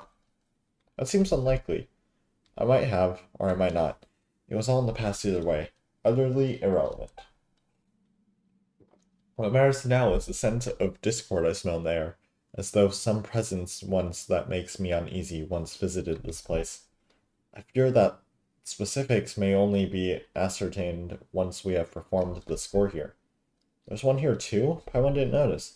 That seems unlikely. I might have, or I might not. It was all in the past either way. Utterly irrelevant. What matters now is the sense of discord I smell in the air, as though some presence once that makes me uneasy once visited this place. I fear that specifics may only be ascertained once we have performed the score here. There's one here too? Paimon didn't notice.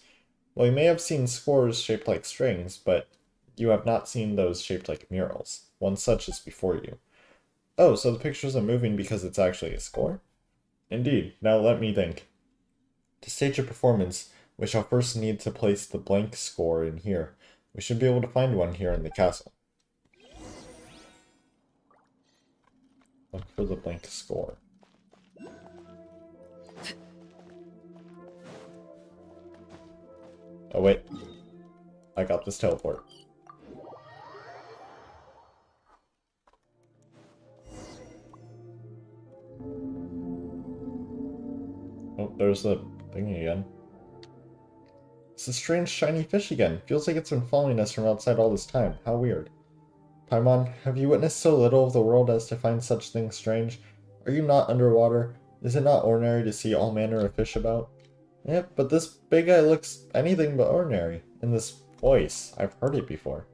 Well, you may have seen scores shaped like strings, but you have not seen those shaped like murals. One such is before you. Oh, so the pictures are moving because it's actually a score? Indeed. Now let me think. To stage a performance, we shall first need to place the blank score in here. We should be able to find one here in the castle. Look for the blank score. Oh wait. I got this teleport. Oh, there's the thing again. It's a strange shiny fish again. Feels like it's been following us from outside all this time. How weird. Paimon, have you witnessed so little of the world as to find such things strange? Are you not underwater? Is it not ordinary to see all manner of fish about? Yep, but this big guy looks anything but ordinary. And this voice, I've heard it before.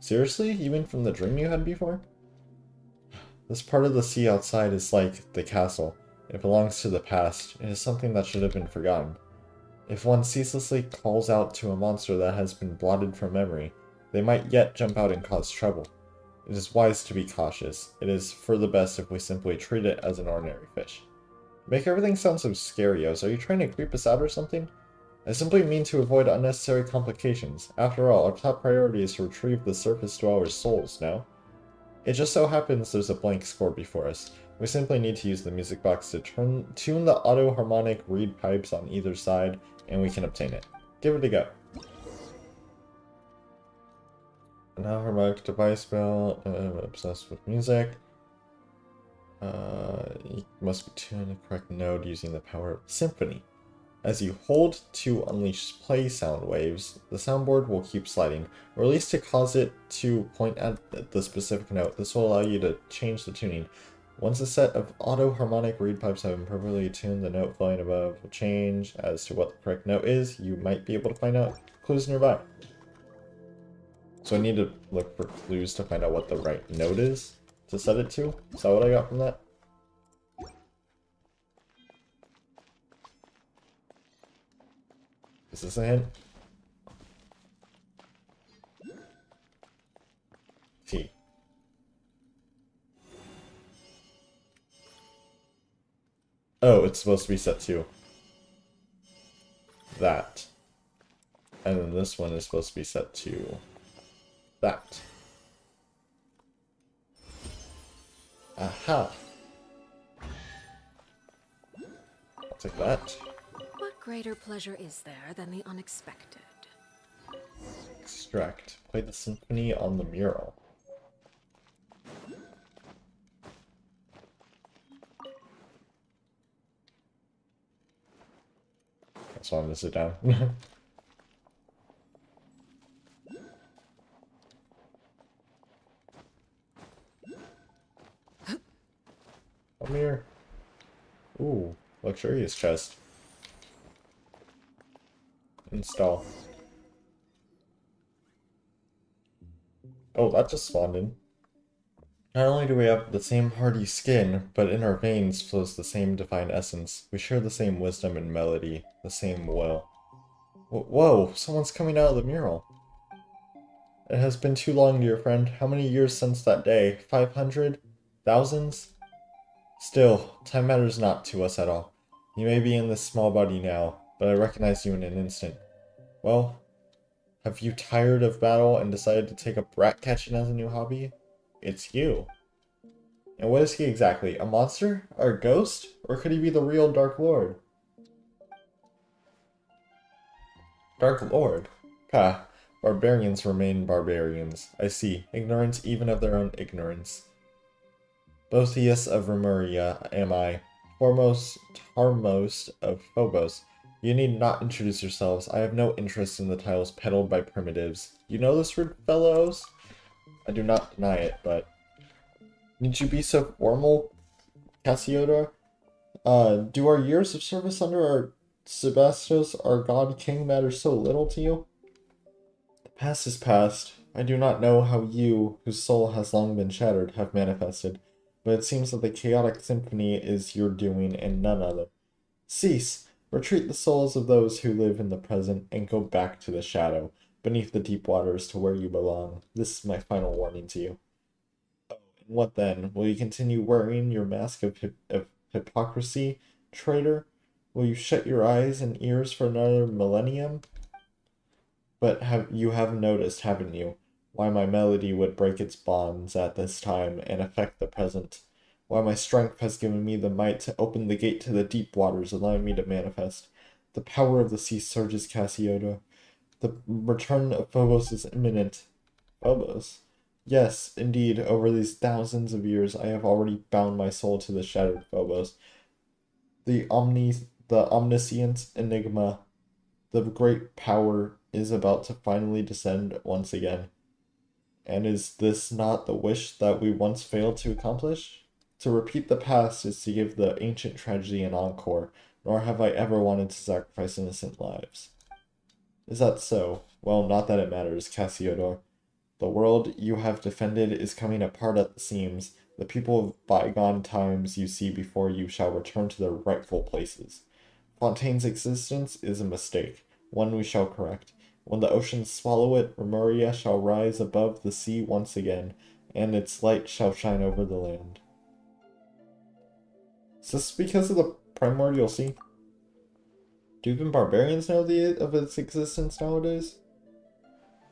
Seriously? You mean from the dream you had before? This part of the sea outside is like the castle. It belongs to the past. It is something that should have been forgotten. If one ceaselessly calls out to a monster that has been blotted from memory, they might yet jump out and cause trouble. It is wise to be cautious. It is for the best if we simply treat it as an ordinary fish. Make everything sound so scary, Oz. Are you trying to creep us out or something? I simply mean to avoid unnecessary complications. After all, our top priority is to retrieve the surface dwellers' souls, no? It just so happens there's a blank score before us. We simply need to use the music box to tune the auto-harmonic reed pipes on either side, and we can obtain it. Give it a go. An auto-harmonic device bell, obsessed with music. You must be tuned the correct note using the power of symphony. As you hold to unleash play sound waves, the soundboard will keep sliding, or at least to cause it to point at the specific note. This will allow you to change the tuning. Once a set of auto-harmonic reed pipes have been properly tuned, the note flowing above will change. As to what the correct note is, you might be able to find out clues nearby. So I need to look for clues to find out what the right note is to set it to? Is that what I got from that? Is this a hint? T. Oh, it's supposed to be set to that. And then this one is supposed to be set to that. Aha! I'll take that. What greater pleasure is there than the unexpected? Extract. Play the symphony on the mural. That's why I'm gonna sit down. Come here. Ooh, luxurious chest. Install. Oh, that just spawned in. Not only do we have the same hardy skin, but in our veins flows the same divine essence. We share the same wisdom and melody, the same will. Whoa, someone's coming out of the mural. It has been too long, dear friend. How many years since that day? 500? Thousands? Still, time matters not to us at all. You may be in this small body now, but I recognize you in an instant. Well, have you tired of battle and decided to take up rat catching as a new hobby? it's you. And what is he exactly? A monster? Or a ghost? Or could he be the real Dark Lord? Dark Lord? Ha, barbarians remain barbarians. I see, ignorant even of their own ignorance. Boethius of Remuria am I, foremost Tarmost of Phobos. You need not introduce yourselves. I have no interest in the titles peddled by primitives. You know this, rude fellows? I do not deny it, but... Need you be so formal, Cassiodor? Do our years of service under our Sebastos, our god king, matter so little to you? The past is past. I do not know how you, whose soul has long been shattered, have manifested, but it seems that the chaotic symphony is your doing and none other. Cease! Retreat the souls of those who live in the present and go back to the shadow, beneath the deep waters to where you belong. This is my final warning to you. Oh, and what then? Will you continue wearing your mask of hypocrisy, traitor? Will you shut your eyes and ears for another millennium? But you have noticed, haven't you, why my melody would break its bonds at this time and affect the present? Why my strength has given me the might to open the gate to the deep waters, allowing me to manifest. The power of the sea surges, Cassiodor. The return of Phobos is imminent. Phobos? Yes, indeed, over these thousands of years I have already bound my soul to the shattered Phobos. The omniscient enigma, the great power is about to finally descend once again. And is this not the wish that we once failed to accomplish? To repeat the past is to give the ancient tragedy an encore, nor have I ever wanted to sacrifice innocent lives. Is that so? Well, not that it matters, Cassiodor. The world you have defended is coming apart at the seams. The people of bygone times you see before you shall return to their rightful places. Fontaine's existence is a mistake, one we shall correct. When the oceans swallow it, Remuria shall rise above the sea once again, and its light shall shine over the land. Is this because of the primordial sea? Do even barbarians know of its existence nowadays?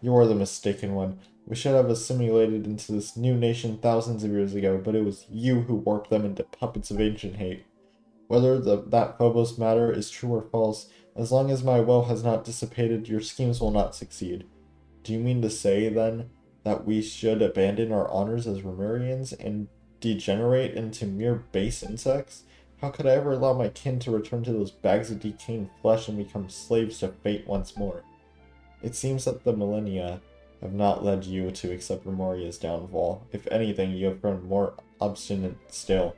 You are the mistaken one. We should have assimilated into this new nation thousands of years ago, but it was you who warped them into puppets of ancient hate. Whether that Phobos matter is true or false, as long as my will has not dissipated, your schemes will not succeed. Do you mean to say, then, that we should abandon our honors as Remurians and degenerate into mere base insects? How could I ever allow my kin to return to those bags of decaying flesh and become slaves to fate once more? It seems that the millennia have not led you to accept Remuria's downfall. If anything, you have grown more obstinate still.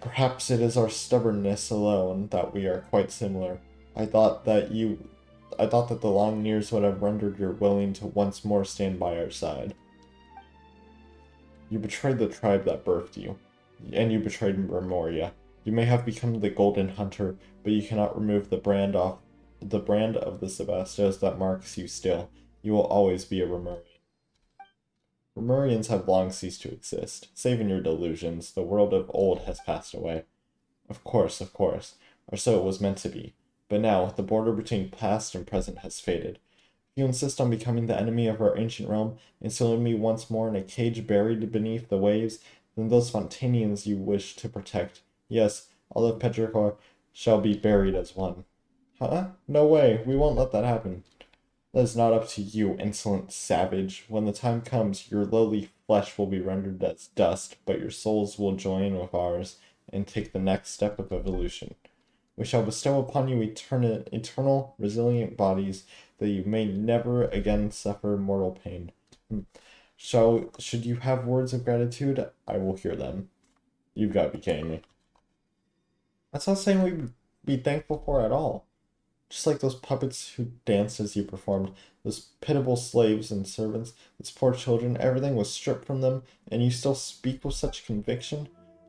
Perhaps it is our stubbornness alone that we are quite similar. I thought that the long years would have rendered you willing to once more stand by our side. You betrayed the tribe that birthed you, and you betrayed Remuria. You may have become the Golden Hunter, but you cannot remove the brand of the Sebastos that marks you still. You will always be a Remurian. Remurians have long ceased to exist. Save in your delusions, the world of old has passed away. Of course, or so it was meant to be. But now, the border between past and present has faded. If you insist on becoming the enemy of our ancient realm, and sealing me once more in a cage buried beneath the waves, then those Fontanians you wish to protect, yes, all of Petrichor, shall be buried as one. Huh? No way, we won't let that happen. That is not up to you, insolent savage. When the time comes, your lowly flesh will be rendered as dust, but your souls will join with ours and take the next step of evolution. We shall bestow upon you eternal, resilient bodies, that you may never again suffer mortal pain. Should you have words of gratitude, I will hear them. You've got to be kidding me. That's not saying we'd be thankful for at all. Just like those puppets who danced as you performed, those pitiable slaves and servants, those poor children, everything was stripped from them, and you still speak with such conviction?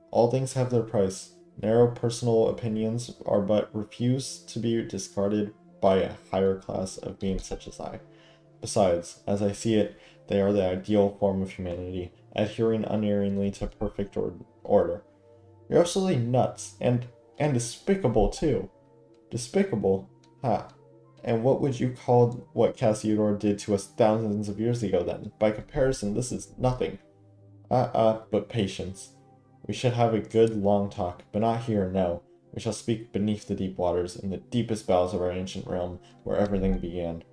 All things have their price. Narrow personal opinions are but refused to be discarded by a higher class of beings such as I. Besides, as I see it, they are the ideal form of humanity, adhering unerringly to perfect order. You're absolutely nuts, and despicable too. Despicable? Ha. And what would you call what Cassiodor did to us thousands of years ago then? By comparison, this is nothing. But patience. We should have a good long talk, but not here, no. We shall speak beneath the deep waters, in the deepest bowels of our ancient realm, where everything began.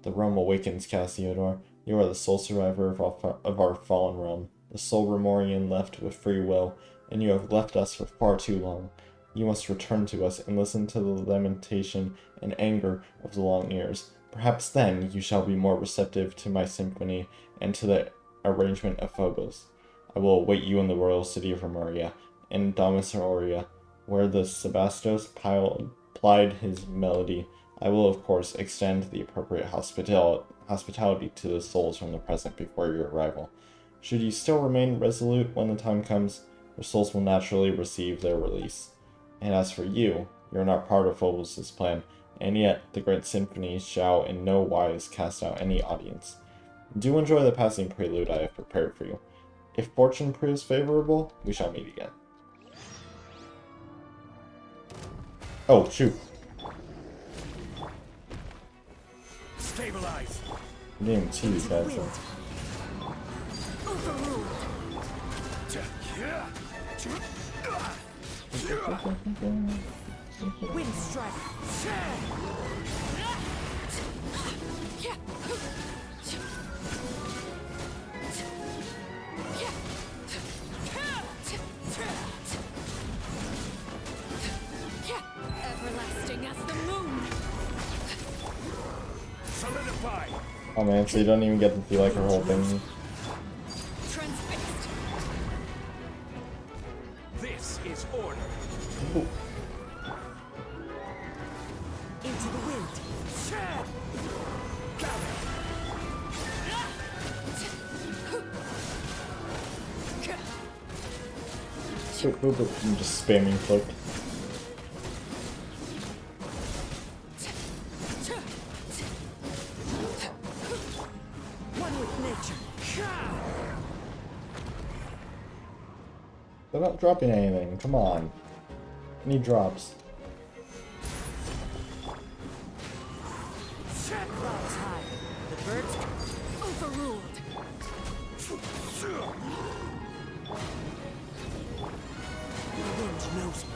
The realm awakens, Cassiodor. You are the sole survivor of our fallen realm, the sole Remorian left with free will, and you have left us for far too long. You must return to us and listen to the lamentation and anger of the long years. Perhaps then you shall be more receptive to my symphony and to the arrangement of Phobos. I will await you in the royal city of Remoria, in Domisoria, where the Sebastos plied his melody. I will, of course, extend the appropriate hospitality to the souls from the present before your arrival. Should you still remain resolute when the time comes, your souls will naturally receive their release. And as for you, you are not part of Phobos' plan, and yet the great symphony shall in no wise cast out any audience. Do enjoy the passing prelude I have prepared for you. If fortune proves favorable, we shall meet again. Oh, shoot. Stabilize. I didn't even see these guys. So. Wind strike. Everlasting as the moon. Solidify. Oh man, so you don't even get to feel like her whole thing. Transfixed. This is order. Ooh. Into the wind. I'm just spamming click. One with nature. They're not dropping anything, come on. I need drops. Clouds high. The birds overruled. The wind knows me.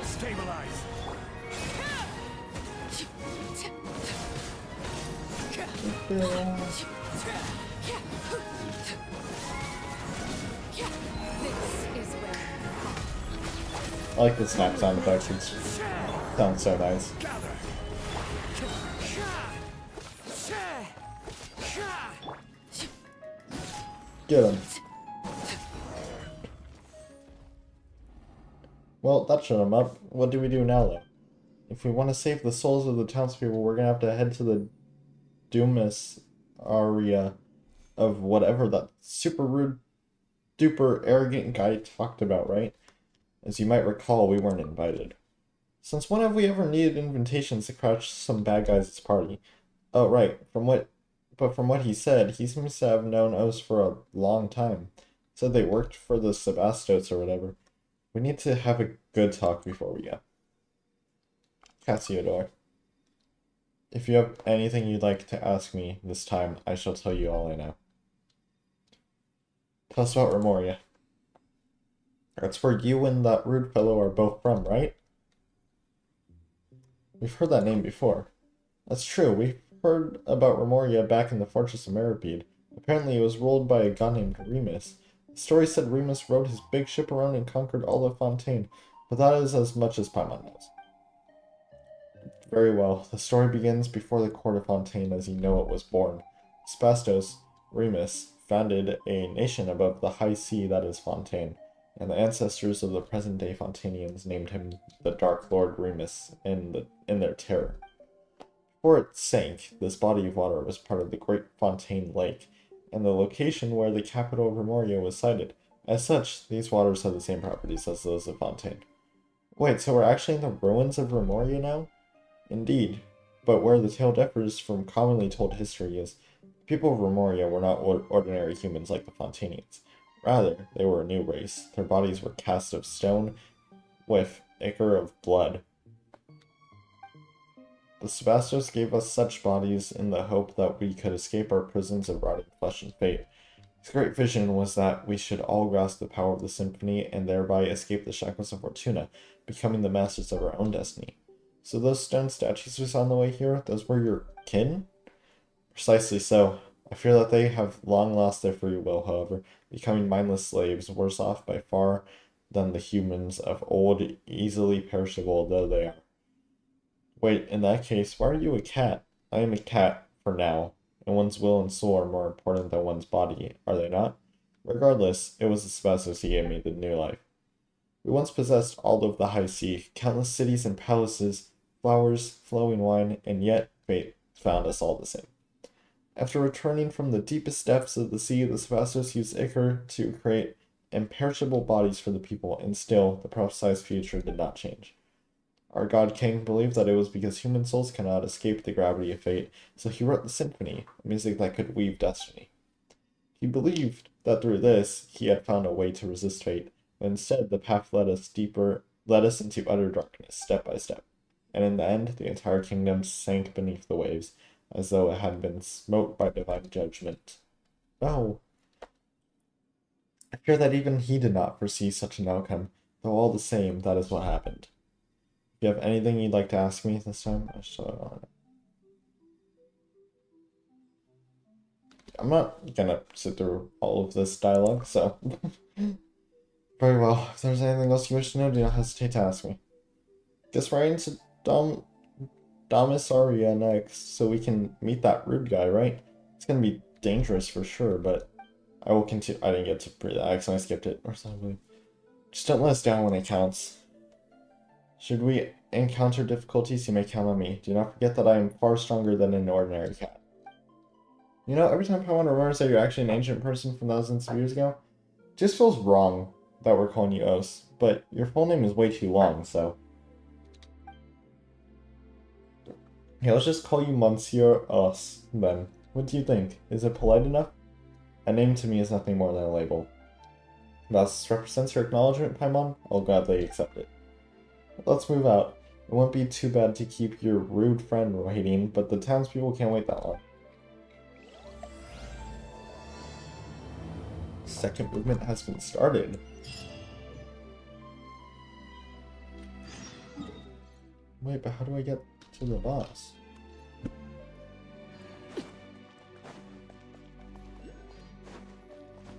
Stabilize. This is where I like the snap sound effects, it sounds so nice. Get him. Well, that shut him up. What do we do now, though? If we want to save the souls of the townspeople, we're gonna have to head to the Dumas area of whatever that super rude, duper arrogant guy talked about, right? As you might recall, we weren't invited. Since when have we ever needed invitations to crash some bad guys' party? Oh, right. From what he said, he seems to have known us for a long time. Said they worked for the Sebastos or whatever. We need to have a good talk before we go. Cassiodor. If you have anything you'd like to ask me this time, I shall tell you all I know. Tell us about Remoria. That's where you and that rude fellow are both from, right? We've heard that name before. That's true, we've heard about Remoria back in the Fortress of Meripede. Apparently it was ruled by a god named Remus. The story said Remus rode his big ship around and conquered all of Fontaine, but that is as much as Paimon knows. Very well, the story begins before the court of Fontaine as you know it was born. Spastos, Remus, founded a nation above the high sea that is Fontaine, and the ancestors of the present-day Fontanians named him the Dark Lord Remus in their terror. Before it sank, this body of water was part of the Great Fontaine Lake, and the location where the capital of Remoria was sited. As such, these waters have the same properties as those of Fontaine. Wait, so we're actually in the ruins of Remoria now? Indeed, but where the tale differs from commonly told history is, the people of Remoria were not ordinary humans like the Fontanians. Rather, they were a new race. Their bodies were cast of stone with ichor of blood. The Sebastos gave us such bodies in the hope that we could escape our prisons of rotting flesh and fate. His great vision was that we should all grasp the power of the symphony and thereby escape the shackles of Fortuna, becoming the masters of our own destiny. So those stone statues we saw on the way here, those were your kin? Precisely so. I fear that they have long lost their free will, however, becoming mindless slaves, worse off by far than the humans of old, easily perishable though they are. Wait, in that case, why are you a cat? I am a cat, for now, and one's will and soul are more important than one's body, are they not? Regardless, it was the asbestos he gave me the new life. We once possessed all of the high sea, countless cities and palaces, flowers, flowing wine, and yet fate found us all the same. After returning from the deepest depths of the sea, the asbestos used ichor to create imperishable bodies for the people, and still, the prophesied future did not change. Our god king believed that it was because human souls cannot escape the gravity of fate, so he wrote the symphony, music that could weave destiny. He believed that through this, he had found a way to resist fate, but instead the path led us into utter darkness, step by step. And in the end, the entire kingdom sank beneath the waves, as though it had been smote by divine judgment. No. I fear that even he did not foresee such an outcome, though all the same, that is what happened. If you have anything you'd like to ask me this time, I still don't know. I'm not gonna sit through all of this dialogue, so... Very well. If there's anything else you wish to know, do not hesitate to ask me. Guess right into Damisaria next, so we can meet that rude guy, right? It's gonna be dangerous for sure, but I will continue. I didn't get to breathe. I accidentally skipped it or something. Just don't let us down when it counts. Should we encounter difficulties, you may count on me. Do not forget that I am far stronger than an ordinary cat. You know, every time Paimon remembers that you're actually an ancient person from thousands of years ago, it just feels wrong that we're calling you Os, but your full name is way too long, so... Yeah, let's just call you Monsieur Os, then. What do you think? Is it polite enough? A name to me is nothing more than a label. If that represents your acknowledgement, Paimon, I'll gladly accept it. Let's move out. It won't be too bad to keep your rude friend waiting, but the townspeople can't wait that long. Second movement has been started. Wait, but how do I get to the boss?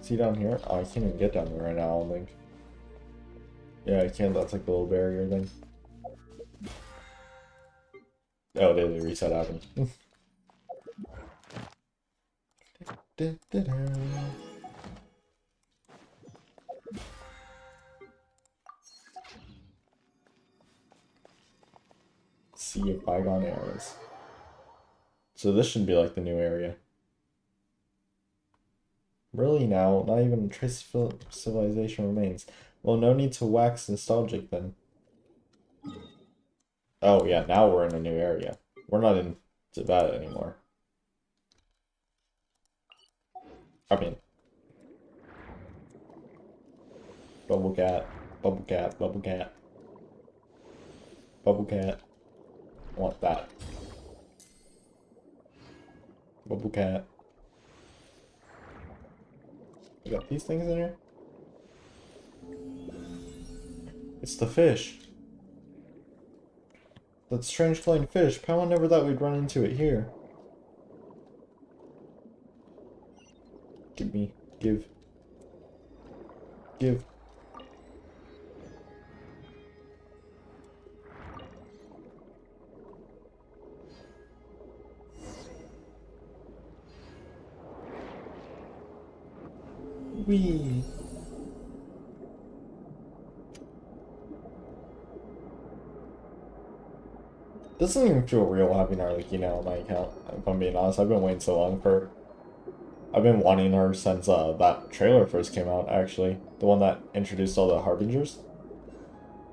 Is he down here? Oh, I can't even get down there right now, I don't think. Yeah, I can. That's like the little barrier thing. Oh, daily reset happened. Sea of bygone eras. So this should be like the new area. Really now, not even a trace of civilization remains. Well, no need to wax nostalgic then. Oh yeah, now we're in a new area. We're not in Tibet anymore. I mean... Bubble cat, bubble cat, bubble cat. Bubble cat. I want that. Bubble cat. You got these things in here? It's the fish. That strange flying fish. Paimon never thought we'd run into it here. Give me. Give. Give. Wee. Doesn't even feel real having Arlecchino on my account, if I'm being honest. I've been waiting so long for... I've been wanting her since that trailer first came out, actually. The one that introduced all the Harbingers.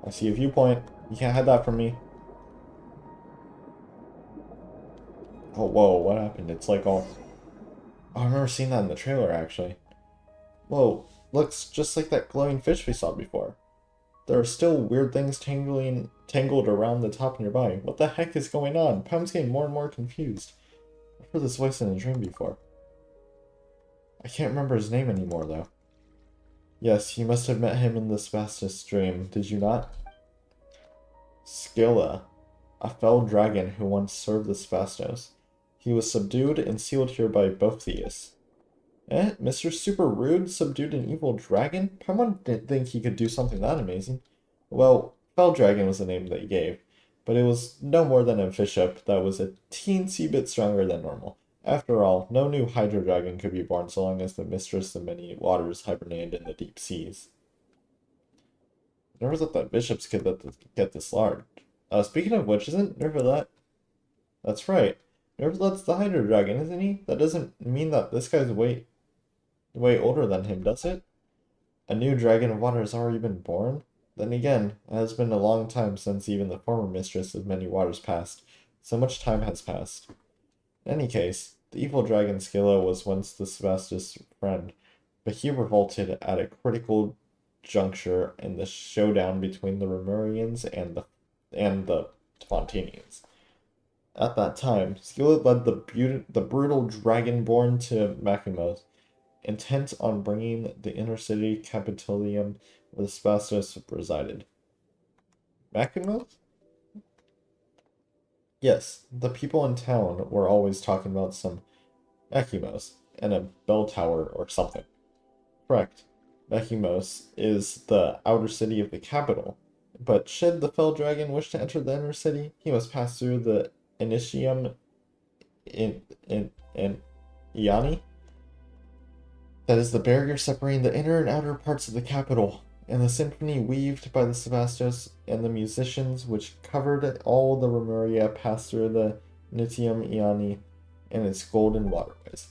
I see a viewpoint. You can't hide that from me. Oh, whoa, what happened? It's like all... Oh, I remember seeing that in the trailer, actually. Whoa, looks just like that glowing fish we saw before. There are still weird things tangled around the top nearby. What the heck is going on? Pam's getting more and more confused. I've heard this voice in a dream before. I can't remember his name anymore, though. Yes, you must have met him in the Sebastus dream, did you not? Scylla, a fell dragon who once served the Sebastos. He was subdued and sealed here by Boethius. Eh? Mr. Super Rude subdued an evil dragon? Paimon didn't think he could do something that amazing. Well, Fell Dragon was the name that he gave, but it was no more than a bishop that was a teensy bit stronger than normal. After all, no new Hydro Dragon could be born so long as the mistress of many waters hibernated in the deep seas. Never thought that bishops could get this large. Speaking of which, isn't Nervalet? That's right. Nervalet's the Hydro Dragon, isn't he? That doesn't mean that this guy's way older than him, does it? A new dragon of water has already been born? Then again, it has been a long time since even the former mistress of many waters passed. So much time has passed. In any case, the evil dragon Scylla was once the Sebastus' friend, but he revolted at a critical juncture in the showdown between the Remurians and the Fontanians. At that time, Scylla led the brutal dragonborn to Macumos, intent on bringing the inner city Capitolium where the Sebastos resided. Macumos? Yes, the people in town were always talking about some Macumos and a bell tower or something. Correct. Macumos is the outer city of the capital, but should the Fell Dragon wish to enter the inner city, he must pass through the Initium in Iani. That is the barrier separating the inner and outer parts of the capital, and the symphony weaved by the Sebastos and the musicians which covered all the Remuria passed through the Nitium Iani and its golden waterways.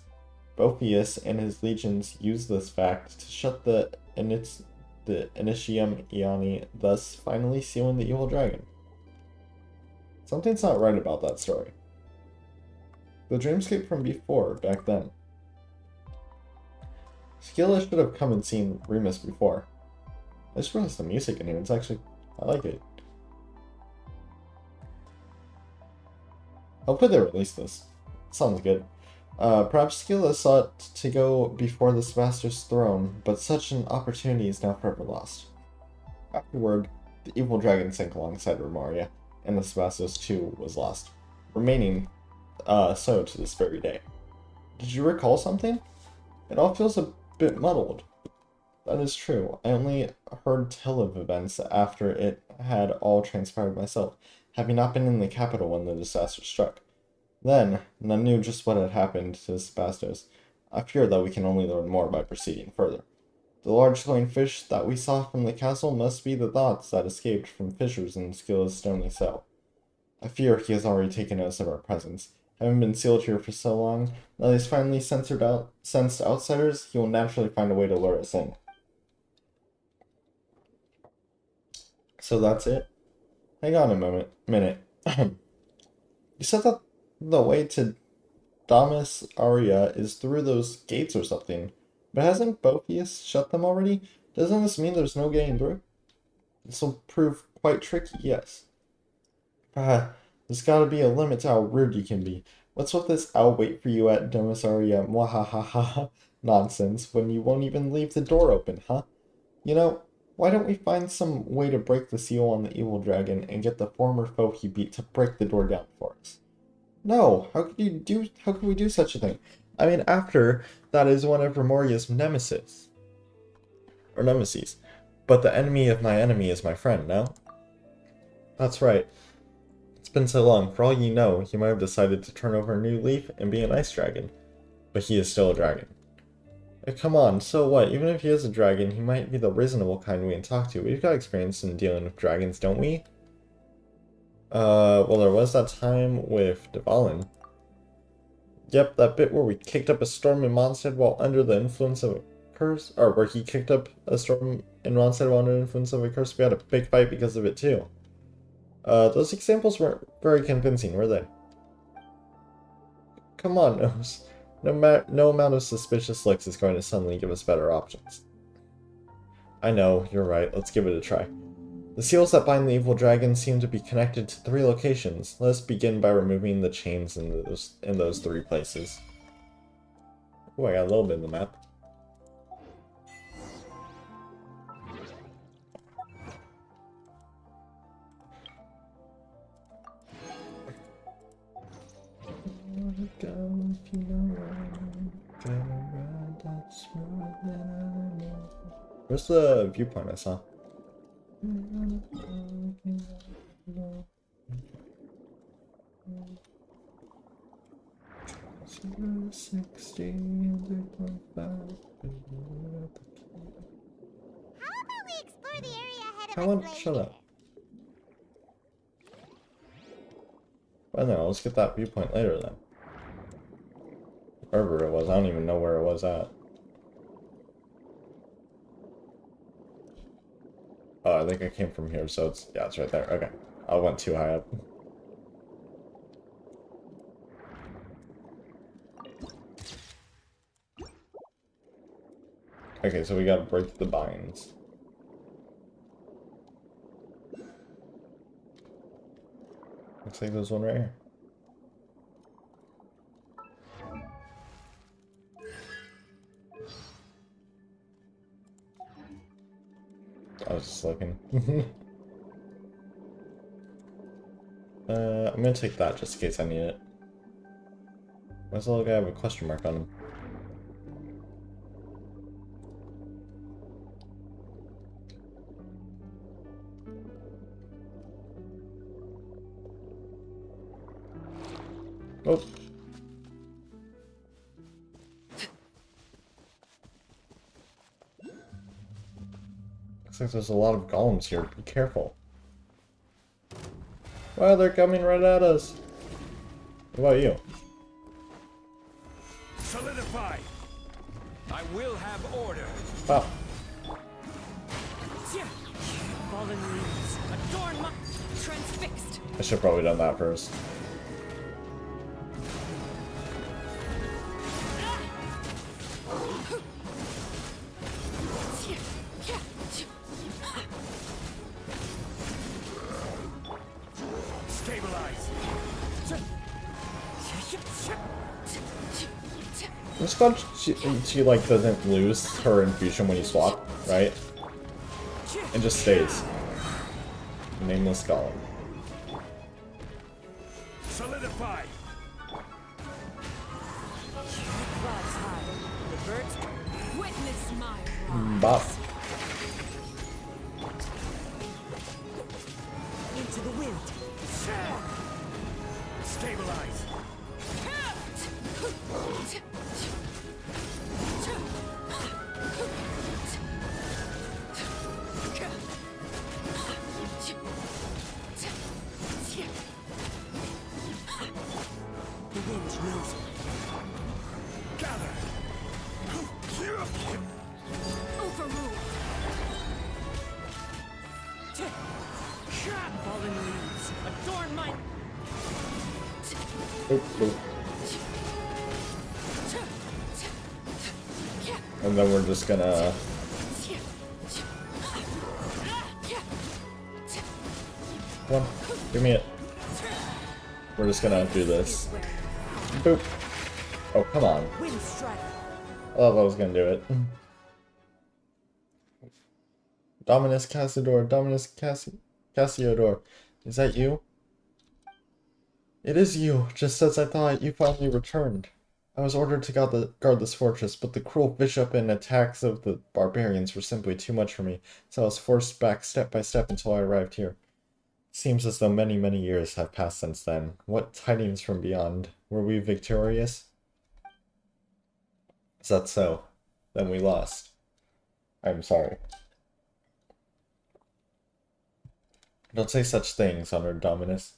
Boethius and his legions used this fact to shut the Initium Iani, thus finally sealing the evil dragon. Something's not right about that story. The dreamscape from before, back then. Scylla should have come and seen Remus before. I just realized the music in here, it's actually, I like it. Hopefully they release this. Sounds good. Perhaps Scylla sought to go before the Sebastos' throne, but such an opportunity is now forever lost. Afterward, the evil dragon sank alongside Remuria, and the Sebastos too was lost, remaining so to this very day. Did you recall something? It all feels a bit muddled. That is true. I only heard tell of events after it had all transpired myself, having not been in the capital when the disaster struck. Then, none knew just what had happened to the Sebastos. I fear that we can only learn more by proceeding further. The large glowing fish that we saw from the castle must be the thoughts that escaped from fissures in Scylla's stony cell. I fear he has already taken notice of our presence. Having been sealed here for so long, now that he's finally sensed outsiders, he will naturally find a way to lure us in. So that's it? Hang on a minute. You said that the way to Damas Aria is through those gates or something, but hasn't Boethius shut them already? Doesn't this mean there's no getting through? This will prove quite tricky, yes. There's gotta be a limit to how rude you can be. What's with this "I'll wait for you at Damas Aria mwahahaha" nonsense when you won't even leave the door open, huh? You know, why don't we find some way to break the seal on the evil dragon and get the former foe he beat to break the door down for us? No, how could we do such a thing? I mean, after that is one of Remoria's nemesis. Or nemesis. But the enemy of my enemy is my friend, no? That's right. It's been so long, for all you know, he might have decided to turn over a new leaf and be an ice dragon. But he is still a dragon. Come on, so what? Even if he is a dragon, he might be the reasonable kind we can talk to. We've got experience in dealing with dragons, don't we? Well, there was that time with Dvalin. Yep, that bit where we kicked up a storm in Mondstadt while under the influence of a curse. Or where he kicked up a storm in Mondstadt while under the influence of a curse. We had a big fight because of it, too. Those examples weren't very convincing, were they? Come on, Nose. No amount of suspicious looks is going to suddenly give us better options. I know, you're right. Let's give it a try. The seals that bind the evil dragon seem to be connected to 3 locations. Let's begin by removing the chains in those 3 places. Oh, I got a little bit of the map. Where's the viewpoint I saw? 60, How about we explore the area ahead of Come on, us shut later? up. Well, no, let's get that viewpoint later then. Wherever it was, I don't even know where it was at. Oh, I think I came from here, so it's, yeah, it's right there. Okay. I went too high up. Okay, so we gotta break the binds. Looks like there's one right here. I was just looking. I'm gonna take that just in case I need it. Why does the little guy have a question mark on him? Oh. Looks like there's a lot of golems here. Be careful. Wow, they're coming right at us. What about you? Solidify. I will have order. Wow. Fallen leaves, adorn my transfixed. I should have probably done that first. Stabilize. This glad she like doesn't lose her infusion when you swap, right? And just stays. Nameless golem. Solidify. Witness my Bop. into the wind. Stabilize. The wind knows. Gather. Overruled. Fallen leaves, adorn my. Oop, oop. And then we're just gonna... Come on, give me it. We're just gonna do this. Boop. Oh, come on. Wind strike. I thought I was gonna do it. Dominus Cassidor, Dominus Cassiodor. Is that you? It is you, just as I thought. You finally returned. I was ordered to guard this fortress, but the cruel bishop and attacks of the barbarians were simply too much for me, so I was forced back step by step until I arrived here. It seems as though many, many years have passed since then. What tidings from beyond? Were we victorious? Is that so? Then we lost. I'm sorry. Don't say such things, Honored Dominus.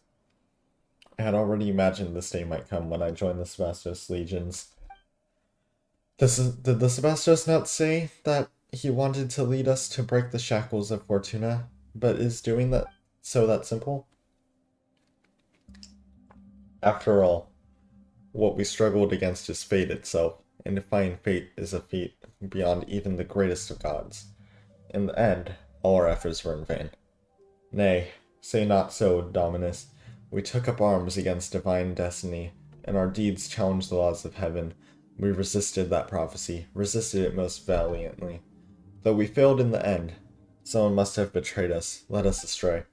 I had already imagined this day might come when I joined the Sebastos legions. Did the Sebastos not say that he wanted to lead us to break the shackles of Fortuna, but is doing that so that simple? After all, what we struggled against is fate itself, and defying fate is a feat beyond even the greatest of gods. In the end, all our efforts were in vain. Nay, say not so, Dominus. We took up arms against divine destiny, and our deeds challenged the laws of heaven. We resisted that prophecy, resisted it most valiantly. Though we failed in the end, someone must have betrayed us, led us astray.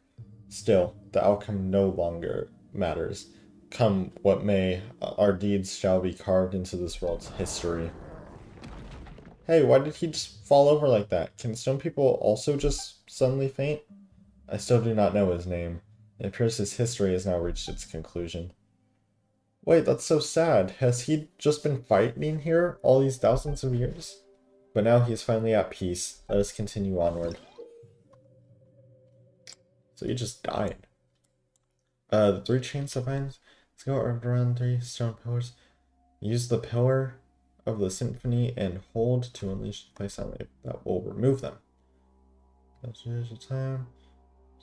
Still, the outcome no longer matters. Come what may, our deeds shall be carved into this world's history. Hey, why did he just fall over like that? Can stone people also just suddenly faint? I still do not know his name. It appears his history has now reached its conclusion. Wait, that's so sad. Has he just been fighting here all these thousands of years? But now he is finally at peace. Let us continue onward. So he just died. The 3 chains of vines. Let's go around 3 stone pillars. Use the pillar of the symphony and hold to unleash the place on it. That will remove them. That's usual time.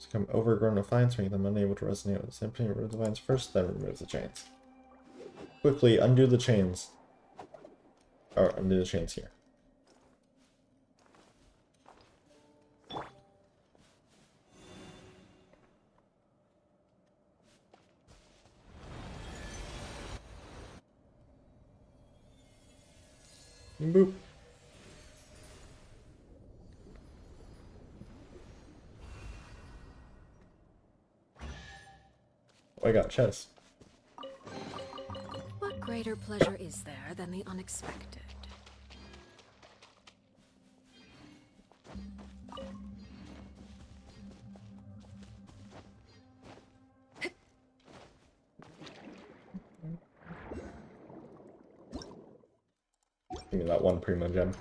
Become overgrown with vines, making them unable to resonate with the symphony. Remove the vines first, then remove the chains. Quickly undo the chains. Or undo the chains here. Boop. Oh, I got chest. What greater pleasure is there than the unexpected? Give me that one primo gem.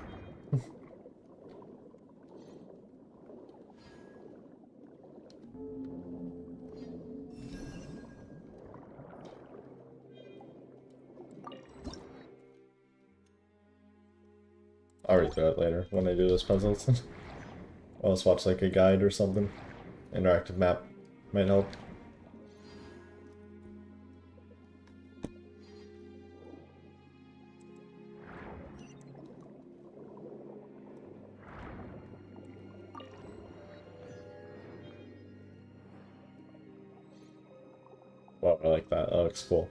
I'll read through it later when I do those puzzles. I'll just watch like a guide or something. Interactive map might help. Wow, I like that. That looks cool.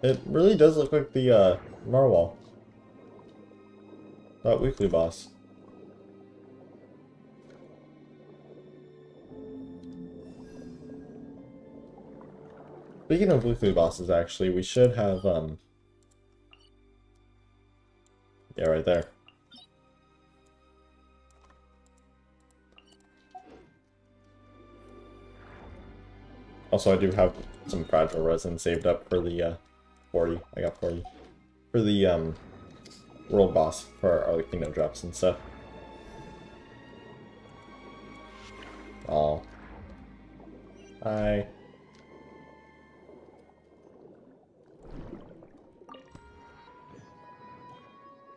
It really does look like the Narwhal. That weekly boss. Speaking of weekly bosses, actually, we should have, yeah, right there. Also, I do have some fragile resin saved up for the, 40. I got 40. For the, world boss for our Arlecchino drops and stuff. Aw. Hi.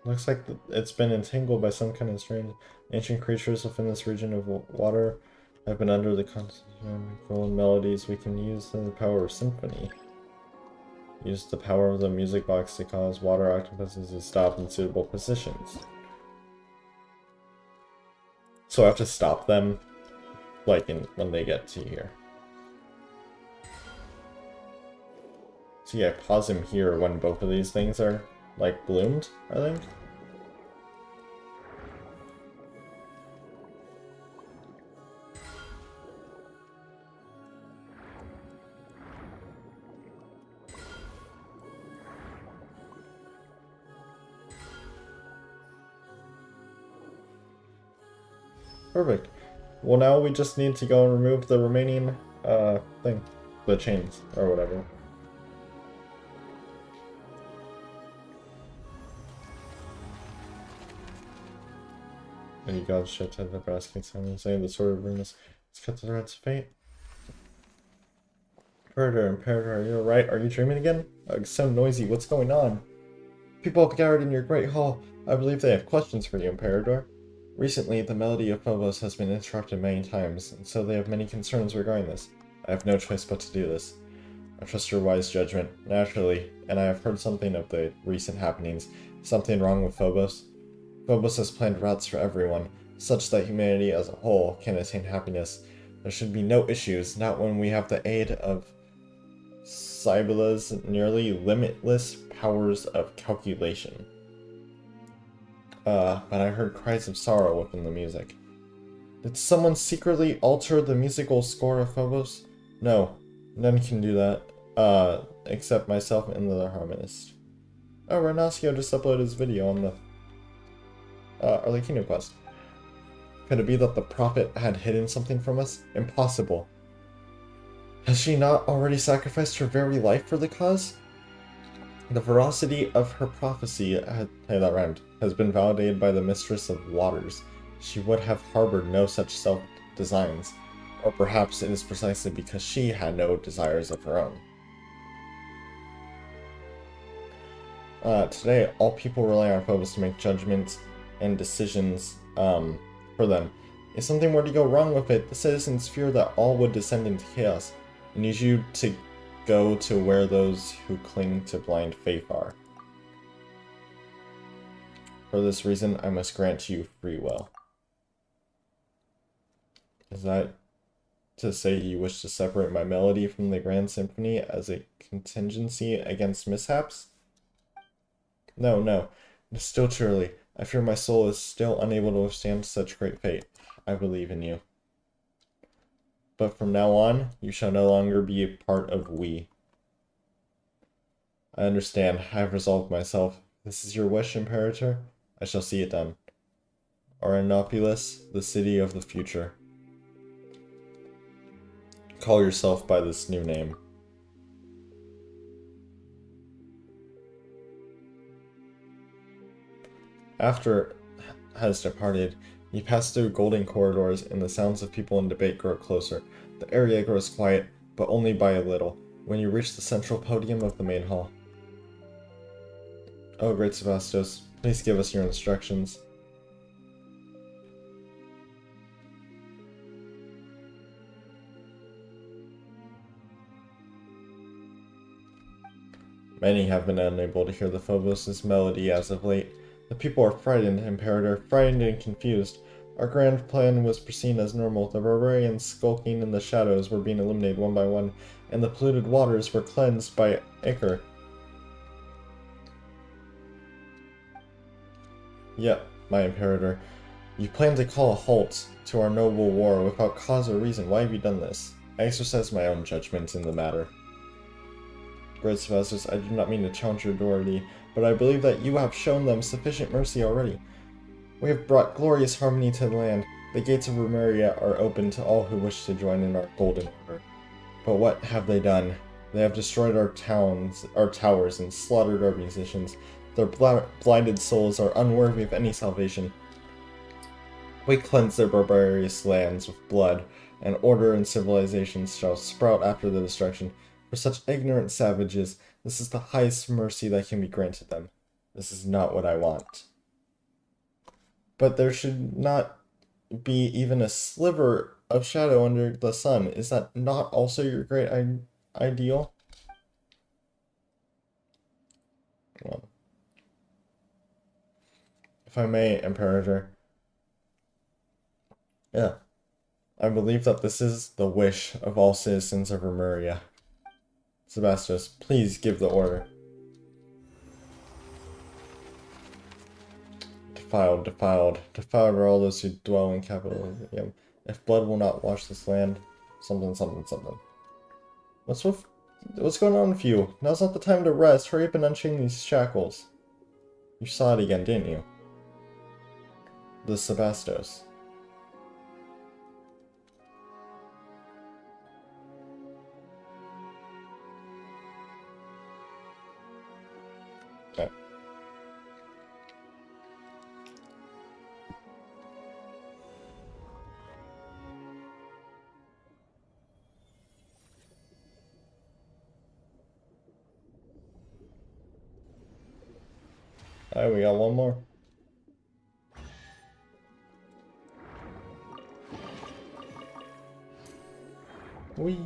Looks like it's been entangled by some kind of strange ancient creatures within this region of water. Have been under the control melodies. We can use the power of symphony. Use the power of the music box to cause water octopuses to stop in suitable positions. So I have to stop them, like when they get to here. So yeah, pause him here when both of these things are, like, bloomed, I think. Perfect. Well, now we just need to go and remove the remaining, thing. The chains, or whatever. And you gotta shut to the basket sound and say the sword of rudeness. Let's cut the threads of fate. Imperator, are you alright? Are you dreaming again? It's so noisy, what's going on? People have gathered in your great hall. I believe they have questions for you, Imperator. Recently, the melody of Phobos has been interrupted many times, and so they have many concerns regarding this. I have no choice but to do this. I trust your wise judgment, naturally, and I have heard something of the recent happenings. Something wrong with Phobos? Phobos has planned routes for everyone, such that humanity as a whole can attain happiness. There should be no issues, not when we have the aid of Cybela's nearly limitless powers of calculation. But I heard cries of sorrow within the music. Did someone secretly alter the musical score of Phobos? No, none can do that. Except myself and the harmonist. Oh, Renascio just uploaded his video on the Arlecchino quest. Could it be that the prophet had hidden something from us? Impossible. Has she not already sacrificed her very life for the cause? The veracity of her prophecy, hey, that rhymed, has been validated by the Mistress of Waters. She would have harbored no such self-designs, or perhaps it is precisely because she had no desires of her own. Today, all people rely on Phobos to make judgments and decisions for them. If something were to go wrong with it, the citizens fear that all would descend into chaos. I need you to go to where those who cling to blind faith are. For this reason, I must grant you free will. Is that to say you wish to separate my melody from the grand symphony as a contingency against mishaps? No, no. It is still too early. I fear my soul is still unable to withstand such great fate. I believe in you. But from now on, you shall no longer be a part of we. I understand. I have resolved myself. This is your wish, Imperator? I shall see it done. Oranopolis, the city of the future. Call yourself by this new name. After has departed, you pass through golden corridors and the sounds of people in debate grow closer. The area grows quiet, but only by a little, when you reach the central podium of the main hall. Oh, great Sebastos, please give us your instructions. Many have been unable to hear the Phobos' melody as of late. The people are frightened, Imperator, frightened and confused. Our grand plan was proceeding as normal. The barbarians skulking in the shadows were being eliminated one by one, and the polluted waters were cleansed by Ichor. Yep, my Imperator. You plan to call a halt to our noble war without cause or reason. Why have you done this? I exercise my own judgment in the matter. Great Sebastos, I do not mean to challenge your authority, but I believe that you have shown them sufficient mercy already. We have brought glorious harmony to the land. The gates of Remeria are open to all who wish to join in our golden order. But what have they done? They have destroyed our towers, and slaughtered our musicians. Their blinded souls are unworthy of any salvation. We cleanse their barbarous lands with blood, and order and civilization shall sprout after the destruction. For such ignorant savages, this is the highest mercy that can be granted them. This is not what I want. But there should not be even a sliver of shadow under the sun. Is that not also your great ideal? Well, if I may, Imperator. Yeah. I believe that this is the wish of all citizens of Remeria. Sebastos, please give the order. Defiled, defiled. Defiled are all those who dwell in capital. If blood will not wash this land, something, something, something. What's going on with you? Now's not the time to rest. Hurry up and unchain these shackles. You saw it again, didn't you? The Sebastos. Okay. Alright, we got one more. Whee!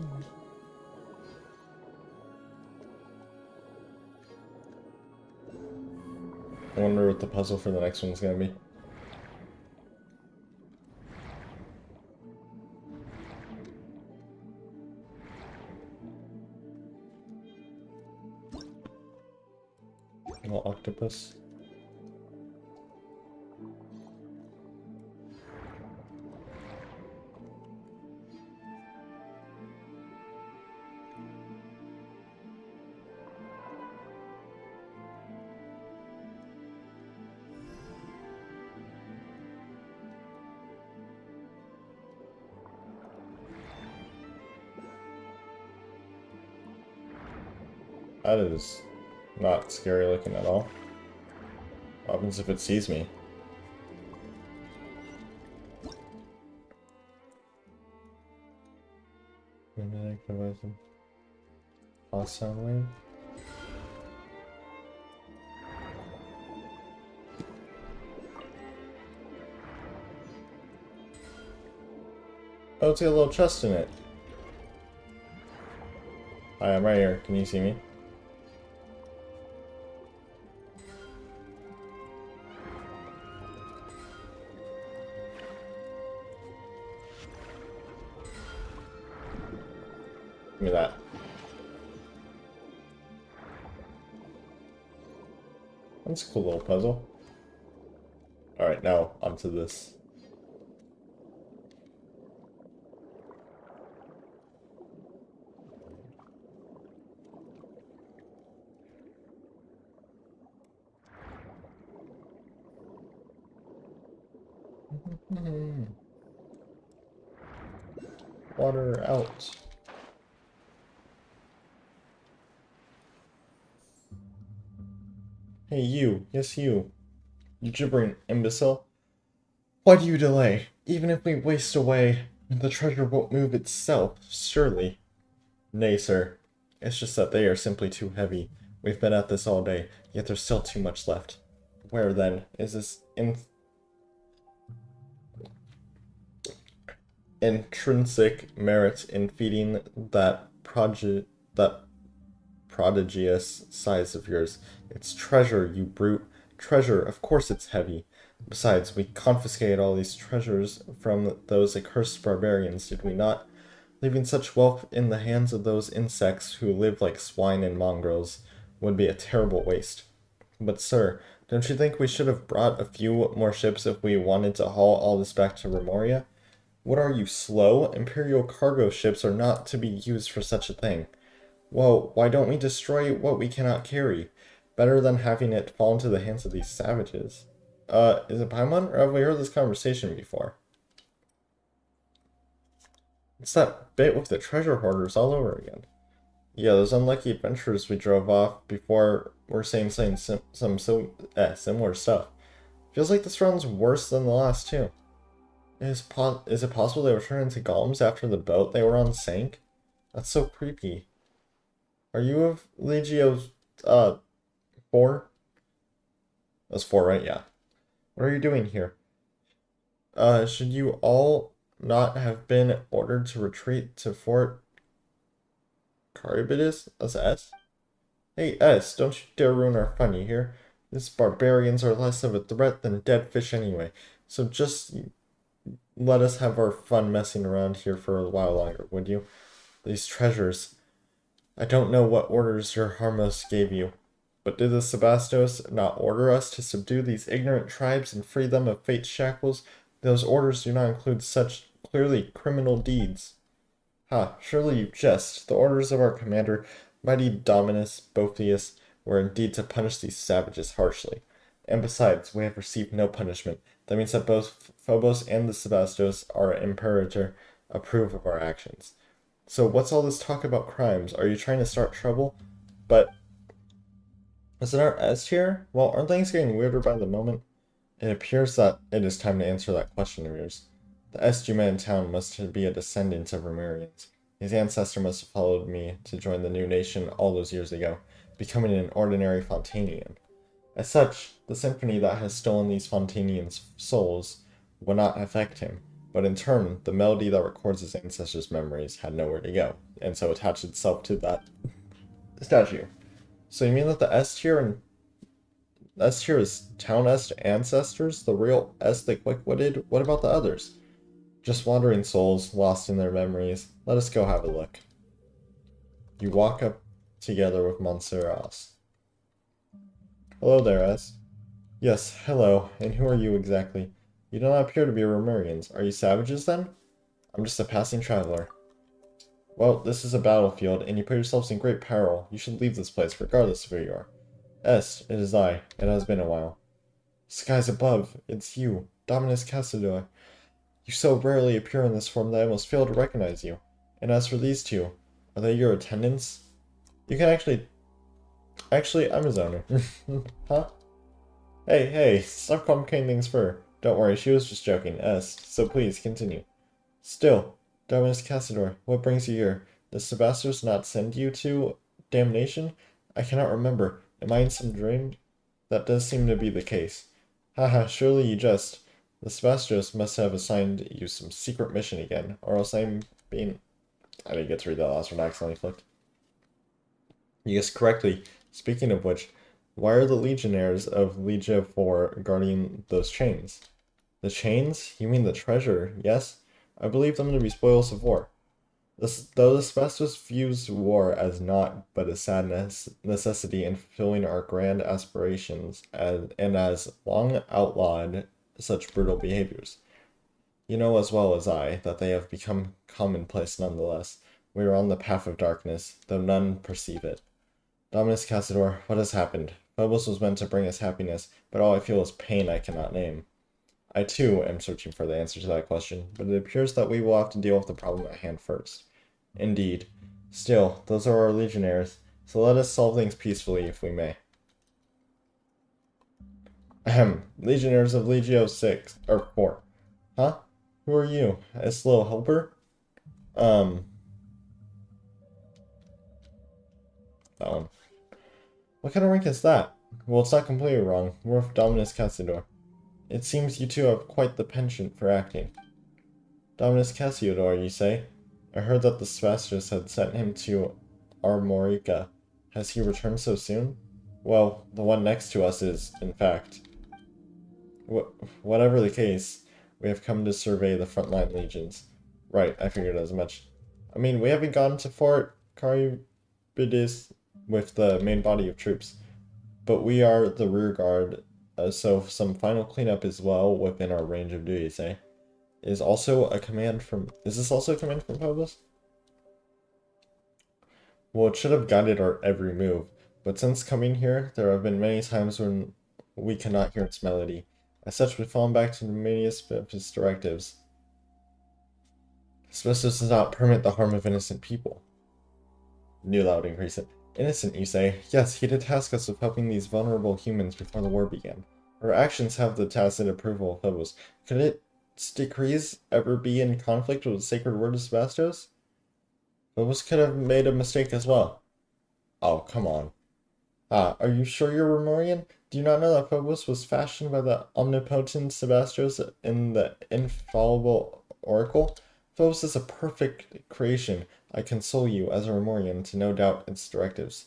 I wonder what the puzzle for the next one's gonna be. purpose. That is not scary looking at all. What happens if it sees me? Magnetic device. Pause sound wave. Oh, it's got a little chest in it. Hi, I'm right here. Can you see me? Give me that. That's a cool little puzzle. Alright, now onto this. Water out. Hey, you. Yes, you. You gibbering imbecile. Why do you delay? Even if we waste away, the treasure won't move itself, surely. Nay, sir. It's just that they are simply too heavy. We've been at this all day, yet there's still too much left. Where, then, is this intrinsic merit in feeding that prodigious size of yours? It's treasure, you brute. Treasure, of course it's heavy. Besides, we confiscated all these treasures from those accursed barbarians, did we not? Leaving such wealth in the hands of those insects who live like swine and mongrels would be a terrible waste. But sir, don't you think we should have brought a few more ships if we wanted to haul all this back to Remoria? What are you, slow? Imperial cargo ships are not to be used for such a thing. Well, why don't we destroy what we cannot carry? Better than having it fall into the hands of these savages. Is it Paimon, or have we heard this conversation before? It's that bit with the treasure hoarders all over again. Yeah, those unlucky adventurers we drove off before were saying similar stuff. Feels like this round's worse than the last two. Is it possible they were turned into golems after the boat they were on sank? That's so creepy. Are you of Legio 4? That's 4, right? Yeah. What are you doing here? Should you all not have been ordered to retreat to Fort Caribidis? That's S? Hey, S, don't you dare ruin our fun, you hear? These barbarians are less of a threat than dead fish anyway, so just let us have our fun messing around here for a while longer, would you? These treasures. I don't know what orders your Harmos gave you, but did the Sebastos not order us to subdue these ignorant tribes and free them of fate's shackles? Those orders do not include such clearly criminal deeds. Ha, surely you jest. The orders of our commander, mighty Dominus Boethius, were indeed to punish these savages harshly. And besides, we have received no punishment. That means that both Phobos and the Sebastos, our imperator, approve of our actions. So what's all this talk about crimes? Are you trying to start trouble? But isn't our S here? Well, aren't things getting weirder by the moment? It appears that it is time to answer that question of yours. The Estuma in town must be a descendant of Remurians. His ancestor must have followed me to join the new nation all those years ago, becoming an ordinary Fontanian. As such, the symphony that has stolen these Fontanians' souls would not affect him, but in turn, the melody that records his ancestors' memories had nowhere to go, and so attached itself to that statue. So you mean that the S tier and S tier is town est ancestors, the real S the quick-witted? What about the others? Just wandering souls, lost in their memories. Let us go have a look. You walk up together with Monserrat. Hello there, S. Yes, hello. And who are you exactly? You do not appear to be Romurians. Are you savages then? I'm just a passing traveler. Well, this is a battlefield, and you put yourselves in great peril. You should leave this place, regardless of who you are. S, it is I. It has been a while. Skies above, it's you, Dominus Cassador. You so rarely appear in this form that I almost fail to recognize you. And as for these two, are they your attendants? You can actually... Actually, I'm his owner. Huh? Hey, stop complicating things for her. Don't worry, she was just joking, S, so please, continue. Still, Dominus Cassador, what brings you here? Does Sebastos not send you to damnation? I cannot remember. Am I in some dream? That does seem to be the case. Haha, surely you jest. The Sebastos must have assigned you some secret mission again, or else I'm being... I didn't get to read that last one, I accidentally flicked. You guessed correctly. Speaking of which, why are the legionnaires of Legia 4 guarding those chains? The chains? You mean the treasure, yes? I believe them to be spoils of war. Though the Sebastos views war as naught but a sad necessity in fulfilling our grand aspirations, and as long outlawed such brutal behaviors. You know as well as I that they have become commonplace nonetheless. We are on the path of darkness, though none perceive it. Dominus Cassador, what has happened? Phobos was meant to bring us happiness, but all I feel is pain I cannot name. I too am searching for the answer to that question, but it appears that we will have to deal with the problem at hand first. Indeed. Still, those are our legionnaires, so let us solve things peacefully if we may. Ahem. Legionnaires of Legio 6, or 4. Huh? Who are you? A slow helper? That one. What kind of rank is that? Well, it's not completely wrong. We're of Dominus Cassador. It seems you two have quite the penchant for acting. Dominus Cassador, you say? I heard that the Sebastos had sent him to Armorica. Has he returned so soon? Well, the one next to us is, in fact. Whatever the case, we have come to survey the frontline legions. Right, I figured as much. I mean, we haven't gone to Fort Caribidis with the main body of troops, but we are the rear guard, so some final cleanup is well within our range of duties, eh? Is this also a command from Phobos? Well, it should have guided our every move, but since coming here, there have been many times when we cannot hear its melody. As such, we've fallen back to the maniest of his directives. Asbestos does not permit the harm of innocent people. New loud increase it. Innocent, you say? Yes, he did task us with helping these vulnerable humans before the war began. Our actions have the tacit approval of Phobos. Could its decrees ever be in conflict with the sacred word of Sebastos? Phobos could have made a mistake as well. Oh, come on. Ah, are you sure you're Romurian? Do you not know that Phobos was fashioned by the omnipotent Sebastos in the infallible oracle? Phobos is a perfect creation. I console you, as a Romurian, to no doubt its directives.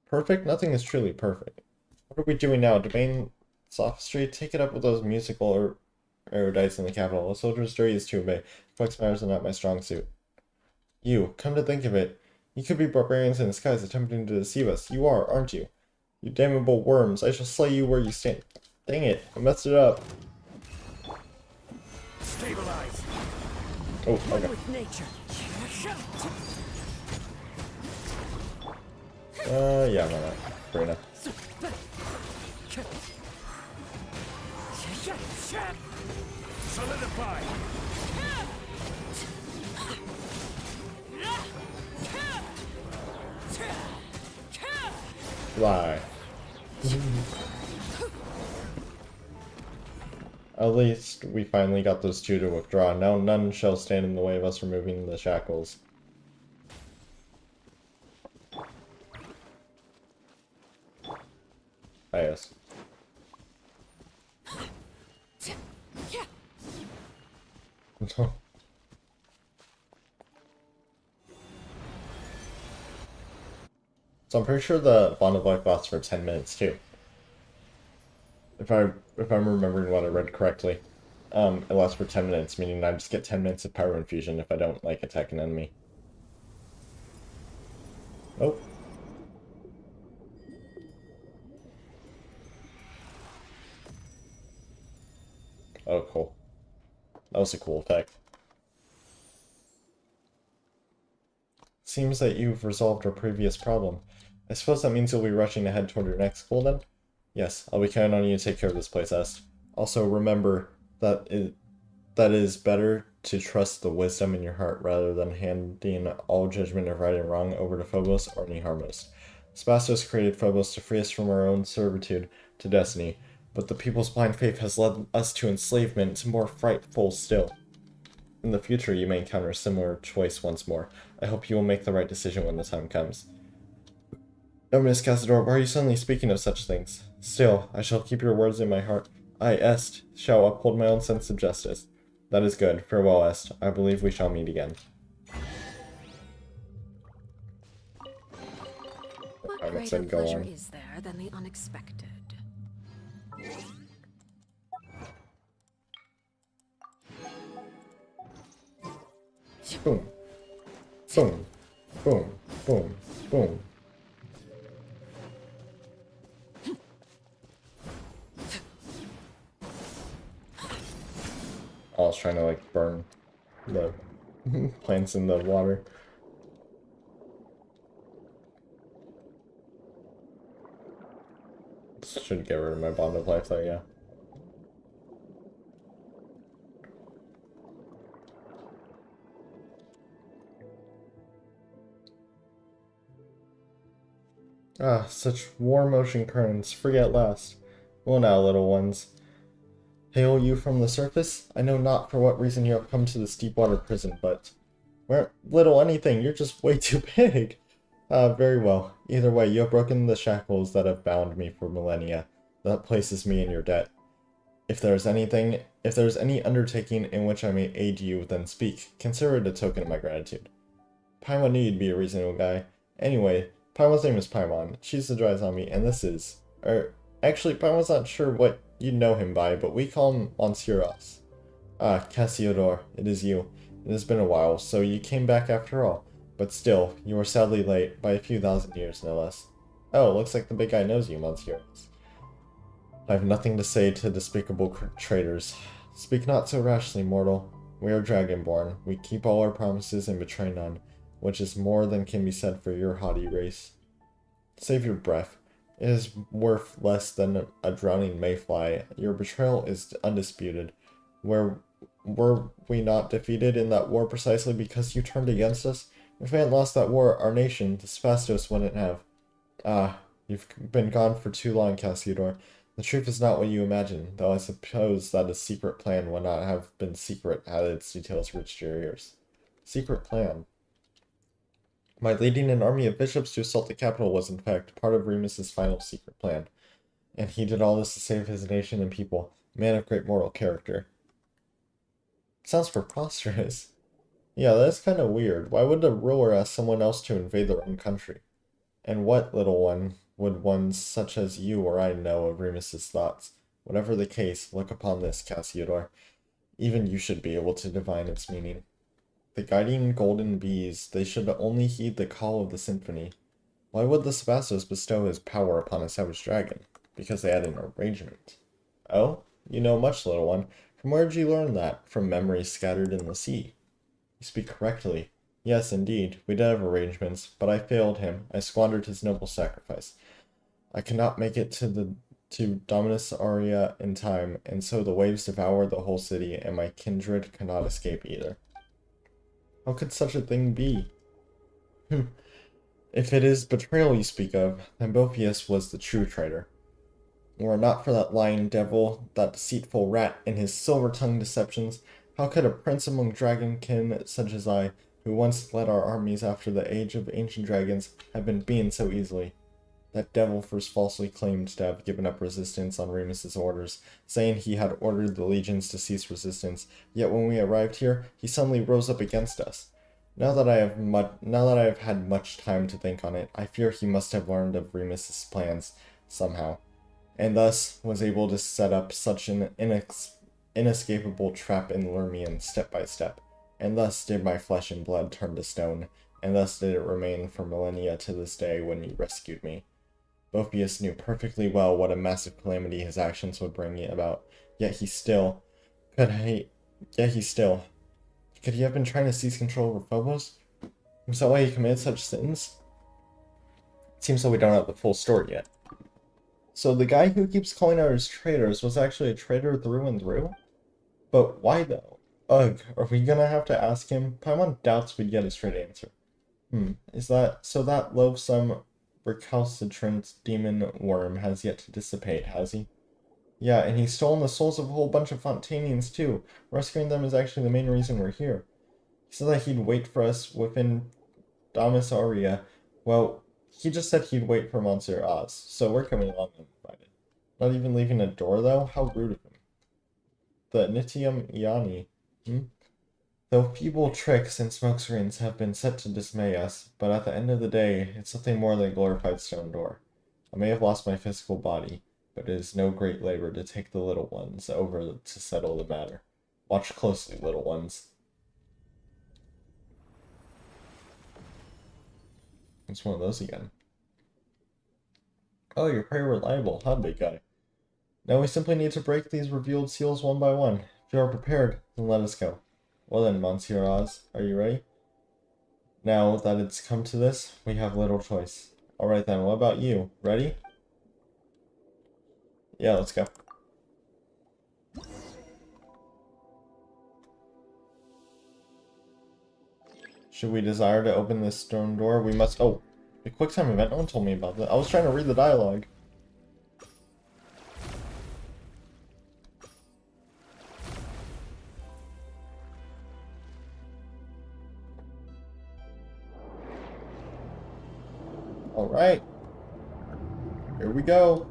Perfect? Nothing is truly perfect. What are we doing now? Domain sophistry? Take it up with those musical erudites in the capital. A soldier's duty is to obey. Complex matters are not my strong suit. You, come to think of it, you could be barbarians in disguise attempting to deceive us. You are, aren't you? You damnable worms, I shall slay you where you stand. Dang it, I messed it up. Stabilize. Oh, okay. With nature. Yeah, why not? Fair enough. Solidify. Fly. At least we finally got those two to withdraw. Now none shall stand in the way of us removing the shackles. Ah, yes. So I'm pretty sure the Bond of Life lasts for 10 minutes too. If I'm remembering what I read correctly. It lasts for 10 minutes, meaning I just get 10 minutes of power infusion if I don't like attack an enemy. Oh. Oh, cool. That was a cool effect. Seems that you've resolved our previous problem. I suppose that means you'll be rushing to head toward your next goal then? Yes, I'll be counting on you to take care of this place, Est. Also, remember that that is better to trust the wisdom in your heart rather than handing all judgment of right and wrong over to Phobos or Niharmos. Spastos created Phobos to free us from our own servitude to destiny, but the people's blind faith has led us to enslavement to more frightful still. In the future, you may encounter a similar choice once more. I hope you will make the right decision when the time comes. No, Miss Cazador, why are you suddenly speaking of such things? Still, I shall keep your words in my heart. I, Est, shall uphold my own sense of justice. That is good. Farewell, Est. I believe we shall meet again. What greater pleasure is there than the unexpected? Boom. Boom. Boom. Boom. Boom. I was trying to like burn the plants in the water. Should get rid of my bond of life though, yeah. Ah, such warm ocean currents, free at last. Well now, little ones. Hail you from the surface? I know not for what reason you have come to this deep water prison, but... We're little anything, you're just way too big. Very well. Either way, you have broken the shackles that have bound me for millennia. That places me in your debt. If there is any undertaking in which I may aid you, then speak. Consider it a token of my gratitude. Paimon knew you'd be a reasonable guy. Anyway, Paimon's name is Paimon. She's the dry zombie, and this is... actually, Paimon's not sure what you know him by, but we call him Monsieur Ross. Ah, Cassiodor, it is you. It has been a while, so you came back after all. But still, you are sadly late, by a few thousand years, no less. Oh, looks like the big guy knows you, Monsieur Ross. I have nothing to say to despicable traitors. Speak not so rashly, mortal. We are dragonborn. We keep all our promises and betray none, which is more than can be said for your haughty race. Save your breath. It is worth less than a drowning mayfly. Your betrayal is undisputed. Were we not defeated in that war precisely because you turned against us? If we hadn't lost that war, our nation, the Spastos, wouldn't have. Ah, you've been gone for too long, Cassiodor. The truth is not what you imagine, though I suppose that a secret plan would not have been secret had its details reached your ears. Secret plan? My leading an army of bishops to assault the capital was, in fact, part of Remus's final secret plan. And he did all this to save his nation and people. A man of great moral character. Sounds preposterous. Yeah, that's kind of weird. Why would a ruler ask someone else to invade their own country? And what, little one, would one such as you or I know of Remus's thoughts? Whatever the case, look upon this, Cassiodor. Even you should be able to divine its meaning. The guiding golden bees, they should only heed the call of the symphony. Why would the Spastos bestow his power upon a savage dragon? Because they had an arrangement. Oh? You know much, little one. From where did you learn that? From memories scattered in the sea. You speak correctly. Yes, indeed, we did have arrangements, but I failed him. I squandered his noble sacrifice. I cannot make it to Dominus Aurea in time, and so the waves devoured the whole city, and my kindred cannot escape either. How could such a thing be? If it is betrayal you speak of, then Bopius was the true traitor. Were it not for that lying devil, that deceitful rat, and his silver-tongued deceptions, how could a prince among dragonkin such as I, who once led our armies after the age of ancient dragons, have been beaten so easily? That devil first falsely claimed to have given up resistance on Remus's orders, saying he had ordered the legions to cease resistance, yet when we arrived here, he suddenly rose up against us. Now that I have had much time to think on it, I fear he must have learned of Remus's plans, somehow, and thus was able to set up such an inescapable trap in Lermian step by step, and thus did my flesh and blood turn to stone, and thus did it remain for millennia to this day when you rescued me. Bopius knew perfectly well what a massive calamity his actions would bring about, yet he still, But hey, yeah, he's still. Could he have been trying to seize control over Phobos? Was that why he committed such sins? It seems like we don't have the full story yet. So the guy who keeps calling out his traitors was actually a traitor through and through? But why though? Ugh, are we gonna have to ask him? Paimon doubts we'd get a straight answer. Is that so that loathsome recalcitrant demon worm has yet to dissipate, has he? Yeah, and he's stolen the souls of a whole bunch of Fontanians too. Rescuing them is actually the main reason we're here. He said that he'd wait for us within Domus Aurea. Well, he just said he'd wait for Monsieur Oz, so we're coming along uninvited. Not even leaving a door though? How rude of him. The Nitium Iani. Though feeble tricks and smokescreens have been set to dismay us, but at the end of the day, it's nothing more than a glorified stone door. I may have lost my physical body, but it is no great labor to take the little ones over to settle the matter. Watch closely, little ones. It's one of those again. Oh, you're pretty reliable, huh, big guy? Now we simply need to break these revealed seals one by one. If you are prepared, then let us go. Well then, Monsieur Oz, are you ready? Now that it's come to this, we have little choice. Alright then, what about you? Ready? Yeah, let's go. Should we desire to open this stone door, we must... Oh, the QuickTime event, no one told me about that. I was trying to read the dialogue. Alright. Here we go.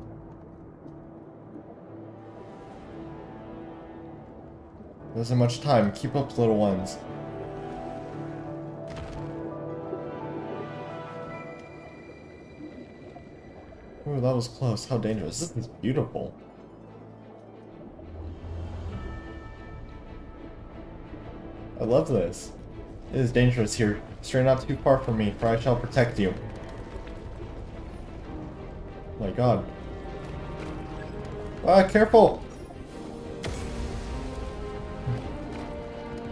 There isn't much time. Keep up, little ones. Ooh, that was close. How dangerous. This is beautiful. I love this. It is dangerous here. Stray not too far from me, for I shall protect you. Oh my god. Ah, careful!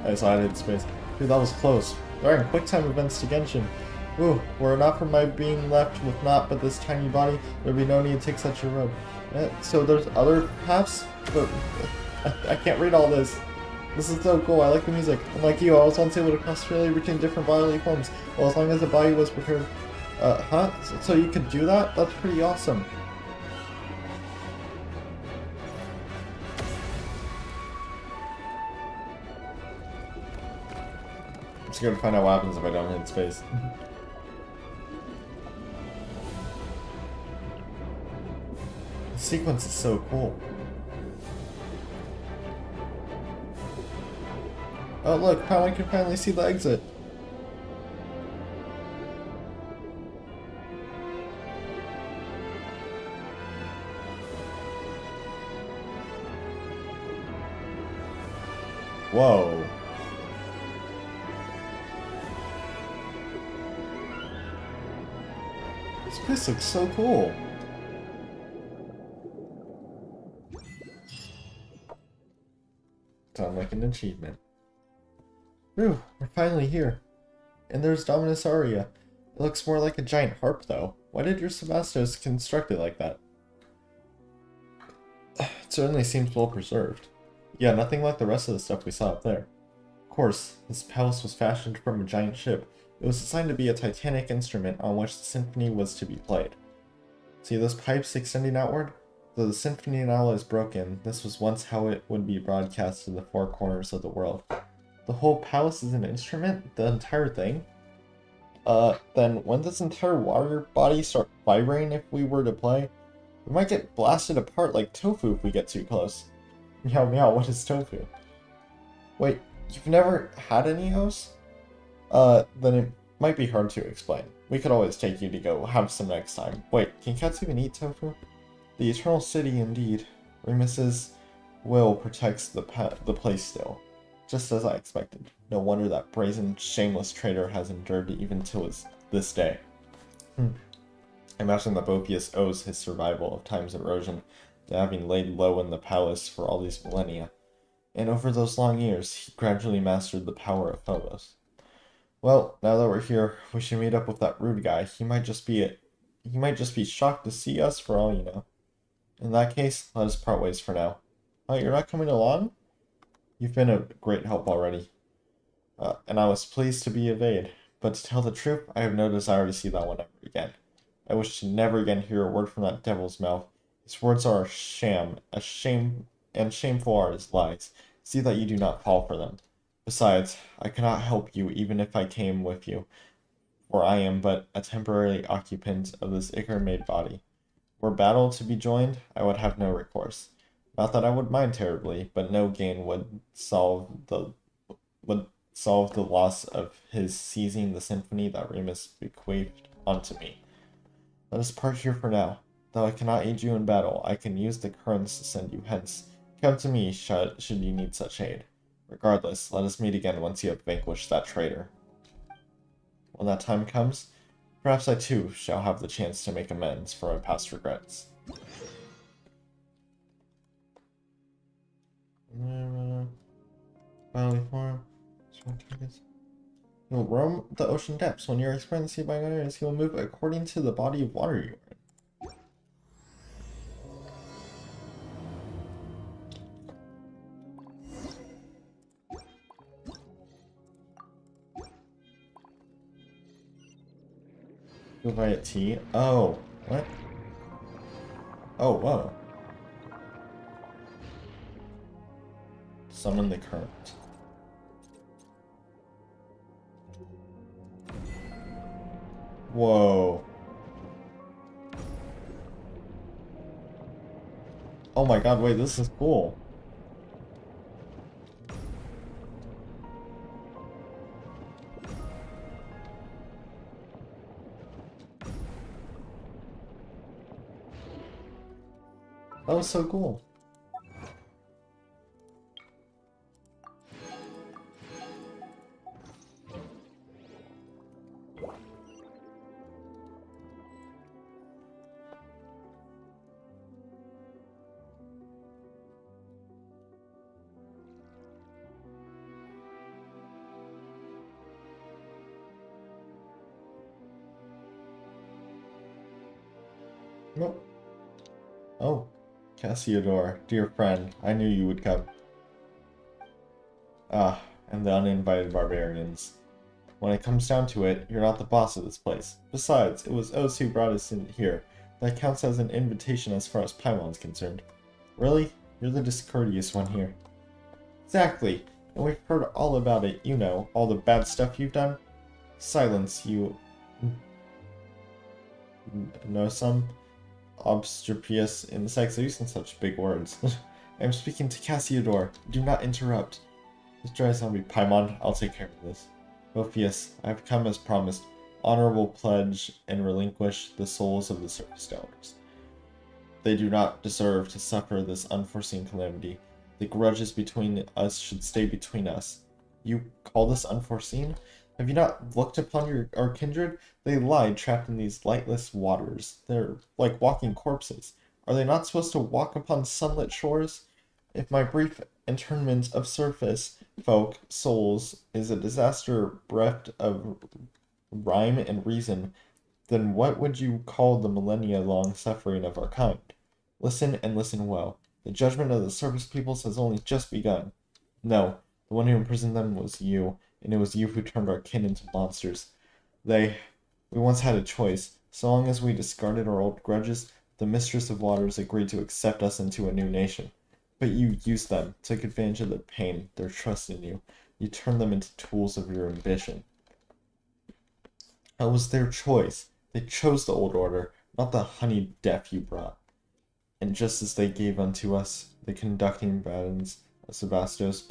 I decided space. Dude, that was close. Darn, QuickTime events to Genshin. Ooh, were it not for my being left with naught but this tiny body, there'd be no need to take such a road. So there's other paths? But I can't read all this. This is so cool, I like the music. Unlike you, I was once able to cross freely between different bodily forms, well, as long as the body was prepared. Huh? So you could do that? That's pretty awesome. I'm just gonna find out what happens if I don't hit space. The sequence is so cool. Oh look, now I can finally see the exit. Whoa. This place looks so cool. Sound like an achievement. Whew, we're finally here. And there's Dominus Aurea. It looks more like a giant harp though. Why did your Sebastos construct it like that? It certainly seems well preserved. Yeah, nothing like the rest of the stuff we saw up there. Of course, this palace was fashioned from a giant ship. It was designed to be a titanic instrument on which the symphony was to be played. See those pipes extending outward? Though the symphony now is broken, this was once how it would be broadcast to the four corners of the world. The whole palace is an instrument? The entire thing? Then when does entire water body start vibrating if we were to play? We might get blasted apart like tofu if we get too close. Meow meow, what is tofu? Wait, you've never had any hosts? Then it might be hard to explain. We could always take you to go have some next time. Wait, can cats even eat tofu? The Eternal City, indeed. Remus's will protects the place still. Just as I expected. No wonder that brazen, shameless traitor has endured even till this day. I imagine that Bopius owes his survival of time's erosion to having laid low in the palace for all these millennia. and over those long years, he gradually mastered the power of Phobos. Well, now that we're here, we should meet up with that rude guy. He might just be shocked to see us for all you know. In that case, let us part ways for now. Oh, you're not coming along? You've been a great help already. And I was pleased to be of aid. But to tell the truth, I have no desire to see that one ever again. I wish to never again hear a word from that devil's mouth. His words are and shameful are his lies. See that you do not fall for them. Besides, I cannot help you even if I came with you, for I am but a temporary occupant of this ichor-made body. Were battle to be joined, I would have no recourse. Not that I would mind terribly, but no gain would solve the loss of his seizing the symphony that Remus bequeathed unto me. Let us part here for now. Though I cannot aid you in battle, I can use the currents to send you hence. Come to me should you need such aid. Regardless, let us meet again once you have vanquished that traitor. When that time comes, perhaps I too shall have the chance to make amends for my past regrets. Finally form. You'll roam the ocean depths. When you're exploring the sea by areas, you'll move according to the body of water you are in. Go buy a tea. Oh, what? Oh, whoa. Summon the current. Whoa. Oh my god, wait, this is cool. That was so cool. Nope. Oh, Cassiodor, dear friend, I knew you would come. Ah, and the uninvited barbarians. When it comes down to it, you're not the boss of this place. Besides, it was Oz who brought us in here. That counts as an invitation as far as Paimon's concerned. Really? You're the discourteous one here. Exactly, and we've heard all about it, you know, all the bad stuff you've done. Silence, you... know some obstreperous insects using such big words. I am speaking to Cassiodor. Do not interrupt. This dry zombie Paimon, I'll take care of this. Ophius, I have come as promised. Honorable pledge and relinquish the souls of the surface dwellers. They do not deserve to suffer this unforeseen calamity. The grudges between us should stay between us. You call this unforeseen? Have you not looked upon our kindred? They lie trapped in these lightless waters. They're like walking corpses. Are they not supposed to walk upon sunlit shores? If my brief internment of surface folk souls is a disaster bereft of rhyme and reason, then what would you call the millennia-long suffering of our kind? Listen and listen well. The judgment of the surface peoples has only just begun. No, the one who imprisoned them was you, and it was you who turned our kin into monsters. We once had a choice. So long as we discarded our old grudges, the Mistress of Waters agreed to accept us into a new nation. But you used them, took advantage of their pain, their trust in you. You turned them into tools of your ambition. That was their choice. They chose the old order, not the honeyed death you brought. And just as they gave unto us the conducting batons of Sebastos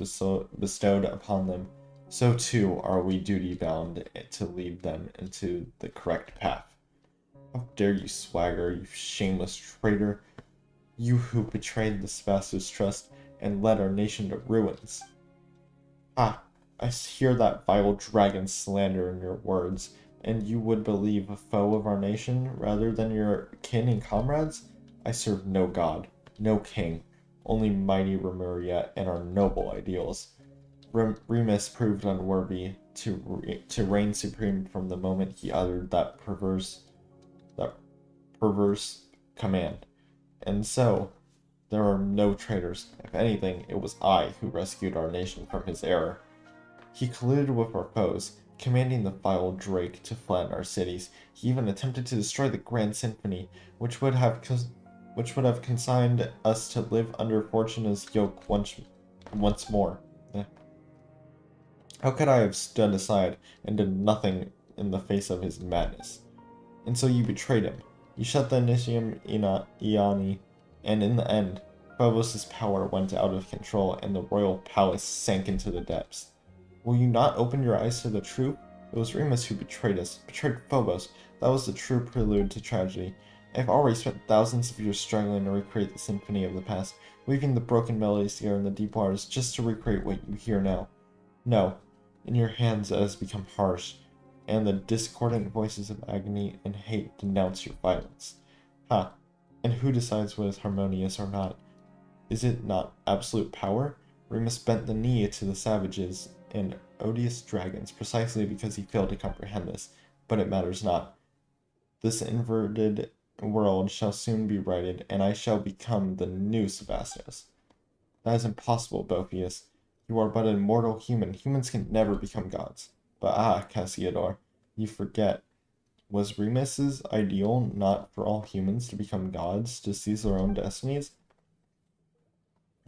bestowed upon them, so too are we duty-bound to lead them into the correct path. How dare you swagger, you shameless traitor, you who betrayed the Sebastos trust and led our nation to ruins. Ah, I hear that vile dragon slander in your words, and you would believe a foe of our nation rather than your kin and comrades? I serve no god, no king, only mighty Remuria and our noble ideals. Remus proved unworthy to reign supreme from the moment he uttered that perverse command. And so, there are no traitors. If anything, it was I who rescued our nation from his error. He colluded with our foes, commanding the vile Drake to flatten our cities. He even attempted to destroy the Grand Symphony, which would have consigned us to live under Fortuna's yoke once more. How could I have stood aside and done nothing in the face of his madness? And so you betrayed him. You shut the Initium Iani, and in the end, Phobos' power went out of control and the royal palace sank into the depths. Will you not open your eyes to the truth? It was Remus who betrayed us, betrayed Phobos. That was the true prelude to tragedy. I've already spent thousands of years struggling to recreate the symphony of the past, weaving the broken melodies together in the deep waters just to recreate what you hear now. No, in your hands it has become harsh, and the discordant voices of agony and hate denounce your violence. Ha! And who decides what is harmonious or not? Is it not absolute power? Remus bent the knee to the savages and odious dragons precisely because he failed to comprehend this, but it matters not. This inverted world shall soon be righted, and I shall become the new Sebastos. That is impossible, Boethius. You are but a mortal human. Humans can never become gods. But Cassiodor, you forget. Was Remus's ideal not for all humans to become gods, to seize their own destinies?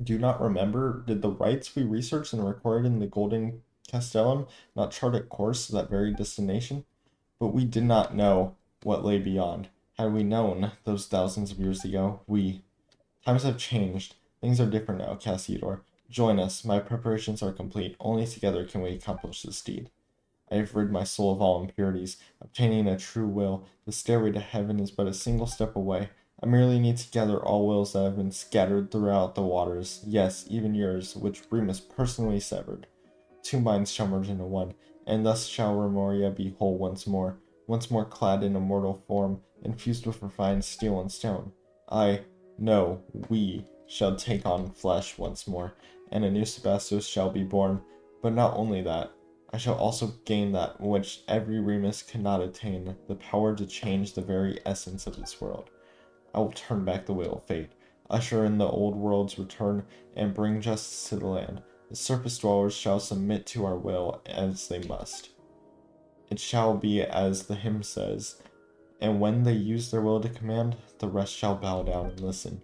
Do you not remember? Did the rites we researched and recorded in the Golden Castellum not chart a course to that very destination? But we did not know what lay beyond. Had we known those thousands of years ago, times have changed. Things are different now, Cassiodor. Join us. My preparations are complete. Only together can we accomplish this deed. I have rid my soul of all impurities. Obtaining a true will, the stairway to heaven is but a single step away. I merely need to gather all wills that have been scattered throughout the waters, yes, even yours, which Remus personally severed. Two minds shall merge into one, and thus shall Remuria be whole once more clad in immortal form, infused with refined steel and stone. We shall take on flesh once more, and a new Sebastos shall be born. But not only that, I shall also gain that which every Remus cannot attain, the power to change the very essence of this world. I will turn back the wheel of fate, usher in the old world's return, and bring justice to the land. The surface dwellers shall submit to our will as they must. It shall be as the hymn says, and when they use their will to command, the rest shall bow down and listen.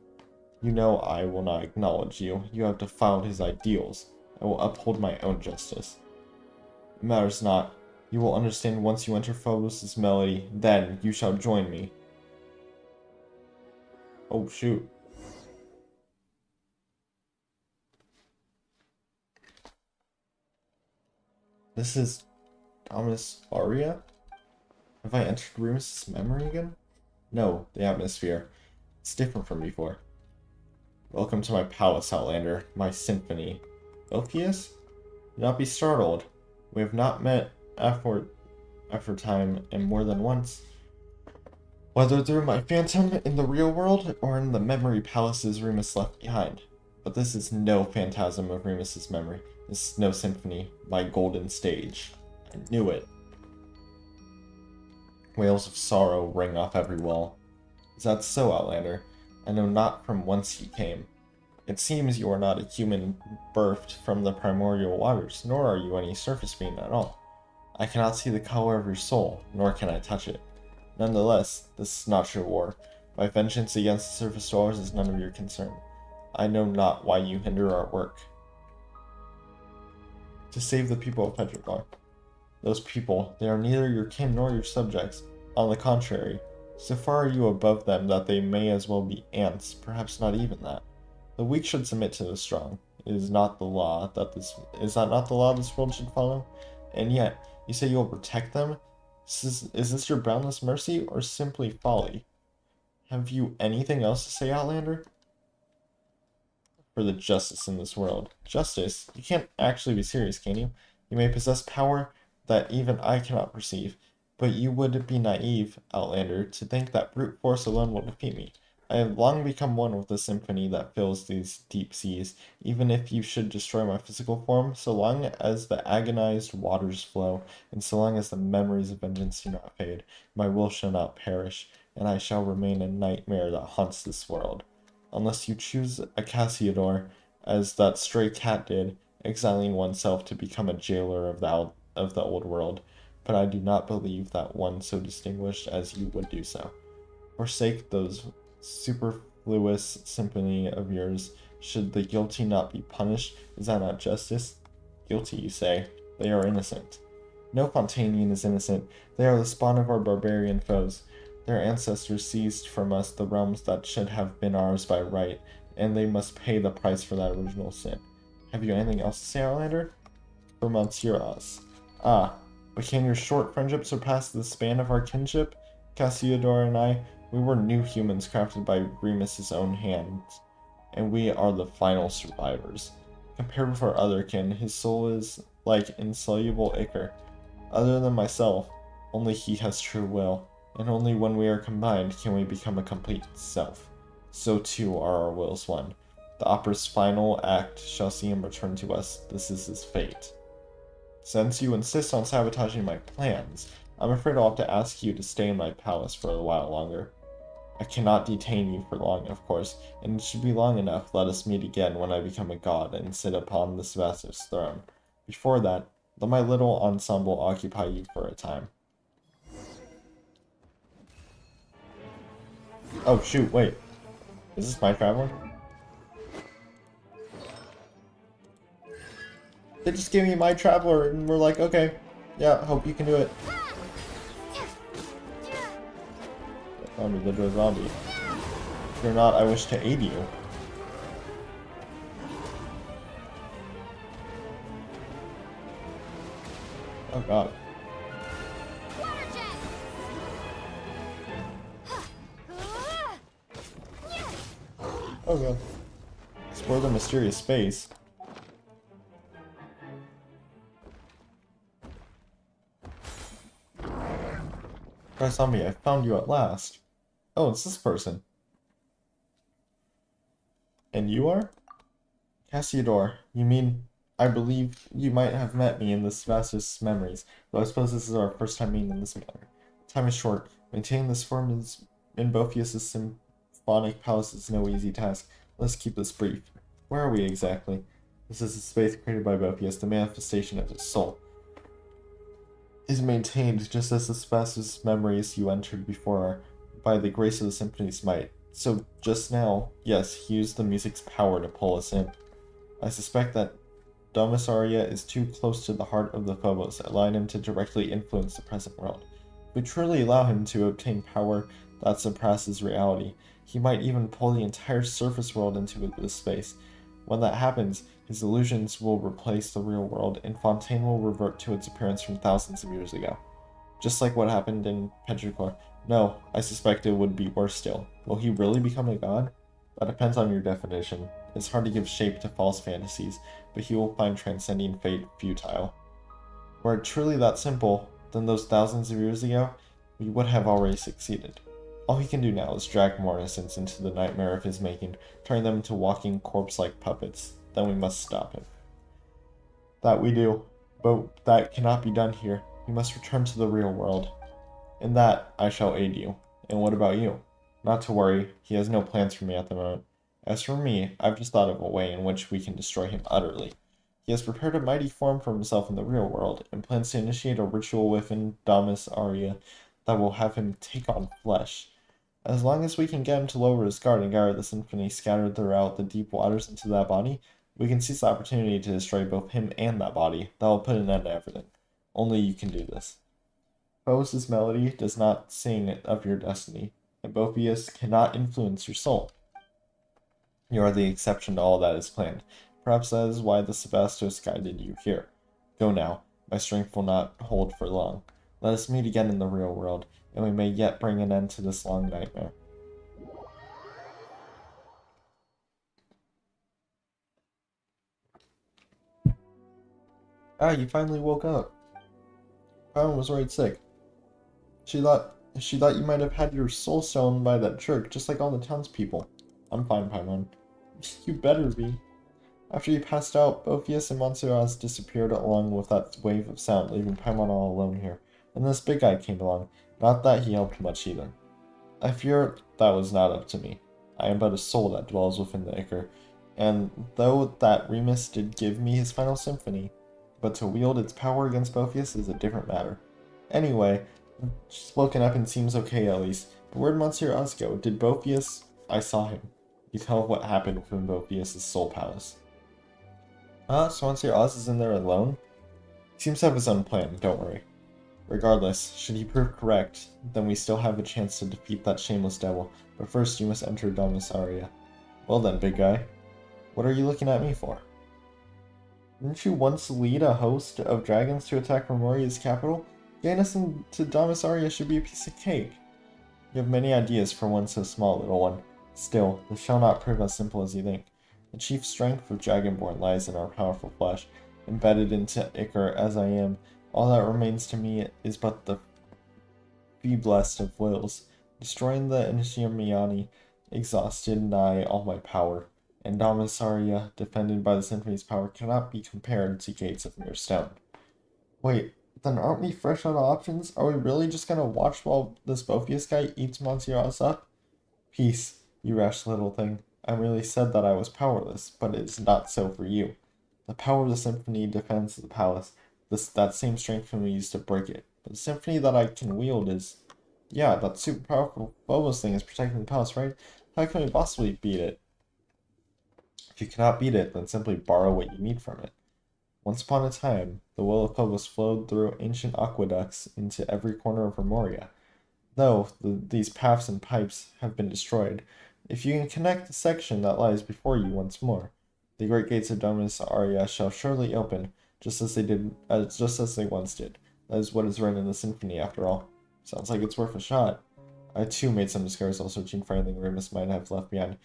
You know I will not acknowledge you. You have defiled his ideals. I will uphold my own justice. It matters not. You will understand once you enter Phobos' melody. Then you shall join me. Oh, shoot. This is Thomas Aria? Have I entered Remus' memory again? No, the atmosphere. It's different from before. Welcome to my palace, Outlander, my symphony. Boethius? Do not be startled. We have not met aforetime and more than once. Whether through my phantom in the real world or in the memory palaces Remus left behind. But this is no phantasm of Remus's memory. This is no symphony, my golden stage. I knew it. Wails of sorrow ring off every wall. Is that so, Outlander? I know not from whence you came. It seems you are not a human birthed from the primordial waters, nor are you any surface being at all. I cannot see the color of your soul, nor can I touch it. Nonetheless, this is not your war. My vengeance against the surface dwellers is none of your concern. I know not why you hinder our work. To save the people of Petrichor. Those people, they are neither your kin nor your subjects. On the contrary, so far are you above them that they may as well be ants, perhaps not even that. The weak should submit to the strong. Is that not the law this world should follow? And yet, you say you will protect them? Is this your boundless mercy, or simply folly? Have you anything else to say, Outlander? For the justice in this world. Justice? You can't actually be serious, can you? You may possess power that even I cannot perceive, but you would be naive, Outlander, to think that brute force alone will defeat me. I have long become one with the symphony that fills these deep seas. Even if you should destroy my physical form, so long as the agonized waters flow, and so long as the memories of vengeance do not fade, my will shall not perish, and I shall remain a nightmare that haunts this world. Unless you choose a Cassiodor, as that stray cat did, exiling oneself to become a jailer of the old world. But I do not believe that one so distinguished as you would do so. Forsake those superfluous symphony of yours. Should the guilty not be punished? Is that not justice? Guilty, you say. They are innocent. No Fontanian is innocent. They are the spawn of our barbarian foes. Their ancestors seized from us the realms that should have been ours by right, and they must pay the price for that original sin. Have you anything else to say, Outlander? For Monsieur Oz. Ah, but can your short friendship surpass the span of our kinship? Cassiodor and I, we were new humans crafted by Remus's own hands, and we are the final survivors. Compared with our other kin, his soul is like insoluble ichor. Other than myself, only he has true will, and only when we are combined can we become a complete self. So too are our wills one. The opera's final act shall see him return to us. This is his fate. Since you insist on sabotaging my plans, I'm afraid I'll have to ask you to stay in my palace for a while longer. I cannot detain you for long, of course, and it should be long enough. Let us meet again when I become a god and sit upon the Sebastos throne. Before that, let my little ensemble occupy you for a time. Oh shoot, wait. Is this my traveler? They just gave me my traveler and we're like, okay, yeah, hope you can do it. Zombie, the zombie. If you're not, I wish to aid you. Oh god. Oh god. Explore the mysterious space. Christ on me, I found you at last. Oh, it's this person. And you are? Cassiodor, you mean, I believe you might have met me in the Sebastos memories, though I suppose this is our first time meeting in this manner. Time is short. Maintaining this form in Boethius' symphonic palace is no easy task. Let's keep this brief. Where are we exactly? This is a space created by Boethius, the manifestation of his soul. Is maintained just as the Sebastos memories you entered before are, by the grace of the symphony's might. So just now, yes, he used the music's power to pull us in. I suspect that Domus Aurea is too close to the heart of the Phobos, allowing him to directly influence the present world. If we truly allow him to obtain power that surpasses reality, he might even pull the entire surface world into this space. When that happens, his illusions will replace the real world, and Fontaine will revert to its appearance from thousands of years ago. Just like what happened in Petrichor. No, I suspect it would be worse still. Will he really become a god? That depends on your definition. It's hard to give shape to false fantasies, but he will find transcending fate futile. Were it truly that simple, then those thousands of years ago, we would have already succeeded. All he can do now is drag more innocents into the nightmare of his making, turning them into walking corpse-like puppets. Then we must stop him. That we do, but that cannot be done here. We must return to the real world. In that, I shall aid you. And what about you? Not to worry, he has no plans for me at the moment. As for me, I've just thought of a way in which we can destroy him utterly. He has prepared a mighty form for himself in the real world, and plans to initiate a ritual within Domus Aurea that will have him take on flesh. As long as we can get him to lower his guard and gather the symphony scattered throughout the deep waters into that body, we can seize the opportunity to destroy both him and that body. That will put an end to everything. Only you can do this. Phobos' melody does not sing of your destiny, and Boethius cannot influence your soul. You are the exception to all that is planned. Perhaps that is why the Sebastos guided you here. Go now. My strength will not hold for long. Let us meet again in the real world, and we may yet bring an end to this long nightmare. Ah, you finally woke up. Paimon was worried sick. She thought She thought you might have had your soul stolen by that jerk, just like all the townspeople. I'm fine, Paimon. You better be. After you passed out, Bofius and Montserrat disappeared along with that wave of sound, leaving Paimon all alone here. And this big guy came along. Not that he helped much either. I fear that was not up to me. I am but a soul that dwells within the Ichor, and though that Remus did give me his final symphony, but to wield its power against Bofius is a different matter. Anyway, she's woken up and seems okay at least. But where'd Monsieur Oz go? Did Bofius... I saw him. You tell what happened within Bofius' soul palace. So Monsieur Oz is in there alone? He seems to have his own plan, don't worry. Regardless, should he prove correct, then we still have a chance to defeat that shameless devil, but first you must enter Domus Aria. Well then, big guy. What are you looking at me for? Didn't you once lead a host of dragons to attack Memoria's capital? Getting us into Domus Aria should be a piece of cake. You have many ideas for one so small, little one. Still, this shall not prove as simple as you think. The chief strength of Dragonborn lies in our powerful flesh. Embedded into Ichor as I am, all that remains to me is but the feeblest of wills. Destroying the Initiamiani exhausted nigh all my power, and Domus Aria, defended by the Symphony's power, cannot be compared to gates of mere stone. Wait, then aren't we fresh out of options? Are we really just gonna watch while this Bofius guy eats Monsieur's up? Peace, you rash little thing. I merely said that I was powerless, but it is not so for you. The power of the Symphony defends the palace. That same strength can be used to break it. But the Symphony that I can wield is... Yeah, that super powerful Phobos thing is protecting the palace, right? How can we possibly beat it? If you cannot beat it, then simply borrow what you need from it. Once upon a time, the will of Phobos flowed through ancient aqueducts into every corner of Remoria. Though these paths and pipes have been destroyed, if you can connect the section that lies before you once more, the great gates of Domus Aria shall surely open, just as they once did. That is what is written in the symphony, after all. Sounds like it's worth a shot. I too made some discoveries while searching for anything Remus might have left behind. It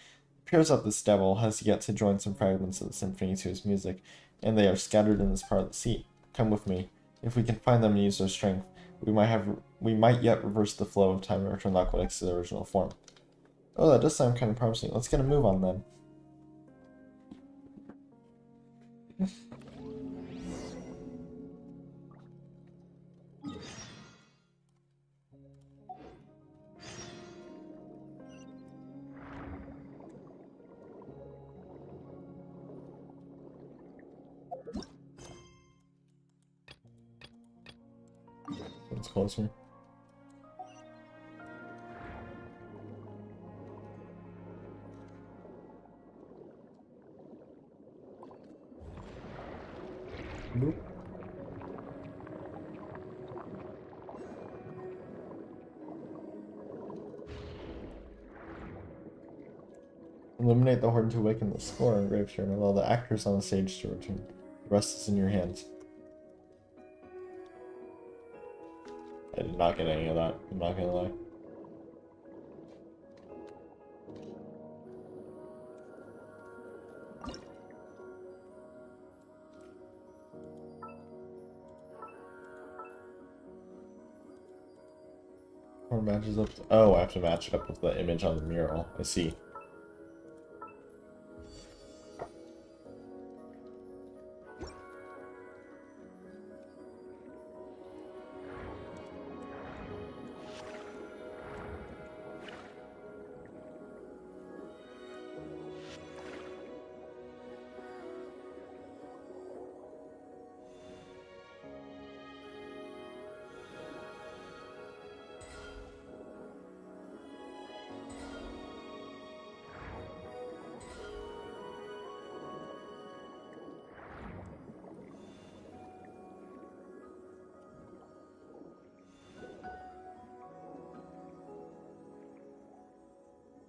appears that this devil has yet to join some fragments of the symphony to his music, and they are scattered in this part of the sea. Come with me. If we can find them and use their strength, we might yet reverse the flow of time and return the aqueducts to their original form. Oh, that does sound kind of promising. Let's get a move on then. It's closer. Nope. Eliminate the Horde to awaken the score and Graveshare and allow the actors on the stage to return. The rest is in your hands. I did not get any of that, I'm not gonna lie. Or matches up to, oh, I have to match it up with the image on the mural. I see.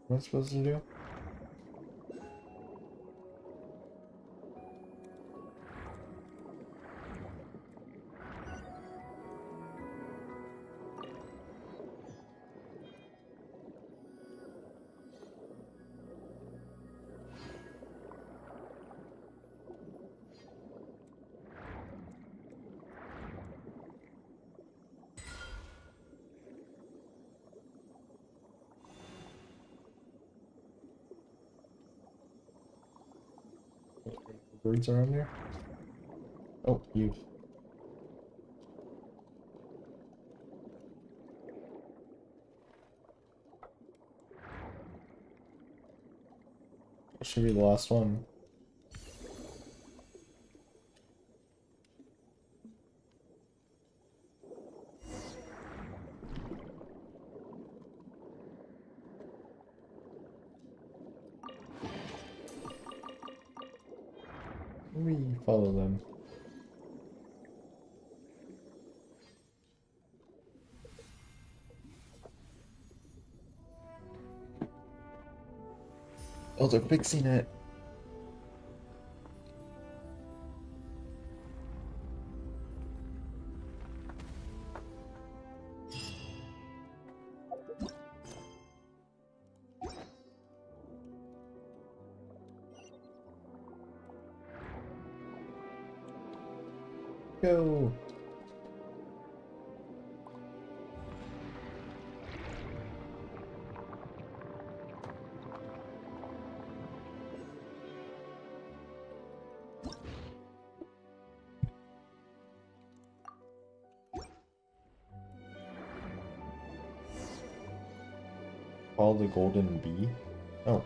What am I supposed to do? Birds around here? Oh, you. Should be the last one. We follow them. Oh, they're fixing it. Go. Follow the golden bee? Oh.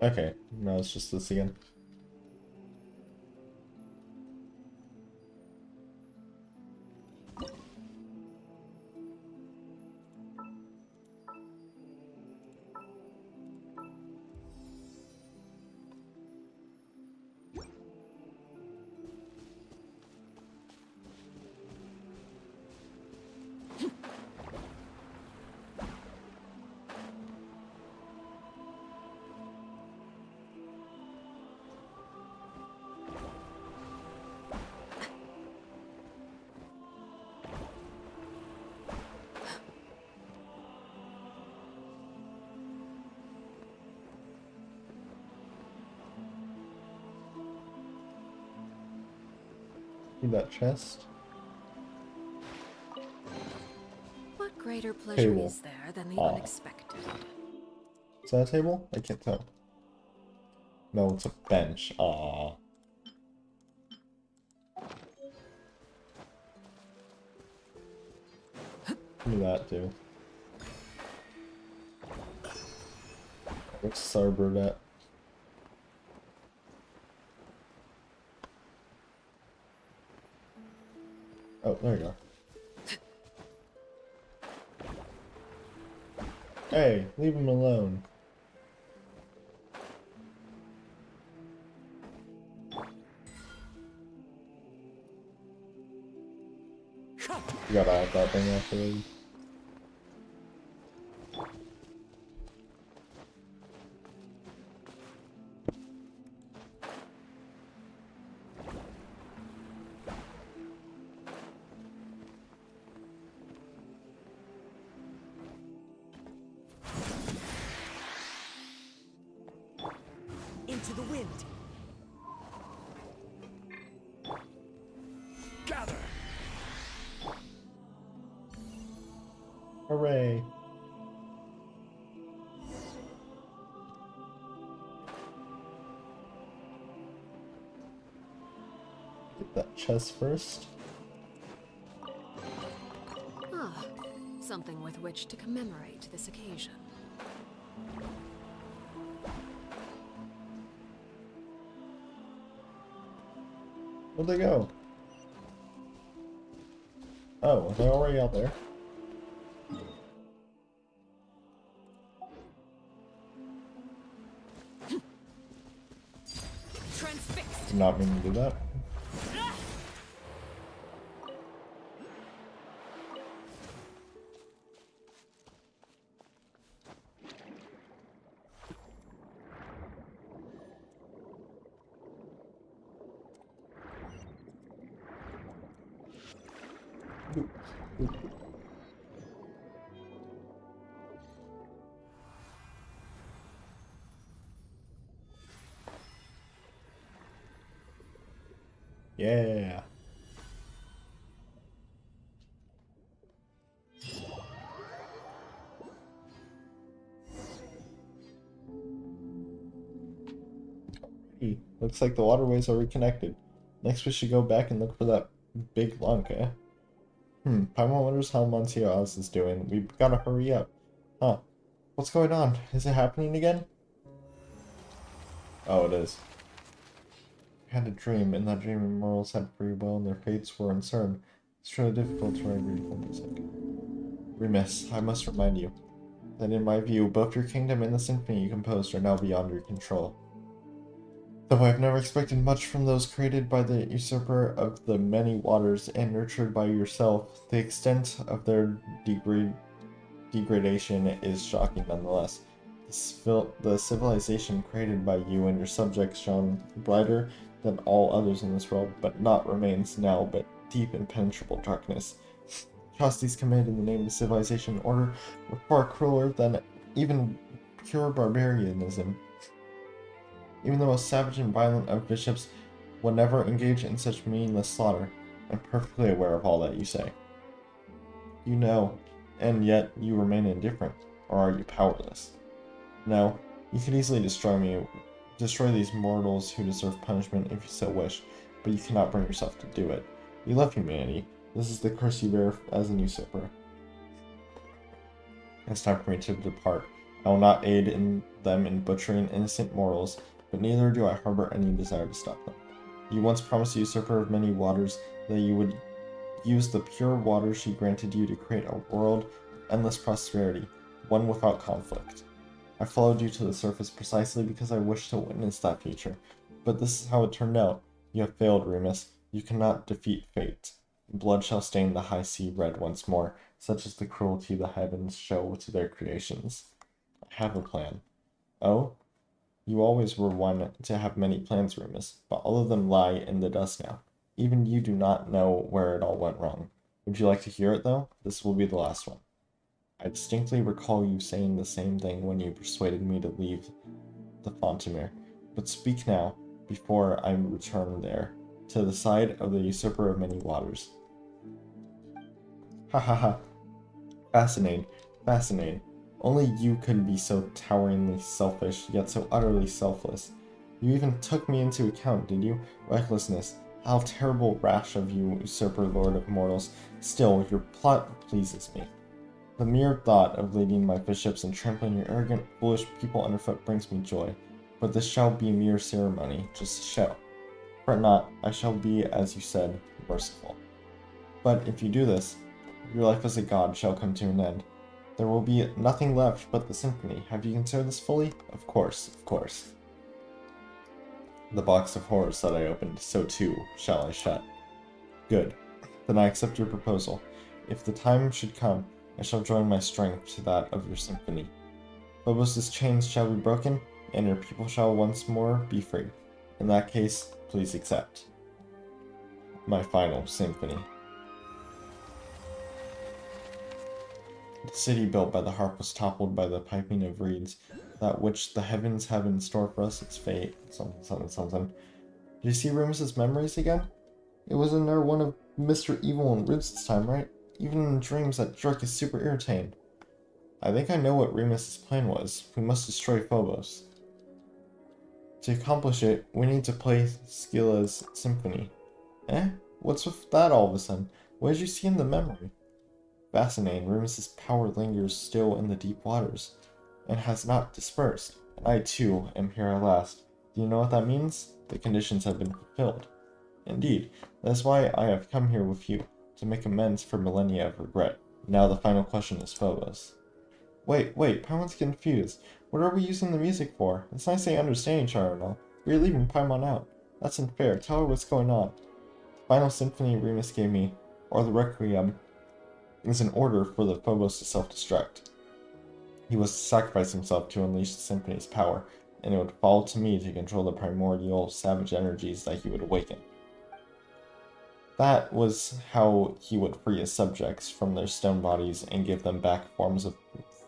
Okay, no, it's just this again. See that chest? What greater pleasure Table. is there than the Aw. unexpected? Is that a table? I can't tell. No, it's a bench. Aww. Give me that too. Where's Starbird at? Oh, there you are. Hey, leave him alone. You gotta have that thing afterwards. Into the wind. Gather. Hooray. Get that chest first. Ah, something with which to commemorate this occasion. Where'd they go? Oh, was I already out there? Transfixed. Did not mean to do that. Yeah. Looks like the waterways are reconnected. Next we should go back and look for that big lunk, eh? Paimon wonders how Monsieur Oz is doing. We gotta hurry up. Huh. What's going on? Is it happening again? Oh, it is. I had a dream. In that dream, immortals had free will and their fates were uncertain. It's truly difficult to write beautiful music. Remiss, I must remind you that in my view, both your kingdom and the symphony you composed are now beyond your control. Though I've never expected much from those created by the usurper of the many waters and nurtured by yourself, the extent of their degradation is shocking nonetheless. The civilization created by you and your subjects shone brighter than all others in this world, but not remains now but deep impenetrable darkness. Atrocities committed in the name of civilization and order were far crueler than even pure barbarianism. Even the most savage and violent of bishops would never engage in such meaningless slaughter. I'm perfectly aware of all that you say. You know, and yet you remain indifferent, or are you powerless? No, you could easily destroy these mortals who deserve punishment if you so wish, but you cannot bring yourself to do it. You love humanity. This is the curse you bear as an usurper. It's time for me to depart. I will not aid them in butchering innocent mortals, but neither do I harbor any desire to stop them. You once promised the usurper of many waters that you would use the pure water she granted you to create a world of endless prosperity, one without conflict. I followed you to the surface precisely because I wished to witness that future, but this is how it turned out. You have failed, Remus. You cannot defeat fate. Blood shall stain the high sea red once more, such is the cruelty the heavens show to their creations. I have a plan. Oh? You always were one to have many plans, Remus, but all of them lie in the dust now. Even you do not know where it all went wrong. Would you like to hear it, though? This will be the last one. I distinctly recall you saying the same thing when you persuaded me to leave the Fontamere, but speak now, before I return there, to the side of the usurper of many waters. Ha ha ha. Fascinating, fascinating. Only you could be so toweringly selfish, yet so utterly selfless. You even took me into account, did you? Recklessness. How terrible rash of you, usurper lord of mortals. Still, your plot pleases me. The mere thought of leading my bishops and trampling your arrogant, foolish people underfoot brings me joy. But this shall be mere ceremony, just a show. Fret not, I shall be, as you said, merciful. But if you do this, your life as a god shall come to an end. There will be nothing left but the symphony. Have you considered this fully? Of course, of course. The box of horrors that I opened, so too shall I shut. Good. Then I accept your proposal. If the time should come, I shall join my strength to that of your symphony. Phobos' chains shall be broken, and your people shall once more be free. In that case, please accept. My final symphony. The city built by the harp was toppled by the piping of reeds. That which the heavens have in store for us, its fate. Something. Did you see Remus's memories again? It was in there one of Mr. Evil and Ribs this time, right? Even in dreams, that jerk is super irritating. I think I know what Remus's plan was. We must destroy Phobos. To accomplish it, we need to play Scylla's symphony. Eh? What's with that all of a sudden? What did you see in the memory? Fascinating, Remus's power lingers still in the deep waters, and has not dispersed. And I too am here at last. Do you know what that means? The conditions have been fulfilled. Indeed, that is why I have come here with you, to make amends for millennia of regret. Now the final question is Phobos. Wait, Paimon's confused. What are we using the music for? It's nice they understand each other and all. We're leaving Paimon out. That's unfair. Tell her what's going on. The final symphony Remus gave me, or the Requiem, is an order for the Phobos to self-destruct. He was to sacrifice himself to unleash the symphony's power, and it would fall to me to control the primordial savage energies that he would awaken. That was how he would free his subjects from their stone bodies and give them back forms of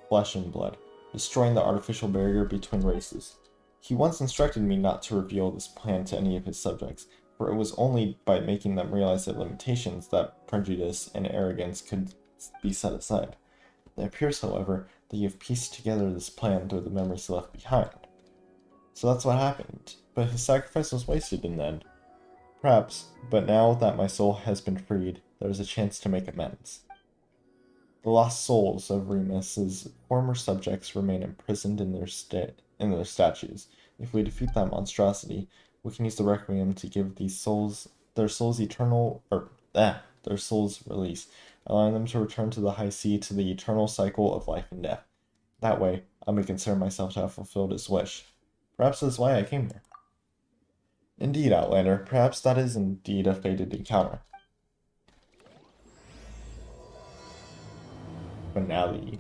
flesh and blood, destroying the artificial barrier between races. He once instructed me not to reveal this plan to any of his subjects, for it was only by making them realize their limitations that prejudice and arrogance could be set aside. It appears, however, that you have pieced together this plan through the memories he left behind. So that's what happened, but his sacrifice was wasted in the end. Perhaps, but now that my soul has been freed, there is a chance to make amends. The lost souls of Remus's former subjects remain imprisoned in their statues. If we defeat that monstrosity, we can use the Requiem to give their souls release, allowing them to return to the high sea to the eternal cycle of life and death. That way, I may consider myself to have fulfilled his wish. Perhaps that's why I came here. Indeed, Outlander, perhaps that is indeed a fated encounter. Finale.